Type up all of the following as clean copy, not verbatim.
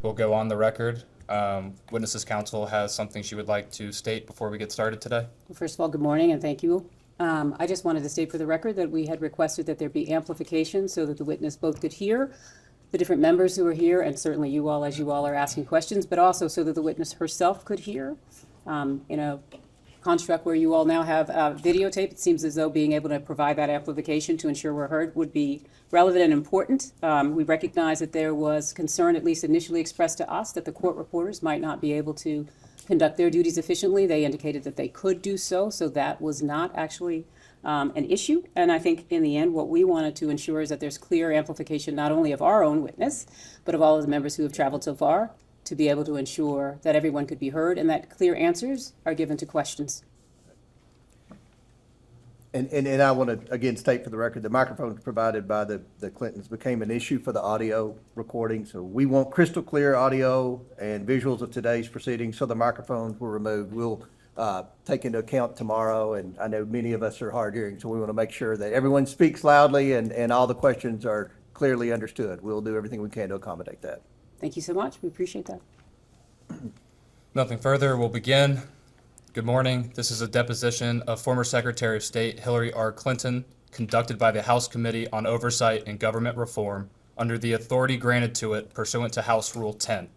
We'll go on the record. Witnesses Counsel has something she would like to state before we get started today. First of all, good morning and thank you. I just wanted to state for the record that we had requested that there be amplification so that the witness both could hear the different members who are here, and certainly you all as you all are asking questions, but also so that the witness herself could hear. In a construct where you all now have videotape, it seems as though being able to provide that amplification to ensure we're heard would be relevant and important. We recognize that there was concern, at least initially expressed to us, that the court reporters might not be able to conduct their duties efficiently. They indicated that they could do so that was not actually an issue. And I think in the end, what we wanted to ensure is that there's clear amplification not only of our own witness, but of all of the members who have traveled so far, to be able to ensure that everyone could be heard and that clear answers are given to questions. And I want to again state for the record, the microphones provided by the Clintons became an issue for the audio recording. So we want crystal clear audio and visuals of today's proceedings, so the microphones were removed. We'll take into account tomorrow, and I know many of us are hard hearing, so we want to make sure that everyone speaks loudly and all the questions are clearly understood. We'll do everything we can to accommodate that. Thank you so much. We appreciate that. Nothing further, we'll begin. Good morning. This is a deposition of former Secretary of State Hillary R. Clinton conducted by the House Committee on Oversight and Government Reform under the authority granted to it pursuant to House Rule 10.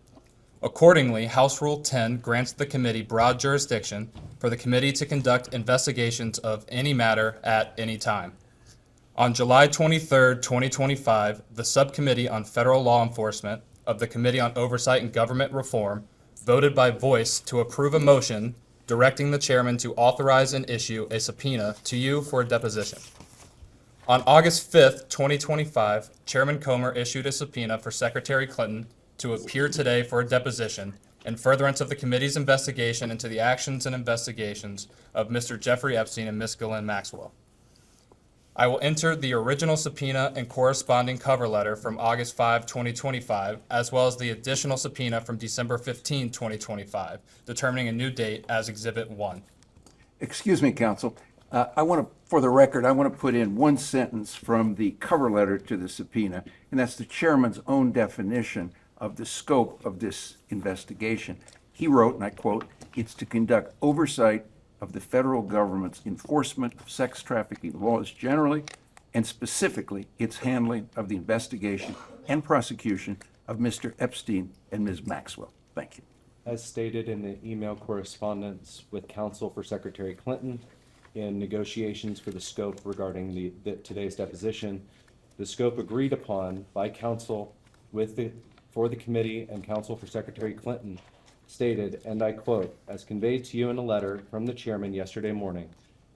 Accordingly, House Rule 10 grants the committee broad jurisdiction for the committee to conduct investigations of any matter at any time. On July 23, 2025, the Subcommittee on Federal Law Enforcement of the Committee on Oversight and Government Reform voted by voice to approve a motion directing the chairman to authorize and issue a subpoena to you for a deposition. On August 5th, 2025, Chairman Comer issued a subpoena for Secretary Clinton to appear today for a deposition in furtherance of the committee's investigation into the actions and investigations of Mr. Jeffrey Epstein and Ms. Ghislaine Maxwell. I will enter the original subpoena and corresponding cover letter from August 5, 2025, as well as the additional subpoena from December 15, 2025, determining a new date as Exhibit 1. Excuse me, counsel. For the record, I want to put in one sentence from the cover letter to the subpoena, and that's the chairman's own definition of the scope of this investigation. He wrote, and I quote, "It's to conduct oversight of the federal government's enforcement of sex trafficking laws generally, and specifically its handling of the investigation and prosecution of Mr. Epstein and Ms. Maxwell." Thank you. As stated in the email correspondence with counsel for Secretary Clinton in negotiations for the scope regarding today's deposition, the scope agreed upon by counsel for the committee and counsel for Secretary Clinton stated, and I quote, "As conveyed to you in a letter from the chairman yesterday morning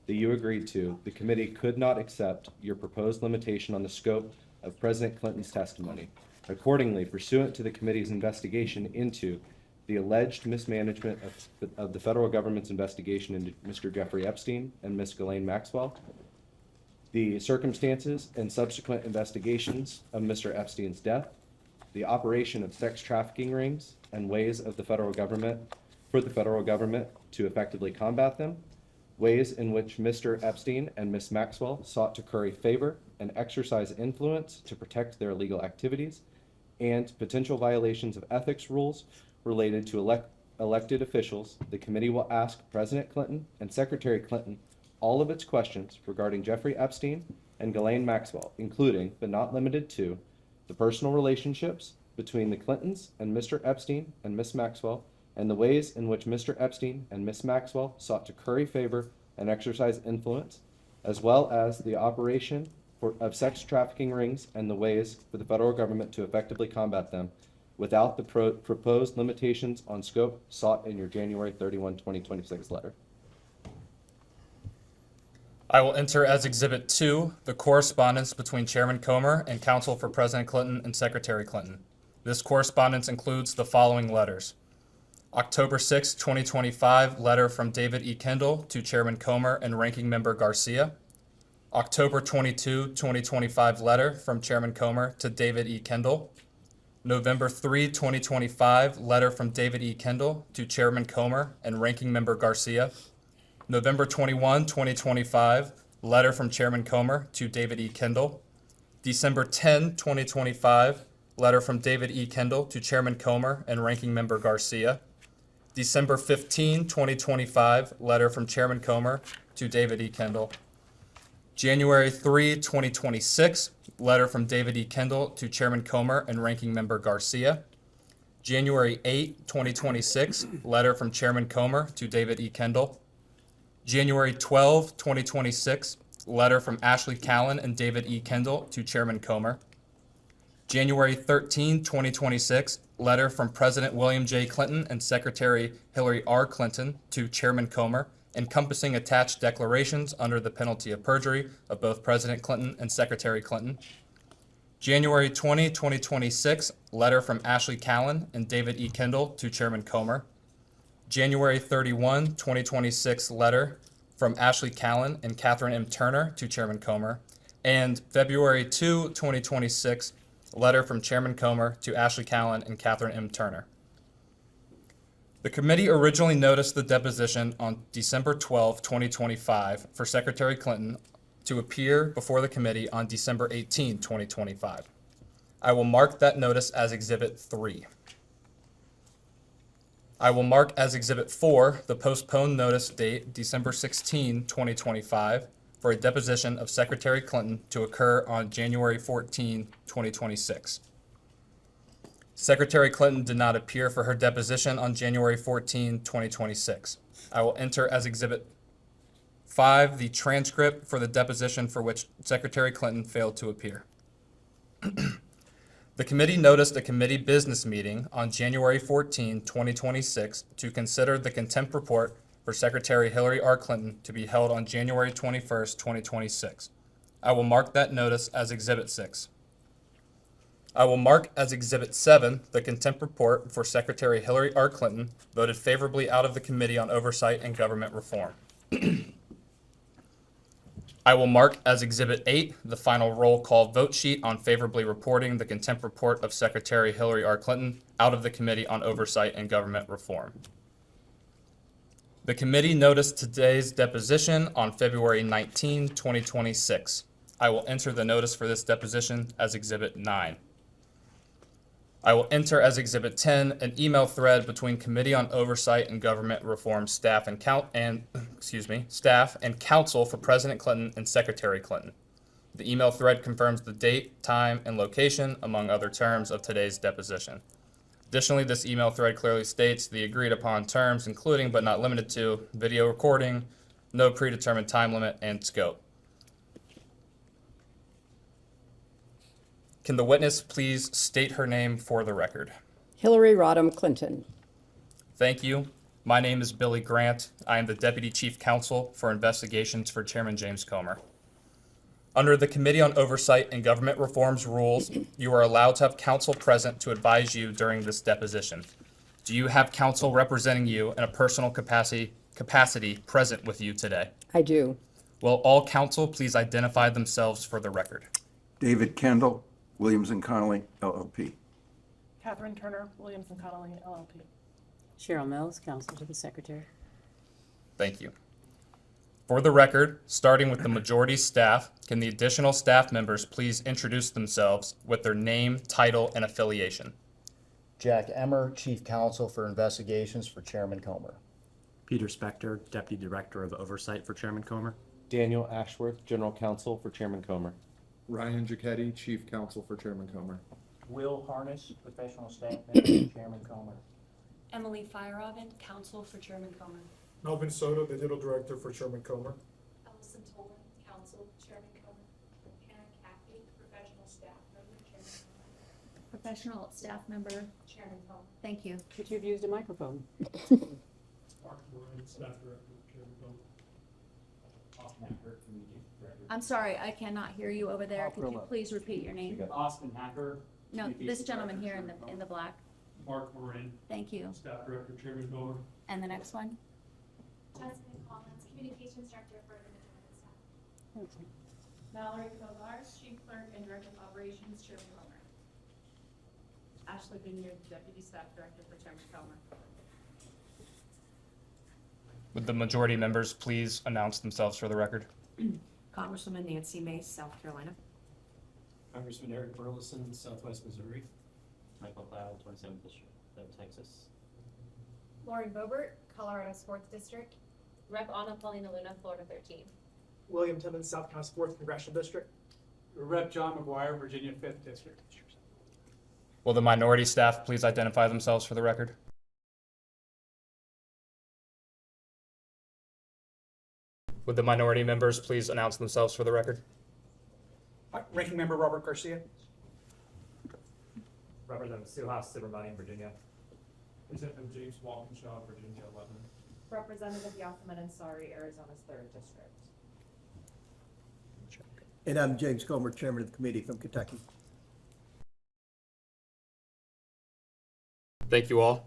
that you agreed to, the committee could not accept your proposed limitation on the scope of President Clinton's testimony. Accordingly, pursuant to the committee's investigation into the alleged mismanagement of the federal government's investigation into Mr. Jeffrey Epstein and Ms. Ghislaine Maxwell, the circumstances and subsequent investigations of Mr. Epstein's death, the operation of sex trafficking rings and ways of the federal government to effectively combat them, ways in which Mr. Epstein and Ms. Maxwell sought to curry favor and exercise influence to protect their legal activities, and potential violations of ethics rules related to elected officials, the committee will ask President Clinton and Secretary Clinton all of its questions regarding Jeffrey Epstein and Ghislaine Maxwell, including, but not limited to, the personal relationships between the Clintons and Mr. Epstein and Ms. Maxwell, and the ways in which Mr. Epstein and Ms. Maxwell sought to curry favor and exercise influence, as well as the operation of sex trafficking rings and the ways for the federal government to effectively combat them without the proposed limitations on scope sought in your January 31, 2026 letter." I will enter as Exhibit 2 the correspondence between Chairman Comer and counsel for President Clinton and Secretary Clinton. This correspondence includes the following letters. October 6, 2025, letter from David E. Kendall to Chairman Comer and Ranking Member Garcia. October 22, 2025, letter from Chairman Comer to David E. Kendall. November 3, 2025, letter from David E. Kendall to Chairman Comer and Ranking Member Garcia. November 21, 2025, letter from Chairman Comer to David E. Kendall. December 10, 2025, letter from David E. Kendall to Chairman Comer and Ranking Member Garcia. December 15, 2025, letter from Chairman Comer to David E. Kendall. January 3, 2026, letter from David E. Kendall to Chairman Comer and Ranking Member Garcia. January 8, 2026, letter from Chairman Comer to David E. Kendall. January 12, 2026, letter from Ashley Callan and David E. Kendall to Chairman Comer. January 13, 2026, letter from President William J. Clinton and Secretary Hillary R. Clinton to Chairman Comer, encompassing attached declarations under the penalty of perjury of both President Clinton and Secretary Clinton. January 20, 2026, letter from Ashley Callan and David E. Kendall to Chairman Comer. January 31, 2026, letter from Ashley Callan and Catherine M. Turner to Chairman Comer. And February 2, 2026, letter from Chairman Comer to Ashley Callan and Catherine M. Turner. The committee originally noticed the deposition on December 12, 2025 for Secretary Clinton to appear before the committee on December 18, 2025. I will mark that notice as Exhibit 3. I will mark as Exhibit 4 the postponed notice date December 16, 2025 for a deposition of Secretary Clinton to occur on January 14, 2026. Secretary Clinton did not appear for her deposition on January 14, 2026. I will enter as Exhibit 5 the transcript for the deposition for which Secretary Clinton failed to appear. The committee noticed a committee business meeting on January 14, 2026 to consider the contempt report for Secretary Hillary R. Clinton to be held on January 21, 2026. I will mark that notice as Exhibit 6. I will mark as Exhibit 7 the contempt report for Secretary Hillary R. Clinton voted favorably out of the Committee on Oversight and Government Reform. I will mark as Exhibit 8 the final roll call vote sheet on favorably reporting the contempt report of Secretary Hillary R. Clinton out of the Committee on Oversight and Government Reform. The committee noticed today's deposition on February 19, 2026. I will enter the notice for this deposition as Exhibit 9. I will enter as Exhibit 10 an email thread between Committee on Oversight and Government Reform staff and counsel for President Clinton and Secretary Clinton. The email thread confirms the date, time, and location, among other terms, of today's deposition. Additionally, this email thread clearly states the agreed upon terms, including but not limited to video recording, no predetermined time limit, and scope. Can the witness please state her name for the record? Hillary Rodham Clinton. Thank you. My name is Billy Grant. I am the Deputy Chief Counsel for Investigations for Chairman James Comer. Under the Committee on Oversight and Government Reform's rules, you are allowed to have counsel present to advise you during this deposition. Do you have counsel representing you in a personal capacity present with you today? I do. Will all counsel please identify themselves for the record? David Kendall, Williams and Connolly, LLP. Catherine Turner, Williams and Connolly, LLP. Cheryl Mills, counsel to the Secretary. Thank you. For the record, starting with the majority staff, can the additional staff members please introduce themselves with their name, title, and affiliation? Jack Emmer, Chief Counsel for Investigations for Chairman Comer. Peter Spector, Deputy Director of Oversight for Chairman Comer. Daniel Ashworth, General Counsel for Chairman Comer. Ryan Giacchetti, Chief Counsel for Chairman Comer. Will Harness, Professional Staff Member for Chairman Comer. Emily Feierabend, Counsel for Chairman Comer. Melvin Soto, Digital Director for Chairman Comer. Ellison Tolan, Counsel, Chairman Comer. Hannah Caffey, Professional Staff Member, Chairman Comer. Professional Staff Member, Chairman Comer. Thank you. Could you have used a microphone? Mark Moran, Staff Director for Chairman Comer. I'm sorry, I cannot hear you over there. Could you please repeat your name? Austin Hacker. No, this gentleman here in the black. Mark Moran, Thank you. Staff Director, Chairman Comer. And the next one? Jasmine Collins, Communications Director for the Staff. Mallory Kovars, Chief Clerk and Director of Operations, Chairman Comer. Ashley Vineyard, Deputy Staff Director for Chairman Comer. Would the majority members please announce themselves for the record? Congresswoman Nancy Mace, South Carolina. Congressman Eric Burleson, Southwest Missouri. Michael Cloud, 27th District of Texas. Lauren Bobert, Colorado Sports District. Rep. Ana Paulina Luna, Florida 13. William Timmons, South Carolina Sports Congressional District. Rep. John McGuire, Virginia 5th District. Will the minority staff please identify themselves for the record? Would the minority members please announce themselves for the record? Ranking Member Robert Garcia. Representative Suhas Subramanian, Virginia. Representative James Walkinshaw, Virginia 11. Representative Yasaman Ansari, Arizona's 3rd District. And I'm James Comer, Chairman of the committee from Kentucky. Thank you all.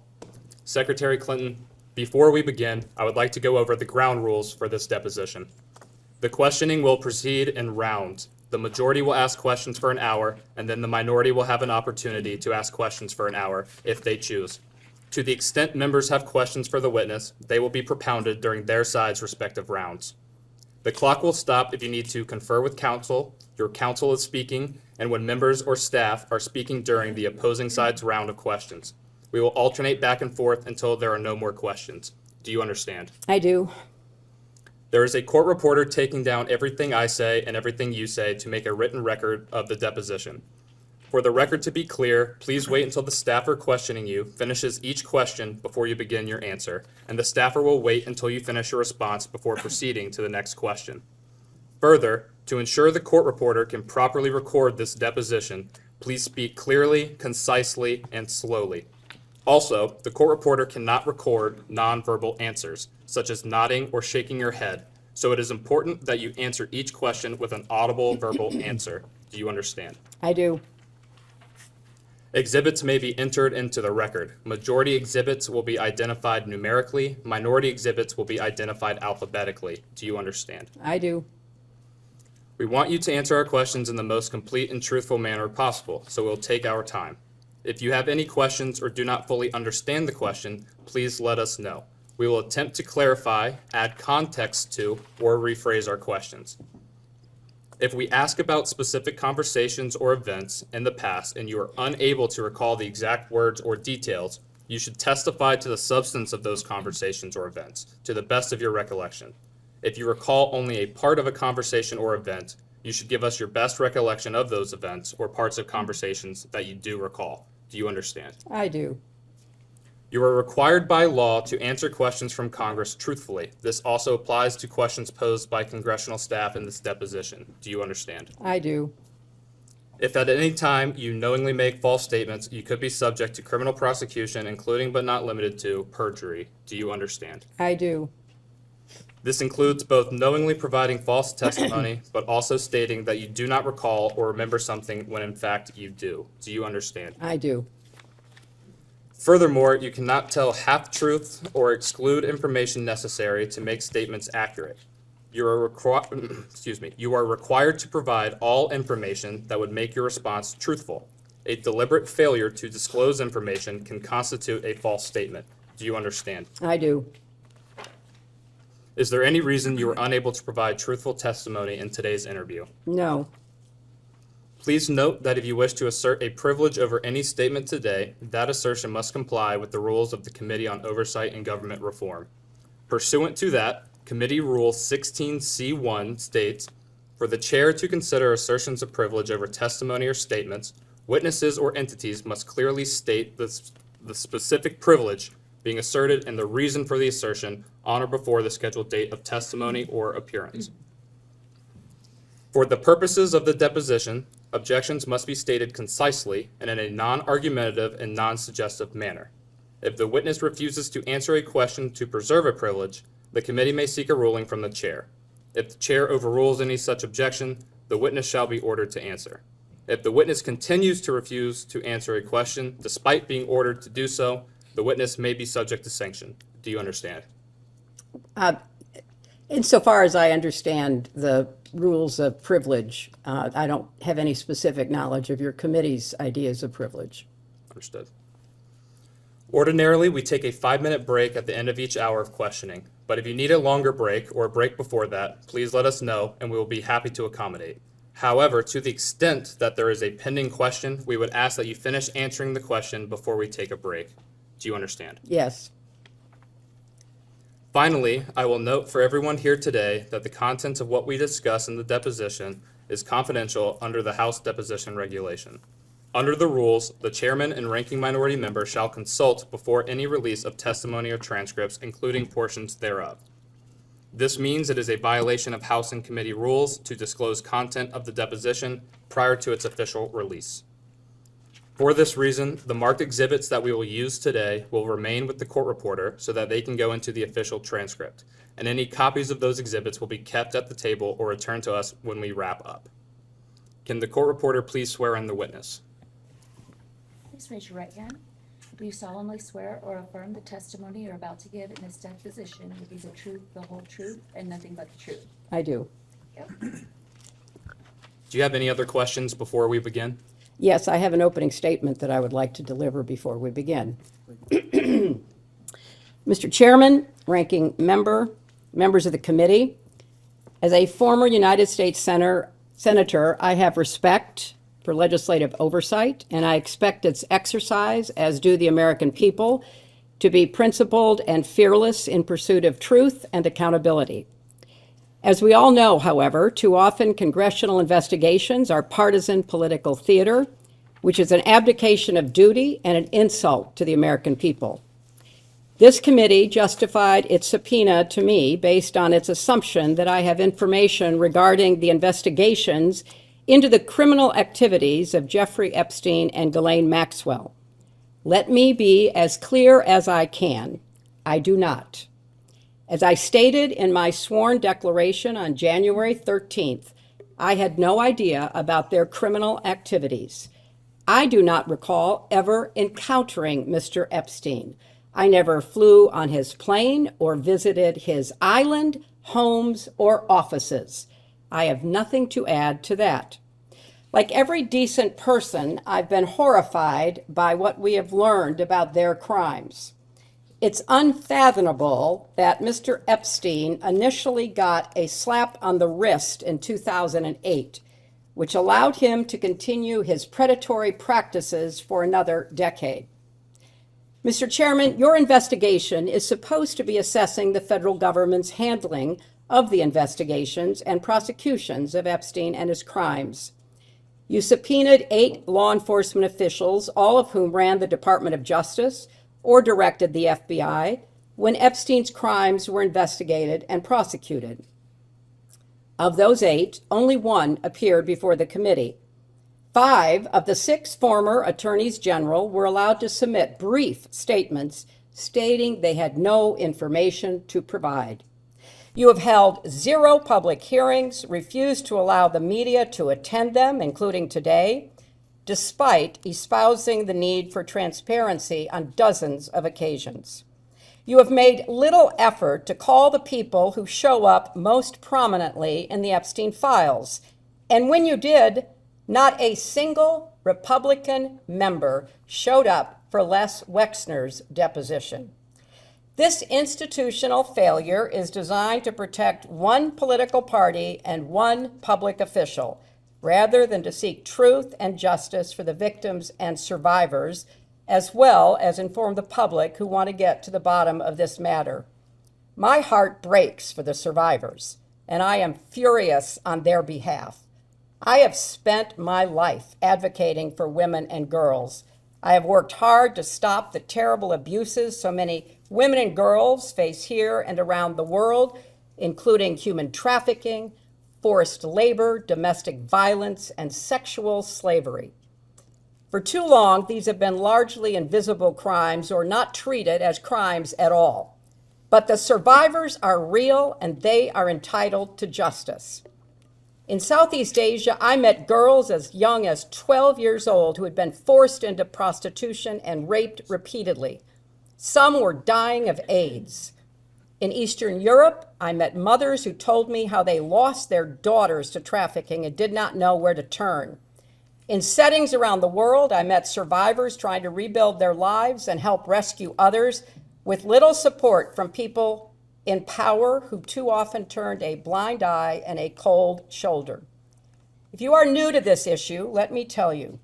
Secretary Clinton, before we begin, I would like to go over the ground rules for this deposition. The questioning will proceed in rounds. The majority will ask questions for an hour, and then the minority will have an opportunity to ask questions for an hour if they choose. To the extent members have questions for the witness, they will be propounded during their side's respective rounds. The clock will stop if you need to confer with counsel, your counsel is speaking, and when members or staff are speaking during the opposing side's round of questions. We will alternate back and forth until there are no more questions. Do you understand? I do. There is a court reporter taking down everything I say and everything you say to make a written record of the deposition. For the record to be clear, please wait until the staffer questioning you finishes each question before you begin your answer, and the staffer will wait until you finish your response before proceeding to the next question. Further, to ensure the court reporter can properly record this deposition, please speak clearly, concisely, and slowly. Also, the court reporter cannot record nonverbal answers, such as nodding or shaking your head, so it is important that you answer each question with an audible verbal answer. Do you understand? I do. Exhibits may be entered into the record. Majority exhibits will be identified numerically. Minority exhibits will be identified alphabetically. Do you understand? I do. We want you to answer our questions in the most complete and truthful manner possible, so we'll take our time. If you have any questions or do not fully understand the question, please let us know. We will attempt to clarify, add context to, or rephrase our questions. If we ask about specific conversations or events in the past and you are unable to recall the exact words or details, you should testify to the substance of those conversations or events, to the best of your recollection. If you recall only a part of a conversation or event, you should give us your best recollection of those events or parts of conversations that you do recall. Do you understand? I do. You are required by law to answer questions from Congress truthfully. This also applies to questions posed by congressional staff in this deposition. Do you understand? I do. If at any time you knowingly make false statements, you could be subject to criminal prosecution, including but not limited to perjury. Do you understand? I do. This includes both knowingly providing false testimony, but also stating that you do not recall or remember something when in fact you do. Do you understand? I do. Furthermore, you cannot tell half-truths or exclude information necessary to make statements accurate. You are required to provide all information that would make your response truthful. A deliberate failure to disclose information can constitute a false statement. Do you understand? I do. Is there any reason you were unable to provide truthful testimony in today's interview? No. Please note that if you wish to assert a privilege over any statement today, that assertion must comply with the rules of the Committee on Oversight and Government Reform. Pursuant to that, Committee Rule 16C1 states, for the chair to consider assertions of privilege over testimony or statements, witnesses or entities must clearly state the specific privilege being asserted and the reason for the assertion on or before the scheduled date of testimony or appearance. For the purposes of the deposition, objections must be stated concisely and in a non-argumentative and non-suggestive manner. If the witness refuses to answer a question to preserve a privilege, the committee may seek a ruling from the chair. If the chair overrules any such objection, the witness shall be ordered to answer. If the witness continues to refuse to answer a question despite being ordered to do so, the witness may be subject to sanction. Do you understand? Insofar as I understand the rules of privilege, I don't have any specific knowledge of your committee's ideas of privilege. Understood. Ordinarily, we take a 5-minute break at the end of each hour of questioning, but if you need a longer break or a break before that, please let us know and we will be happy to accommodate. However, to the extent that there is a pending question, we would ask that you finish answering the question before we take a break. Do you understand? Yes. Finally, I will note for everyone here today that the contents of what we discuss in the deposition is confidential under the House deposition regulation. Under the rules, the chairman and ranking minority member shall consult before any release of testimony or transcripts, including portions thereof. This means it is a violation of House and committee rules to disclose content of the deposition prior to its official release. For this reason, the marked exhibits that we will use today will remain with the court reporter so that they can go into the official transcript, and any copies of those exhibits will be kept at the table or returned to us when we wrap up. Can the court reporter please swear in the witness? Please raise your right hand. Do you solemnly swear or affirm the testimony you're about to give in this deposition will be the truth, the whole truth, and nothing but the truth? I do. Do you have any other questions before we begin? Yes, I have an opening statement that I would like to deliver before we begin. Mr. Chairman, ranking member, members of the committee, as a former United States Senator, I have respect for legislative oversight, and I expect its exercise, as do the American people, to be principled and fearless in pursuit of truth and accountability. As we all know, however, too often congressional investigations are partisan political theater, which is an abdication of duty and an insult to the American people. This committee justified its subpoena to me based on its assumption that I have information regarding the investigations into the criminal activities of Jeffrey Epstein and Ghislaine Maxwell. Let me be as clear as I can. I do not. As I stated in my sworn declaration on January 13th, I had no idea about their criminal activities. I do not recall ever encountering Mr. Epstein. I never flew on his plane or visited his island, homes, or offices. I have nothing to add to that. Like every decent person, I've been horrified by what we have learned about their crimes. It's unfathomable that Mr. Epstein initially got a slap on the wrist in 2008, which allowed him to continue his predatory practices for another decade. Mr. Chairman, your investigation is supposed to be assessing the federal government's handling of the investigations and prosecutions of Epstein and his crimes. You subpoenaed 8 law enforcement officials, all of whom ran the Department of Justice or directed the FBI when Epstein's crimes were investigated and prosecuted. Of those 8, only 1 appeared before the committee. 5 of the 6 former attorneys general were allowed to submit brief statements stating they had no information to provide. You have held 0 public hearings, refused to allow the media to attend them, including today, despite espousing the need for transparency on dozens of occasions. You have made little effort to call the people who show up most prominently in the Epstein files. And when you did, not a single Republican member showed up for Les Wexner's deposition. This institutional failure is designed to protect one political party and one public official, rather than to seek truth and justice for the victims and survivors, as well as inform the public who want to get to the bottom of this matter. My heart breaks for the survivors, and I am furious on their behalf. I have spent my life advocating for women and girls. I have worked hard to stop the terrible abuses so many women and girls face here and around the world, including human trafficking, forced labor, domestic violence, and sexual slavery. For too long, these have been largely invisible crimes or not treated as crimes at all. But the survivors are real and they are entitled to justice. In Southeast Asia, I met girls as young as 12 years old who had been forced into prostitution and raped repeatedly. Some were dying of AIDS. In Eastern Europe, I met mothers who told me how they lost their daughters to trafficking and did not know where to turn. In settings around the world, I met survivors trying to rebuild their lives and help rescue others with little support from people in power who too often turned a blind eye and a cold shoulder. If you are new to this issue, let me tell you,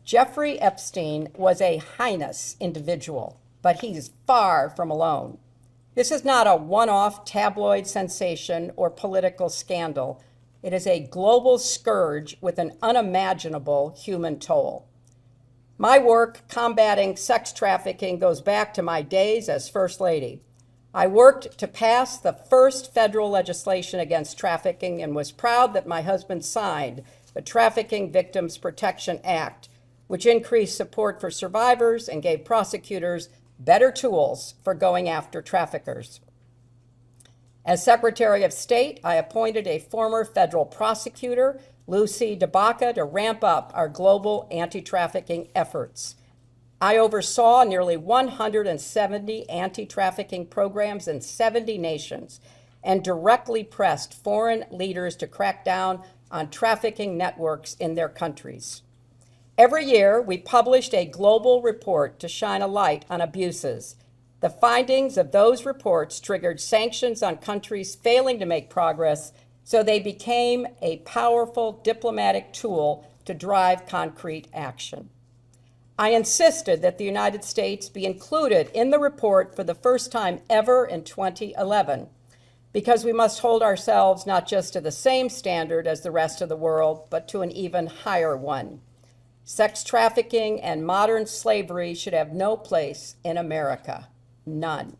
Jeffrey Epstein was a heinous individual, but he's far from alone. This is not a one-off tabloid sensation or political scandal. It is a global scourge with an unimaginable human toll. My work combating sex trafficking goes back to my days as First Lady. I worked to pass the first federal legislation against trafficking and was proud that my husband signed the Trafficking Victims Protection Act, which increased support for survivors and gave prosecutors better tools for going after traffickers. As Secretary of State, I appointed a former federal prosecutor, Lucy DeBaca, to ramp up our global anti-trafficking efforts. I oversaw nearly 170 anti-trafficking programs in 70 nations and directly pressed foreign leaders to crack down on trafficking networks in their countries. Every year, we published a global report to shine a light on abuses. The findings of those reports triggered sanctions on countries failing to make progress, so they became a powerful diplomatic tool to drive concrete action. I insisted that the United States be included in the report for the first time ever in 2011, because we must hold ourselves not just to the same standard as the rest of the world, but to an even higher one. Sex trafficking and modern slavery should have no place in America. None.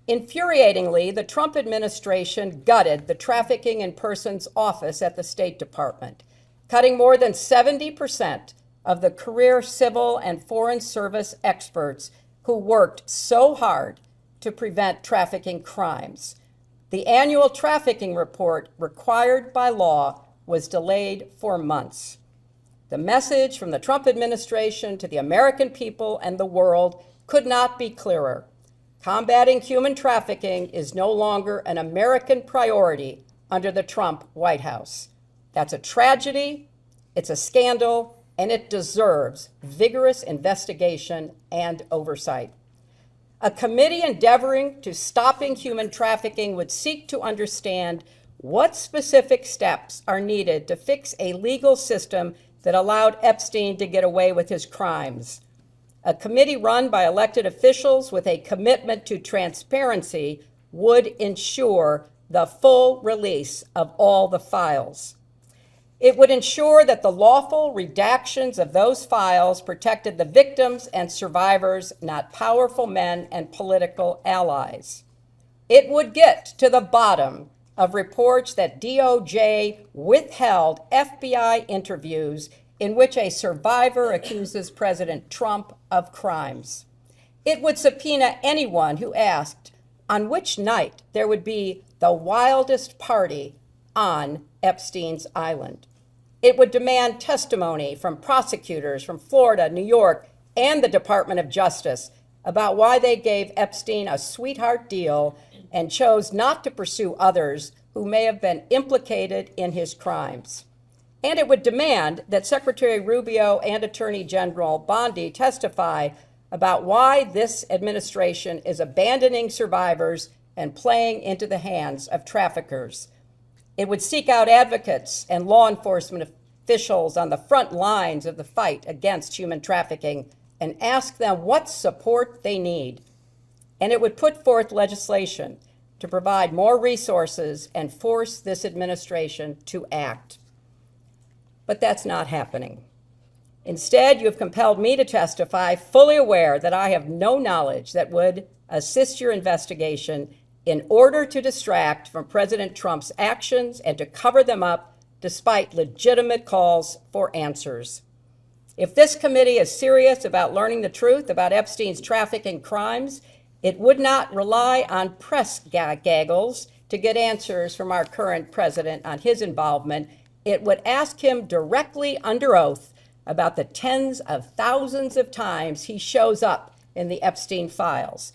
Infuriatingly, the Trump administration gutted the Trafficking in Persons Office at the State Department, cutting more than 70% of the career civil and foreign service experts who worked so hard to prevent trafficking crimes. The annual trafficking report required by law was delayed for months. The message from the Trump administration to the American people and the world could not be clearer. Combating human trafficking is no longer an American priority under the Trump White House. That's a tragedy, it's a scandal, and it deserves vigorous investigation and oversight. A committee endeavoring to stopping human trafficking would seek to understand what specific steps are needed to fix a legal system that allowed Epstein to get away with his crimes. A committee run by elected officials with a commitment to transparency would ensure the full release of all the files. It would ensure that the lawful redactions of those files protected the victims and survivors, not powerful men and political allies. It would get to the bottom of reports that DOJ withheld FBI interviews in which a survivor accuses President Trump of crimes. It would subpoena anyone who asked on which night there would be the wildest party on Epstein's island. It would demand testimony from prosecutors from Florida, New York, and the Department of Justice about why they gave Epstein a sweetheart deal and chose not to pursue others who may have been implicated in his crimes. And it would demand that Secretary Rubio and Attorney General Bondi testify about why this administration is abandoning survivors and playing into the hands of traffickers. It would seek out advocates and law enforcement officials on the front lines of the fight against human trafficking and ask them what support they need. And it would put forth legislation to provide more resources and force this administration to act. But that's not happening. Instead, you have compelled me to testify, fully aware that I have no knowledge that would assist your investigation in order to distract from President Trump's actions and to cover them up despite legitimate calls for answers. If this committee is serious about learning the truth about Epstein's trafficking crimes, it would not rely on press gaggles to get answers from our current president on his involvement. It would ask him directly under oath about the tens of thousands of times he shows up in the Epstein files.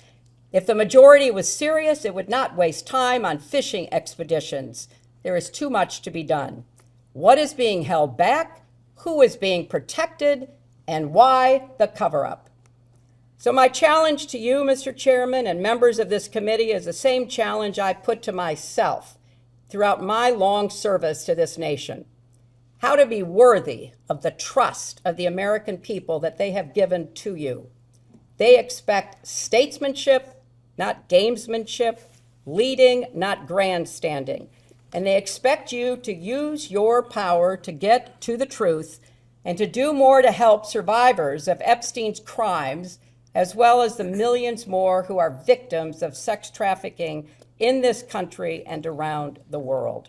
If the majority was serious, it would not waste time on fishing expeditions. There is too much to be done. What is being held back? Who is being protected? And why the cover-up? So my challenge to you, Mr. Chairman, and members of this committee is the same challenge I put to myself throughout my long service to this nation. how to be worthy of the trust of the American people that they have given to you. They expect statesmanship, not gamesmanship, leading, not grandstanding. And they expect you to use your power to get to the truth and to do more to help survivors of Epstein's crimes, as well as the millions more who are victims of sex trafficking in this country and around the world.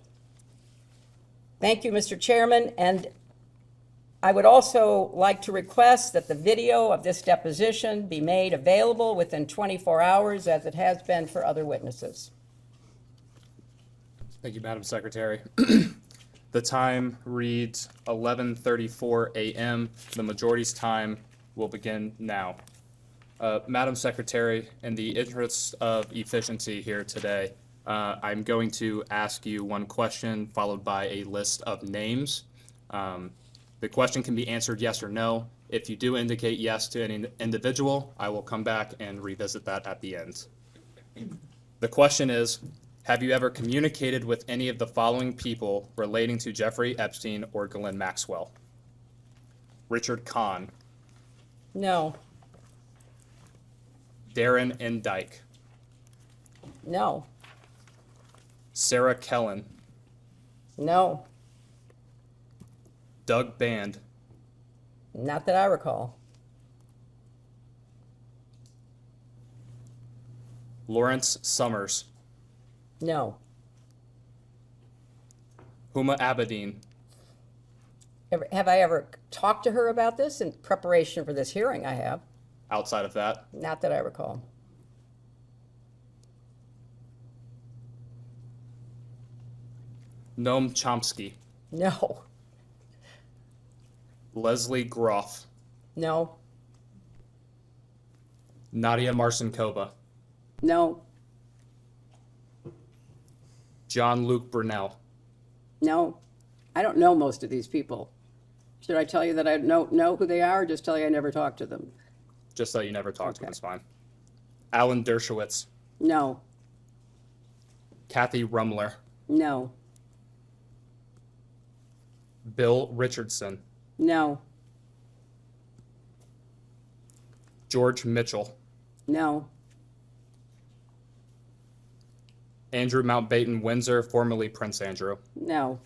Thank you, Mr. Chairman, and I would also like to request that the video of this deposition be made available within 24 hours, as it has been for other witnesses. Thank you, Madam Secretary. The time reads 11:34 a.m. The majority's time will begin now. Madam Secretary, in the interest of efficiency here today, I'm going to ask you one question followed by a list of names. The question can be answered yes or no. If you do indicate yes to any individual, I will come back and revisit that at the end. The question is, have you ever communicated with any of the following people relating to Jeffrey Epstein or Ghislaine Maxwell? Richard Kahn, No. Darren N. Dyke, No. Sarah Kellen, No. Doug Band, Not that I recall. Lawrence Summers, No. Huma Abedin, Have I ever talked to her about this in preparation for this hearing? I have. outside of that, Not that I recall. Noam Chomsky, No. Leslie Groff, No. Nadia Marcinkova, No. John Luke Brunel, No. I don't know most of these people. Should I tell you that I don't know who they are, or just tell you I never talked to them? just so you never talked to him, Okay. it's fine. Alan Dershowitz, No. Kathy Rumler, No. Bill Richardson, No. George Mitchell, No. Andrew Mountbatten Windsor, formerly Prince Andrew, No.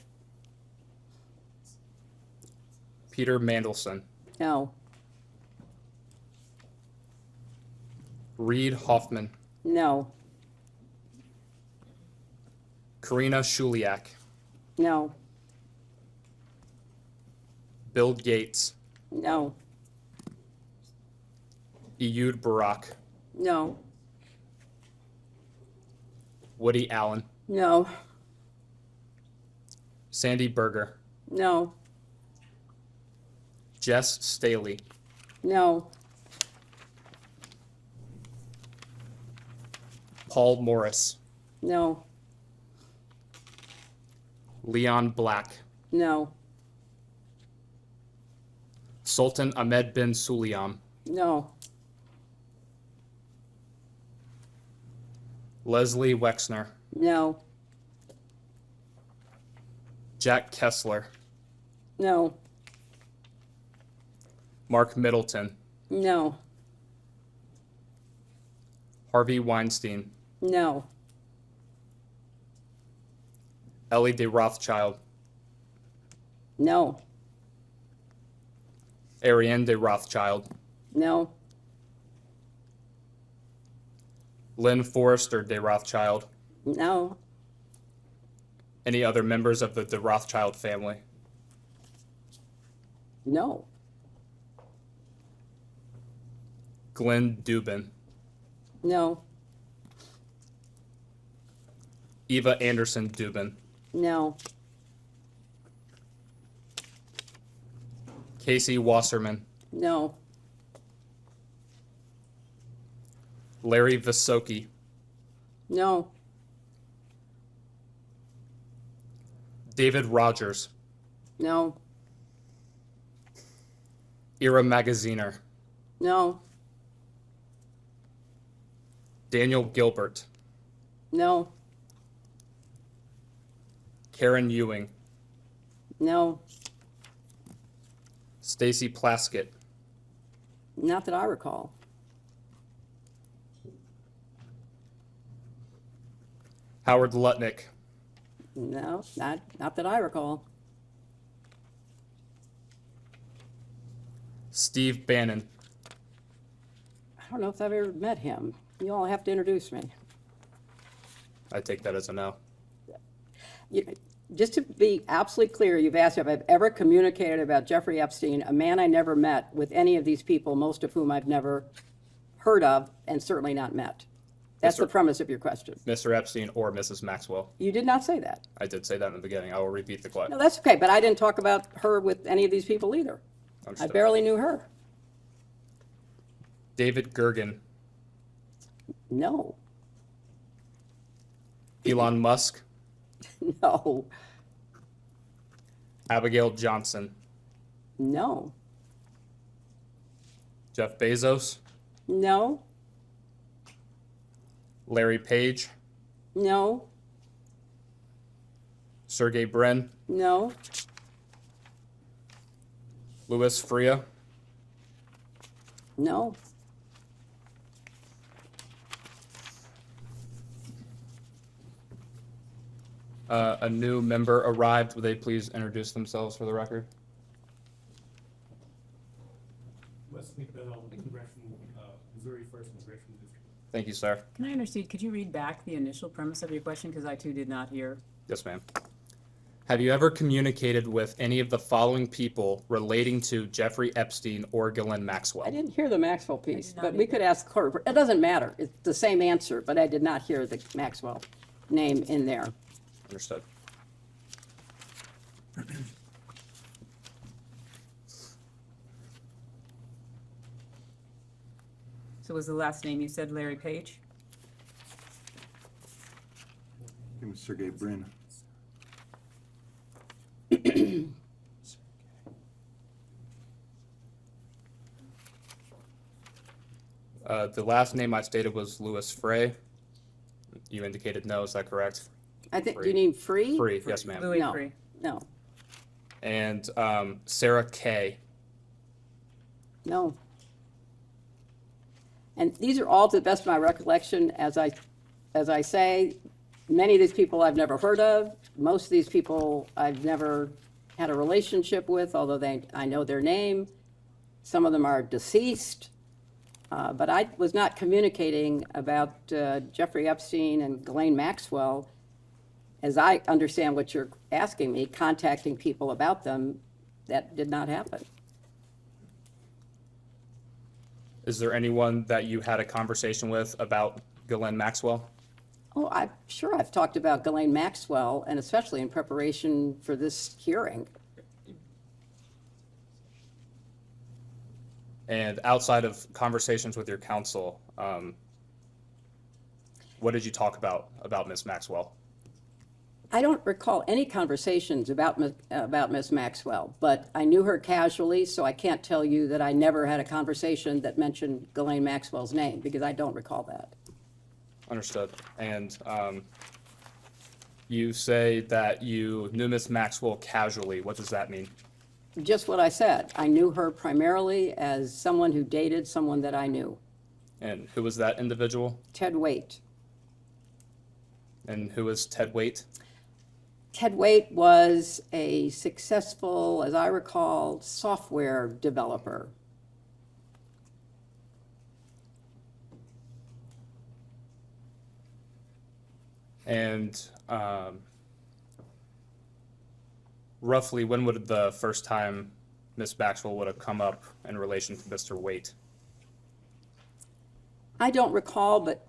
Peter Mandelson, No. Reed Hoffman, No. Karina Shuliak, No. Bill Gates, No. Ehud Barak, No. Woody Allen, No. Sandy Berger, No. Jess Staley, No. Paul Morris, No. Leon Black, No. Sultan Ahmed bin Sulayam, No. Leslie Wexner, No. Jack Kessler, No. Mark Middleton, No. Harvey Weinstein, No. Ellie de Rothschild, No. Ariane de Rothschild, No. Lynn Forrester de Rothschild, No. any other members of the de Rothschild family, No. Glenn Dubin, No. Eva Anderson Dubin, No. Casey Wasserman, No. Larry Visoki, No. David Rogers, No. Ira Magaziner, No. Daniel Gilbert, No. Karen Ewing, No. Stacy Plaskett, Not that I recall. Howard Lutnick, No, not that I recall. Steve Bannon, I don't know if I've ever met him. You all have to introduce me. I take that as a no. Just to be absolutely clear, you've asked if I've ever communicated about Jeffrey Epstein, a man I never met, with any of these people, most of whom I've never heard of and certainly not met. That's the premise of your question. Mr. Epstein or Mrs. Maxwell. You did not say that. I did say that in the beginning. I will repeat the question. No, that's okay, but I didn't talk about her with any of these people either. I Understood. barely knew her. David Gergen, No, Elon Musk, no, Abigail Johnson, no, Jeff Bezos, no, Larry Page, no, Sergey Brin, no, Louis Freeh, no. A new member arrived. Would they please introduce themselves for the record? Wesley Bell, Congressional, Missouri 1st Congressional District. Thank you, sir. Can I understand, could you read back the initial premise of your question, because I too did not hear? Yes, ma'am. Have you ever communicated with any of the following people relating to Jeffrey Epstein or Ghislaine Maxwell? I didn't hear the Maxwell piece, did not but we could ask Clerk. It doesn't matter. It's the same answer, but I did not hear the Maxwell name in there. Understood. So was the last name you said Larry Page? Give me Sergey Brin. The last name I stated was Louis Freeh. You indicated no, is that correct? I think, Free. you mean free? Free, yes, ma'am. Louis No. Free. No, And Sarah Kay. no. And these are all, to the best of my recollection, as I say, many of these people I've never heard of. Most of these people I've never had a relationship with, although I know their name. Some of them are deceased. But I was not communicating about Jeffrey Epstein and Ghislaine Maxwell, as I understand what you're asking me, contacting people about them. That did not happen. Is there anyone that you had a conversation with about Ghislaine Maxwell? Oh, I'm sure I've talked about Ghislaine Maxwell, and especially in preparation for this hearing. And outside of conversations with your counsel, what did you talk about Ms. Maxwell? I don't recall any conversations about Miss Maxwell, but I knew her casually, so I can't tell you that I never had a conversation that mentioned Ghislaine Maxwell's name, because I don't recall that. Understood. And you say that you knew Ms. Maxwell casually. What does that mean? Just what I said. I knew her primarily as someone who dated someone that I knew, And who was that individual? Ted Waite. And who is Ted Waite? Ted Waite was a successful, as I recall, software developer. And roughly when would the first time Ms. Maxwell would have come up in relation to Mr. Waite? I don't recall, but,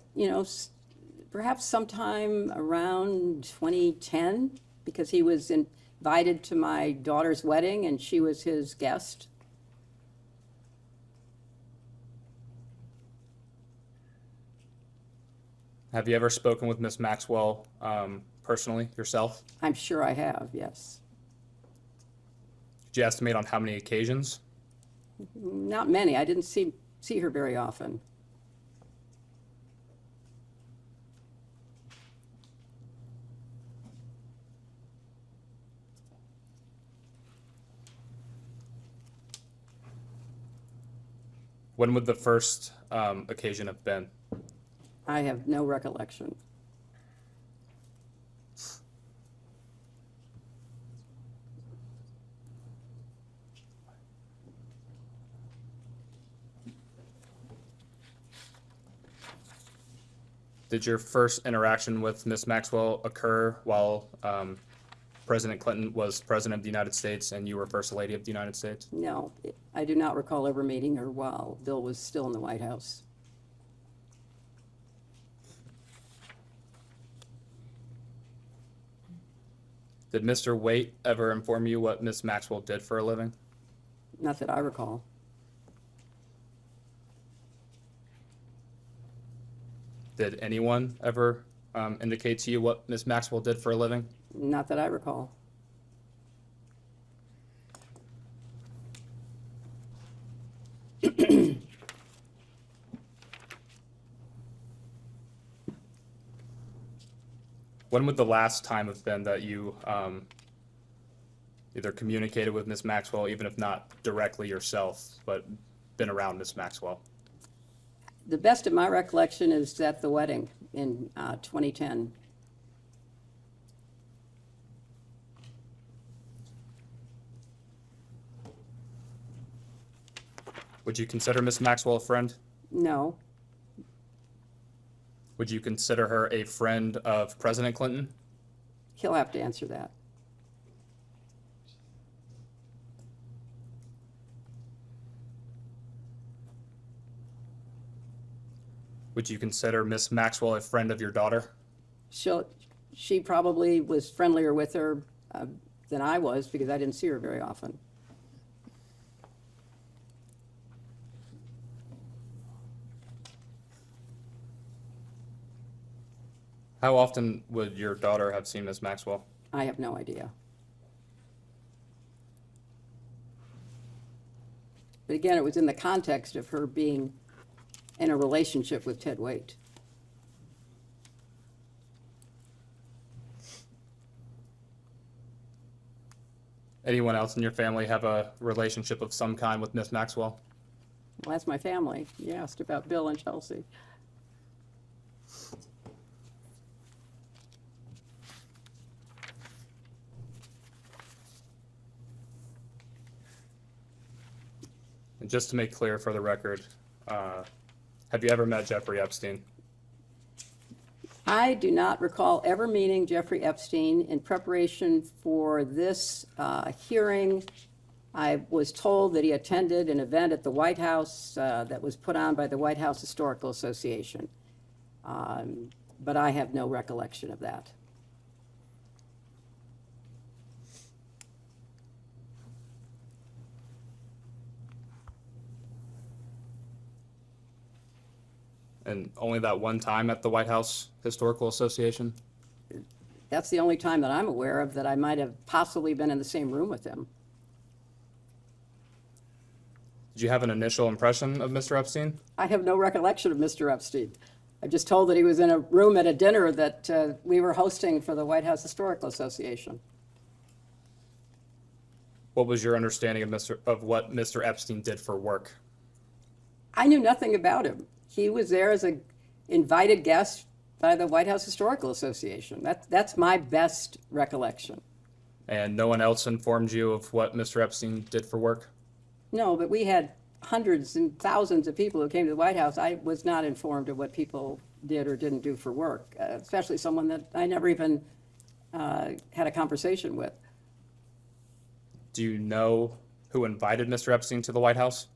perhaps sometime around 2010, because he was invited to my daughter's wedding and she was his guest. Have you ever spoken with Ms. Maxwell personally yourself? I'm sure I have, yes. Did you estimate on how many occasions? Not many. I didn't see her very often. When would the first occasion have been? I have no recollection. Did your first interaction with Ms. Maxwell occur while President Clinton was President of the United States and you were First Lady of the United States? No, I do not recall ever meeting her while Bill was still in the White House. Did Mr. Waite ever inform you what Ms. Maxwell did for a living? Not that I recall. Did anyone ever indicate to you what Ms. Maxwell did for a living? Not that I recall. When would the last time have been that you either communicated with Ms. Maxwell, even if not directly yourself, but been around Ms. Maxwell? The best of my recollection is at the wedding in 2010. Would you consider Ms. Maxwell a friend? No, Would you consider her a friend of President Clinton? he'll have to answer that. Would you consider Ms. Maxwell a friend of your daughter? She probably was friendlier with her than I was because I didn't see her very often. How often would your daughter have seen Ms. Maxwell? I have no idea. But again, it was in the context of her being in a relationship with Ted Waite. Anyone else in your family have a relationship of some kind with Ms. Maxwell? Well, that's my family. You asked about Bill and Chelsea. And just to make clear for the record, have you ever met Jeffrey Epstein? I do not recall ever meeting Jeffrey Epstein. In preparation for this hearing, I was told that he attended an event at the White House that was put on by the White House Historical Association. But I have no recollection of that. And only that one time at the White House Historical Association? That's the only time that I'm aware of that I might have possibly been in the same room with him. Did you have an initial impression of Mr. Epstein? I have no recollection of Mr. Epstein. I'm just told that he was in a room at a dinner that we were hosting for the White House Historical Association. What was your understanding of what Mr. Epstein did for work? I knew nothing about him. He was there as an invited guest by the White House Historical Association. That's my best recollection. And no one else informed you of what Mr. Epstein did for work? No, but we had hundreds and thousands of people who came to the White House. I was not informed of what people did or didn't do for work, especially someone that I never even had a conversation with. Do you know who invited Mr. Epstein to the White House?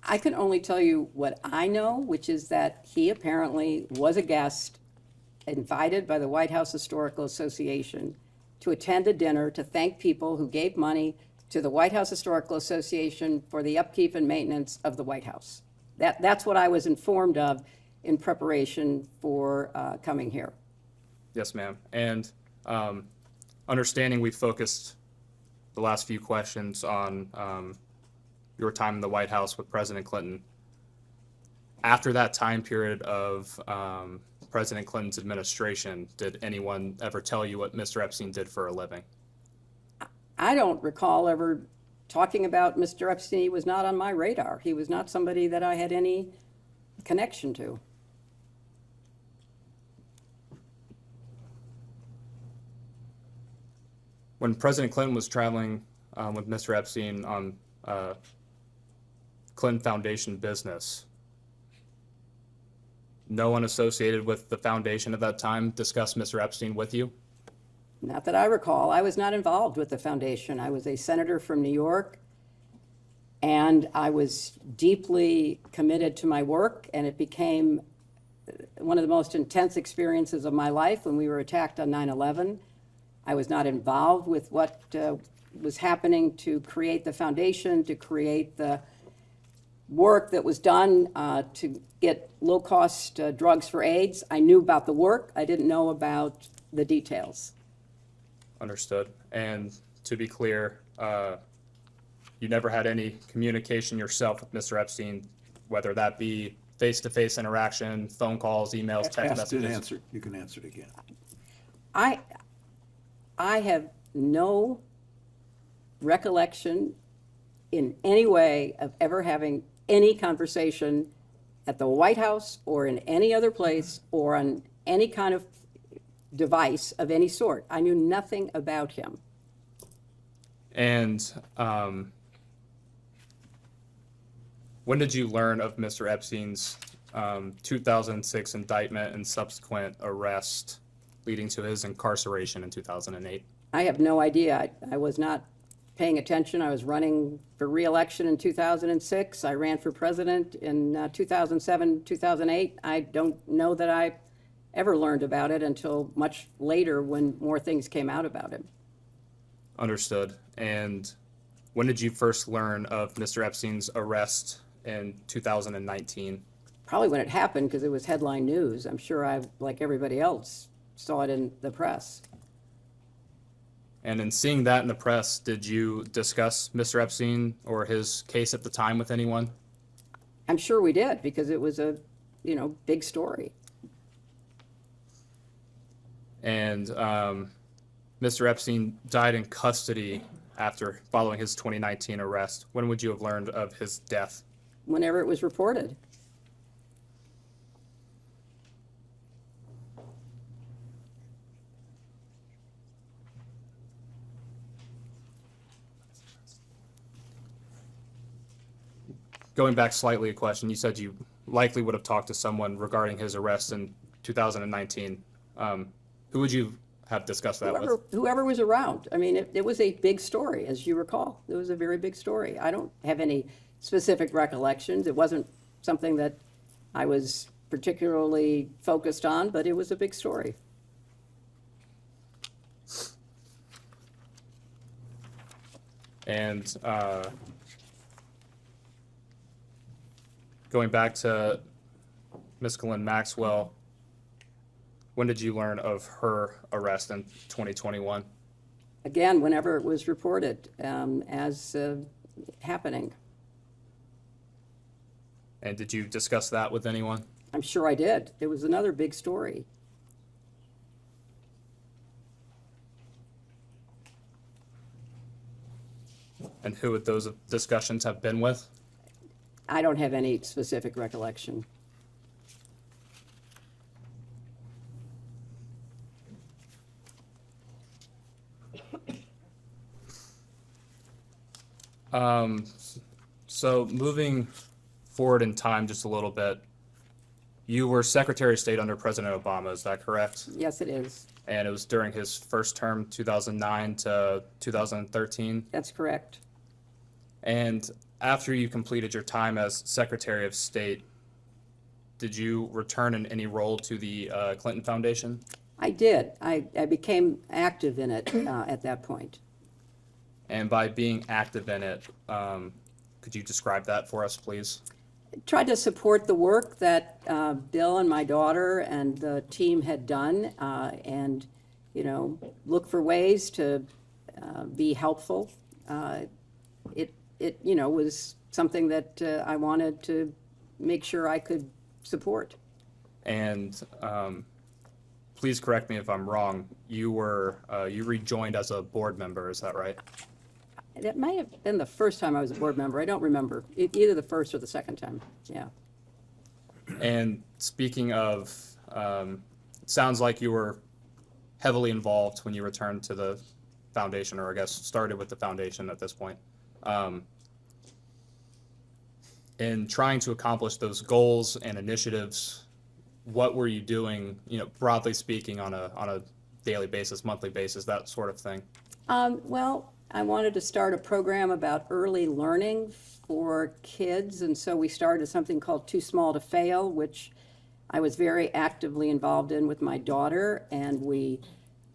I can only tell you what I know, which is that he apparently was a guest invited by the White House Historical Association to attend a dinner to thank people who gave money to the White House Historical Association for the upkeep and maintenance of the White House. That's what I was informed of in preparation for coming here. Yes, ma'am. And understanding we focused the last few questions on your time in the White House with President Clinton. After that time period of President Clinton's administration, did anyone ever tell you what Mr. Epstein did for a living? I don't recall ever talking about Mr. Epstein was not on my radar. He was not somebody that I had any connection to. When President Clinton was traveling with Mr. Epstein on Clinton Foundation business, no one associated with the foundation at that time discussed Mr. Epstein with you? Not that I recall. I was not involved with the foundation. I was a senator from New York, and I was deeply committed to my work, and it became one of the most intense experiences of my life when we were attacked on 9/11. I was not involved with what was happening to create the foundation, to create the work that was done to get low-cost drugs for AIDS. I knew about the work. I didn't know about the details. Understood. And to be clear, you never had any communication yourself with Mr. Epstein, whether that be face-to-face interaction, phone calls, emails, text Asked and messages? answered. You can answer it again. I have no recollection in any way of ever having any conversation at the White House or in any other place or on any kind of device of any sort. I knew nothing about him. And when did you learn of Mr. Epstein's 2006 indictment and subsequent arrest leading to his incarceration in 2008? I have no idea. I was not paying attention. I was running for re-election in 2006. I ran for president in 2007, 2008. I don't know that I ever learned about it until much later when more things came out about him. Understood. And when did you first learn of Mr. Epstein's arrest in 2019? Probably when it happened, because it was headline news. I'm sure I, like everybody else, saw it in the press. And in seeing that in the press, did you discuss Mr. Epstein or his case at the time with anyone? I'm sure we did, because it was a, big story. And Mr. Epstein died in custody following his 2019 arrest. When would you have learned of his death? Whenever it was reported. Going back slightly a question, you said you likely would have talked to someone regarding his arrest in 2019. Who would you have discussed that with? Whoever was around. I mean, it was a big story, as you recall. It was a very big story. I don't have any specific recollections. It wasn't something that I was particularly focused on, but it was a big story. And going back to Ms. Ghislaine Maxwell, when did you learn of her arrest in 2021? Again, whenever it was reported as happening. And did you discuss that with anyone? I'm sure I did. It was another big story. And who would those discussions have been with? I don't have any specific recollection. So moving forward in time just a little bit, you were Secretary of State under President Obama, is that correct? Yes, it is. And it was during his first term, 2009 to 2013? That's correct. And after you completed your time as Secretary of State, did you return in any role to the Clinton Foundation? I did. I became active in it at that point. And by being active in it, could you describe that for us, please? Tried to support the work that Bill and my daughter and the team had done, and look for ways to be helpful. It was something that I wanted to make sure I could support. And please correct me if I'm wrong. You rejoined as a board member, is that right? That might have been the first time I was a board member. I don't remember. Either the first or the second time. Yeah. And speaking of, it sounds like you were heavily involved when you returned to the foundation, or I guess started with the foundation at this point. In trying to accomplish those goals and initiatives, what were you doing, broadly speaking, on a daily basis, monthly basis, that sort of thing? Well, I wanted to start a program about early learning for kids, and so we started something called Too Small to Fail, which I was very actively involved in with my daughter, and we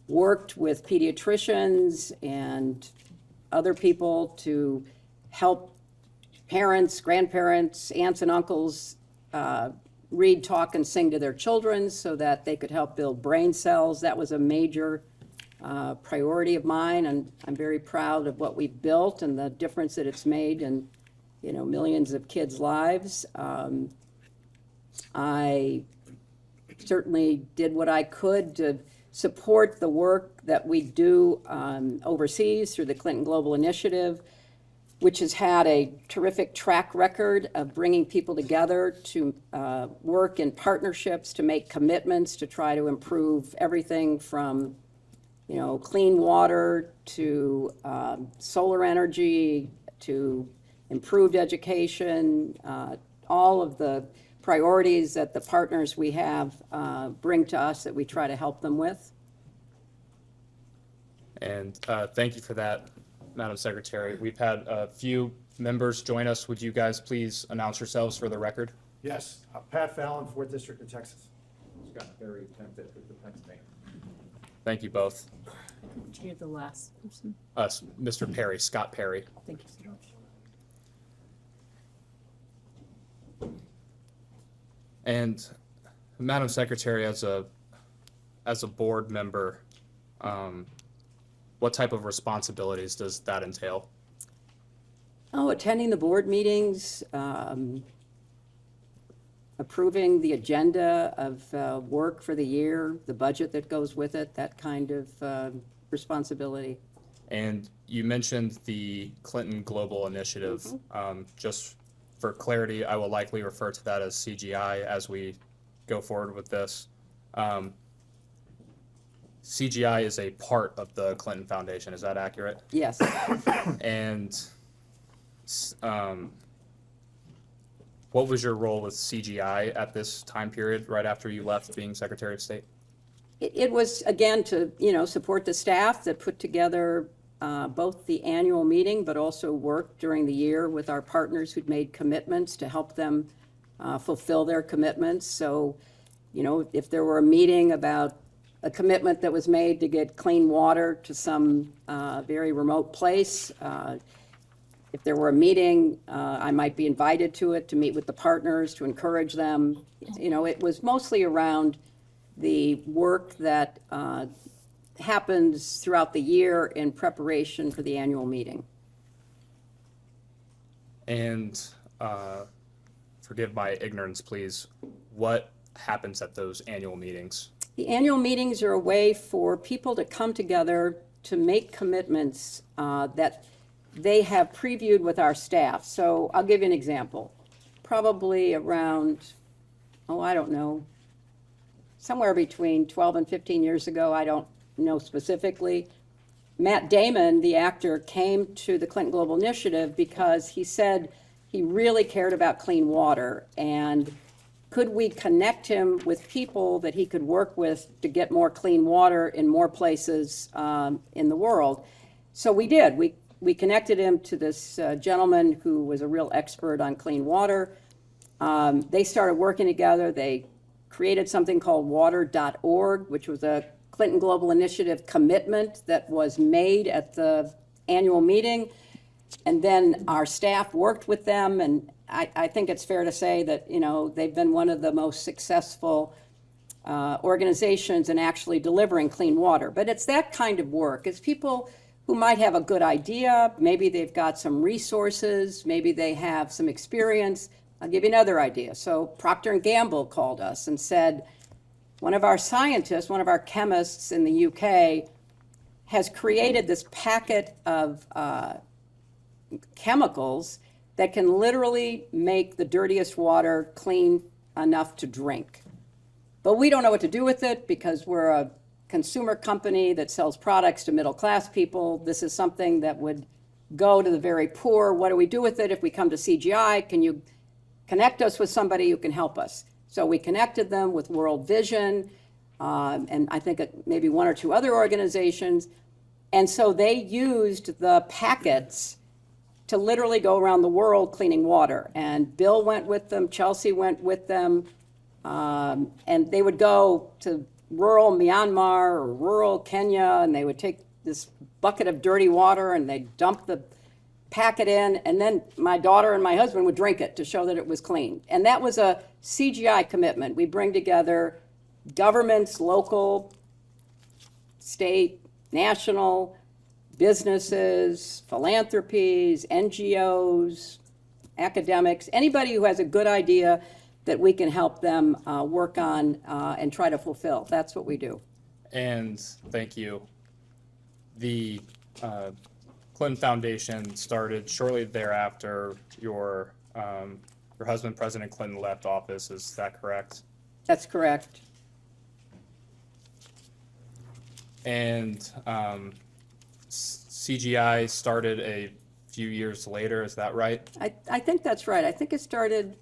worked with pediatricians and other people to help parents, grandparents, aunts and uncles read, talk, and sing to their children so that they could help build brain cells. That was a major priority of mine, and I'm very proud of what we've built and the difference that it's made in, millions of kids' lives. I certainly did what I could to support the work that we do overseas through the Clinton Global Initiative, which has had a terrific track record of bringing people together to work in partnerships, to make commitments, to try to improve everything from, clean water to solar energy to improved education, all of the priorities that the partners we have bring to us that we try to help them with. And thank you for that, Madam Secretary. We've had a few members join us. Would you guys please announce yourselves for the record? Yes, Pat Fallon, 4th District of Texas. Scott Perry, 10th District of Pennsylvania. Thank you both. You're the last person. Mr. Perry, Scott Perry. Thank you so much. And Madam Secretary, as a board member, what type of responsibilities does that entail? Oh, attending the board meetings, approving the agenda of work for the year, the budget that goes with it, that kind of responsibility. And you mentioned the Clinton Global Initiative. Just for clarity, I will likely refer to that as CGI as we go forward with this. CGI is a part of the Clinton Foundation, is that accurate? Yes. And what was your role with CGI at this time period, right after you left being Secretary of State? It was, again, to, support the staff that put together both the annual meeting, but also work during the year with our partners who'd made commitments to help them fulfill their commitments. So, if there were a meeting about a commitment that was made to get clean water to some very remote place, if there were a meeting, I might be invited to it to meet with the partners, to encourage them. It was mostly around the work that happens throughout the year in preparation for the annual meeting. And forgive my ignorance, please, what happens at those annual meetings? The annual meetings are a way for people to come together to make commitments that they have previewed with our staff. So I'll give you an example. Probably around, I don't know, somewhere between 12 and 15 years ago, I don't know specifically, Matt Damon, the actor, came to the Clinton Global Initiative because he said he really cared about clean water, and could we connect him with people that he could work with to get more clean water in more places in the world? So we did. We connected him to this gentleman who was a real expert on clean water. They started working together. They created something called water.org, which was a Clinton Global Initiative commitment that was made at the annual meeting. And then our staff worked with them, and I think it's fair to say that, they've been one of the most successful organizations in actually delivering clean water. But it's that kind of work. It's people who might have a good idea, maybe they've got some resources, maybe they have some experience. I'll give you another idea. So Procter & Gamble called us and said, one of our scientists, one of our chemists in the UK has created this packet of chemicals that can literally make the dirtiest water clean enough to drink. But we don't know what to do with it because we're a consumer company that sells products to middle-class people. This is something that would go to the very poor. What do we do with it if we come to CGI? Can you connect us with somebody who can help us? So we connected them with World Vision, and I think maybe one or two other organizations. And so they used the packets to literally go around the world cleaning water. And Bill went with them, Chelsea went with them, and they would go to rural Myanmar or rural Kenya, and they would take this bucket of dirty water and they'd dump the packet in, and then my daughter and my husband would drink it to show that it was clean. And that was a CGI commitment. We bring together governments, local, state, national, businesses, philanthropies, NGOs, academics, anybody who has a good idea that we can help them work on and try to fulfill. That's what we do. And thank you. The Clinton Foundation started shortly thereafter your husband, President Clinton, left office. Is that correct? That's correct. And CGI started a few years later. Is that right? I think that's right. I think it started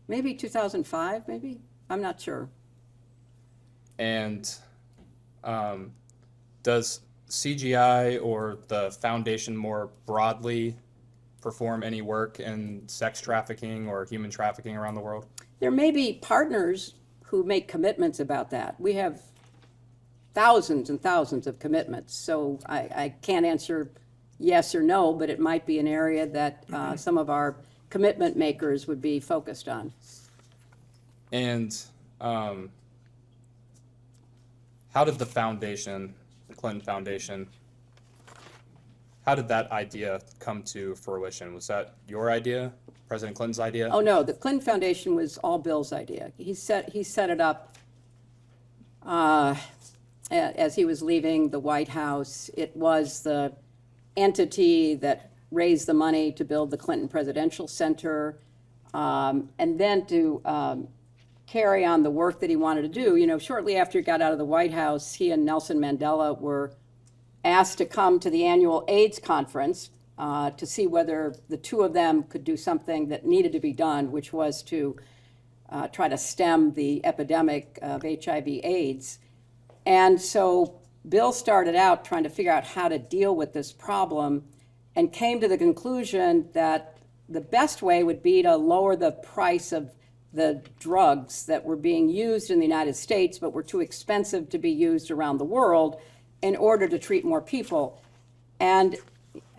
maybe 2005, maybe? I'm not sure. And does CGI or the foundation more broadly perform any work in sex trafficking or human trafficking around the world? There may be partners who make commitments about that. We have thousands and thousands of commitments, so I can't answer yes or no, but it might be an area that some of our commitment makers would be focused on. And how did the foundation, the Clinton Foundation, how did that idea come to fruition? Was that your idea, President Clinton's idea? Oh, no, the Clinton Foundation was all Bill's idea. He set it up as he was leaving the White House. It was the entity that raised the money to build the Clinton Presidential Center, and then to carry on the work that he wanted to do. You know, shortly after he got out of the White House, he and Nelson Mandela were asked to come to the annual AIDS conference to see whether the two of them could do something that needed to be done, which was to try to stem the epidemic of HIV/AIDS. And so Bill started out trying to figure out how to deal with this problem and came to the conclusion that the best way would be to lower the price of the drugs that were being used in the United States but were too expensive to be used around the world in order to treat more people. And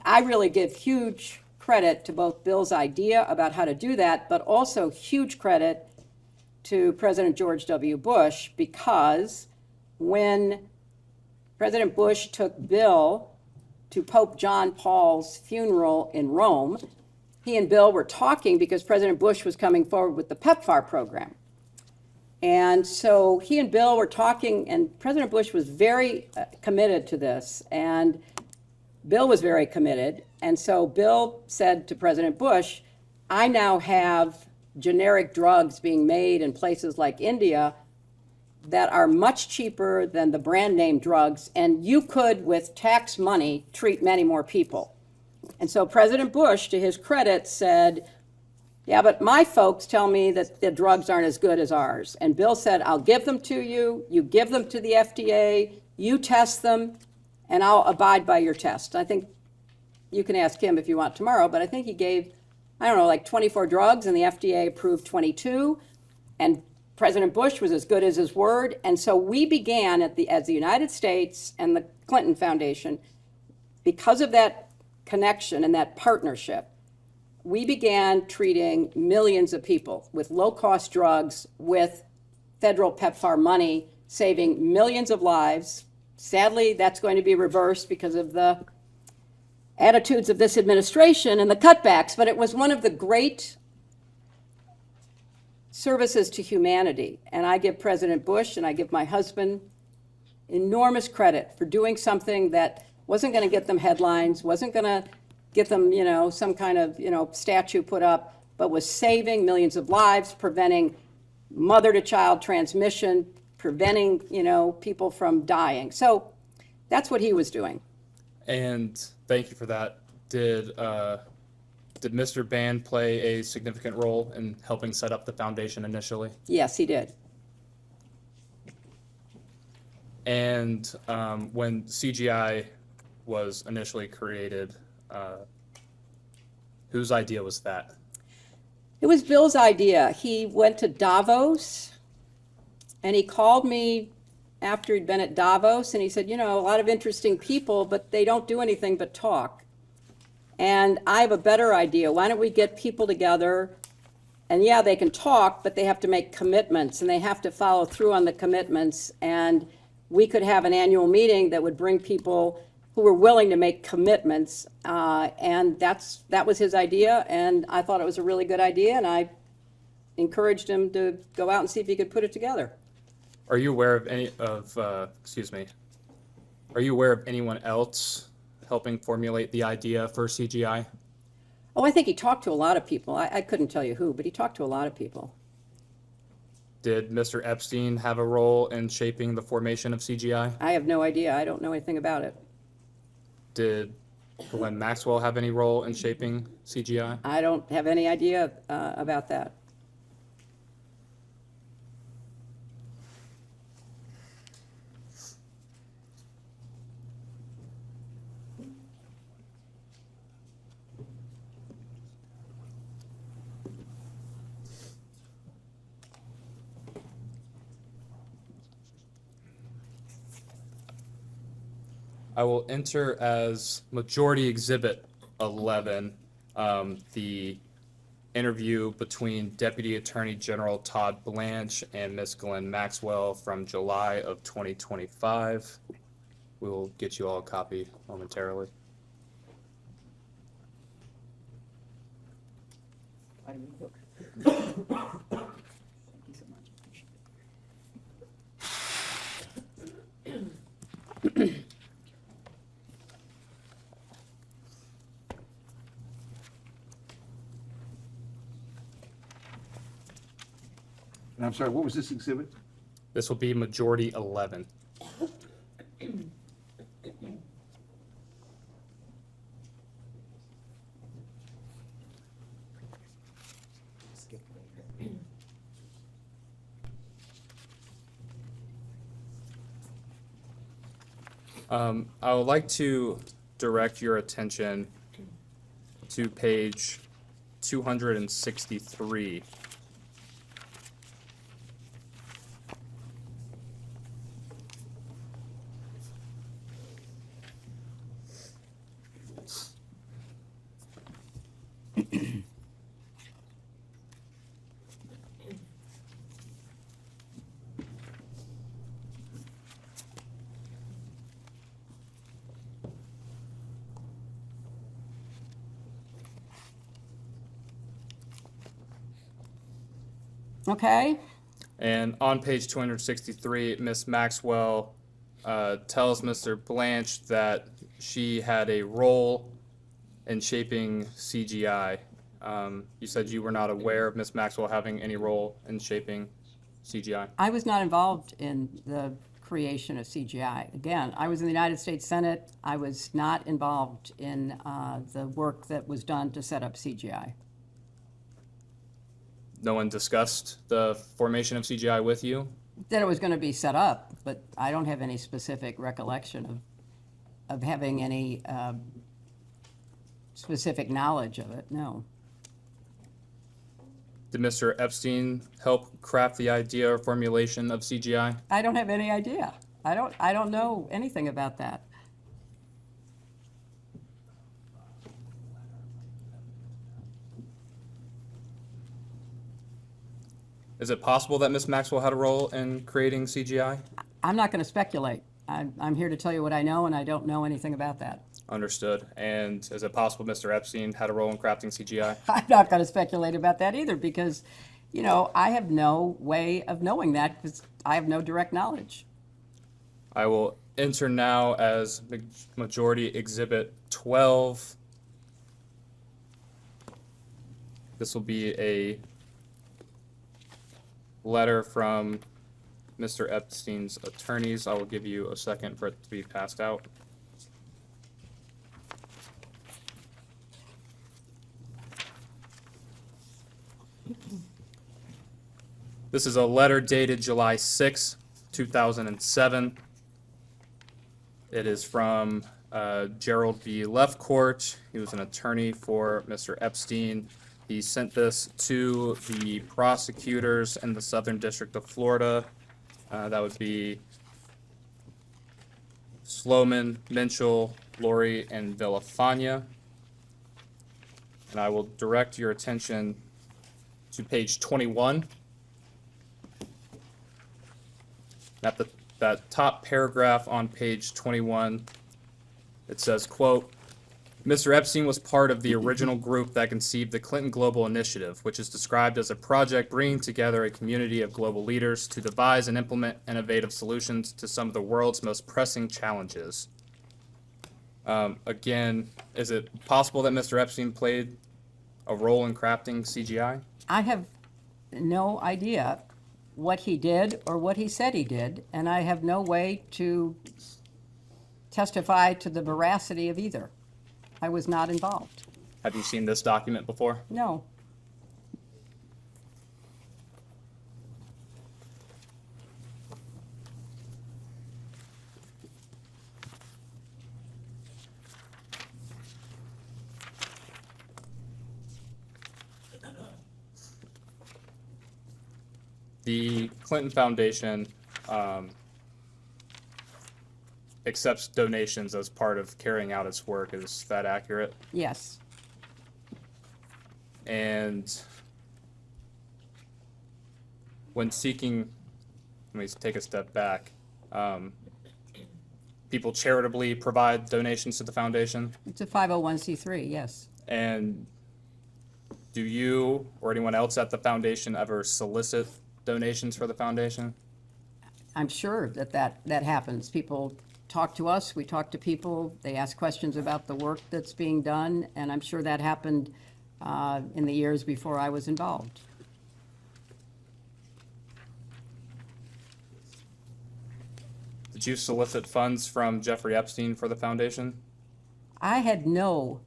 I really give huge credit to both Bill's idea about how to do that, but also huge credit to President George W. Bush, because when President Bush took Bill to Pope John Paul's funeral in Rome, he and Bill were talking because President Bush was coming forward with the PEPFAR program. And so he and Bill were talking, and President Bush was very committed to this, and Bill was very committed. And so Bill said to President Bush, I now have generic drugs being made in places like India that are much cheaper than the brand name drugs, and you could, with tax money, treat many more people. And so President Bush, to his credit, said, yeah, but my folks tell me that the drugs aren't as good as ours. And Bill said, I'll give them to you, you give them to the FDA, you test them, and I'll abide by your test. I think you can ask him if you want tomorrow, but I think he gave, I don't know, like 24 drugs, and the FDA approved 22, and President Bush was as good as his word. And so we began as the United States and the Clinton Foundation, because of that connection and that partnership, we began treating millions of people with low-cost drugs with federal PEPFAR money, saving millions of lives. Sadly, that's going to be reversed because of the attitudes of this administration and the cutbacks, but it was one of the great services to humanity. And I give President Bush and I give my husband enormous credit for doing something that wasn't going to get them headlines, wasn't going to get them, some kind of, statue put up, but was saving millions of lives, preventing mother-to-child transmission, preventing, people from dying. So that's what he was doing. And thank you for that. Did Mr. Band play a significant role in helping set up the foundation initially? Yes, he did. And when CGI was initially created, whose idea was that? It was Bill's idea. He went to Davos, and he called me after he'd been at Davos, and he said, a lot of interesting people, but they don't do anything but talk. And I have a better idea. Why don't we get people together? And yeah, they can talk, but they have to make commitments, and they have to follow through on the commitments. And we could have an annual meeting that would bring people who were willing to make commitments. And that was his idea, and I thought it was a really good idea, and I encouraged him to go out and see if he could put it together. Are you aware of Are you aware of anyone else helping formulate the idea for CGI? Oh, I think he talked to a lot of people. I couldn't tell you who, but he talked to a lot of people. Did Mr. Epstein have a role in shaping the formation of CGI? I have no idea. I don't know anything about it. Did Glenn Maxwell have any role in shaping CGI? I don't have any idea about that. I will enter as Majority Exhibit 11 the interview between Deputy Attorney General Todd Blanche and Ms. Glenn Maxwell from July of 2025. We will get you all a copy momentarily. And I'm sorry, what was this exhibit? This will be Majority 11. I would like to direct your attention to page 263. Okay. And on page 263, Ms. Maxwell tells Mr. Blanche that she had a role in shaping CGI. You said you were not aware of Ms. Maxwell having any role in shaping CGI. I was not involved in the creation of CGI. Again, I was in the United States Senate. I was not involved in the work that was done to set up CGI. No one discussed the formation of CGI with you? That it was going to be set up, but I don't have any specific recollection of having any specific knowledge of it, no. Did Mr. Epstein help craft the idea or formulation of CGI? I don't have any idea. I don't know anything about that. Is it possible that Ms. Maxwell had a role in creating CGI? I'm not going to speculate. I'm here to tell you what I know, and I don't know anything about that. Understood. And is it possible Mr. Epstein had a role in crafting CGI? I'm not going to speculate about that either because, I have no way of knowing that because I have no direct knowledge. I will enter now as Majority Exhibit 12. This will be a letter from Mr. Epstein's attorneys. I will give you a second for it to be passed out. This is a letter dated July 6, 2007. It is from Gerald B. Lefcourt. He was an attorney for Mr. Epstein. He sent this to the prosecutors in the Southern District of Florida. That would be Sloman, Minchell, Lori, and Villafania. And I will direct your attention to page 21. That top paragraph on page 21, it says, quote, Mr. Epstein was part of the original group that conceived the Clinton Global Initiative, which is described as a project bringing together a community of global leaders to devise and implement innovative solutions to some of the world's most pressing challenges. Again, is it possible that Mr. Epstein played a role in crafting CGI? I have no idea what he did or what he said he did, and I have no way to testify to the veracity of either. I was not involved. Have you seen this document before? No. The Clinton Foundation accepts donations as part of carrying out its work. Is that accurate? Yes. And when seeking, let me take a step back, people charitably provide donations to the foundation? It's a 501c3, yes. And do you or anyone else at the foundation ever solicit donations for the foundation? I'm sure that happens. People talk to us, we talk to people, they ask questions about the work that's being done, and I'm sure that happened in the years before I was involved. Did you solicit funds from Jeffrey Epstein for the foundation? I had no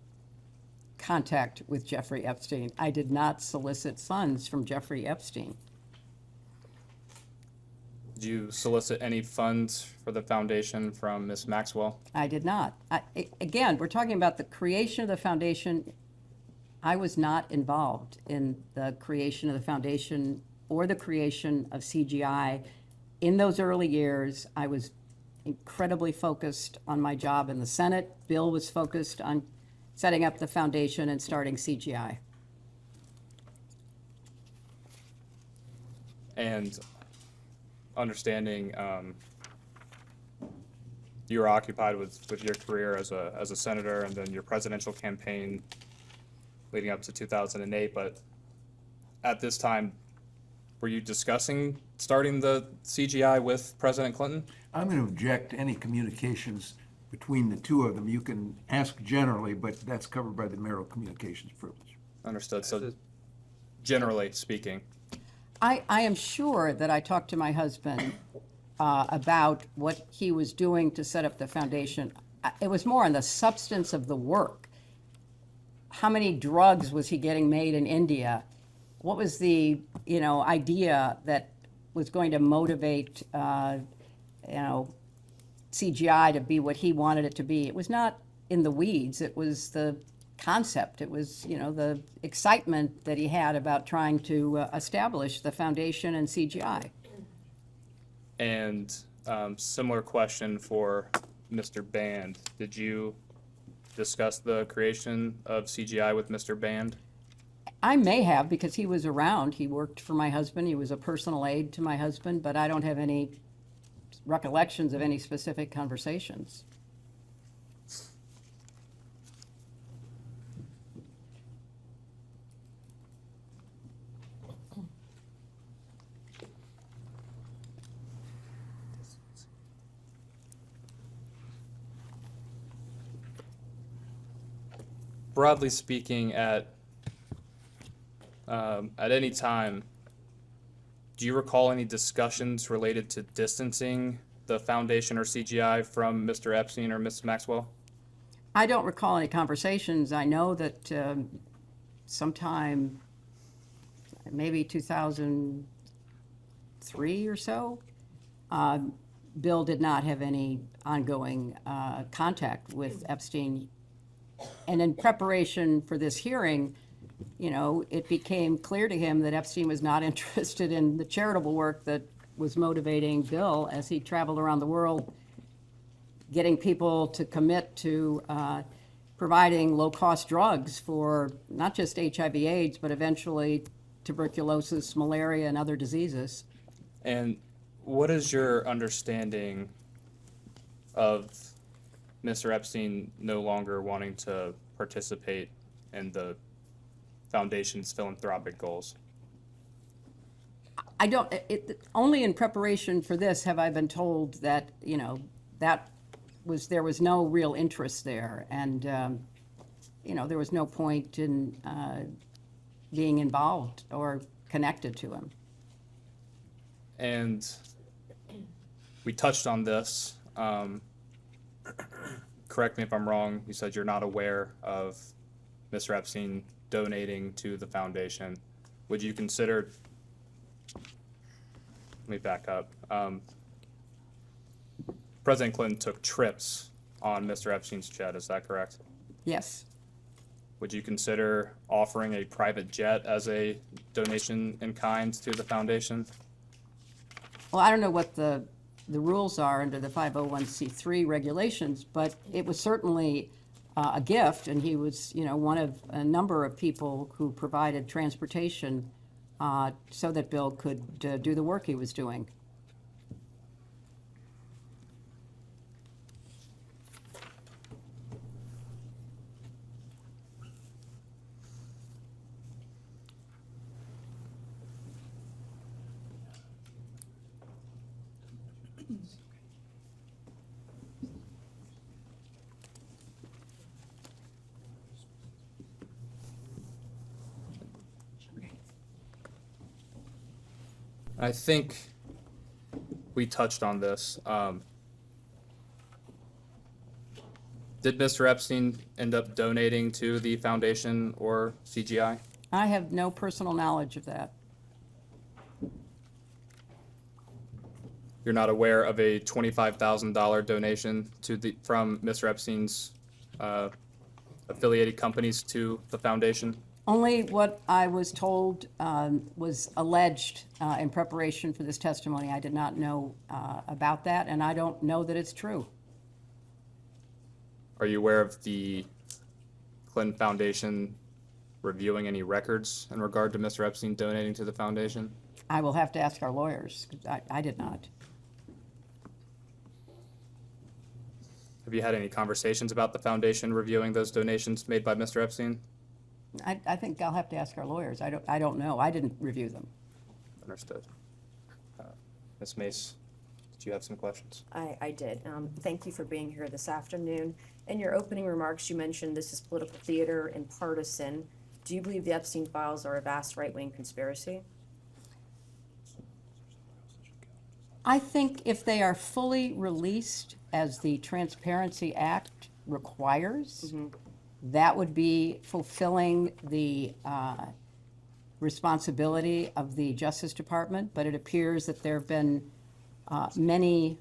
contact with Jeffrey Epstein. I did not solicit funds from Jeffrey Epstein. Did you solicit any funds for the foundation from Ms. Maxwell? I did not. Again, we're talking about the creation of the foundation. I was not involved in the creation of the foundation or the creation of CGI. In those early years, I was incredibly focused on my job in the Senate. Bill was focused on setting up the foundation and starting CGI. And understanding you were occupied with your career as a senator and then your presidential campaign leading up to 2008, but at this time, were you discussing starting the CGI with President Clinton? I'm going to object to any communications between the two of them. You can ask generally, but that's covered by the marital communications privilege. Understood. So generally speaking. I am sure that I talked to my husband about what he was doing to set up the foundation. It was more on the substance of the work. How many drugs was he getting made in India? What was the idea that was going to motivate CGI to be what he wanted it to be? It was not in the weeds. It was the concept. It was the excitement that he had about trying to establish the foundation and CGI. And similar question for Mr. Band. Did you discuss the creation of CGI with Mr. Band? I may have, because he was around. He worked for my husband. He was a personal aide to my husband, but I don't have any recollections of any specific conversations. broadly speaking, at any time, do you recall any discussions related to distancing the foundation or CGI from Mr. Epstein or Ms. Maxwell? I don't recall any conversations. I know that sometime, maybe 2003 or so, Bill did not have any ongoing contact with Epstein. And in preparation for this hearing, you know, it became clear to him that Epstein was not interested in the charitable work that was motivating Bill as he traveled around the world, getting people to commit to providing low-cost drugs for not just HIV/AIDS, but eventually tuberculosis, malaria, and other diseases. And what is your understanding of Mr. Epstein no longer wanting to participate in the foundation's philanthropic goals? I don't, only in preparation for this have I been told that, you know, there was no real interest there. And, you know, there was no point in being involved or connected to him. And we touched on this. Correct me if I'm wrong. You said you're not aware of Mr. Epstein donating to the foundation. Would you consider, let me back up. President Clinton took trips on Mr. Epstein's jet, is that correct? Yes. Would you consider offering a private jet as a donation in kind to the foundation? Well, I don't know what the rules are under the 501c3 regulations, but it was certainly a gift, and he was, you know, one of a number of people who provided transportation so that Bill could do the work he was doing. I think we touched on this. Did Mr. Epstein end up donating to the foundation or CGI? I have no personal knowledge of that. You're not aware of a $25,000 donation from Mr. Epstein's affiliated companies to the foundation? Only what I was told was alleged in preparation for this testimony. I did not know about that, and I don't know that it's true. Are you aware of the Clinton Foundation reviewing any records in regard to Mr. Epstein donating to the foundation? I will have to ask our lawyers, 'cause I did not. Have you had any conversations about the foundation reviewing those donations made by Mr. Epstein? I think I'll have to ask our lawyers. I don't know. I didn't review them. Understood. Ms. Mace, did you have some questions? I did. Thank you for being here this afternoon. In your opening remarks, you mentioned this is political theater and partisan. Do you believe the Epstein files are a vast right-wing conspiracy? I think if they are fully released as the Transparency Act requires, that would be fulfilling the responsibility of the Justice Department, but it appears that there have been many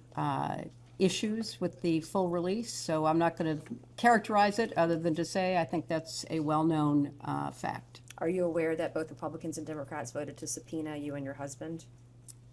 issues with the full release, so I'm not going to characterize it other than to say I think that's a well-known fact. Are you aware that both Republicans and Democrats voted to subpoena you and your husband?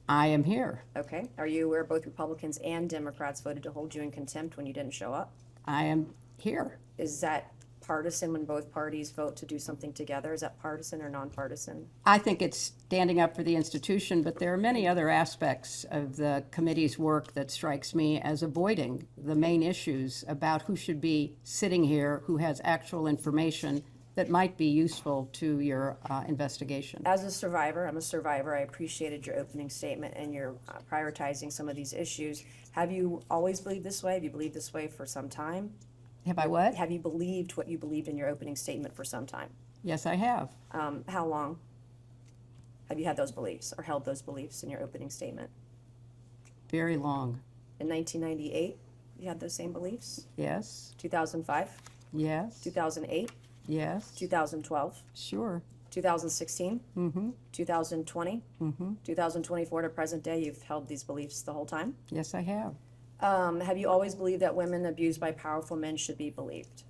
I am here. Okay. Are you aware both Republicans and Democrats voted to hold you in contempt when you didn't show up? I am here. Is that partisan when both parties vote to do something together? Is that partisan or nonpartisan? I think it's standing up for the institution, but there are many other aspects of the committee's work that strikes me as avoiding the main issues about who should be sitting here, who has actual information that might be useful to your investigation. As a survivor, I'm a survivor. I appreciated your opening statement and your prioritizing some of these issues. Have you always believed this way? Have you believed this way for some time? Have I what? Have you believed what you believed in your opening statement for some time? Yes, I have. How long have you had those beliefs or held those beliefs in your opening statement? Very long. In 1998, you had those same beliefs? Yes, 2005, yes, 2008, yes, 2012, sure. 2016, Mm-hmm, 2020, mm-hmm. 2024 to present day, you've held these beliefs the whole time? Yes, I have. Have you always believed that women abused by powerful men should be believed?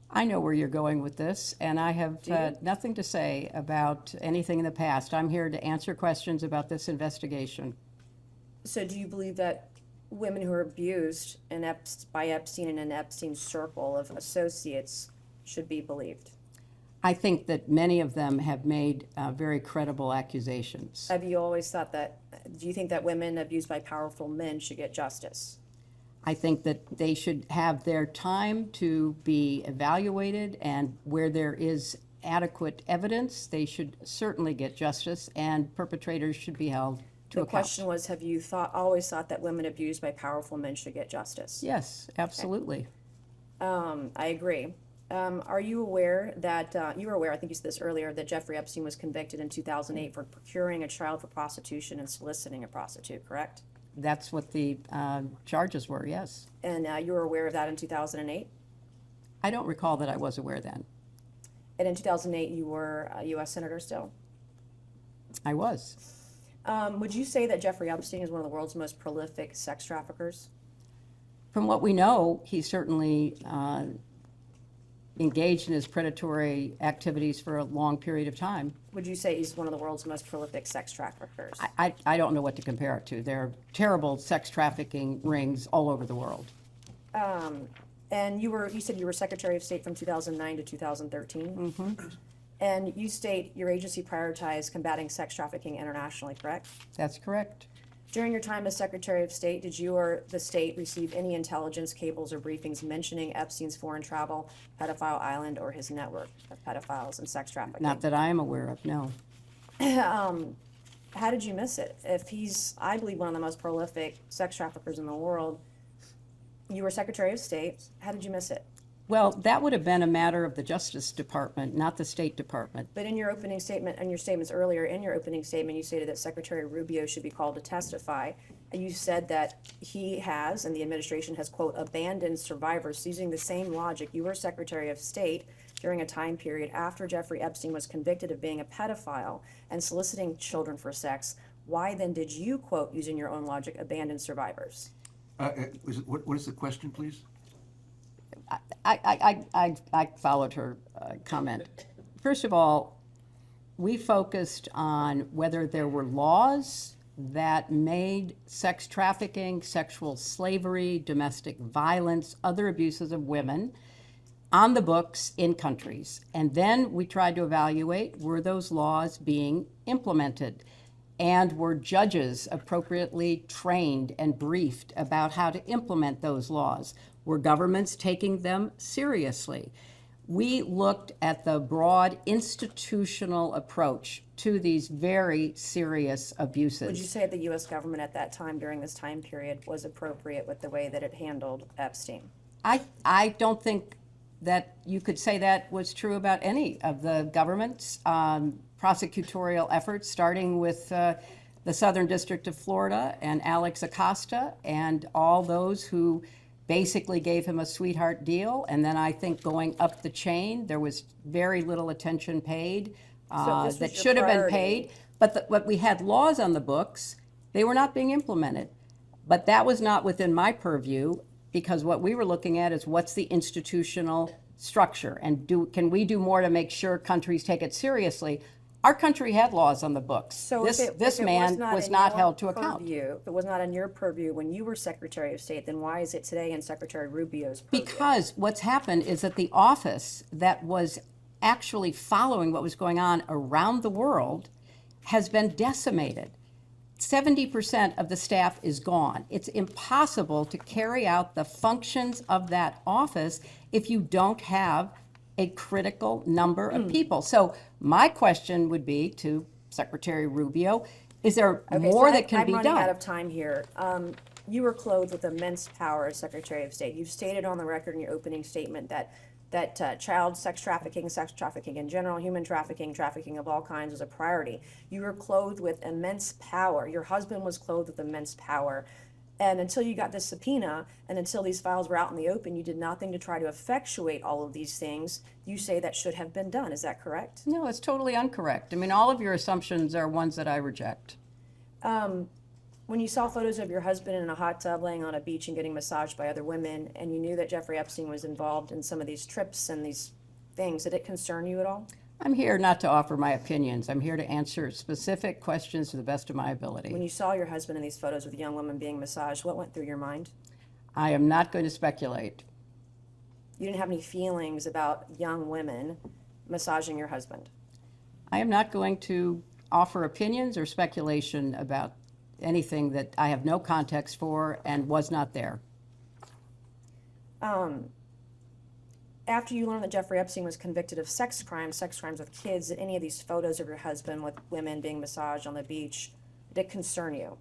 I know where you're going with this, and I have Do you? nothing to say about anything in the past. I'm here to answer questions about this investigation. So do you believe that women who are abused by Epstein and an Epstein circle of associates should be believed? I think that many of them have made very credible accusations. Have you always thought that, do you think that women abused by powerful men should get justice? I think that they should have their time to be evaluated, and where there is adequate evidence, they should certainly get justice, and perpetrators should be held to The account. question was, have you always thought that women abused by powerful men should get justice? Yes, absolutely. I agree. Are you aware that, you were aware, I think you said this earlier, that Jeffrey Epstein was convicted in 2008 for procuring a child for prostitution and soliciting a prostitute, correct? That's what the charges were, yes. And you were aware of that in 2008? I don't recall that I was aware then. And in 2008, you were a U.S. Senator still? I was. Would you say that Jeffrey Epstein is one of the world's most prolific sex traffickers? From what we know, he certainly engaged in his predatory activities for a long period of time. Would you say he's one of the world's most prolific sex traffickers? I don't know what to compare it to. There are terrible sex trafficking rings all over the world. And you said you were Secretary of State from 2009 to 2013? Mm-hmm. And you state your agency prioritized combating sex trafficking internationally, correct? That's correct. During your time as Secretary of State, did you or the state receive any intelligence cables or briefings mentioning Epstein's foreign travel, pedophile island, or his network of pedophiles and sex trafficking? Not that I am aware of, no. How did you miss it? If he's, I believe, one of the most prolific sex traffickers in the world, you were Secretary of State, how did you miss it? Well, that would have been a matter of the Justice Department, not the State Department. But in your opening statement, and your statements earlier, in your opening statement, you stated that Secretary Rubio should be called to testify. And you said that he has, and the administration has, quote, abandoned survivors using the same logic. You were Secretary of State during a time period after Jeffrey Epstein was convicted of being a pedophile and soliciting children for sex. Why then did you, quote, using your own logic, abandon survivors? What is the question, please? I followed her comment. First of all, we focused on whether there were laws that made sex trafficking, sexual slavery, domestic violence, other abuses of women on the books in countries. And then we tried to evaluate, were those laws being implemented? And were judges appropriately trained and briefed about how to implement those laws? Were governments taking them seriously? We looked at the broad institutional approach to these very serious abuses. Would you say the U.S. government at that time, during this time period, was appropriate with the way that it handled Epstein? I don't think that you could say that was true about any of the government's prosecutorial efforts, starting with the Southern District of Florida and Alex Acosta and all those who basically gave him a sweetheart deal. And then I think going up the chain, there was very little attention paid that should have been paid. But we had laws on the books. They were not being implemented. But that was not within my purview, because what we were looking at is what's the institutional structure, and can we do more to make sure countries take it seriously? Our country had laws on the books. So this man was not held to account. If it was not in your purview when you were Secretary of State, then why is it today in Secretary Rubio's purview? Because what's happened is that the office that was actually following what was going on around the world has been decimated. 70% of the staff is gone. It's impossible to carry out the functions of that office if you don't have a critical number of people. So my question would be to Secretary Rubio, is there more that can be done? I'm running out of time here. you were clothed with immense power as Secretary of State. You've stated on the record in your opening statement that child sex trafficking in general, human trafficking, trafficking of all kinds was a priority. You were clothed with immense power. Your husband was clothed with immense power. And until you got this subpoena, and until these files were out in the open, you did nothing to try to effectuate all of these things. You say that should have been done. Is that correct? No, it's totally incorrect. I mean, all of your assumptions are ones that I reject. When you saw photos of your husband in a hot tub laying on a beach and getting massaged by other women, and you knew that Jeffrey Epstein was involved in some of these trips and these things, did it concern you at all? I'm here not to offer my opinions. I'm here to answer specific questions to the best of my ability. When you saw your husband in these photos with young women being massaged, what went through your mind? I am not going to speculate. You didn't have any feelings about young women massaging your husband? I am not going to offer opinions or speculation about anything that I have no context for and was not there. After you learned that Jeffrey Epstein was convicted of sex crimes with kids, did any of these photos of your husband with women being massaged on the beach, did it concern you?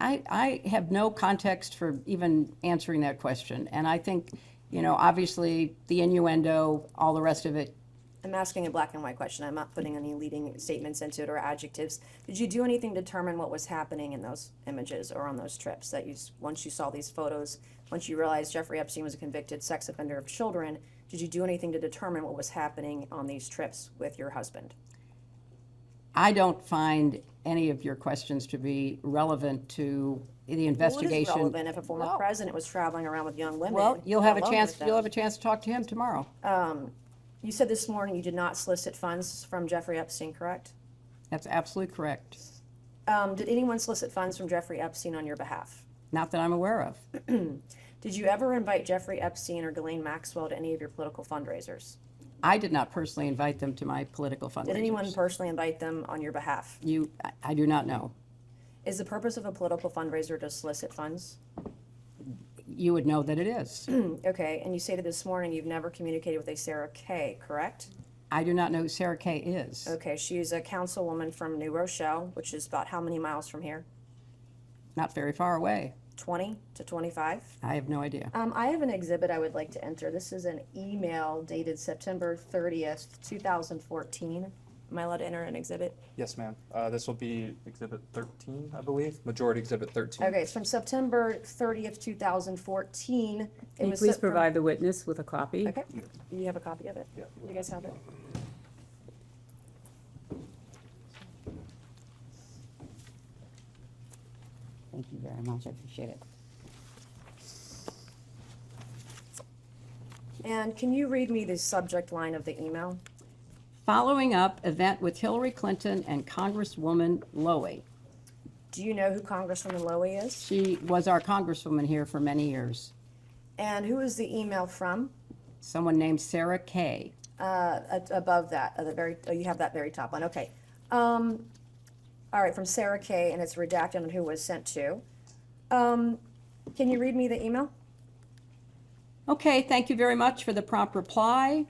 I have no context for even answering that question. And I think, you know, obviously the innuendo, all the rest of it. I'm asking a black and white question. I'm not putting any leading statements into it or adjectives. Did you do anything to determine what was happening in those images or on those trips that once you saw these photos, once you realized Jeffrey Epstein was a convicted sex offender of children, did you do anything to determine what was happening on these trips with your husband? I don't find any of your questions to be relevant to the investigation. Well, it is relevant if a former president was traveling around with young women. Well, you'll have a alone chance. with them. You'll have a chance to talk to him tomorrow. You said this morning you did not solicit funds from Jeffrey Epstein, correct? That's absolutely correct. Did anyone solicit funds from Jeffrey Epstein on your behalf? Not that I'm aware of. Did you ever invite Jeffrey Epstein or Ghislaine Maxwell to any of your political fundraisers? I did not personally invite them to my political fundraisers. Did anyone personally invite them on your behalf? I do not know. Is the purpose of a political fundraiser to solicit funds? You would know that it is. Okay, and you stated this morning you've never communicated with a Sarah Kay, correct? I do not know who Sarah Kay is. Okay, she's a councilwoman from New Rochelle, which is about how many miles from here? Not very far away. 20 to 25? I have no idea. I have an exhibit I would like to enter. This is an email dated September 30th, 2014. Am I allowed to enter an exhibit? Yes, ma'am. This will be Exhibit 13, I believe. Majority Exhibit 13. Okay, it's from September 30th, 2014. Can you please provide the witness with a copy? Okay, you have a copy of it? Yeah. You guys have it? Thank you very much. I appreciate it. And can you read me the subject line of the email? Following up event with Hillary Clinton and Congresswoman Lowy. Do you know who Congresswoman Lowy is? She was our congresswoman here for many years. And who is the email from? Someone named Sarah Kay. Above that, you have that very top one. Okay. All right, from Sarah Kay, and it's redacted on who it was sent to. Can you read me the email? Okay, thank you very much for the prompt reply.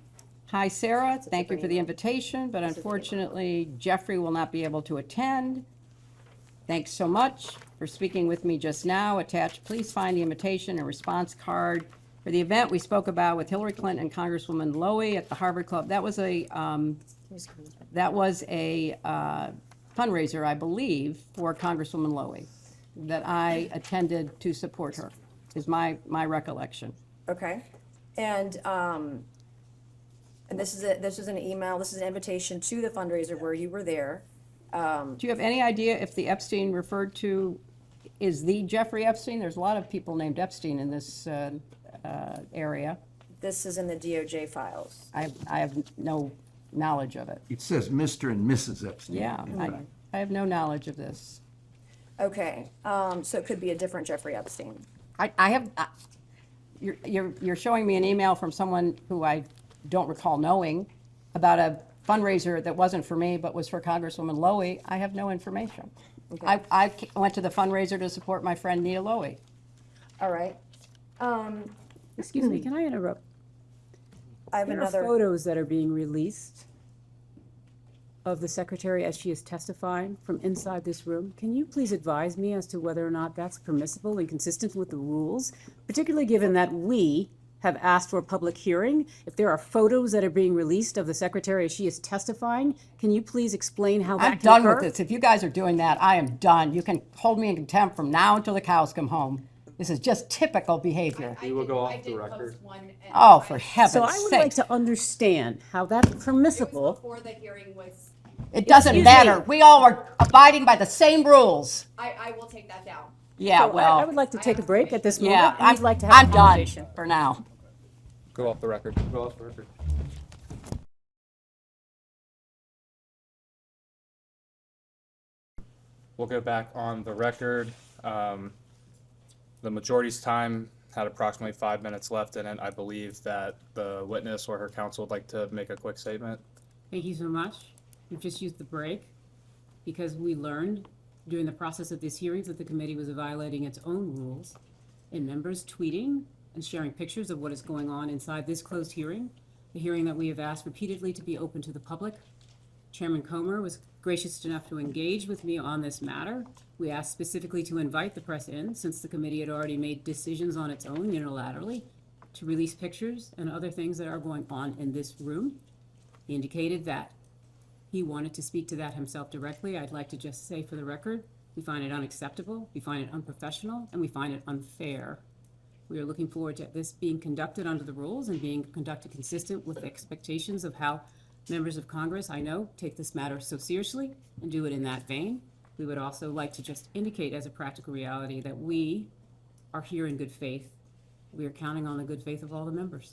Hi, Sarah. Thank you for the invitation, but unfortunately, Jeffrey will not be able to attend. Thanks so much for speaking with me just now. Attached, please find the invitation and response card for the event we spoke about with Hillary Clinton and Congresswoman Lowy at the Harvard Club. That was a fundraiser, I believe, for Congresswoman Lowy that I attended to support her, is my recollection. Okay. And this is an email, this is an invitation to the fundraiser where you were there. Do you have any idea if the Epstein referred to is the Jeffrey Epstein? There's a lot of people named Epstein in this area. This is in the DOJ files. I have no knowledge of it. It says Mr. and Mrs. Epstein. Yeah, I have no knowledge of this. Okay, so it could be a different Jeffrey Epstein. You're showing me an email from someone who I don't recall knowing about a fundraiser that wasn't for me but was for Congresswoman Lowy. I have no information. Okay. I went to the fundraiser to support my friend Nia Lowy. All right. Excuse me, can I interrupt? I have There another. are photos that are being released of the secretary as she is testifying from inside this room. Can you please advise me as to whether or not that's permissible and consistent with the rules, particularly given that we have asked for a public hearing? If there are photos that are being released of the secretary as she is testifying, can you please explain how that I'm can done occur? with this. If you guys are doing that, I am done. You can hold me in contempt from now until the cows come home. This is just typical behavior. We will go off the record. Oh, for heaven's So I would like sake. to understand how that's permissible. Before the hearing was, It doesn't Excuse matter. me. We all are abiding by the same rules. I will take that down. Yeah, So I well, would like to take a break at this moment. yeah, and we'd like to have a I'm done conversation. for now. Go off the record. Go off the record. We'll go back on the record. The majority's time had approximately 5 minutes left in it. I believe that the witness or her counsel would like to make a quick statement. Thank you so much. We've just used the break because we learned during the process of these hearings that the committee was violating its own rules in members tweeting and sharing pictures of what is going on inside this closed hearing, the hearing that we have asked repeatedly to be open to the public. Chairman Comer was gracious enough to engage with me on this matter. We asked specifically to invite the press in, since the committee had already made decisions on its own unilaterally to release pictures and other things that are going on in this room. He indicated that he wanted to speak to that himself directly. I'd like to just say for the record, we find it unacceptable, we find it unprofessional, and we find it unfair. We are looking forward to this being conducted under the rules and being conducted consistent with the expectations of how members of Congress, I know, take this matter so seriously and do it in that vein. We would also like to just indicate as a practical reality that we are here in good faith. We are counting on the good faith of all the members.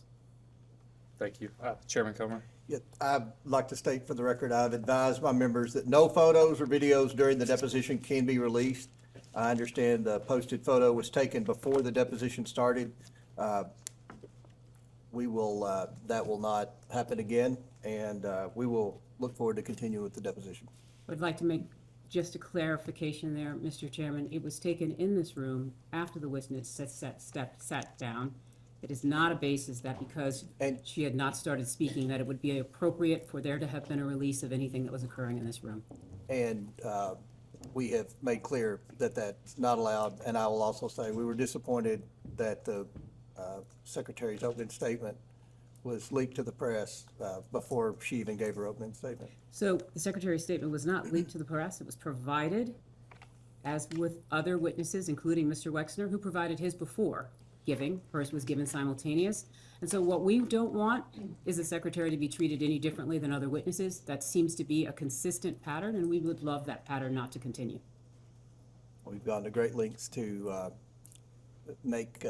Thank you. Chairman Comer. Yeah, I'd like to state for the record, I've advised my members that no photos or videos during the deposition can be released. I understand the posted photo was taken before the deposition started. That will not happen again, and we will look forward to continuing with the deposition. I'd like to make just a clarification there, Mr. Chairman. It was taken in this room after the witness sat down. It is not a basis that because she had not started speaking, that it would be appropriate for there to have been a release of anything that was occurring in this room. And we have made clear that that's not allowed, and I will also say we were disappointed that the Secretary's opening statement was leaked to the press before she even gave her opening statement. So the Secretary's statement was not leaked to the press. It was provided, as with other witnesses, including Mr. Wexner, who provided his before giving. Hers was given simultaneous. And so what we don't want is the Secretary to be treated any differently than other witnesses. That seems to be a consistent pattern, and we would love that pattern not to continue. We've gone to great lengths to make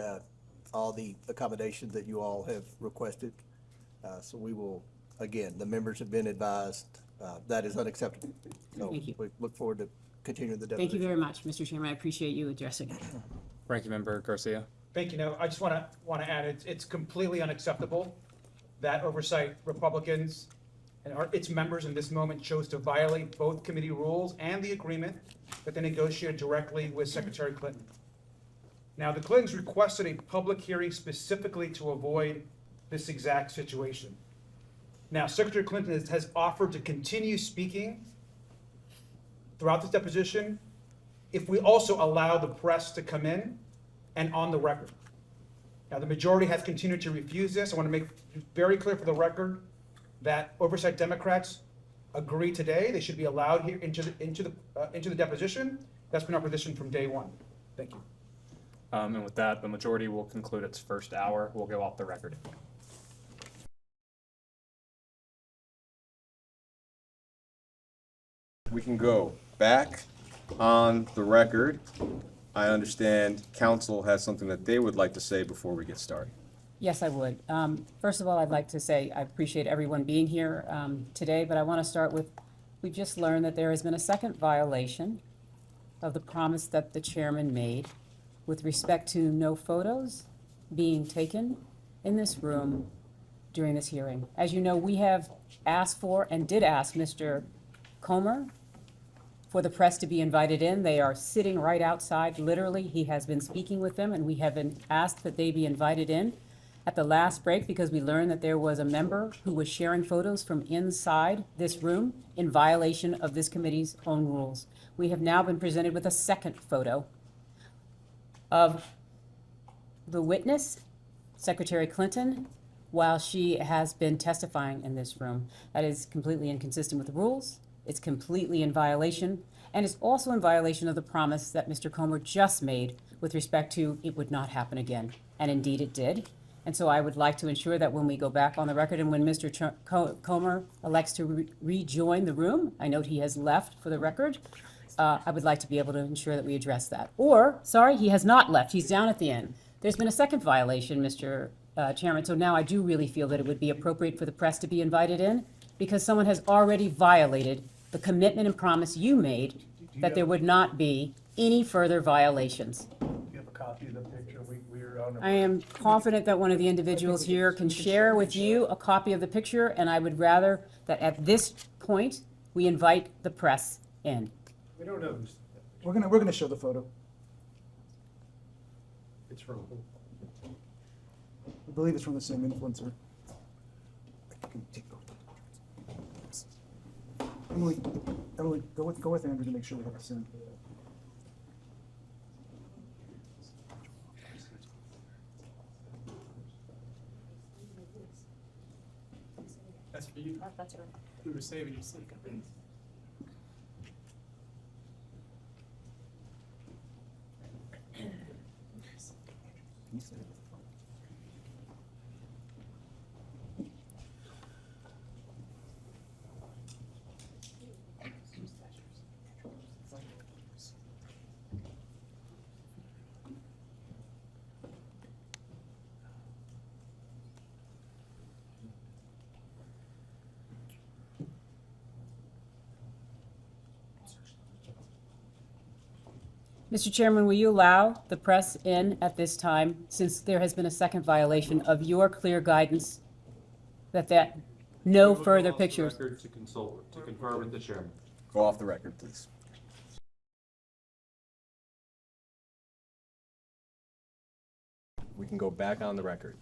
all the accommodations that you all have requested. So we will, again, the members have been advised that is unacceptable. So Thank you. we look forward to continuing the deposition. Thank you very much, Mr. Chairman. I appreciate you addressing it. Ranking Member Garcia. Thank you. No, I just want to add, it's completely unacceptable that Oversight Republicans and its members in this moment chose to violate both committee rules and the agreement that they negotiated directly with Secretary Clinton. Now, the Clintons requested a public hearing specifically to avoid this exact situation. Now, Secretary Clinton has offered to continue speaking throughout this deposition if we also allow the press to come in and on the record. Now, the majority has continued to refuse this. I want to make very clear for the record that Oversight Democrats agree today they should be allowed here into the deposition. That's been our position from day one. Thank you. And with that, the majority will conclude its first hour. We'll go off the record. We can go back on the record. I understand council has something that they would like to say before we get started. Yes, I would. First of all, I'd like to say I appreciate everyone being here today, but I want to start with, we've just learned that there has been a second violation of the promise that the chairman made with respect to no photos being taken in this room during this hearing. As you know, we have asked for and did ask Mr. Comer for the press to be invited in. They are sitting right outside, literally. He has been speaking with them, and we have been asked that they be invited in. at the last break because we learned that there was a member who was sharing photos from inside this room in violation of this committee's own rules. We have now been presented with a second photo of the witness, Secretary Clinton, while she has been testifying in this room. That is completely inconsistent with the rules. It's completely in violation, and it's also in violation of the promise that Mr. Comer just made with respect to it would not happen again. And indeed it did. And so I would like to ensure that when we go back on the record and when Mr. Comer elects to rejoin the room, I note he has left for the record, I would like to be able to ensure that we address that. Or, sorry, he has not left. He's down at the end. There's been a second violation, Mr. Chairman, so now I do really feel that it would be appropriate for the press to be invited in because someone has already violated the commitment and promise you made that there would not be any further violations. Do you have a copy of the picture? We're on. I am confident that one of the individuals here can share with you a copy of the picture, and I would rather that at this point, we invite the press in. We don't know who's. We're gonna show the photo. It's from who? I believe it's from the same influencer. Emily, go with Andrew to make sure we have the same. That's for you. That's her. We were saving you sleep. Mr. Chairman, will you allow the press in at this time, since there has been a second violation of your clear guidance that no further pictures. Record to consult, to confer with the chairman. Go off the record, please. We can go back on the record.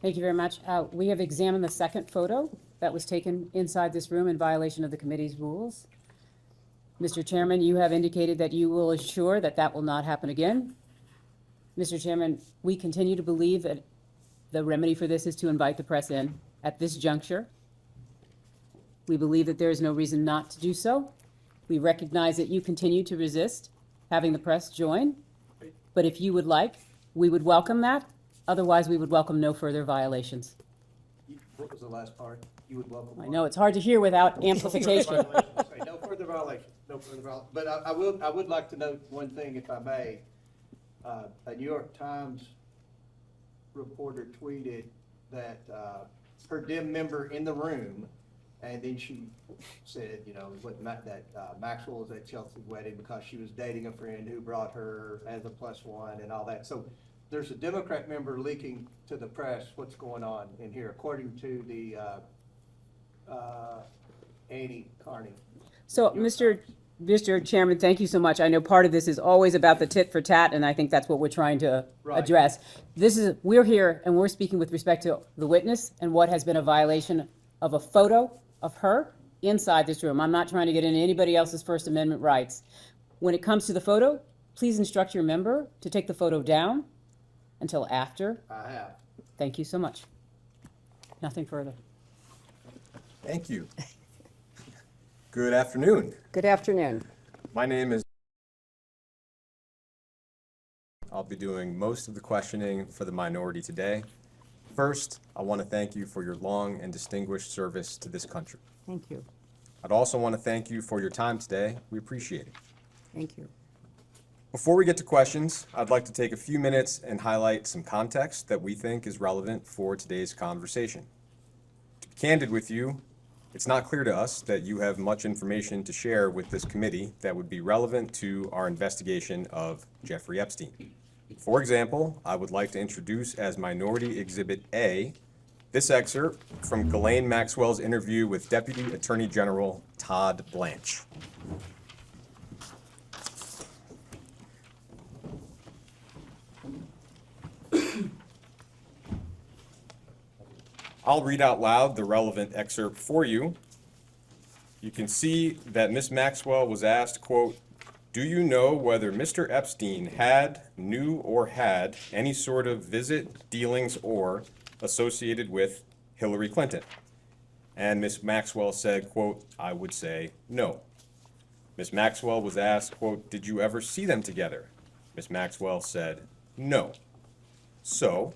Thank you very much. We have examined the second photo that was taken inside this room in violation of the committee's rules. Mr. Chairman, you have indicated that you will assure that that will not happen again. Mr. Chairman, we continue to believe that the remedy for this is to invite the press in at this juncture. We believe that there is no reason not to do so. We recognize that you continue to resist having the press join, but if you would like, we would welcome that. Otherwise, we would welcome no further violations. What was the last part? You would welcome. I know it's hard to hear without amplification. Okay, no further violations, no further violations. But I would like to note one thing, if I may. A New York Times reporter tweeted that her dim member in the room, and then she said, you know, that Maxwell was at Chelsea's wedding because she was dating a friend who brought her as a +1 and all that. So there's a Democrat member leaking to the press what's going on in here, according to the Annie Carney. So, Mr. Chairman, thank you so much. I know part of this is always about the tit for tat, and I think that's what we're trying to address. We're here and we're speaking with respect to the witness and what has been a violation of a photo of her inside this room. I'm not trying to get into anybody else's First Amendment rights. When it comes to the photo, please instruct your member to take the photo down until after. I have. Thank you so much. Nothing further. Thank you. Good afternoon. Good afternoon. My name is. I'll be doing most of the questioning for the minority today. First, I want to thank you for your long and distinguished service to this country. Thank you. I'd also want to thank you for your time today. We appreciate it. Thank you. Before we get to questions, I'd like to take a few minutes and highlight some context that we think is relevant for today's conversation. To be candid with you, it's not clear to us that you have much information to share with this committee that would be relevant to our investigation of Jeffrey Epstein. For example, I would like to introduce as Minority Exhibit A this excerpt from Ghislaine Maxwell's interview with Deputy Attorney General Todd Blanche. I'll read out loud the relevant excerpt for you. You can see that Ms. Maxwell was asked, quote, "Do you know whether Mr. Epstein knew or had any sort of visit, dealings, or associated with Hillary Clinton?" And Ms. Maxwell said, quote, "I would say no." Ms. Maxwell was asked, quote, "Did you ever see them together?" Ms. Maxwell said, "No." So,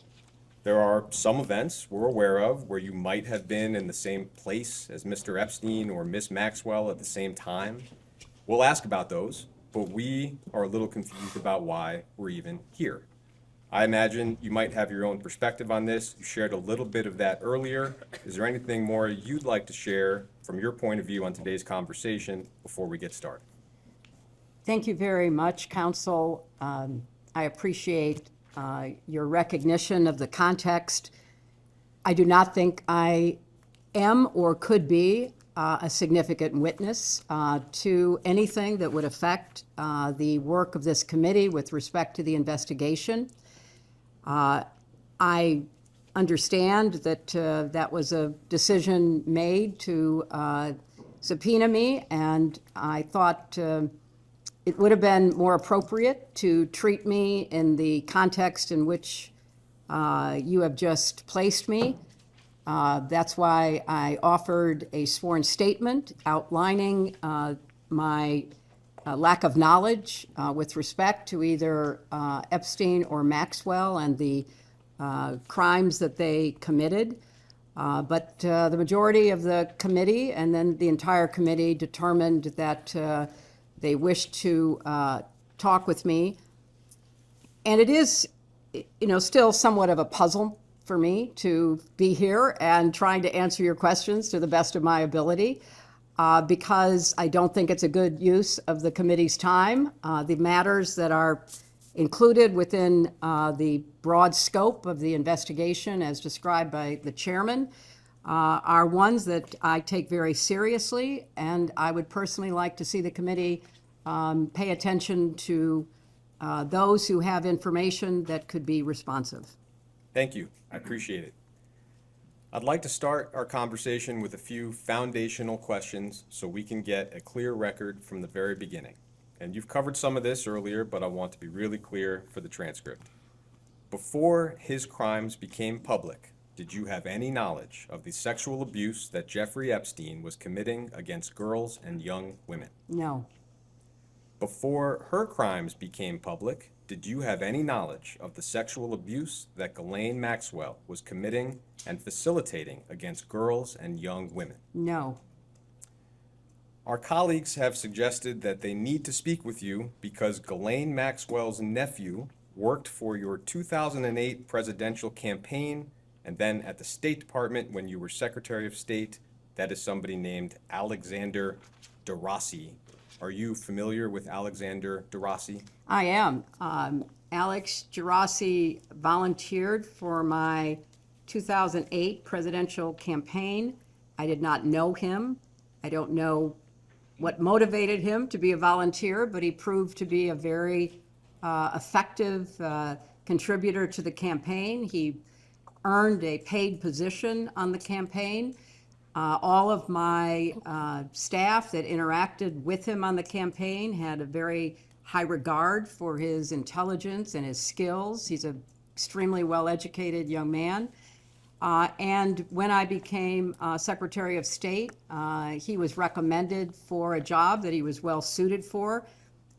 there are some events we're aware of where you might have been in the same place as Mr. Epstein or Ms. Maxwell at the same time. We'll ask about those, but we are a little confused about why we're even here. I imagine you might have your own perspective on this. You shared a little bit of that earlier. Is there anything more you'd like to share from your point of view on today's conversation before we get started? Thank you very much, Counsel. I appreciate your recognition of the context. I do not think I am or could be a significant witness to anything that would affect the work of this committee with respect to the investigation. I understand that that was a decision made to subpoena me, and I thought it would have been more appropriate to treat me in the context in which you have just placed me. That's why I offered a sworn statement outlining my lack of knowledge with respect to either Epstein or Maxwell and the crimes that they committed. But the majority of the committee and then the entire committee determined that they wished to talk with me. And it is, still somewhat of a puzzle for me to be here and trying to answer your questions to the best of my ability, because I don't think it's a good use of the committee's time. The matters that are included within the broad scope of the investigation as described by the chairman are ones that I take very seriously, and I would personally like to see the committee pay attention to those who have information that could be responsive. Thank you. I appreciate it. I'd like to start our conversation with a few foundational questions so we can get a clear record from the very beginning. And you've covered some of this earlier, but I want to be really clear for the transcript. Before his crimes became public, did you have any knowledge of the sexual abuse that Jeffrey Epstein was committing against girls and young women? No. Before her crimes became public, did you have any knowledge of the sexual abuse that Ghislaine Maxwell was committing and facilitating against girls and young women? No. Our colleagues have suggested that they need to speak with you because Ghislaine Maxwell's nephew worked for your 2008 presidential campaign and then at the State Department when you were Secretary of State. That is somebody named Alexander DeRossi. Are you familiar with Alexander DeRossi? I am. Alex DeRossi volunteered for my 2008 presidential campaign. I did not know him. I don't know what motivated him to be a volunteer, but he proved to be a very effective contributor to the campaign. He earned a paid position on the campaign. All of my staff that interacted with him on the campaign had a very high regard for his intelligence and his skills. He's an extremely well-educated young man. And when I became Secretary of State, he was recommended for a job that he was well-suited for.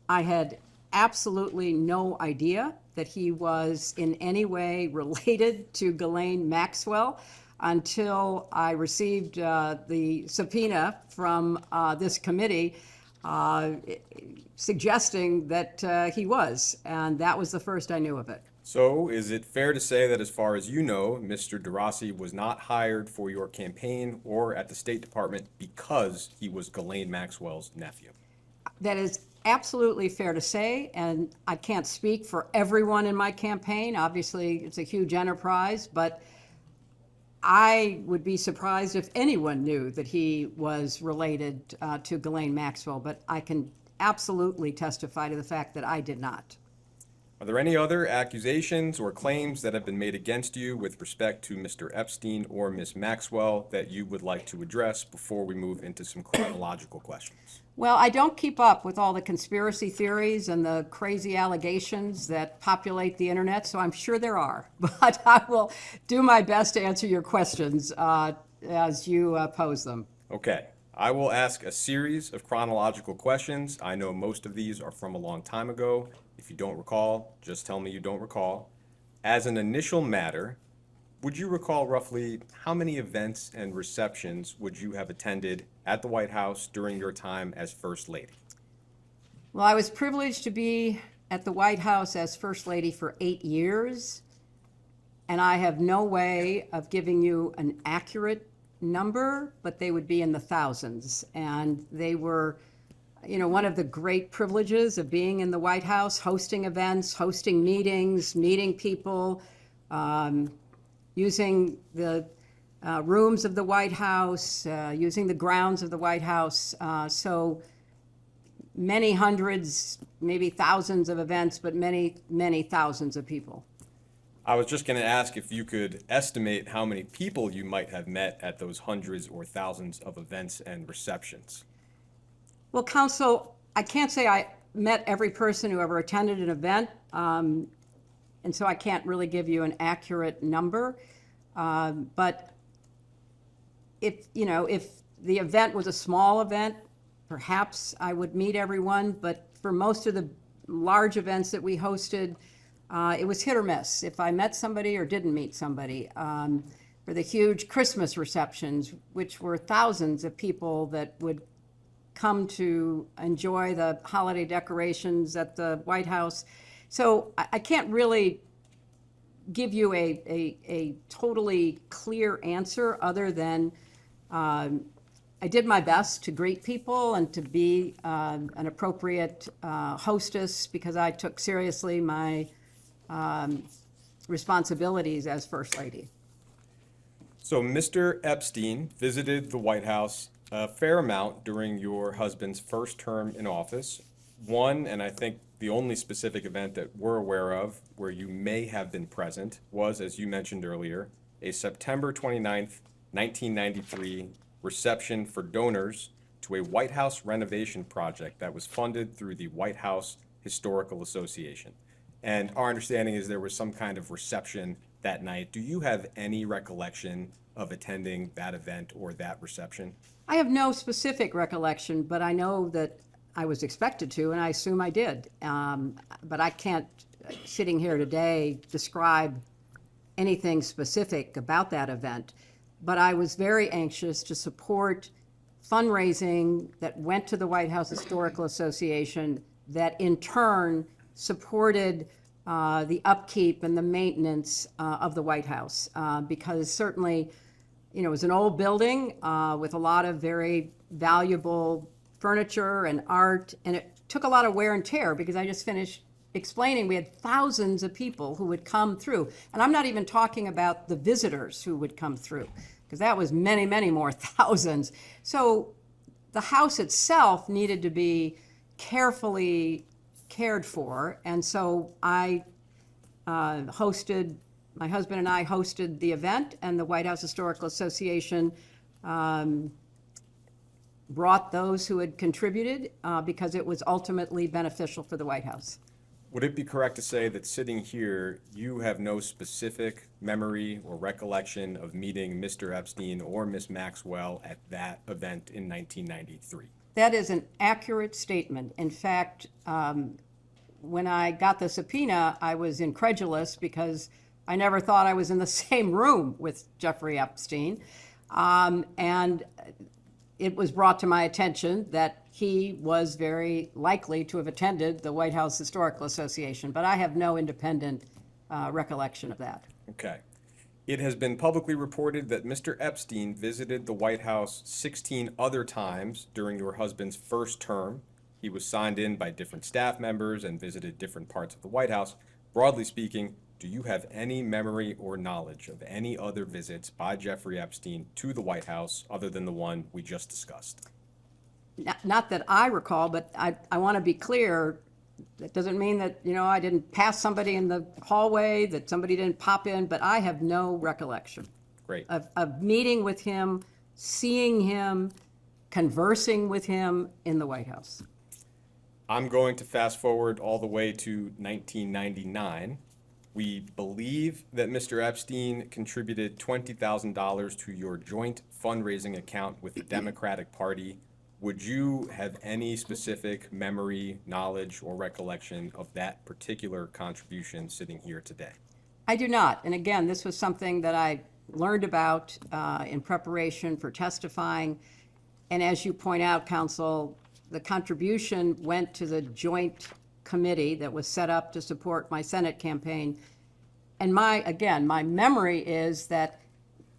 I had absolutely no idea that he was in any way related to Ghislaine Maxwell until I received the subpoena from this committee suggesting that he was, and that was the first I knew of it. So is it fair to say that as far as you know, Mr. DeRossi was not hired for your campaign or at the State Department because he was Ghislaine Maxwell's nephew? That is absolutely fair to say, and I can't speak for everyone in my campaign. Obviously, it's a huge enterprise, but I would be surprised if anyone knew that he was related to Ghislaine Maxwell, but I can absolutely testify to the fact that I did not. Are there any other accusations or claims that have been made against you with respect to Mr. Epstein or Ms. Maxwell that you would like to address before we move into some chronological questions? Well, I don't keep up with all the conspiracy theories and the crazy allegations that populate the internet, so I'm sure there are. But I will do my best to answer your questions as you pose them. Okay, I will ask a series of chronological questions. I know most of these are from a long time ago. If you don't recall, just tell me you don't recall. As an initial matter, would you recall roughly how many events and receptions would you have attended at the White House during your time as First Lady? Well, I was privileged to be at the White House as First Lady for 8 years, and I have no way of giving you an accurate number, but they would be in the thousands. And they were, you know, one of the great privileges of being in the White House, hosting events, hosting meetings, meeting people, using the rooms of the White House, using the grounds of the White House. So many hundreds, maybe thousands of events, but many, many thousands of people. I was just going to ask if you could estimate how many people you might have met at those hundreds or thousands of events and receptions. Well, Counsel, I can't say I met every person who ever attended an event, and so I can't really give you an accurate number. But if the event was a small event, perhaps I would meet everyone. But for most of the large events that we hosted, it was hit or miss if I met somebody or didn't meet somebody. For the huge Christmas receptions, which were thousands of people that would come to enjoy the holiday decorations at the White House. So I can't really give you a totally clear answer other than I did my best to greet people and to be an appropriate hostess because I took seriously my responsibilities as First Lady. So Mr. Epstein visited the White House a fair amount during your husband's first term in office. One, and I think the only specific event that we're aware of where you may have been present was, as you mentioned earlier, a September 29th, 1993 reception for donors to a White House renovation project that was funded through the White House Historical Association. And our understanding is there was some kind of reception that night. Do you have any recollection of attending that event or that reception? I have no specific recollection, but I know that I was expected to, and I assume I did. But I can't, sitting here today, describe anything specific about that event. But I was very anxious to support fundraising that went to the White House Historical Association that in turn supported the upkeep and the maintenance of the White House. Because certainly, it was an old building with a lot of very valuable furniture and art, and it took a lot of wear and tear because I just finished explaining we had thousands of people who would come through. And I'm not even talking about the visitors who would come through, because that was many, many more thousands. So the house itself needed to be carefully cared for, and so my husband and I hosted the event, and the White House Historical Association brought those who had contributed because it was ultimately beneficial for the White House. Would it be correct to say that sitting here, you have no specific memory or recollection of meeting Mr. Epstein or Ms. Maxwell at that event in 1993? That is an accurate statement. In fact, when I got the subpoena, I was incredulous because I never thought I was in the same room with Jeffrey Epstein. And it was brought to my attention that he was very likely to have attended the White House Historical Association, but I have no independent recollection of that. Okay. It has been publicly reported that Mr. Epstein visited the White House 16 other times during your husband's first term. He was signed in by different staff members and visited different parts of the White House. Broadly speaking, do you have any memory or knowledge of any other visits by Jeffrey Epstein to the White House other than the one we just discussed? Not that I recall, but I want to be clear, That doesn't mean that, I didn't pass somebody in the hallway, that somebody didn't pop in, but I have no recollection Great. of meeting with him, seeing him, conversing with him in the White House. I'm going to fast forward all the way to 1999. We believe that Mr. Epstein contributed $20,000 to your joint fundraising account with the Democratic Party. Would you have any specific memory, knowledge, or recollection of that particular contribution sitting here today? I do not. And again, this was something that I learned about in preparation for testifying. And as you point out, Counsel, the contribution went to the joint committee that was set up to support my Senate campaign. And my memory is that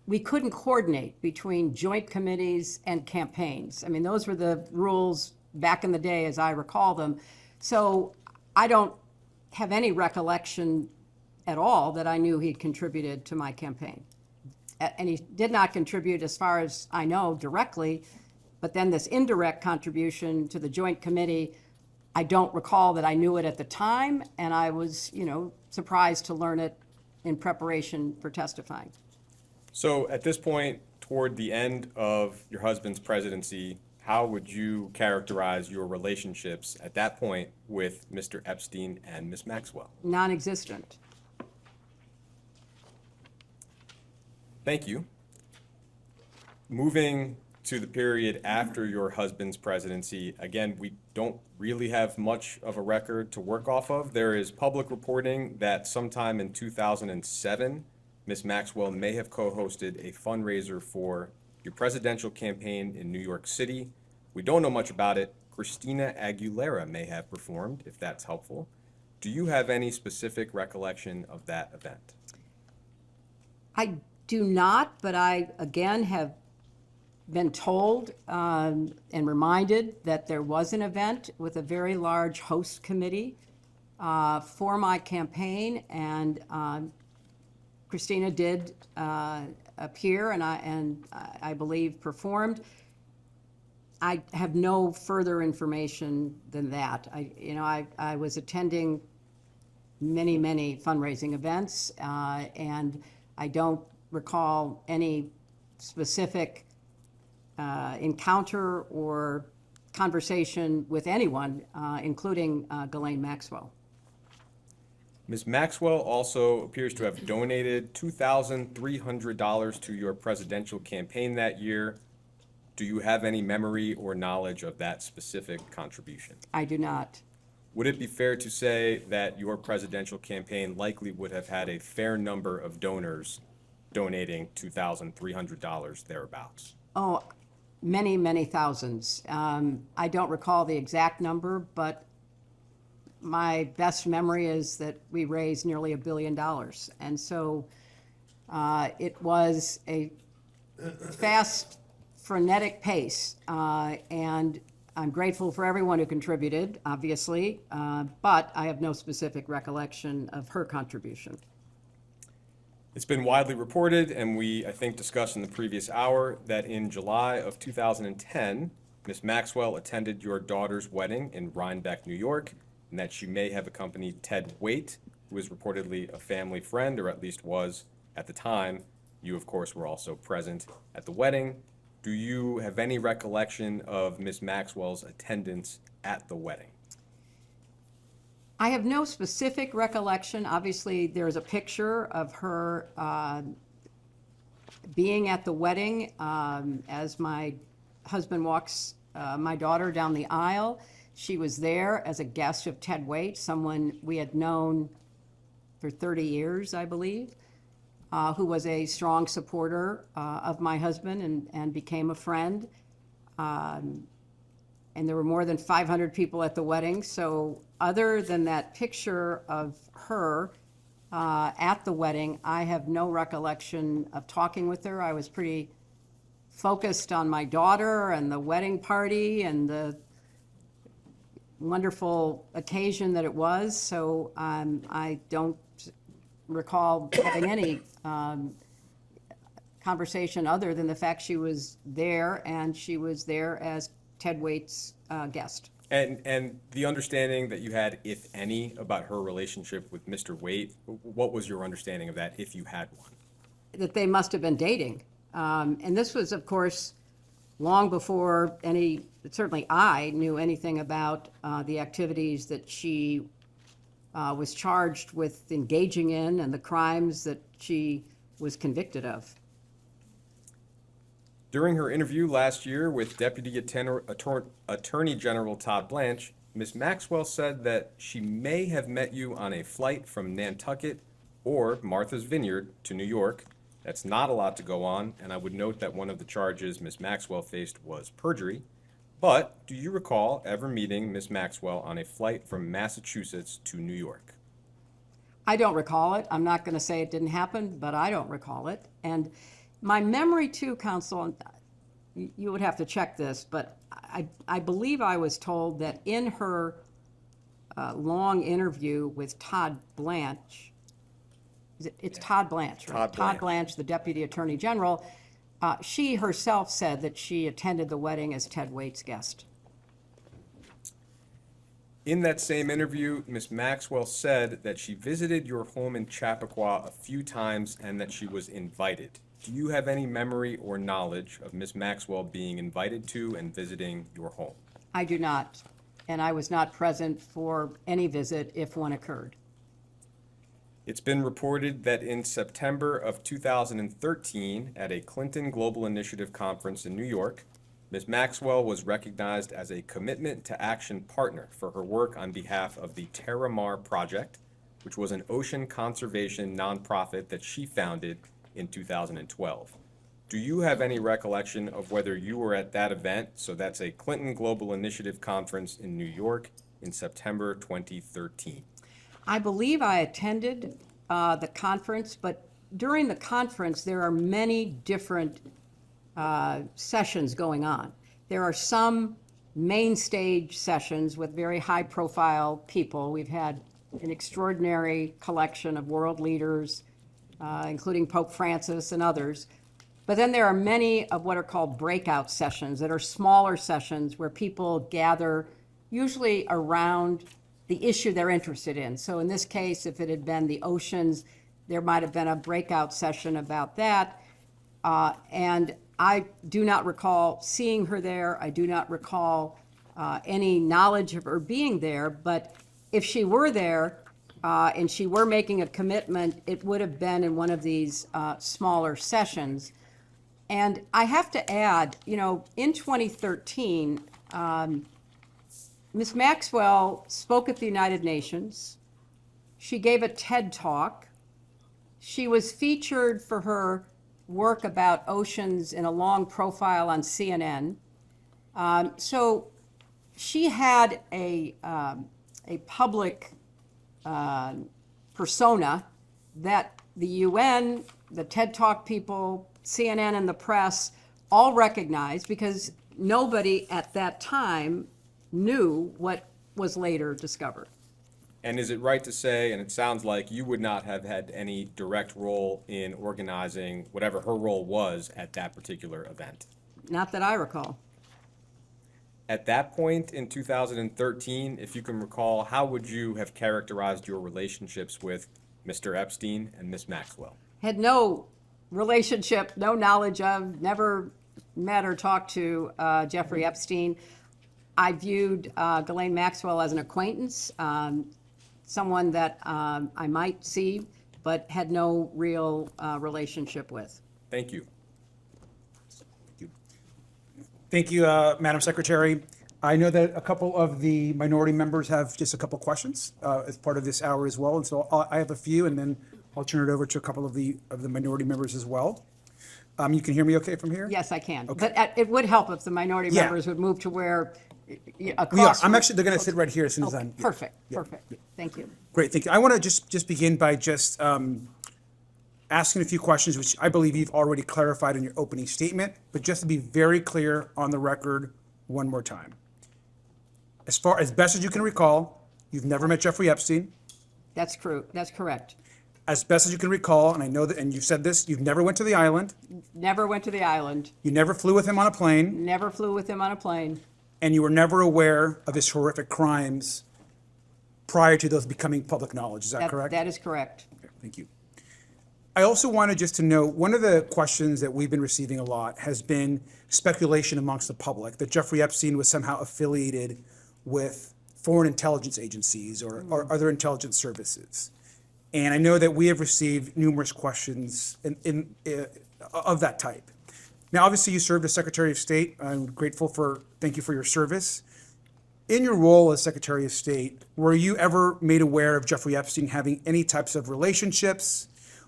we couldn't coordinate between joint committees and campaigns. I mean, those were the rules back in the day as I recall them. So I don't have any recollection at all that I knew he'd contributed to my campaign. And he did not contribute, as far as I know, directly, but then this indirect contribution to the joint committee, I don't recall that I knew it at the time, and I was, surprised to learn it in preparation for testifying. So at this point, toward the end of your husband's presidency, how would you characterize your relationships at that point with Mr. Epstein and Ms. Maxwell? Non-existent. Thank you. Moving to the period after your husband's presidency, again, we don't really have much of a record to work off of. There is public reporting that sometime in 2007, Ms. Maxwell may have co-hosted a fundraiser for your presidential campaign in New York City. We don't know much about it. Christina Aguilera may have performed, if that's helpful. Do you have any specific recollection of that event? I do not, but I, again, have been told and reminded that there was an event with a very large host committee for my campaign, and Christina did appear and I believe performed. I have no further information than that. I was attending many fundraising events, and I don't recall any specific encounter or conversation with anyone, including Ghislaine Maxwell. Ms. Maxwell also appears to have donated $2,300 to your presidential campaign that year. Do you have any memory or knowledge of that specific contribution? I do not. Would it be fair to say that your presidential campaign likely would have had a fair number of donors donating $2,300 thereabouts? Oh, many thousands. I don't recall the exact number, but my best memory is that we raised nearly $1 billion. And so it was a fast, frenetic pace. And I'm grateful for everyone who contributed, obviously, but I have no specific recollection of her contribution. It's been widely reported, and we, I think, discussed in the previous hour, that in July of 2010, Ms. Maxwell attended your daughter's wedding in Rhinebeck, New York, and that she may have accompanied Ted Waite, who is reportedly a family friend, or at least was at the time. You, of course, were also present at the wedding. Do you have any recollection of Ms. Maxwell's attendance at the wedding? I have no specific recollection. Obviously, there's a picture of her being at the wedding as my husband walks my daughter down the aisle. She was there as a guest of Ted Waite, someone we had known for 30 years, I believe, who was a strong supporter of my husband and became a friend. And there were more than 500 people at the wedding. So other than that picture of her at the wedding, I have no recollection of talking with her. I was pretty focused on my daughter and the wedding party and the wonderful occasion that it was. So I don't recall having any conversation other than the fact she was there, and she was there as Ted Waite's guest. And the understanding that you had, if any, about her relationship with Mr. Waite, what was your understanding of that, if you had one? That they must have been dating. And this was, of course, long before certainly I knew anything about the activities that she was charged with engaging in and the crimes that she was convicted of. During her interview last year with Deputy Attorney General Todd Blanche, Ms. Maxwell said that she may have met you on a flight from Nantucket or Martha's Vineyard to New York. That's not a lot to go on, and I would note that one of the charges Ms. Maxwell faced was perjury. But do you recall ever meeting Ms. Maxwell on a flight from Massachusetts to New York? I don't recall it. I'm not going to say it didn't happen, but I don't recall it. And my memory too, counsel, you would have to check this, but I believe I was told that in her long interview with Todd Blanche, it's Todd Blanche, right? Todd Blanche, the Deputy Attorney General, she herself said that she attended the wedding as Ted Waite's guest. In that same interview, Ms. Maxwell said that she visited your home in Chappaqua a few times and that she was invited. Do you have any memory or knowledge of Ms. Maxwell being invited to and visiting your home? I do not, and I was not present for any visit if one occurred. It's been reported that in September of 2013, at a Clinton Global Initiative conference in New York, Ms. Maxwell was recognized as a Commitment to Action partner for her work on behalf of the Terramar Project, which was an ocean conservation nonprofit that she founded in 2012. Do you have any recollection of whether you were at that event? So that's a Clinton Global Initiative conference in New York in September 2013. I believe I attended the conference, but during the conference, there are many different sessions going on. There are some main stage sessions with very high-profile people. We've had an extraordinary collection of world leaders, including Pope Francis and others. But then there are many of what are called breakout sessions that are smaller sessions where people gather usually around the issue they're interested in. So in this case, if it had been the oceans, there might have been a breakout session about that. And I do not recall seeing her there. I do not recall any knowledge of her being there. But if she were there and she were making a commitment, it would have been in one of these smaller sessions. And I have to add, in 2013, Ms. Maxwell spoke at the United Nations. She gave a TED Talk. She was featured for her work about oceans in a long profile on CNN. So she had a public persona that the UN, the TED Talk people, CNN and the press all recognized because nobody at that time knew what was later discovered. And is it right to say, and it sounds like you would not have had any direct role in organizing whatever her role was at that particular event? Not that I recall. At that point in 2013, if you can recall, how would you have characterized your relationships with Mr. Epstein and Ms. Maxwell? Had no relationship, no knowledge of, never met or talked to Jeffrey Epstein. I viewed Ghislaine Maxwell as an acquaintance, someone that I might see, but had no real relationship with. Thank you. Thank you, Madam Secretary. I know that a couple of the minority members have just a couple questions as part of this hour as well, and so I have a few, and then I'll turn it over to a couple of the minority members as well. You can hear me okay from here? Yes, I can. Okay. But it would help if the minority Yeah. members would move to where across. We are. I'm from- actually, they're going to sit right here as soon as Okay, I'm. yeah. Perfect, Yeah. perfect. Thank you. Great, thank you. I want to just begin by just asking a few questions, which I believe you've already clarified in your opening statement, but just to be very clear on the record one more time. As best as you can recall, you've never met Jeffrey Epstein. That's true. That's correct. As best as you can recall, and I know that, and you've said this, you've never went to the island. Never went to the island. You never flew with him on a plane. Never flew with him on a plane. and you were never aware of his horrific crimes prior to those becoming public knowledge. Is that correct? That is correct. Okay, thank you. I also wanted just to know, one of the questions that we've been receiving a lot has been speculation amongst the public that Jeffrey Epstein was somehow affiliated with foreign intelligence agencies or other intelligence services. And I know that we have received numerous questions of that type. Now, obviously, you served as Secretary of State. I'm grateful thank you for your service. In your role as Secretary of State, were you ever made aware of Jeffrey Epstein having any types of relationships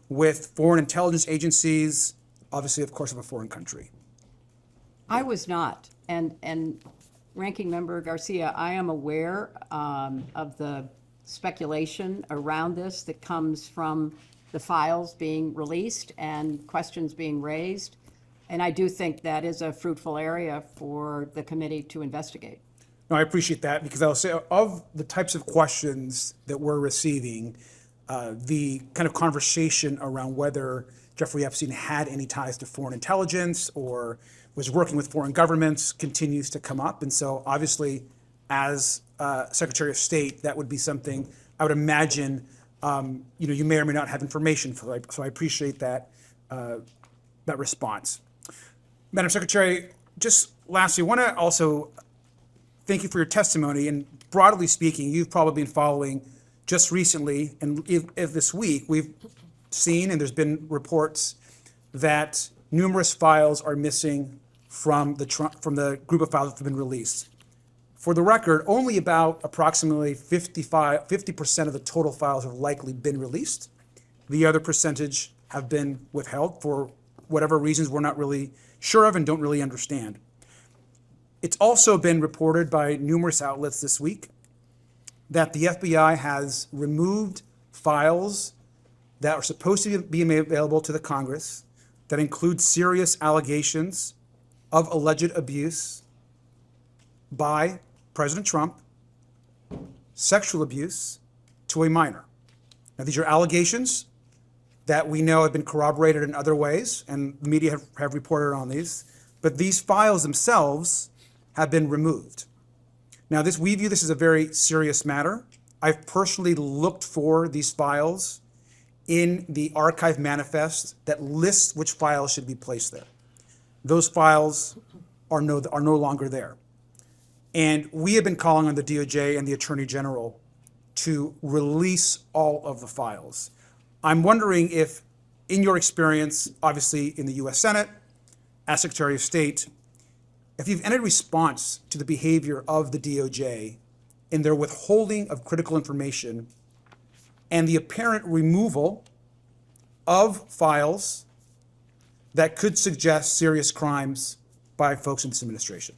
with foreign intelligence agencies, obviously, of course, of a foreign country? I was not. And Ranking Member Garcia, I am aware of the speculation around this that comes from the files being released and questions being raised. And I do think that is a fruitful area for the committee to investigate. No, I appreciate that, because I'll say of the types of questions that we're receiving, the kind of conversation around whether Jeffrey Epstein had any ties to foreign intelligence or was working with foreign governments continues to come up. And so obviously, as Secretary of State, that would be something I would imagine you may or may not have information for. So I appreciate that response. Madam Secretary, just lastly, I want to also thank you for your testimony. And broadly speaking, you've probably been following just recently, and if this week, we've seen, and there's been reports that numerous files are missing from the group of files that have been released. For the record, only about approximately 50% of the total files have likely been released. The other percentage have been withheld for whatever reasons we're not really sure of and don't really understand. It's also been reported by numerous outlets this week that the FBI has removed files that are supposed to be made available to the Congress that include serious allegations of alleged abuse by President Trump, sexual abuse to a minor. Now, these are allegations that we know have been corroborated in other ways, and the media have reported on these, but these files themselves have been removed. Now, we view this as a very serious matter. I've personally looked for these files in the archive manifest that lists which files should be placed there. Those files are no longer there. And we have been calling on the DOJ and the Attorney General to release all of the files. I'm wondering if, in your experience, obviously in the US Senate, as Secretary of State, if you've any response to the behavior of the DOJ in their withholding of critical information and the apparent removal of files that could suggest serious crimes by folks in this administration.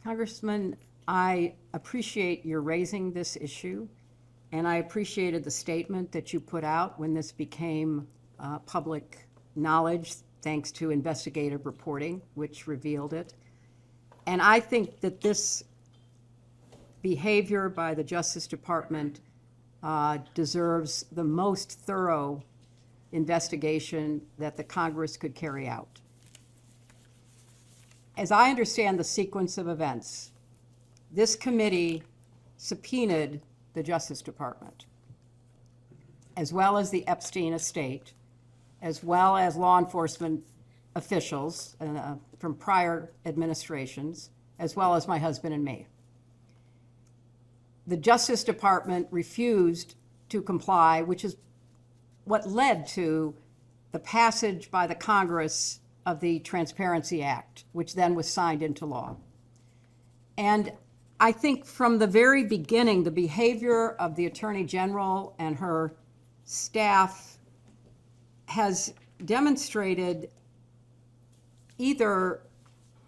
Congressman, I appreciate your raising this issue, and I appreciated the statement that you put out when this became public knowledge, thanks to investigative reporting, which revealed it. And I think that this behavior by the Justice Department deserves the most thorough investigation that the Congress could carry out. As I understand the sequence of events, this committee subpoenaed the Justice Department, as well as the Epstein estate, as well as law enforcement officials from prior administrations, as well as my husband and me. The Justice Department refused to comply, which is what led to the passage by the Congress of the Transparency Act, which then was signed into law. And I think from the very beginning, the behavior of the Attorney General and her staff has demonstrated either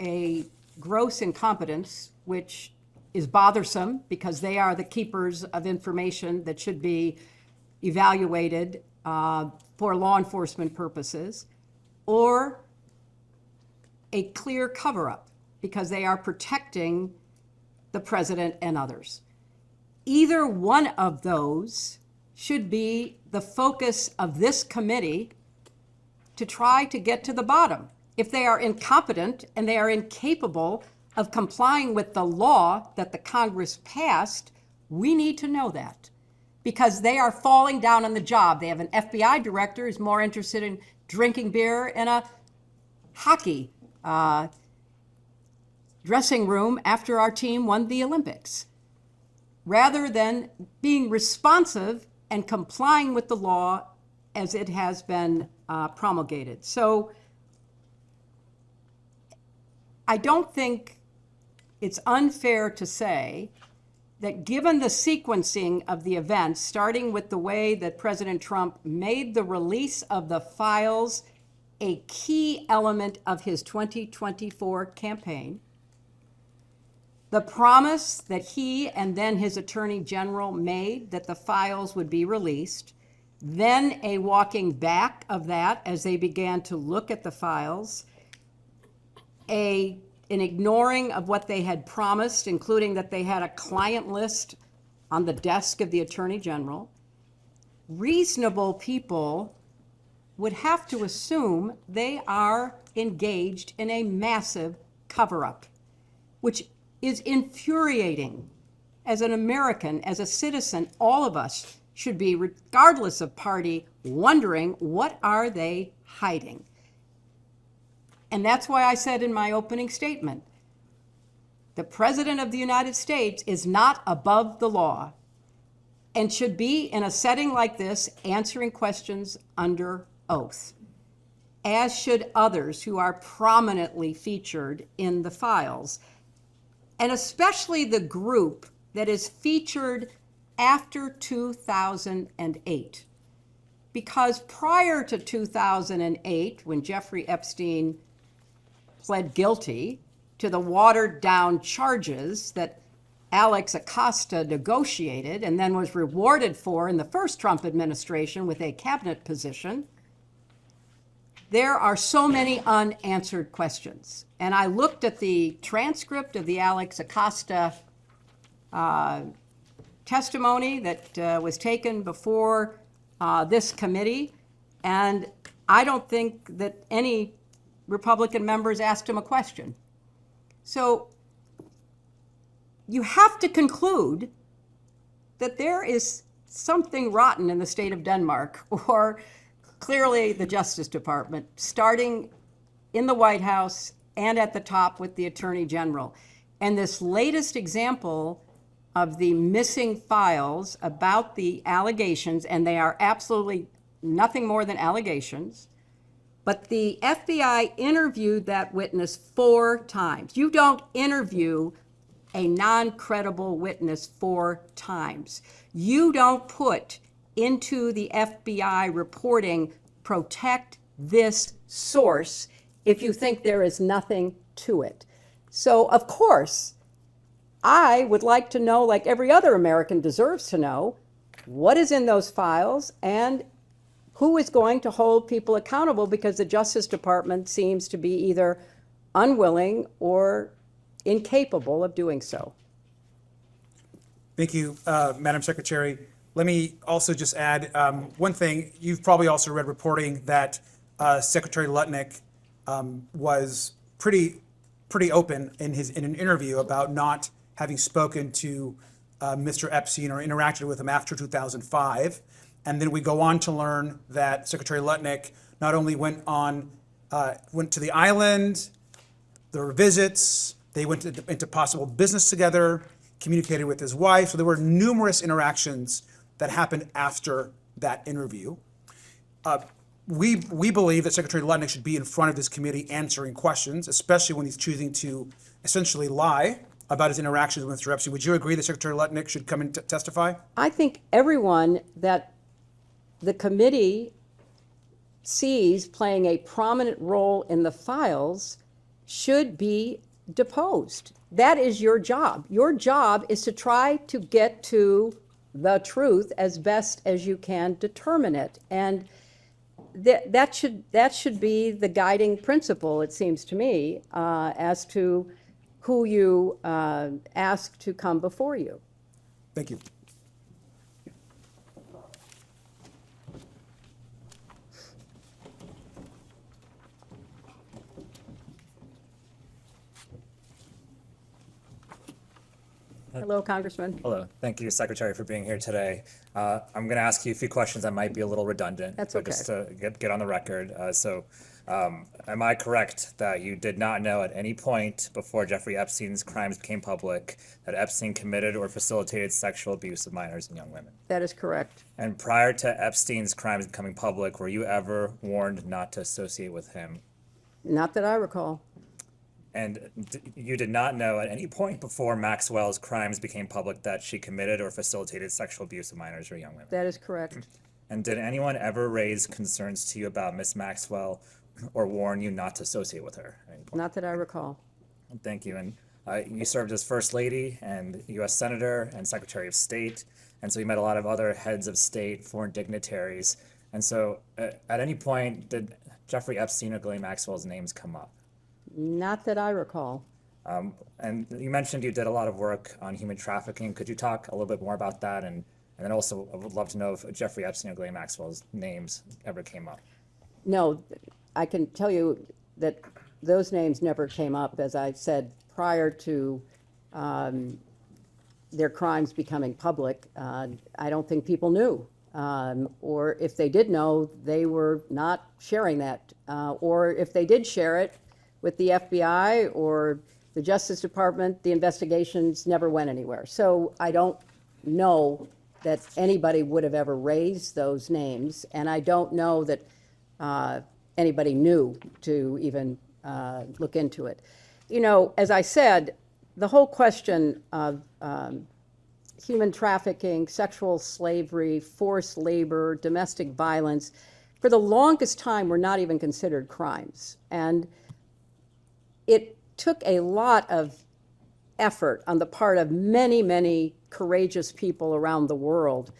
a gross incompetence, which is bothersome because they are the keepers of information that should be evaluated for law enforcement purposes, or a clear cover-up because they are protecting the president and others. Either one of those should be the focus of this committee to try to get to the bottom. If they are incompetent and they are incapable of complying with the law that the Congress passed, we need to know that. Because they are falling down on the job. They have an FBI director who's more interested in drinking beer in a hockey dressing room after our team won the Olympics, rather than being responsive and complying with the law as it has been promulgated. So I don't think it's unfair to say that given the sequencing of the events, starting with the way that President Trump made the release of the files a key element of his 2024 campaign, the promise that he and then his attorney general made that the files would be released, then a walking back of that as they began to look at the files, an ignoring of what they had promised, including that they had a client list on the desk of the attorney general, reasonable people would have to assume they are engaged in a massive cover-up, which is infuriating. As an American, as a citizen, all of us should be, regardless of party, wondering what are they hiding. And that's why I said in my opening statement, the President of the United States is not above the law and should be, in a setting like this, answering questions under oath, as should others who are prominently featured in the files, and especially the group that is featured after 2008. Because prior to 2008, when Jeffrey Epstein pled guilty to the watered-down charges that Alex Acosta negotiated and then was rewarded for in the first Trump administration with a cabinet position, there are so many unanswered questions. And I looked at the transcript of the Alex Acosta testimony that was taken before this committee, and I don't think that any Republican members asked him a question. So you have to conclude that there is something rotten in the state of Denmark, or clearly the Justice Department, starting in the White House and at the top with the Attorney General. And this latest example of the missing files about the allegations, and they are absolutely nothing more than allegations, but the FBI interviewed that witness 4 times. You don't interview a non-credible witness 4 times. You don't put into the FBI reporting, protect this source, if you think there is nothing to it. So, of course, I would like to know, like every other American deserves to know, what is in those files and who is going to hold people accountable, because the Justice Department seems to be either unwilling or incapable of doing so. Thank you, Madam Secretary. Let me also just add one thing. You've probably also read reporting that Secretary Lutnick was pretty open in an interview about not having spoken to Mr. Epstein or interacted with him after 2005. And then we go on to learn that Secretary Lutnick not only went to the island, there were visits, they went into possible business together, communicated with his wife. So there were numerous interactions that happened after that interview. We believe that Secretary Lutnick should be in front of this committee answering questions, especially when he's choosing to essentially lie about his interactions with Mr. Epstein. Would you agree that Secretary Lutnick should come and testify? I think everyone that the committee sees playing a prominent role in the files should be deposed. That is your job. Your job is to try to get to the truth as best as you can determine it. And that should be the guiding principle, it seems to me, as to who you ask to come before you. Thank you. Hello, Congressman. Hello. Thank you, Secretary, for being here today. I'm going to ask you a few questions that might be a little redundant. That's but okay. Just to get on the record. Am I correct that you did not know at any point before Jeffrey Epstein's crimes became public that Epstein committed or facilitated sexual abuse of minors and young women? That is correct. And prior to Epstein's crimes becoming public, were you ever warned not to associate with him? Not that I recall. And you did not know at any point before Maxwell's crimes became public that she committed or facilitated sexual abuse of minors or young women? That is correct. And did anyone ever raise concerns to you about Miss Maxwell or warn you not to associate with her at any point? Not that I recall. Thank you. And you served as First Lady and U.S. Senator and Secretary of State. And so you met a lot of other heads of state, foreign dignitaries. And so at any point, did Jeffrey Epstein or Ghislaine Maxwell's names come up? Not that I recall. And you mentioned you did a lot of work on human trafficking. Could you talk a little bit more about that? And then also, I would love to know if Jeffrey Epstein or Ghislaine Maxwell's names ever came up. No, I can tell you that those names never came up, as I said, prior to their crimes becoming public. I don't think people knew. Or if they did know, they were not sharing that. Or if they did share it with the FBI or the Justice Department, the investigations never went anywhere. So I don't know that anybody would have ever raised those names, and I don't know that anybody knew to even look into it. You know, as I said, the whole question of human trafficking, sexual slavery, forced labor, domestic violence, for the longest time were not even considered crimes. And it took a lot of effort on the part of many, many courageous people around the world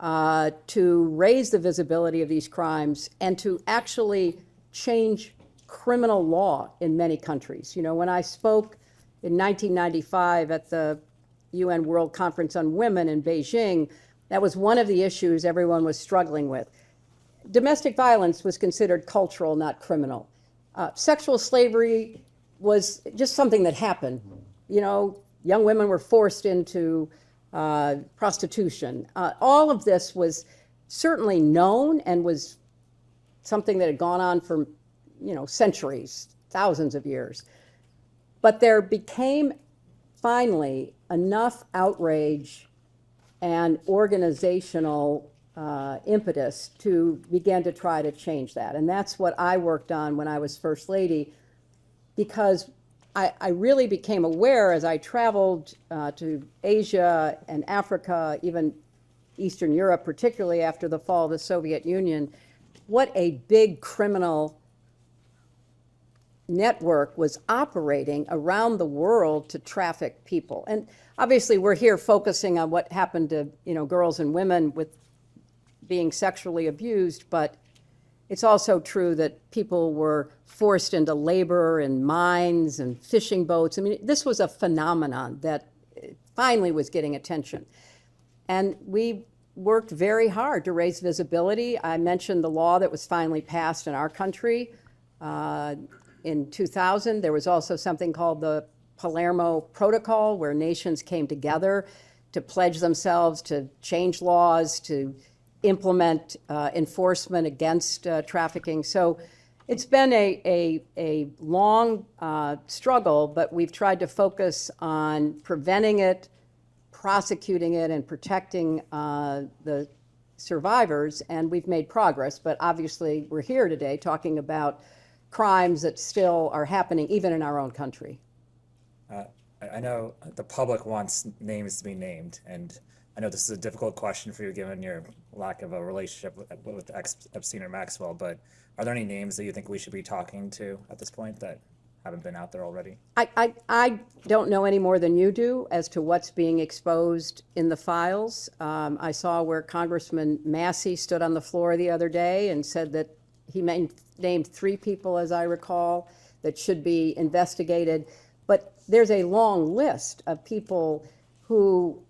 to raise the visibility of these crimes and to actually change criminal law in many countries. You know, when I spoke in 1995 at the UN World Conference on Women in Beijing, that was one of the issues everyone was struggling with. Domestic violence was considered cultural, not criminal. Sexual slavery was just something that happened. You know, young women were forced into prostitution. All of this was certainly known and was something that had gone on for, you know, centuries, thousands of years. But there became finally enough outrage and organizational impetus to begin to try to change that. And that's what I worked on when I was First Lady, because I really became aware as I traveled to Asia and Africa, even Eastern Europe, particularly after the fall of the Soviet Union, what a big criminal network was operating around the world to traffic people. And obviously we're here focusing on what happened to, you know, girls and women with being sexually abused, but it's also true that people were forced into labor in mines and fishing boats. I mean, this was a phenomenon that finally was getting attention. And we worked very hard to raise visibility. I mentioned the law that was finally passed in our country in 2000. There was also something called the Palermo Protocol, where nations came together to pledge themselves to change laws, to implement enforcement against trafficking. So it's been a long struggle, but we've tried to focus on preventing it, prosecuting it, and protecting the survivors, and we've made progress. But obviously, we're here today talking about crimes that still are happening even in our own country. I know the public wants names to be named, and I know this is a difficult question for you given your lack of a relationship with Epstein or Maxwell, but are there any names that you think we should be talking to at this point that haven't been out there already? I don't know any more than you do as to what's being exposed in the files. I saw where Congressman Massey stood on the floor the other day and said that he named 3 people, as I recall, that should be investigated. But there's a long list of people who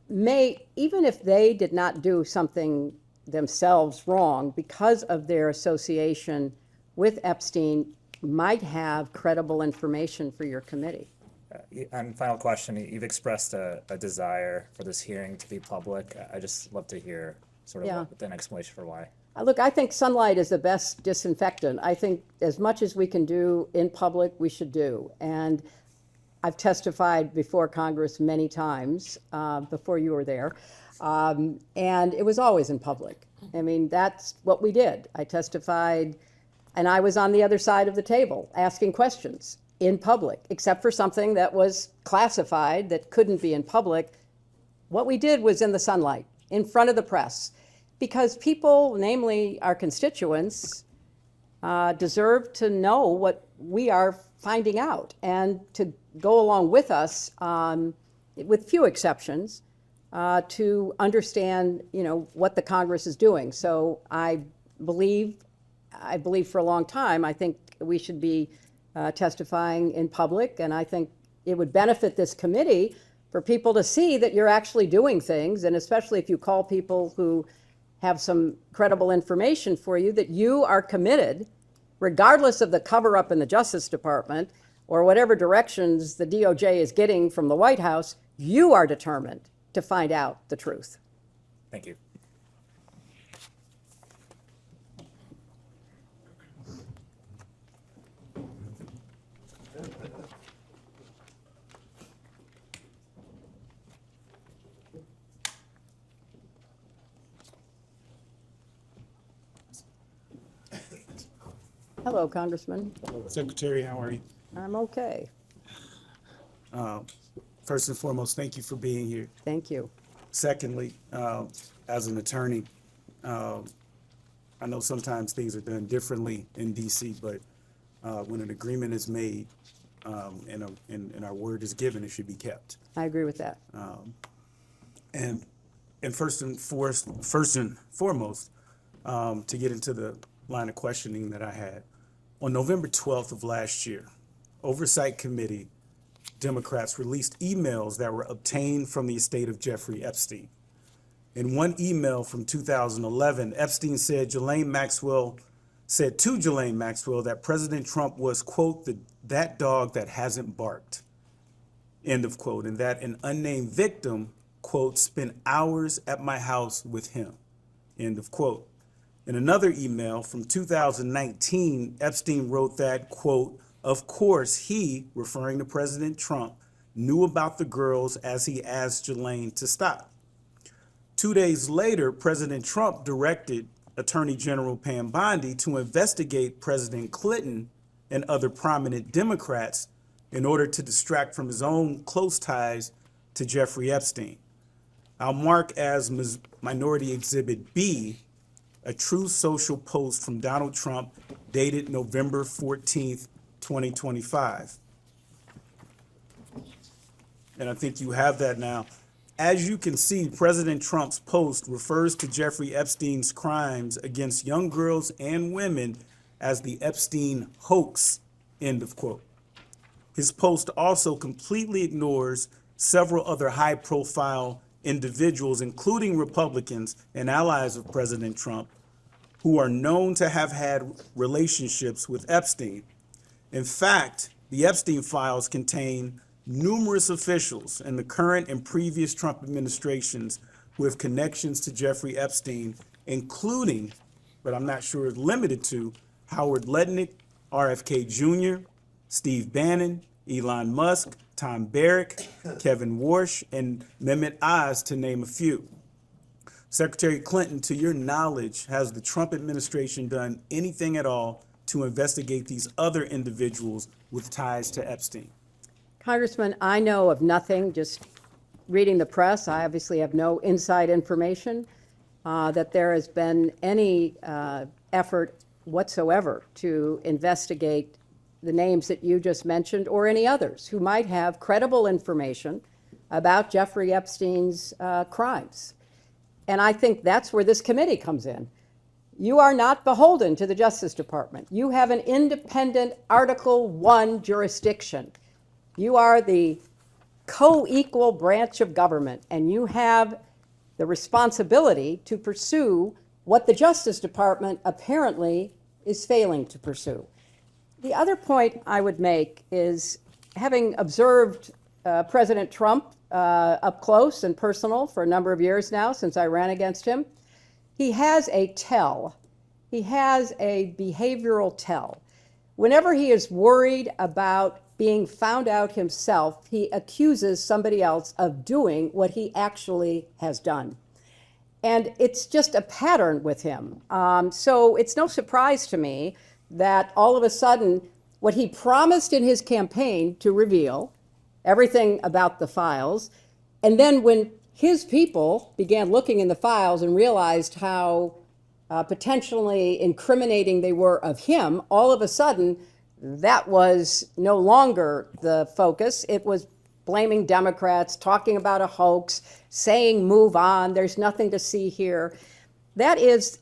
may, even if they did not do something themselves wrong, because of their association with Epstein, might have credible information for your committee. And final question, you've expressed a desire for this hearing to be public. I just love to hear sort of Yeah. an explanation for why. Look, I think sunlight is the best disinfectant. I think as much as we can do in public, we should do. And I've testified before Congress many times, before you were there, and it was always in public. I mean, that's what we did. I testified, and I was on the other side of the table asking questions in public, except for something that was classified that couldn't be in public. What we did was in the sunlight, in front of the press, because people, namely our constituents, deserve to know what we are finding out and to go along with us, with few exceptions, to understand, what the Congress is doing. So I believe for a long time, I think we should be testifying in public, and I think it would benefit this committee for people to see that you're actually doing things, and especially if you call people who have some credible information for you, that you are committed, regardless of the cover-up in the Justice Department or whatever directions the DOJ is getting from the White House, you are determined to find out the truth. Thank you. Hello, Congressman. Secretary, how are you? I'm okay. First and foremost, thank you for being here. Thank you. Secondly, as an attorney, I know sometimes things are done differently in DC, but when an agreement is made and our word is given, it should be kept. I agree with that. And first and foremost, to get into the line of questioning that I had, on November 12th of last year, Oversight Committee Democrats released emails that were obtained from the estate of Jeffrey Epstein. In one email from 2011, Epstein said to Ghislaine Maxwell that President Trump was, quote, that dog that hasn't barked, end of quote, and that an unnamed victim, quote, spent hours at my house with him, end of quote. In another email from 2019, Epstein wrote that, quote, of course he, referring to President Trump, knew about the girls as he asked Ghislaine to stop. 2 days later, President Trump directed Attorney General Pam Bondi to investigate President Clinton and other prominent Democrats in order to distract from his own close ties to Jeffrey Epstein. I'll mark as Minority Exhibit B a True Social post from Donald Trump dated November 14th, 2025. And I think you have that now. As you can see, President Trump's post refers to Jeffrey Epstein's crimes against young girls and women as the Epstein hoax, end of quote. His post also completely ignores several other high-profile individuals, including Republicans and allies of President Trump, who are known to have had relationships with Epstein. In fact, the Epstein files contain numerous officials in the current and previous Trump administrations who have connections to Jeffrey Epstein, including, but I'm not sure limited to, Howard Lutnick, RFK Jr., Steve Bannon, Elon Musk, Tom Barrack, Kevin Warsh, and Mehmet Oz, to name a few. Secretary Clinton, to your knowledge, has the Trump administration done anything at all to investigate these other individuals with ties to Epstein? Congressman, I know of nothing, just reading the press. I obviously have no inside information that there has been any effort whatsoever to investigate the names that you just mentioned or any others who might have credible information about Jeffrey Epstein's crimes. And I think that's where this committee comes in. You are not beholden to the Justice Department. You have an independent Article I jurisdiction. You are the co-equal branch of government, and you have the responsibility to pursue what the Justice Department apparently is failing to pursue. The other point I would make is, having observed President Trump up close and personal for a number of years now since I ran against him. He has a tell. He has a behavioral tell. Whenever he is worried about being found out himself, he accuses somebody else of doing what he actually has done. And it's just a pattern with him. So it's no surprise to me that all of a sudden, what he promised in his campaign to reveal, everything about the files, and then when his people began looking in the files and realized how potentially incriminating they were of him, all of a sudden, that was no longer the focus. It was blaming Democrats, talking about a hoax, saying move on, there's nothing to see here. That is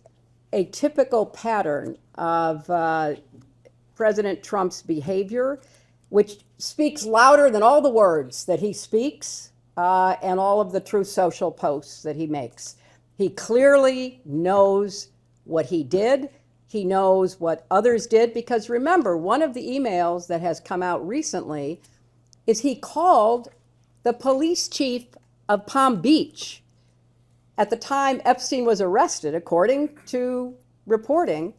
a typical pattern of President Trump's behavior, which speaks louder than all the words that he speaks and all of the Truth Social posts that he makes. He clearly knows what he did. He knows what others did, because remember, one of the emails that has come out recently is he called the police chief of Palm Beach at the time Epstein was arrested, according to reporting,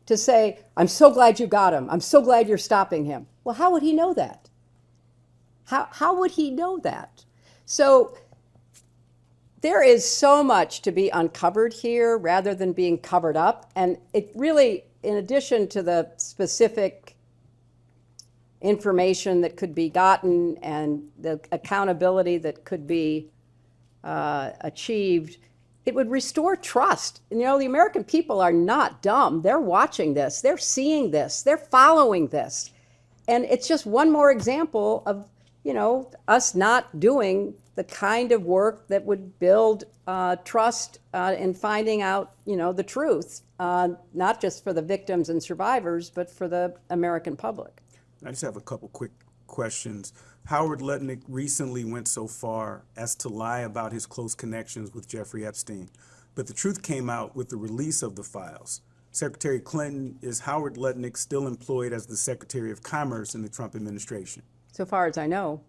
to say, I'm so glad you got him. I'm so glad you're stopping him. Well, how would he know that? How would he know that? So there is so much to be uncovered here rather than being covered up. And it really, in addition to the specific information that could be gotten and the accountability that could be achieved, it would restore trust. And, you know, the American people are not dumb. They're watching this. They're seeing this. They're following this. And it's just one more example of, you know, us not doing the kind of work that would build trust in finding out, you know, the truth, not just for the victims and survivors, but for the American public. I just have a couple quick questions. Howard Lutnick recently went so far as to lie about his close connections with Jeffrey Epstein, but the truth came out with the release of the files. Secretary Clinton, is Howard Lutnick still employed as the Secretary of Commerce in the Trump administration? So far as I know.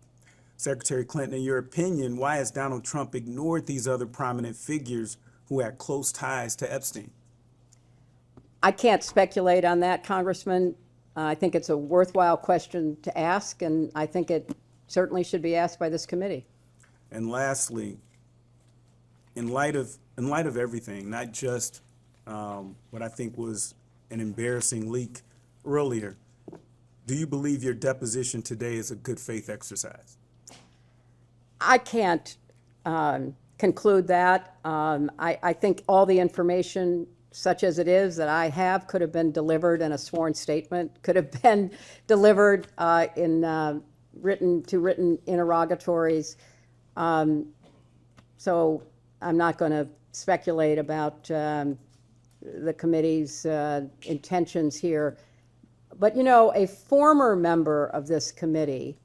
Secretary Clinton, in your opinion, why has Donald Trump ignored these other prominent figures who had close ties to Epstein? I can't speculate on that, Congressman. I think it's a worthwhile question to ask, and I think it certainly should be asked by this committee. And lastly, in light of everything, not just what I think was an embarrassing leak earlier, do you believe your deposition today is a good faith exercise? I can't conclude that. I think all the information, such as it is, that I have could have been delivered in a sworn statement, could have been delivered in written interrogatories. So I'm not going to speculate about the committee's intentions here. But, you know, a former member of this committee,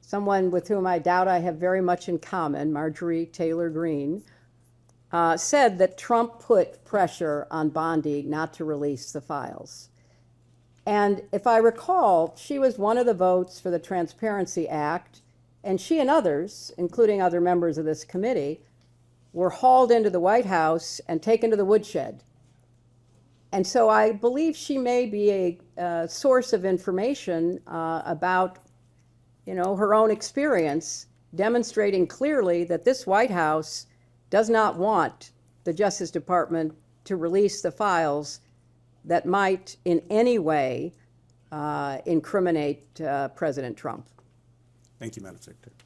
someone with whom I doubt I have very much in common, Marjorie Taylor Greene, said that Trump put pressure on Bondi not to release the files. And if I recall, she was one of the votes for the Transparency Act, and she and others, including other members of this committee, were hauled into the White House and taken to the woodshed. And so I believe she may be a source of information about, you know, her own experience, demonstrating clearly that this White House does not want the Justice Department to release the files that might in any way incriminate President Trump. Thank you, Madam Secretary.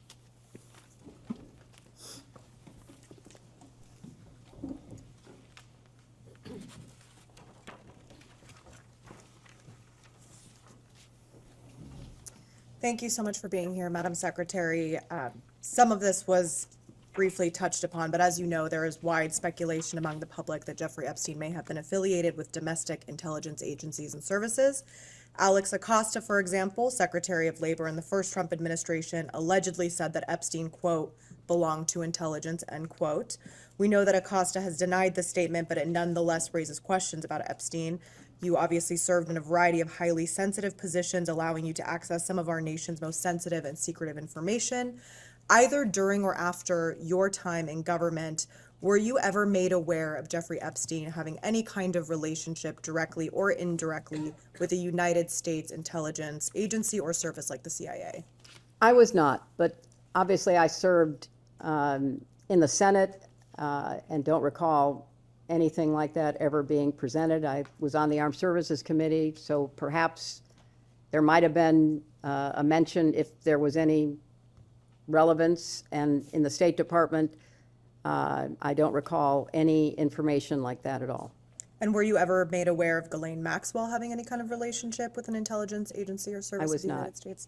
Thank you so much for being here, Madam Secretary. Some of this was briefly touched upon, but as you know, there is wide speculation among the public that Jeffrey Epstein may have been affiliated with domestic intelligence agencies and services. Alex Acosta, for example, Secretary of Labor in the first Trump administration, allegedly said that Epstein, quote, belonged to intelligence, end quote. We know that Acosta has denied the statement, but it nonetheless raises questions about Epstein. You obviously served in a variety of highly sensitive positions, allowing you to access some of our nation's most sensitive and secretive information. Either during or after your time in government, were you ever made aware of Jeffrey Epstein having any kind of relationship, directly or indirectly, with a United States intelligence agency or service like the CIA? I was not, but obviously I served in the Senate and don't recall anything like that ever being presented. I was on the Armed Services Committee, so perhaps there might have been a mention if there was any relevance. And in the State Department, I don't recall any information like that at all. And were you ever made aware of Ghislaine Maxwell having any kind of relationship with an intelligence agency or service of the United States?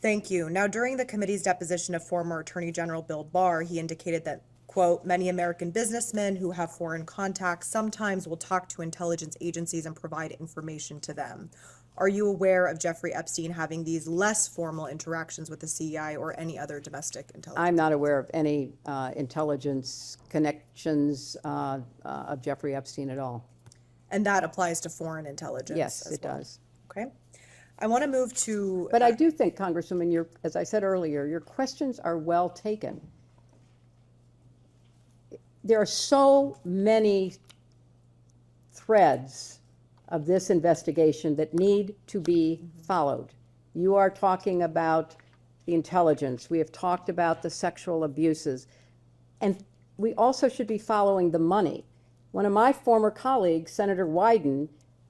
Thank you. Now, during the committee's deposition of former Attorney General Bill Barr, he indicated that, quote, many American businessmen who have foreign contacts sometimes will talk to intelligence agencies and provide information to them. Are you aware of Jeffrey Epstein having these less formal interactions with the CIA or any other domestic intelligence? I'm not aware of any intelligence connections of Jeffrey Epstein at all. And that applies to foreign intelligence? Yes, as it well. does. Okay. I want to move to... But I do think, Congresswoman, as I said earlier, your questions are well taken. There are so many threads of this investigation that need to be followed. You are talking about the intelligence. We have talked about the sexual abuses. And we also should be following the money. One of my former colleagues, Senator Wyden,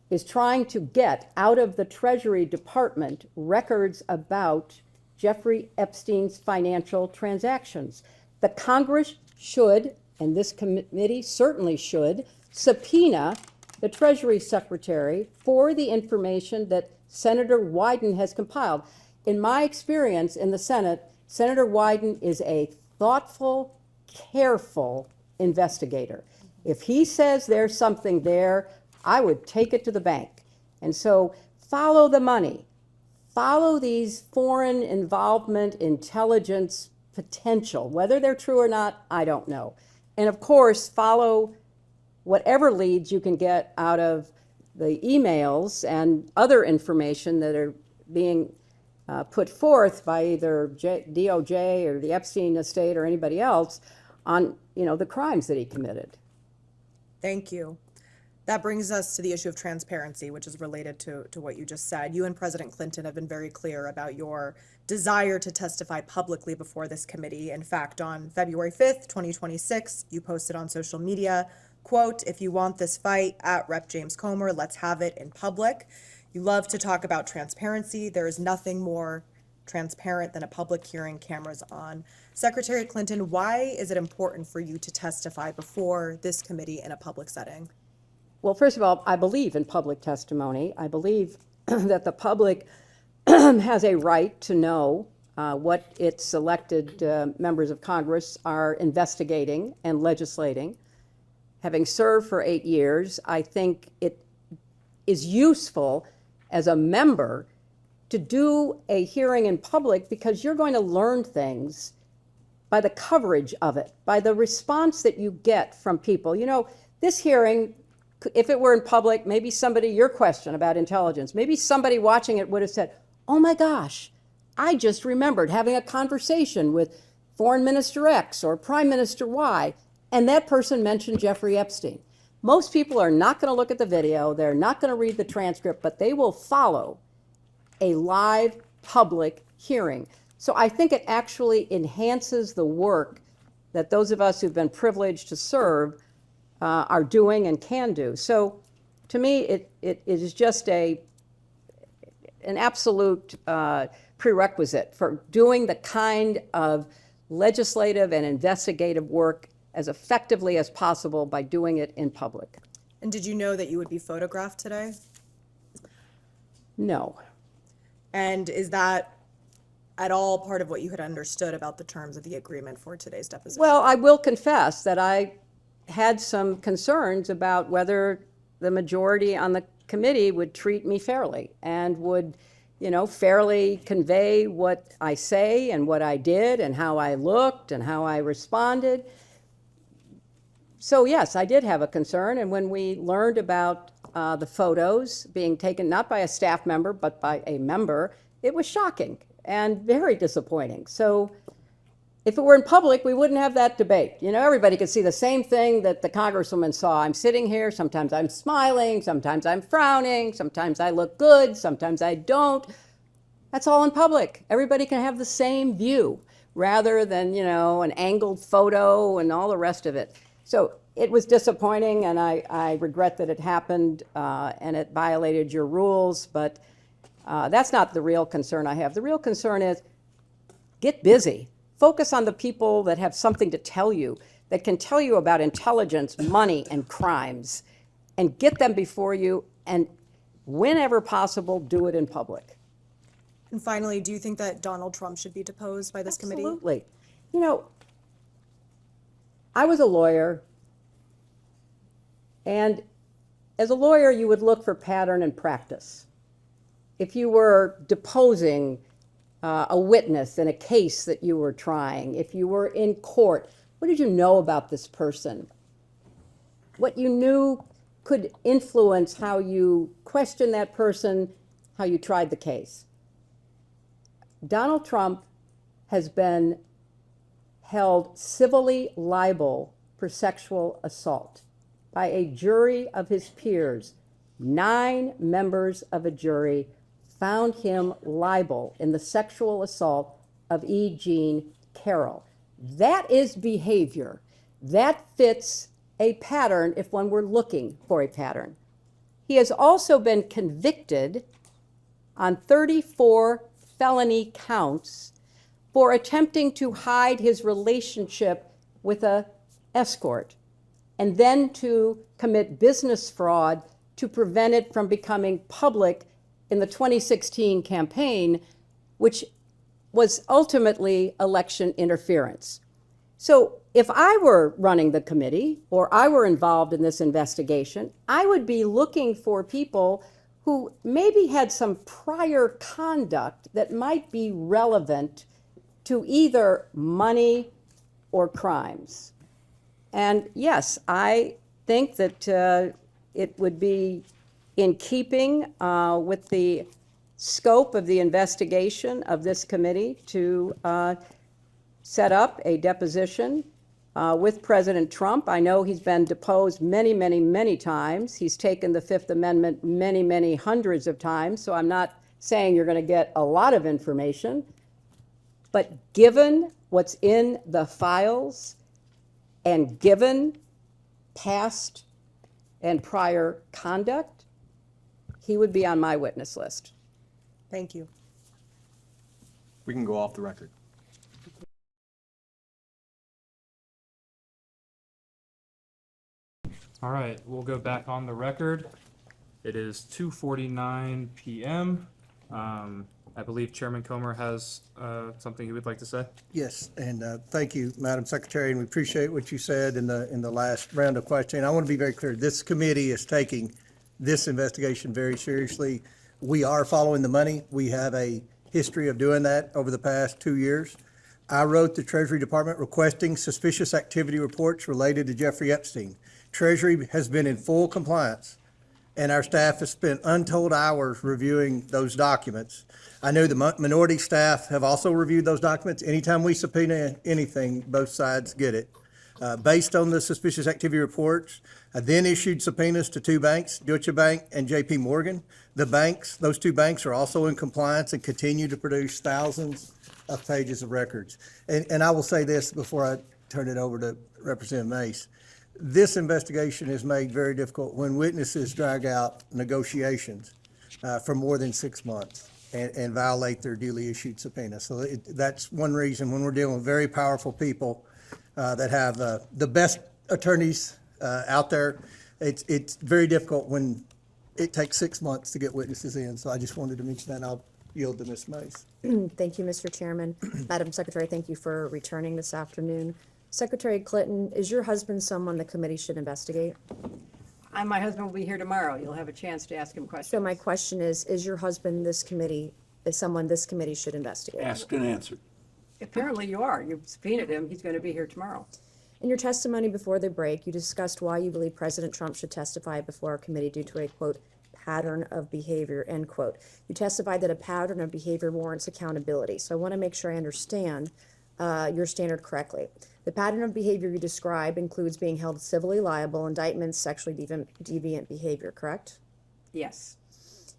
is trying to get out of the Treasury Department records about Jeffrey Epstein's financial transactions. The Congress should, and this committee certainly should, subpoena the Treasury Secretary for the information that Senator Wyden has compiled. In my experience in the Senate, Senator Wyden is a thoughtful, careful investigator. If he says there's something there, I would take it to the bank. And so follow the money. Follow these foreign involvement intelligence potential. Whether they're true or not, I don't know. And of course, follow whatever leads you can get out of the emails and other information that are being put forth by either DOJ or the Epstein estate or anybody else on, the crimes that he committed. Thank you. That brings us to the issue of transparency, which is related to what you just said. You and President Clinton have been very clear about your desire to testify publicly before this committee. In fact, on February 5th, 2026, you posted on social media, quote, if you want this fight at Rep. James Comer, let's have it in public. You love to talk about transparency. There is nothing more transparent than a public hearing, cameras on. Secretary Clinton, why is it important for you to testify before this committee in a public setting? Well, first of all, I believe in public testimony. I believe that the public has a right to know what its elected members of Congress are investigating and legislating. Having served for 8 years, I think it is useful as a member to do a hearing in public because you're going to learn things by the coverage of it, by the response that you get from people. This hearing, if it were in public, maybe your question about intelligence, maybe somebody watching it would have said, oh my gosh, I just remembered having a conversation with Foreign Minister X or Prime Minister Y, and that person mentioned Jeffrey Epstein. Most people are not going to look at the video, they're not going to read the transcript, but they will follow a live public hearing. So I think it actually enhances the work that those of us who've been privileged to serve are doing and can do. So to me, it is just an absolute prerequisite for doing the kind of legislative and investigative work as effectively as possible by doing it in public. And did you know that you would be photographed today? No. And is that at all part of what you had understood about the terms of the agreement for today's deposition? Well, I will confess that I had some concerns about whether the majority on the committee would treat me fairly and would, fairly convey what I say and what I did and how I looked and how I responded. So yes, I did have a concern, and when we learned about the photos being taken not by a staff member, but by a member, it was shocking and very disappointing. So if it were in public, we wouldn't have that debate. You know, everybody could see the same thing that the congresswoman saw. I'm sitting here, sometimes I'm smiling, sometimes I'm frowning, sometimes I look good, sometimes I don't. That's all in public. Everybody can have the same view rather than, you know, an angled photo and all the rest of it. So it was disappointing, and I regret that it happened and it violated your rules, but that's not the real concern I have. The real concern is get busy. Focus on the people that have something to tell you, that can tell you about intelligence, money, and crimes, and get them before you, and whenever possible, do it in public. And finally, do you think that Donald Trump should be deposed by this committee? Absolutely. You know, I was a lawyer, and as a lawyer, you would look for pattern and practice. If you were deposing a witness in a case that you were trying, if you were in court, what did you know about this person? What you knew could influence how you questioned that person, how you tried the case. Donald Trump has been held civilly liable for sexual assault by a jury of his peers. 9 members of a jury found him liable in the sexual assault of E. Jean Carroll. That is behavior. That fits a pattern if one were looking for a pattern. He has also been convicted on 34 felony counts for attempting to hide his relationship with an escort and then to commit business fraud to prevent it from becoming public in the 2016 campaign, which was ultimately election interference. So if I were running the committee or I were involved in this investigation, I would be looking for people who maybe had some prior conduct that might be relevant to either money or crimes. And yes, I think that it would be in keeping with the scope of the investigation of this committee to set up a deposition with President Trump. I know he's been deposed many, many, many times. He's taken the Fifth Amendment many, many hundreds of times, so I'm not saying you're going to get a lot of information. But given what's in the files and given past and prior conduct, he would be on my witness list. Thank you. We can go off the record. All right, we'll go back on the record. It is 2:49 p.m. I believe Chairman Comer has something he would like to say. Yes, and thank you, Madam Secretary, and we appreciate what you said in the last round of questioning. I want to be very clear. This committee is taking this investigation very seriously. We are following the money. We have a history of doing that over the past 2 years. I wrote the Treasury Department requesting suspicious activity reports related to Jeffrey Epstein. Treasury has been in full compliance, and our staff has spent untold hours reviewing those documents. I know the minority staff have also reviewed those documents. Anytime we subpoena anything, both sides get it. Based on the suspicious activity reports, I then issued subpoenas to 2 banks, Deutsche Bank and JP Morgan. The banks, those 2 banks are also in compliance and continue to produce thousands of pages of records. And I will say this before I turn it over to Representative Mace. This investigation is made very difficult when witnesses drag out negotiations for more than 6 months and violate their duly issued subpoena. So that's one reason when we're dealing with very powerful people that have the best attorneys out there, it's very difficult when it takes 6 months to get witnesses in. So I just wanted to mention that, and I'll yield to Ms. Mace. Thank you, Mr. Chairman. Madam Secretary, thank you for returning this afternoon. Secretary Clinton, is your husband someone the committee should investigate? My husband will be here tomorrow. You'll have a chance to ask him questions. So my question is your husband someone this committee should investigate? Asked and answered. Apparently you are. You've subpoenaed him. He's going to be here tomorrow. In your testimony before the break, you discussed why you believe President Trump should testify before our committee due to a, quote, pattern of behavior, end quote. You testified that a pattern of behavior warrants accountability. So I want to make sure I understand your standard correctly. The pattern of behavior you describe includes being held civilly liable, indictments, sexually deviant behavior, correct? Yes.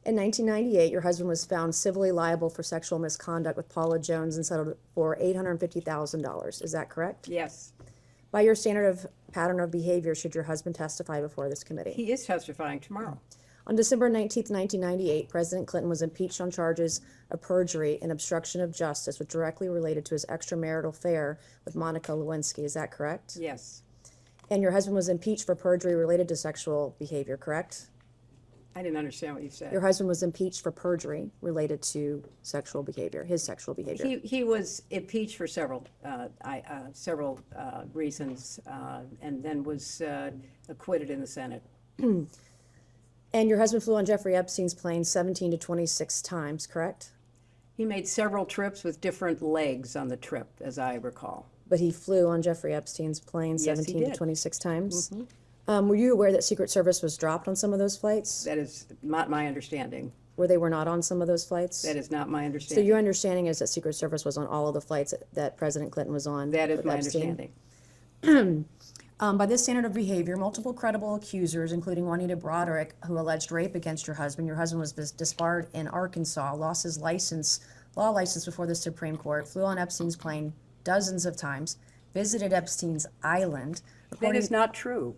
In 1998, your husband was found civilly liable for sexual misconduct with Paula Jones and settled for $850,000. Is that correct? Yes. By your standard of pattern of behavior, should your husband testify before this committee? He is testifying tomorrow. On December 19th, 1998, President Clinton was impeached on charges of perjury and obstruction of justice, which directly related to his extramarital affair with Monica Lewinsky. Is that correct? Yes. And your husband was impeached for perjury related to sexual behavior, correct? I didn't understand what you said. Your husband was impeached for perjury related to sexual behavior, his sexual behavior. He was impeached for several reasons, and then was acquitted in the Senate. And your husband flew on Jeffrey Epstein's plane 17 to 26 times, correct? He made several trips with different legs on the trip, as I recall. But he flew on Jeffrey Epstein's plane Yes, he 17 to did. 26 times? Mhm. Were you aware that Secret Service was dropped on some of those flights? That is not my understanding. Where they were not on some of those flights? That is not my So understanding. your understanding is that Secret Service was on all of the flights that President Clinton was on? That is with my Epstein? understanding. By this standard of behavior, multiple credible accusers, including Juanita Broderick, who alleged rape against your husband was disbarred in Arkansas, lost his law license before the Supreme Court, flew on Epstein's plane dozens of times, visited Epstein's island. That is not true.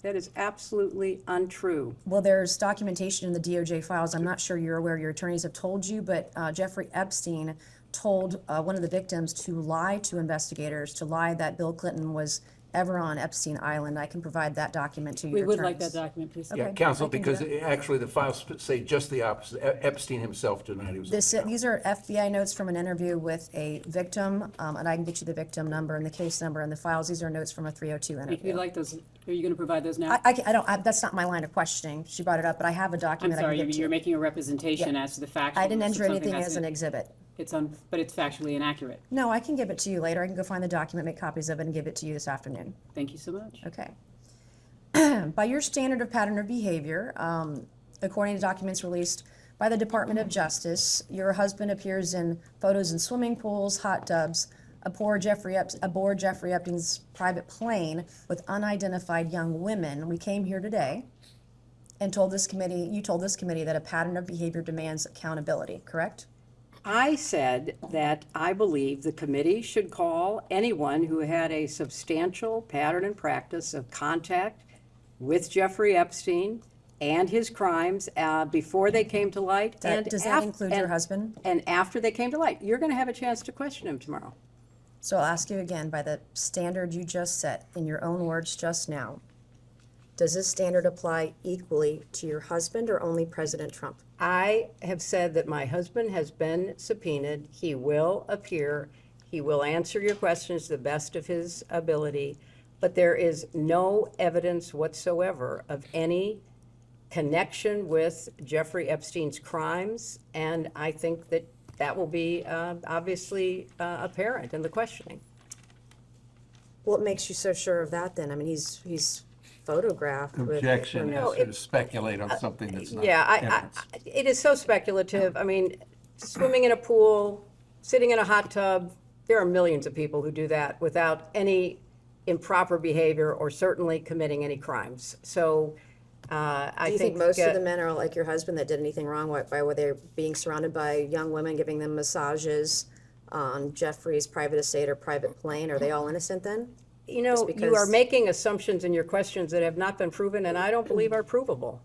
That is absolutely untrue. Well, there's documentation in the DOJ files. I'm not sure you're aware, your attorneys have told you, but Jeffrey Epstein told one of the victims to lie to investigators, to lie that Bill Clinton was ever on Epstein Island. I can provide that document to you. We would like that document, please. Yeah, Okay, counsel, I can do because that. actually the files say just the opposite. Epstein himself denied he was. These are FBI notes from an interview with a victim, and I can get you the victim number and the case number and the files. These are notes from a 302 If interview. you'd like those, are you going to provide those now? I don't, that's not my line of questioning. She brought it up, but I have a I'm document I sorry, can get to you're you. making a representation Yeah. as to the facts. I didn't enter anything as an exhibit. But it's factually inaccurate. No, I can give it to you later. I can go find the document, make copies of it, and give it to you this afternoon. Thank you so much. Okay. By your standard of pattern of behavior, according to documents released by the Department of Justice, your husband appears in photos in swimming pools, hot tubs, aboard Jeffrey Epstein's private plane with unidentified young women. We came here today and told this committee, you told this committee that a pattern of behavior demands accountability, correct? I said that I believe the committee should call anyone who had a substantial pattern and practice of contact with Jeffrey Epstein and his crimes before they came to light. Does that include your husband? And after they came to light. You're going to have a chance to question him tomorrow. So I'll ask you again, by the standard you just set, in your own words just now, does this standard apply equally to your husband or only President Trump? I have said that my husband has been subpoenaed. He will appear. He will answer your questions to the best of his ability. But there is no evidence whatsoever of any connection with Jeffrey Epstein's crimes. And I think that that will be obviously apparent in the questioning. What makes you so sure of that then? I mean, he's photographed with... Objection No, is to speculate on something that's not evidence. It is so speculative. I mean, swimming in a pool, sitting in a hot tub, there are millions of people who do that without any improper behavior or certainly committing any crimes. So I Do you think think most of the men are like your husband that did anything wrong by were they being surrounded by young women, giving them massages on Jeffrey's private estate or private plane? Are they all innocent then? You know, you are making assumptions in your questions that have not been proven and I don't believe are provable.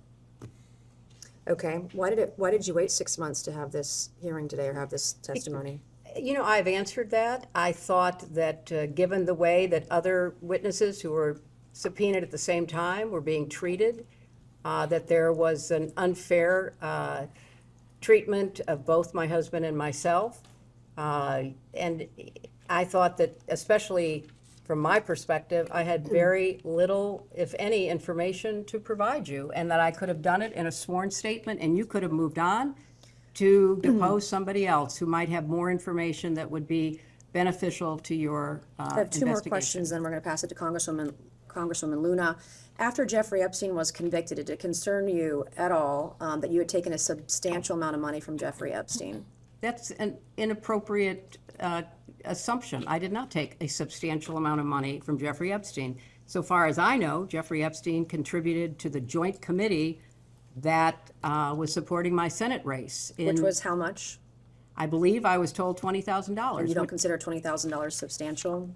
Okay. Why did you wait 6 months to have this hearing today or have this testimony? You know, I've answered that. I thought that given the way that other witnesses who were subpoenaed at the same time were being treated, that there was an unfair treatment of both my husband and myself. And I thought that, especially from my perspective, I had very little, if any, information to provide you, and that I could have done it in a sworn statement, and you could have moved on to depose somebody else who might have more information that would be beneficial to your I have two more investigation. questions, then we're going to pass it to Congresswoman Luna. After Jeffrey Epstein was convicted, did it concern you at all that you had taken a substantial amount of money from Jeffrey Epstein? That's an inappropriate assumption. I did not take a substantial amount of money from Jeffrey Epstein. So far as I know, Jeffrey Epstein contributed to the joint committee that was supporting my Senate race. Which was how much? I believe I was told $20,000. And you don't consider $20,000 substantial?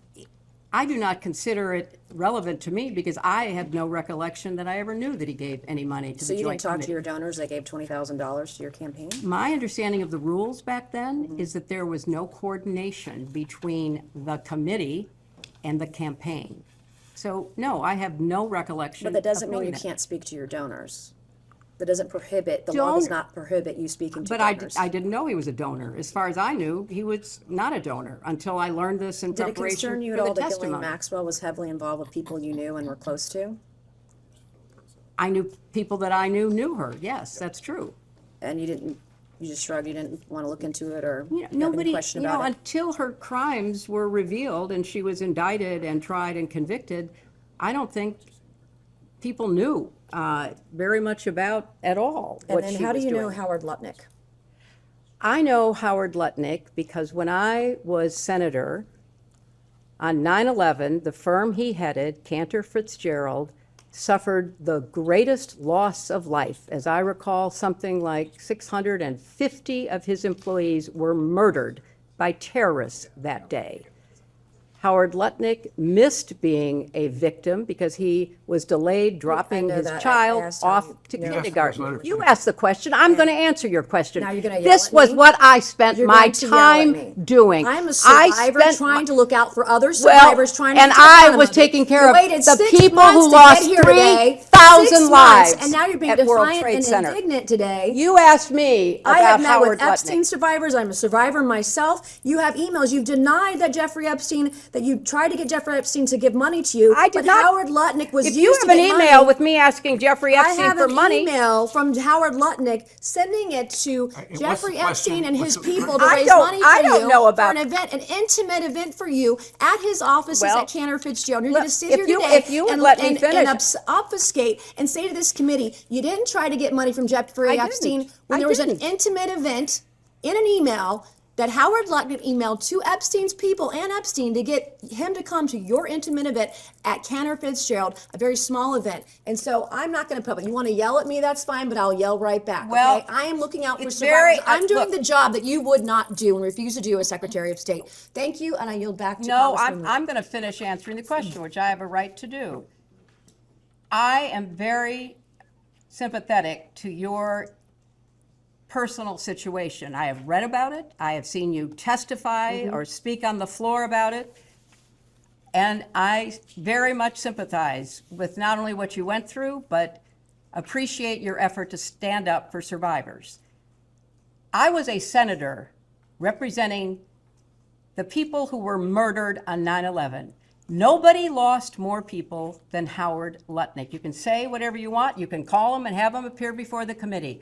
I do not consider it relevant to me because I have no recollection that I ever knew that he gave any money to So the you joint didn't talk committee. to your donors that gave $20,000 to your campaign? My understanding of the rules back then is that there was no coordination between the committee and the campaign. So, no, I have no recollection. But that doesn't of mean knowing you that. can't speak to your donors. That doesn't prohibit, the law does Don't- not prohibit you speaking to But donors. I didn't know he was a donor. As far as I knew, he was not a donor until I learned this in Did it preparation concern you for at the all that Ghislaine testimony. Maxwell was heavily involved with people you knew and were close to? I knew people that I knew her. Yes, that's true. And you didn't, you just shrugged, you didn't want to look into it or You know, have any nobody, question you know, about it? until her crimes were revealed and she was indicted and tried and convicted, I don't think people knew very much about at all And what then she how do was you know doing. Howard Lutnick? I know Howard Lutnick because when I was senator on 9/11, the firm he headed, Cantor Fitzgerald, suffered the greatest loss of life. As I recall, something like 650 of his employees were murdered by terrorists that day. Howard Lutnick missed being a victim because he was delayed dropping know his that. I child asked how off you- to no. kindergarten. You asked the question. I'm going to answer your question. Now you're gonna yell This at was me? what I spent You're my going to yell at time me. doing. I'm a I survivor spent trying to look out for other Well, survivors, trying to and get to the I bottom was of it. taking care You of waited the 6 people months who to lost get here today. 3,000 6 months, lives and now you're being at World defiant Trade and Center. indignant today. You asked me I about have met Howard with Epstein Lutnick. survivors. I'm a survivor myself. You have emails. You've denied that Jeffrey Epstein, that you tried to get Jeffrey Epstein to give money to you. I did but not. Howard Lutnick was If used you to have an get email money. with me asking Jeffrey I Epstein have for an money, email from Howard Lutnick sending it to what's Jeffrey the question? Epstein and his What's the- people to I raise don't- money for I don't you know about- for an event, an intimate event for you at his offices Well, at Cantor Fitzgerald. You're look, going to sit if here you- today if you would and, let me and, finish. and obfuscate and say to this committee, you didn't try to get money from Jeffrey I Epstein didn't. when I there was didn't. an intimate event in an email that Howard Lutnick emailed to Epstein's people and Epstein to get him to come to your intimate event at Cantor Fitzgerald, a very small event. And so I'm not going to public. You want to yell at me, that's fine, but I'll yell right back. Well, okay? I am looking out for it's survivors. very- I'm doing look. the job that you would not do and refuse to do as Secretary of State. Thank you, and I yield back to no, Congresswoman. I'm going to finish answering the question, which I have a right to do. I am very sympathetic to your personal situation. I have read about it. I have seen you testify or speak on the floor about it. And I very much sympathize with not only what you went through, but appreciate your effort to stand up for survivors. I was a senator representing the people who were murdered on 9/11. Nobody lost more people than Howard Lutnick. You can say whatever you want. You can call him and have him appear before the committee.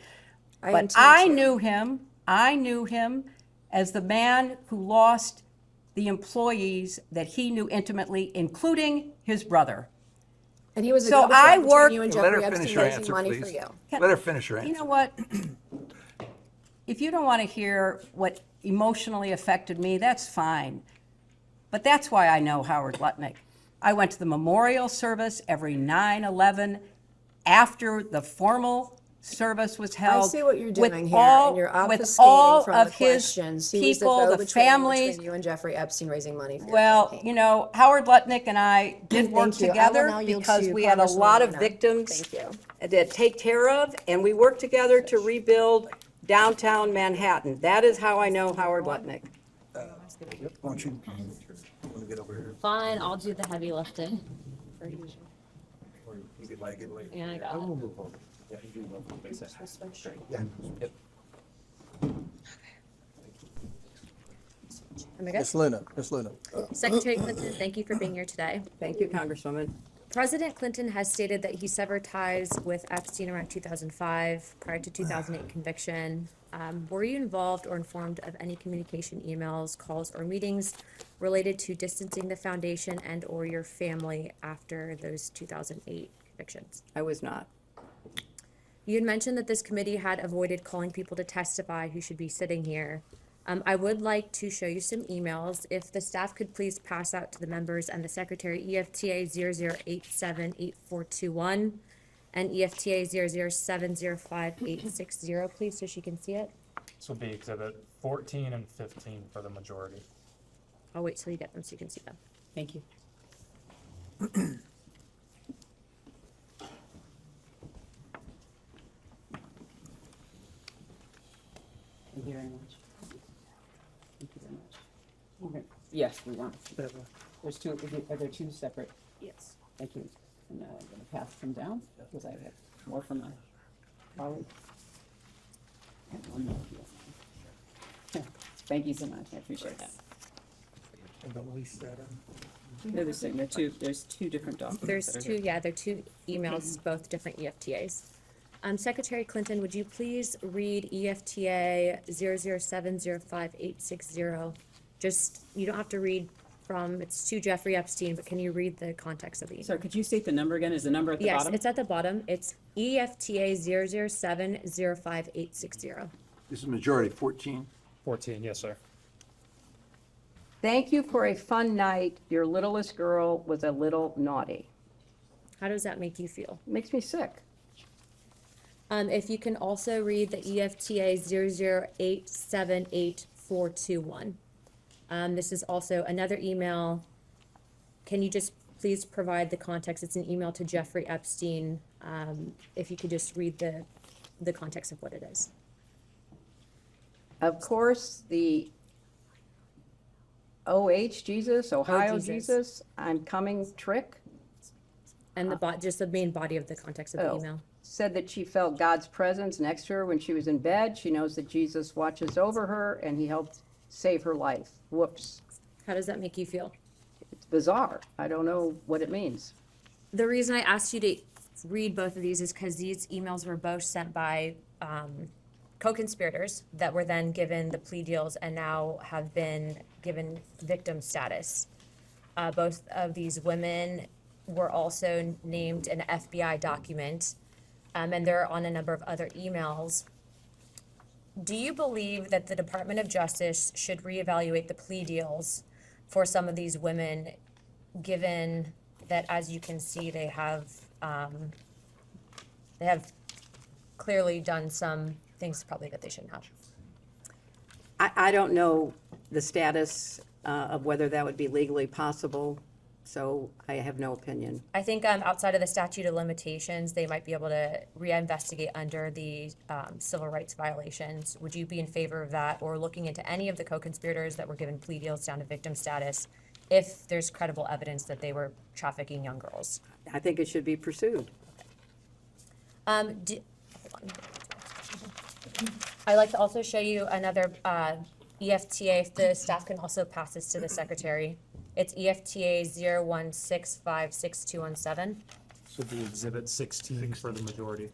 But I knew him as the man who lost the employees that he knew intimately, including his brother. And he was a So go-between I between worked. you and Let Jeffrey her finish Epstein her raising answer, money for please. you. Let her finish her answer. You know what? If you don't want to hear what emotionally affected me, that's fine. But that's why I know Howard Lutnick. I went to the memorial service every 9/11 after the formal service was held. I see what you're with doing here, all- and you're with obfuscating all from of the his questions. He was the people, the go-between families. between you and Jeffrey Epstein raising money for your Well, campaign. you know, Howard Lutnick and I did work Thank you. I will together now yield because to we had a lot of Congresswoman Luna. victims Thank you. to take care of, and we worked together to rebuild downtown Manhattan. That is how I know Howard Lutnick. Why don't you get over here? Fine, I'll do the heavy lifting. Or you get like it later. Yeah, I got it. We'll move on. Yeah, you do love to make that. Yeah. Yep. Am I good? Ms. Luna, Ms. Luna. Secretary Clinton, thank you for being here today. Thank you, Congresswoman. President Clinton has stated that he severed ties with Epstein around 2005, prior to 2008 conviction. Were you involved or informed of any communication, emails, calls, or meetings related to distancing the foundation and/or your family after those 2008 convictions? I was not. You had mentioned that this committee had avoided calling people to testify who should be sitting here. I would like to show you some emails. If the staff could please pass out to the members and the secretary EFTA 00878421 and EFTA 007058660, please, so she can see it. This will be exhibit 14 and 15 for the majority. I'll wait till you get them so you can see them. Thank you. Thank you very much. Thank you very much. Okay. Yes, we want. There's two, are there two separate? Yes. Thank you. And I'm going to pass them down because I have more from my colleague. And one more here. Thank you so much. I appreciate that. They're the same. There's two different documents. There's that are two, here. yeah, there are two emails, both different EFTAs. Secretary Clinton, would you please read EFTA 007058660? Just, you don't have to read from, it's to Jeffrey Epstein, but can you read the context of the email? Sorry, could you state the number again? Is the number at the bottom? Yes, it's at the bottom. It's EFTA 007058660. This is majority 14. 14, yes, sir. Thank you for a fun night. Your littlest girl was a little naughty. How does that make you feel? Makes me sick. If you can also read the EFTA 008788421. This is also another email. Can you just please provide the context? It's an email to Jeffrey Epstein. If you could just read the context of what it is. Of course, the Ohio Jesus, I'm coming trick. And just the main body of the context of the email. Said that she felt God's presence next to her when she was in bed. She knows that Jesus watches over her and he helped save her life. Whoops. How does that make you feel? It's bizarre. I don't know what it means. The reason I asked you to read both of these is because these emails were both sent by co-conspirators that were then given the plea deals and now have been given victim status. Both of these women were also named an FBI document, and they're on a number of other emails. Do you believe that the Department of Justice should reevaluate the plea deals for some of these women, given that, as you can see, they have clearly done some things probably that they shouldn't have? I don't know the status of whether that would be legally possible, so I have no opinion. I think outside of the statute of limitations, they might be able to reinvestigate under the civil rights violations. Would you be in favor of that, or looking into any of the co-conspirators that were given plea deals down to victim status if there's credible evidence that they were trafficking young girls? I think it should be pursued. Hold on. I'd like to also show you another EFTA, if the staff can also pass this to the secretary. It's EFTA 0165617. This will be exhibit 16 for the majority.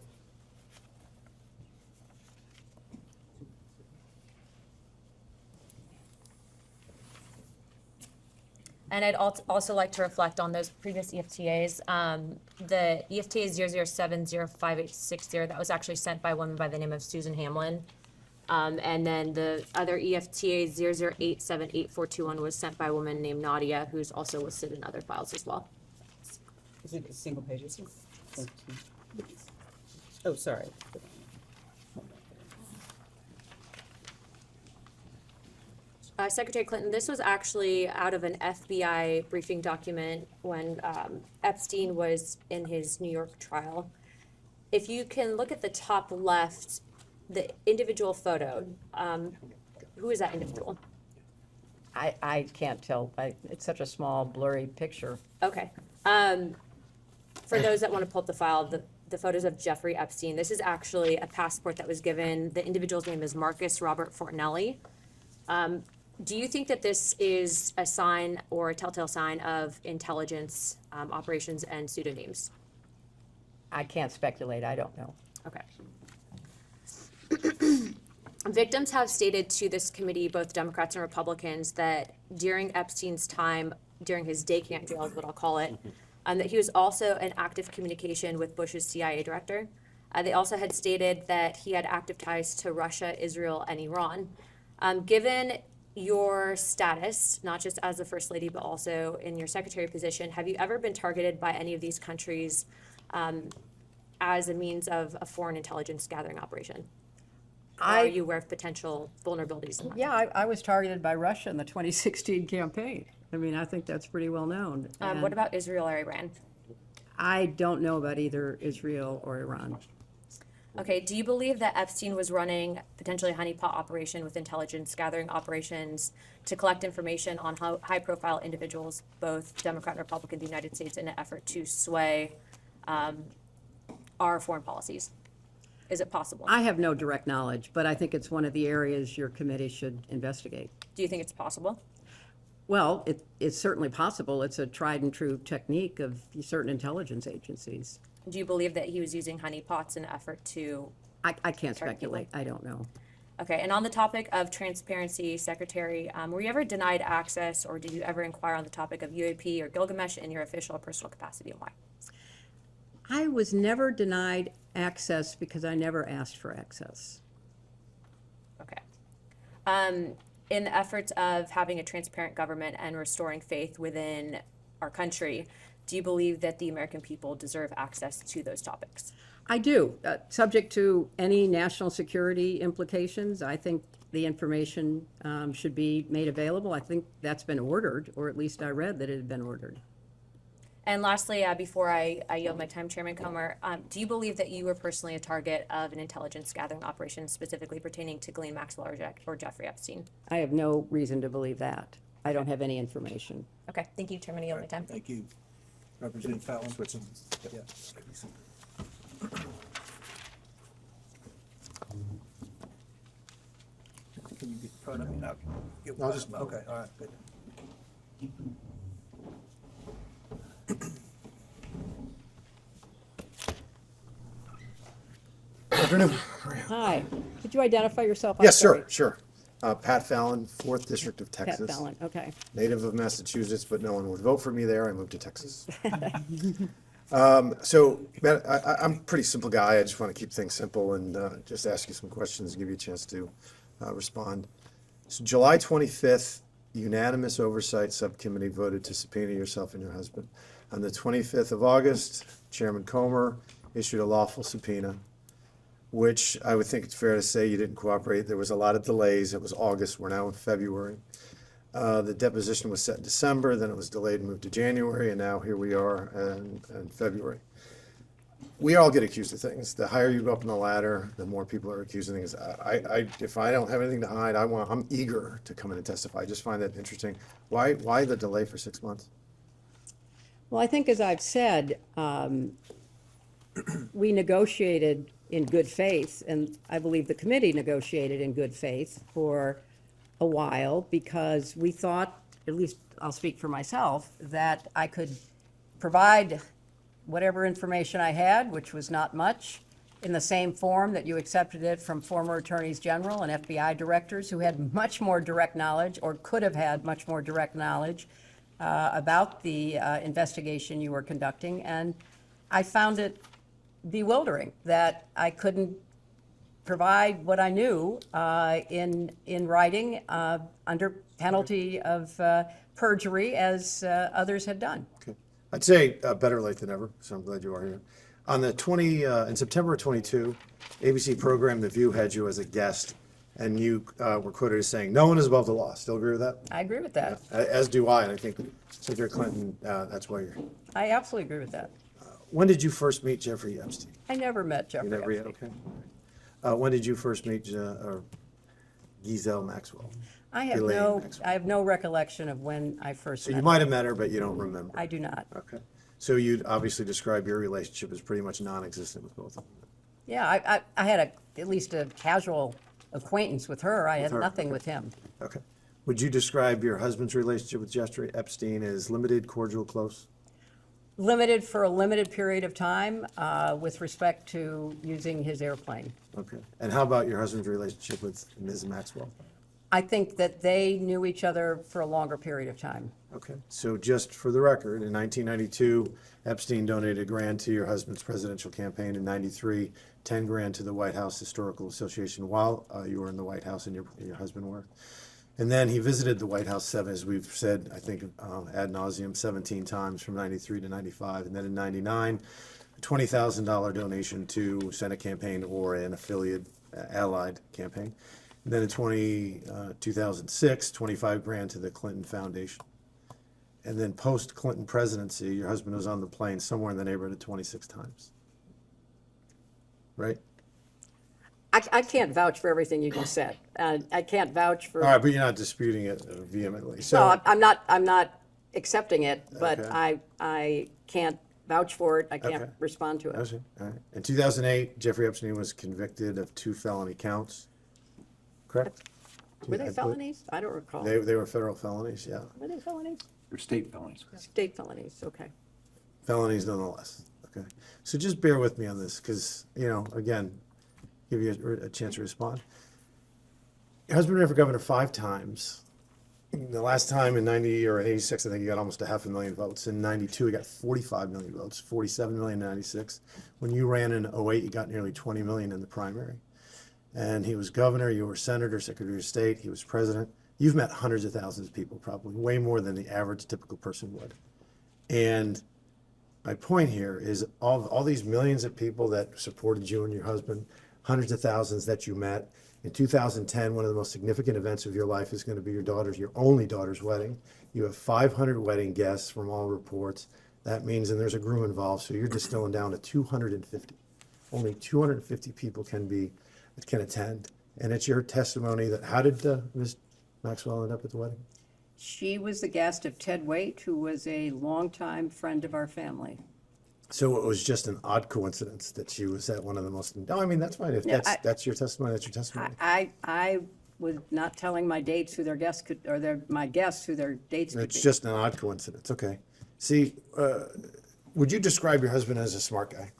And I'd also like to reflect on those previous EFTAs. The EFTA 007058660, that was actually sent by a woman by the name of Susan Hamlin. And then the other EFTA 0087841 was sent by a woman named Nadia, who's also listed in other files as well. Is it single pages? Oh, sorry. Secretary Clinton, this was actually out of an FBI briefing document when Epstein was in his New York trial. If you can look at the top left, the individual photo, who is that individual? I can't tell. It's such a small, blurry picture. Okay. For those that want to pull up the file, the photos of Jeffrey Epstein, this is actually a passport that was given. The individual's name is Marcus Robert Fortinelli. Do you think that this is a sign or a telltale sign of intelligence operations and pseudonyms? I can't speculate, I don't know. Okay. Victims have stated to this committee, both Democrats and Republicans, that during Epstein's time, during his day camp jail is what I'll call it, that he was also in active communication with Bush's CIA director. They also had stated that he had active ties to Russia, Israel, and Iran. Given your status, not just as the First Lady, but also in your secretary position, have you ever been targeted by any of these countries as a means of a foreign intelligence gathering operation? Are you aware of potential vulnerabilities? Yeah, I was targeted by Russia in the 2016 campaign. I mean, I think that's pretty well known. What about Israel or Iran? I don't know about either Israel or Iran. Okay, do you believe that Epstein was running potentially a honeypot operation with intelligence gathering operations to collect information on high-profile individuals, both Democrat and Republican, in the United States, in an effort to sway our foreign policies? Is it possible? I have no direct knowledge, but I think it's one of the areas your committee should investigate. Do you think it's possible? Well, it's certainly possible. It's a tried and true technique of certain intelligence agencies. Do you believe that he was using honeypots in an effort to? I can't speculate. I don't know. Okay, and on the topic of transparency, Secretary, were you ever denied access, or did you ever inquire on the topic of UAP or Gilgamesh in your official or personal capacity, and why? I was never denied access because I never asked for access. Okay. In the efforts of having a transparent government and restoring faith within our country, do you believe that the American people deserve access to those topics? I do. Subject to any national security implications, I think the information should be made available. I think that's been ordered, or at least I read that it had been ordered. And lastly, before I yield my time, Chairman Comer, do you believe that you were personally a target of an intelligence gathering operation specifically pertaining to Ghislaine Maxwell or Jeffrey Epstein? I have no reason to believe that. I don't have any information. Okay, thank you, Chairman. I yield my time. Thank you. Representative Fallon. Yeah. Can you get in front of me now? I'll just- Okay, all right, good. Afternoon. Hi. Could you identify yourself? Yes, sure. Pat Fallon, 4th District of Texas. Pat Fallon, okay. Native of Massachusetts, but no one would vote for me there. I moved to Texas. So, Matt, I'm a pretty simple guy. I just want to keep things simple and just ask you some questions, give you a chance to respond. So July 25th, unanimous oversight subcommittee voted to subpoena yourself and your husband. On the 25th of August, Chairman Comer issued a lawful subpoena, which I would think it's fair to say you didn't cooperate. There was a lot of delays. It was August. We're now in February. The deposition was set in December, then it was delayed and moved to January, and now here we are in February. We all get accused of things. The higher you go up in the ladder, the more people are accusing things. If I don't have anything to hide, I'm eager to come in and testify. I just find that interesting. Why the delay for 6 months? Well, I think, as I've said, we negotiated in good faith, and I believe the committee negotiated in good faith for a while because we thought, at least I'll speak for myself, that I could provide whatever information I had, which was not much, in the same form that you accepted it from former attorneys general and FBI directors who had much more direct knowledge, or could have had much more direct knowledge about the investigation you were conducting. And I found it bewildering that I couldn't provide what I knew in writing under penalty of perjury, as others had done. Okay. I'd say better late than never, so I'm glad you are here. On the in September of 22, ABC program The View had you as a guest, and you were quoted as saying, "No one is above the law." Still agree with that? I agree with that. As do I, and I think Secretary Clinton, that's why you're here. I absolutely agree with that. When did you first meet Jeffrey Epstein? I never met Jeffrey You never yet, Epstein. okay. When did you first meet Ghislaine Maxwell? I have no recollection of when I first So met you her. might have met her, but you don't remember. I do not. Okay. So you'd obviously describe your relationship as pretty much non-existent with both of them. Yeah, I had at least a casual acquaintance with her. I had her, nothing okay. with him. Okay. Would you describe your husband's relationship with Jeffrey Epstein as limited, cordial, close? Limited for a limited period of time with respect to using his airplane. Okay. And how about your husband's relationship with Ms. Maxwell? I think that they knew each other for a longer period of time. Okay. So just for the record, in 1992, Epstein donated $1,000 to your husband's presidential campaign. In 93, $10,000 to the White House Historical Association while you were in the White House and your husband were. And then he visited the White House as we've said, I think ad nauseum, 17 times from 93 to 95. And then in 99, a $20,000 donation to Senate campaign or an affiliate allied campaign. And then in 2006, $25,000 to the Clinton Foundation. And then post-Clinton presidency, your husband was on the plane somewhere in the neighborhood of 26 times. Right? I can't vouch for everything you just said. I can't vouch for. All right, but you're not disputing it vehemently. So No, I'm not accepting it, but Okay. I can't vouch for it. I can't Okay. respond to it. Okay, all right. In 2008, Jeffrey Epstein was convicted of 2 felony counts. Correct? Were they felonies? I don't recall. They were federal felonies, yeah. Were they felonies? They're state felonies. State felonies, okay. Felonies nonetheless. Okay. So just bear with me on this because, again, give you a chance to respond. Your husband ran for governor 5 times. The last time in 90 or 86, I think he got almost 500,000 votes. In 92, he got 45 million votes, 47 million in 96. When you ran in 08, you got nearly 20 million in the primary. And he was governor, you were senator, secretary of state, he was president. You've met hundreds of thousands of people, probably way more than the average typical person would. And my point here is all these millions of people that supported you and your husband, hundreds of thousands that you met. In 2010, one of the most significant events of your life is going to be your only daughter's wedding. You have 500 wedding guests from all reports. That means, and there's a groom involved, so you're distilling down to 250. Only 250 people can attend. And it's your testimony that, how did Ms. Maxwell end up at the wedding? She was the guest of Ted Waite, who was a longtime friend of our family. So it was just an odd coincidence that she was at one of the most, no, I mean, that's fine. If that's your testimony, that's your testimony. I was not telling my dates who their guests could, or my guests who their dates could be. It's just an odd coincidence, okay. See, would you describe your husband as a smart guy?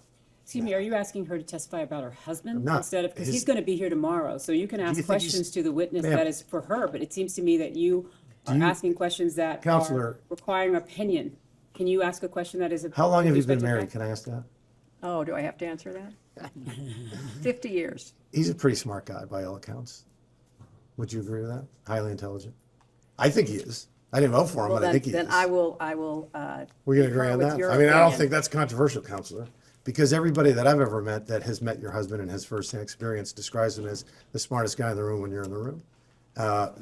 Excuse me, are you asking her to testify about her husband? I'm not. Instead of, because he's going to be here tomorrow, so you can you ask think questions to the witness Ma'am. that is for her, but it seems to me that you are asking questions that Counselor. are requiring opinion. Can you ask a question that is? How long have you with been respect to married? fact? Can I ask that? Oh, do I have to answer that? 50 years. He's a pretty smart guy by all accounts. Would you agree with that? Highly intelligent. I think he is. I didn't vote for him, Well, but I think he then is. I will. We're going to agree concur on with that? your I mean, I don't opinion. think that's controversial, Counselor, because everybody that I've ever met that has met your husband and has firsthand experience describes him as the smartest guy in the room when you're in the room.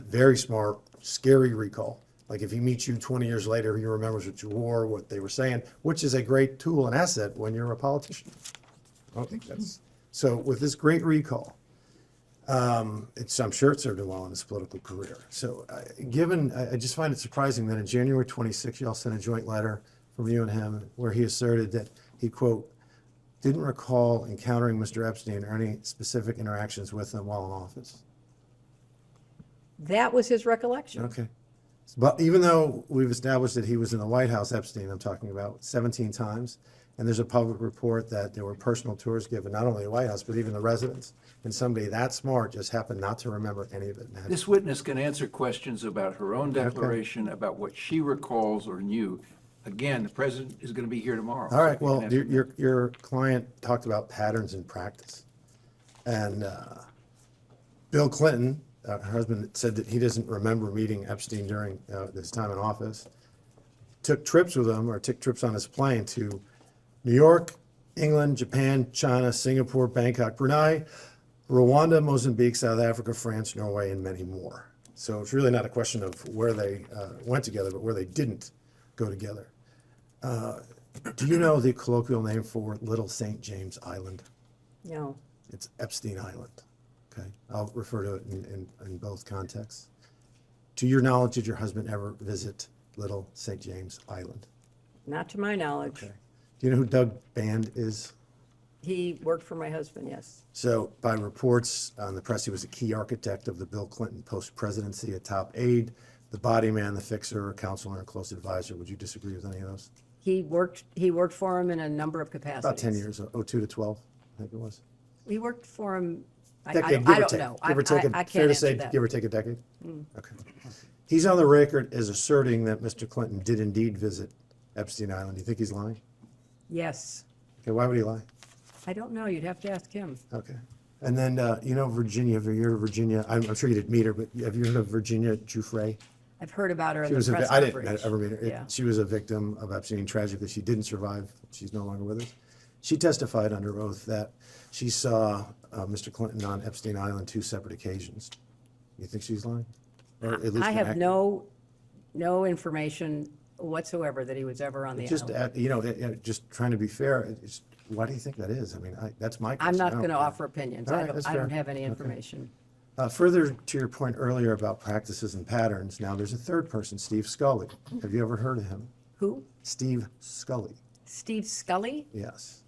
Very smart, scary recall. Like if he meets you 20 years later, he remembers what you wore, what they were saying, which is a great tool and asset when you're a politician. I don't think that's, so with this great recall, I'm sure it served him well in his political career. So I just find it surprising that in January 26, y'all sent a joint letter from you and him where he asserted that he, quote, didn't recall encountering Mr. Epstein or any specific interactions with him while in office. That was his recollection. Okay. But even though we've established that he was in the White House, Epstein, I'm talking about 17 times, and there's a public report that there were personal tours given, not only the White House, but even the residence, and somebody that smart just happened not to remember any of it. This witness can answer questions about her own declaration, about what she recalls or knew. Again, the president is going to be here tomorrow. All right, so he well, can answer your client talked about patterns in practice. And Bill Clinton, her husband, said that he doesn't remember meeting Epstein during his time in office. Took trips with him, or took trips on his plane to New York, England, Japan, China, Singapore, Bangkok, Brunei, Rwanda, Mozambique, South Africa, France, Norway, and many more. So it's really not a question of where they went together, but where they didn't go together. Do you know the colloquial name for Little St. James Island? No. It's Epstein Island. Okay, I'll refer to it in both contexts. To your knowledge, did your husband ever visit Little St. James Island? Not to my knowledge. Okay. Do you know who Doug Band is? He worked for my husband, yes. So by reports on the press, he was a key architect of the Bill Clinton post-presidency, a top aide, the body man, the fixer, a counselor, and a close advisor. Would you disagree with any of those? He worked for him in a number of capacities. About 10 years, 02 to 12, I think it was. He worked for him, I Decade, give or don't take. know. Give or take, I fair can't to say, answer that. give or take a decade? Mm. Okay. He's on the record as asserting that Mr. Clinton did indeed visit Epstein Island. Do you think he's lying? Yes. Okay, why would he lie? I don't know. You'd have to ask him. Okay. And then, you know, Virginia, have you heard of Virginia? I'm sure you didn't meet her, but have you heard of Virginia Giuffre? I've heard about her in She the was press I coverage. didn't ever meet her. Yeah. She was a victim of Epstein. Tragically, she didn't survive. She's no longer with us. She testified under oath that she saw Mr. Clinton on Epstein Island 2 separate occasions. You think she's lying? Or at least I have inaccurate? no information whatsoever that he was ever on the Just, island. you know, just trying to be fair, why do you think that is? I mean, that's my I'm question. not I don't going to care. offer opinions. All I right, don't, that's I don't fair. have any Okay. information. Further to your point earlier about practices and patterns, now there's a third person, Steve Scully. Have you ever heard of him? Who? Steve Scully. Steve Scully? Yes.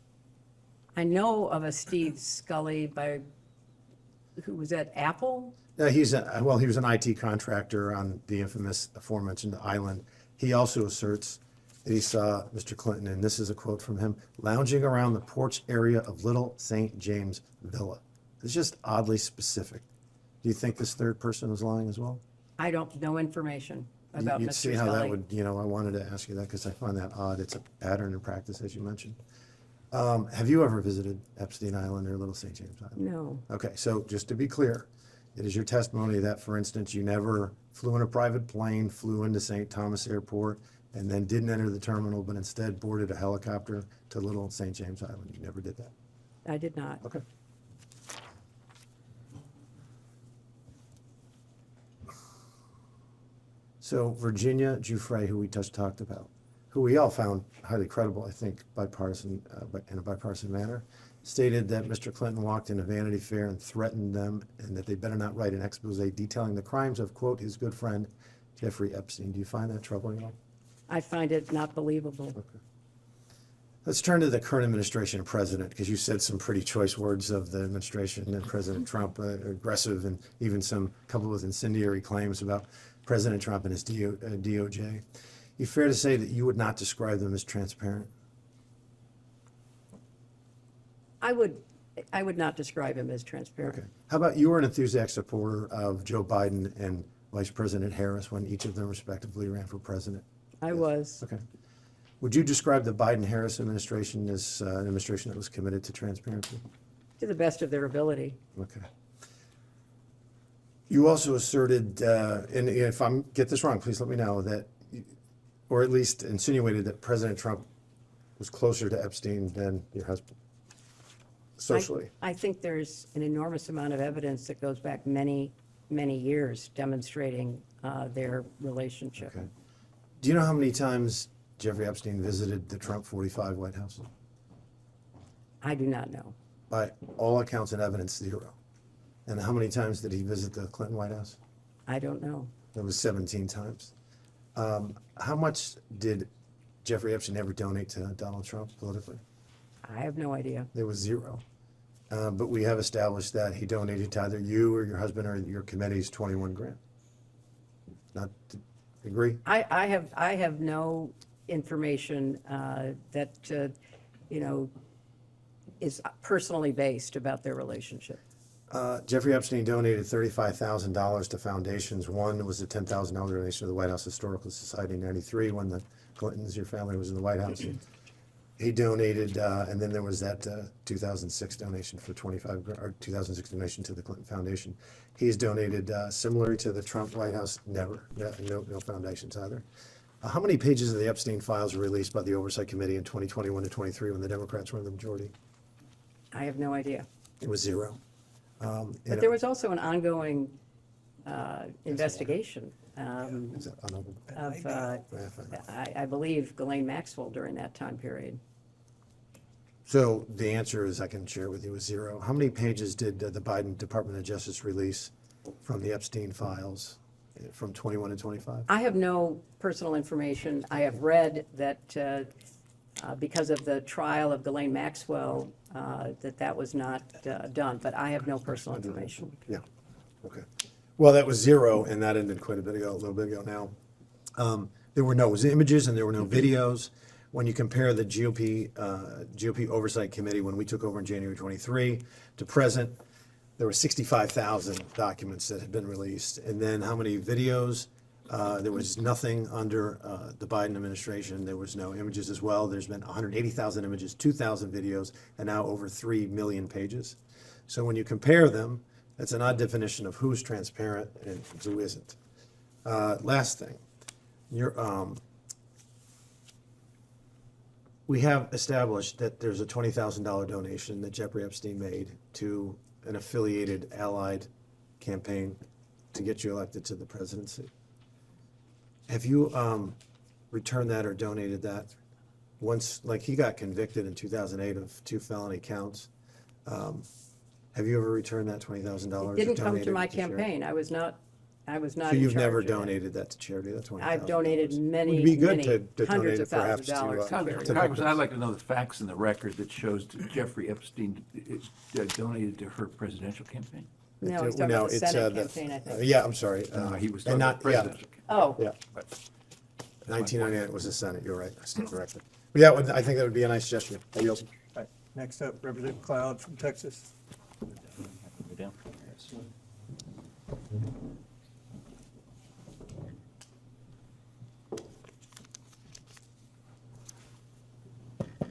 I know of a Steve Scully who was at Apple. He was an IT contractor on the infamous aforementioned island. He also asserts that he saw Mr. Clinton, and this is a quote from him, lounging around the porch area of Little St. James Villa. It's just oddly specific. Do you think this third person was lying as well? I don't know information about You'd Mr. see how that Scully. would, you know, I wanted to ask you that because I find that odd. It's a pattern in practice, as you mentioned. Have you ever visited Epstein Island or Little St. James Island? No. Okay, so just to be clear, it is your testimony that, for instance, you never flew in a private plane, flew into St. Thomas Airport, and then didn't enter the terminal, but instead boarded a helicopter to Little St. James Island. You never did that? I did not. Okay. So Virginia Giuffre, who we just talked about, who we all found highly credible, I think, bipartisan, in a bipartisan manner, stated that Mr. Clinton walked in a Vanity Fair and threatened them and that they better not write an expose detailing the crimes of, quote, his good friend, Jeffrey Epstein. Do you find that troubling at all? I find it not believable. Let's turn to the current administration and president, because you said some pretty choice words of the administration and President Trump, aggressive and even some coupled with incendiary claims about President Trump and his DOJ. You fair to say that you would not describe them as transparent? I would not describe him as transparent. Okay. How about you were an enthusiastic supporter of Joe Biden and Vice President Harris when each of them respectively ran for president? I was. Okay. Would you describe the Biden-Harris administration as an administration that was committed to transparency? To the best of their ability. Okay. You also asserted, and if I get this wrong, please let me know, that, or at least insinuated that President Trump was closer to Epstein than your husband, socially. I think there's an enormous amount of evidence that goes back many, many years demonstrating their relationship. Okay. Do you know how many times Jeffrey Epstein visited the Trump 45 White House? I do not know. By all accounts and evidence, 0. And how many times did he visit the Clinton White House? I don't know. It was 17 times. How much did Jeffrey Epstein ever donate to Donald Trump politically? I have no idea. There was 0. But we have established that he donated to either you or your husband or your committee's 21 grand. Not agree? I have no information that is personally based about their relationship. Jeffrey Epstein donated $35,000 to foundations. One was a $10,000 donation to the White House Historical Society in '93 when the Clintons, your family, was in the White House. He donated, and then there was that 2006 donation for 25, or 2006 donation to the Clinton Foundation. He's donated, similarly to the Trump White House, never, no foundations either. How many pages of the Epstein files were released by the Oversight Committee in 2021 to 23 when the Democrats were in the majority? I have no idea. It was 0. But there was also an ongoing investigation of, I believe, Ghislaine Maxwell during that time period. So the answer is, I can share with you, is 0. How many pages did the Biden Department of Justice release from the Epstein files from 21 to 25? I have no personal information. I have read that because of the trial of Ghislaine Maxwell, that was not done, but I have no personal information. Yeah, okay. Well, that was 0, and that ended quite a little bit ago now. There were no images and there were no videos. When you compare the GOP Oversight Committee, when we took over in January 23 to present, there were 65,000 documents that had been released. And then how many videos? There was nothing under the Biden administration. There was no images as well. There's been 180,000 images, 2,000 videos, and now over 3 million pages. So when you compare them, that's an odd definition of who's transparent and who isn't. Last thing, we have established that there's a $20,000 donation that Jeffrey Epstein made to an affiliated allied campaign to get you elected to the presidency. Have you returned that or donated that? Once, like he got convicted in 2008 of 2 felony counts. Have you ever returned that $20,000? It didn't come to my campaign. I was not So you've never in charge of that. donated that to charity, that $20,000? I've donated many, Would be good many, to donate hundreds it of thousands of perhaps dollars to, to charity. Congressman, I'd like to know the facts in the record that shows that Jeffrey Epstein donated to her presidential campaign. No, he's talking about the Senate campaign, I think. Yeah, I'm sorry. He was and talking not about presidential campaign. Oh. Yeah. 1998 was the Senate, you're right, I stand corrected. But yeah, I think that would be a nice gesture. I yield. Right. Next up, Representative Cloud from Texas.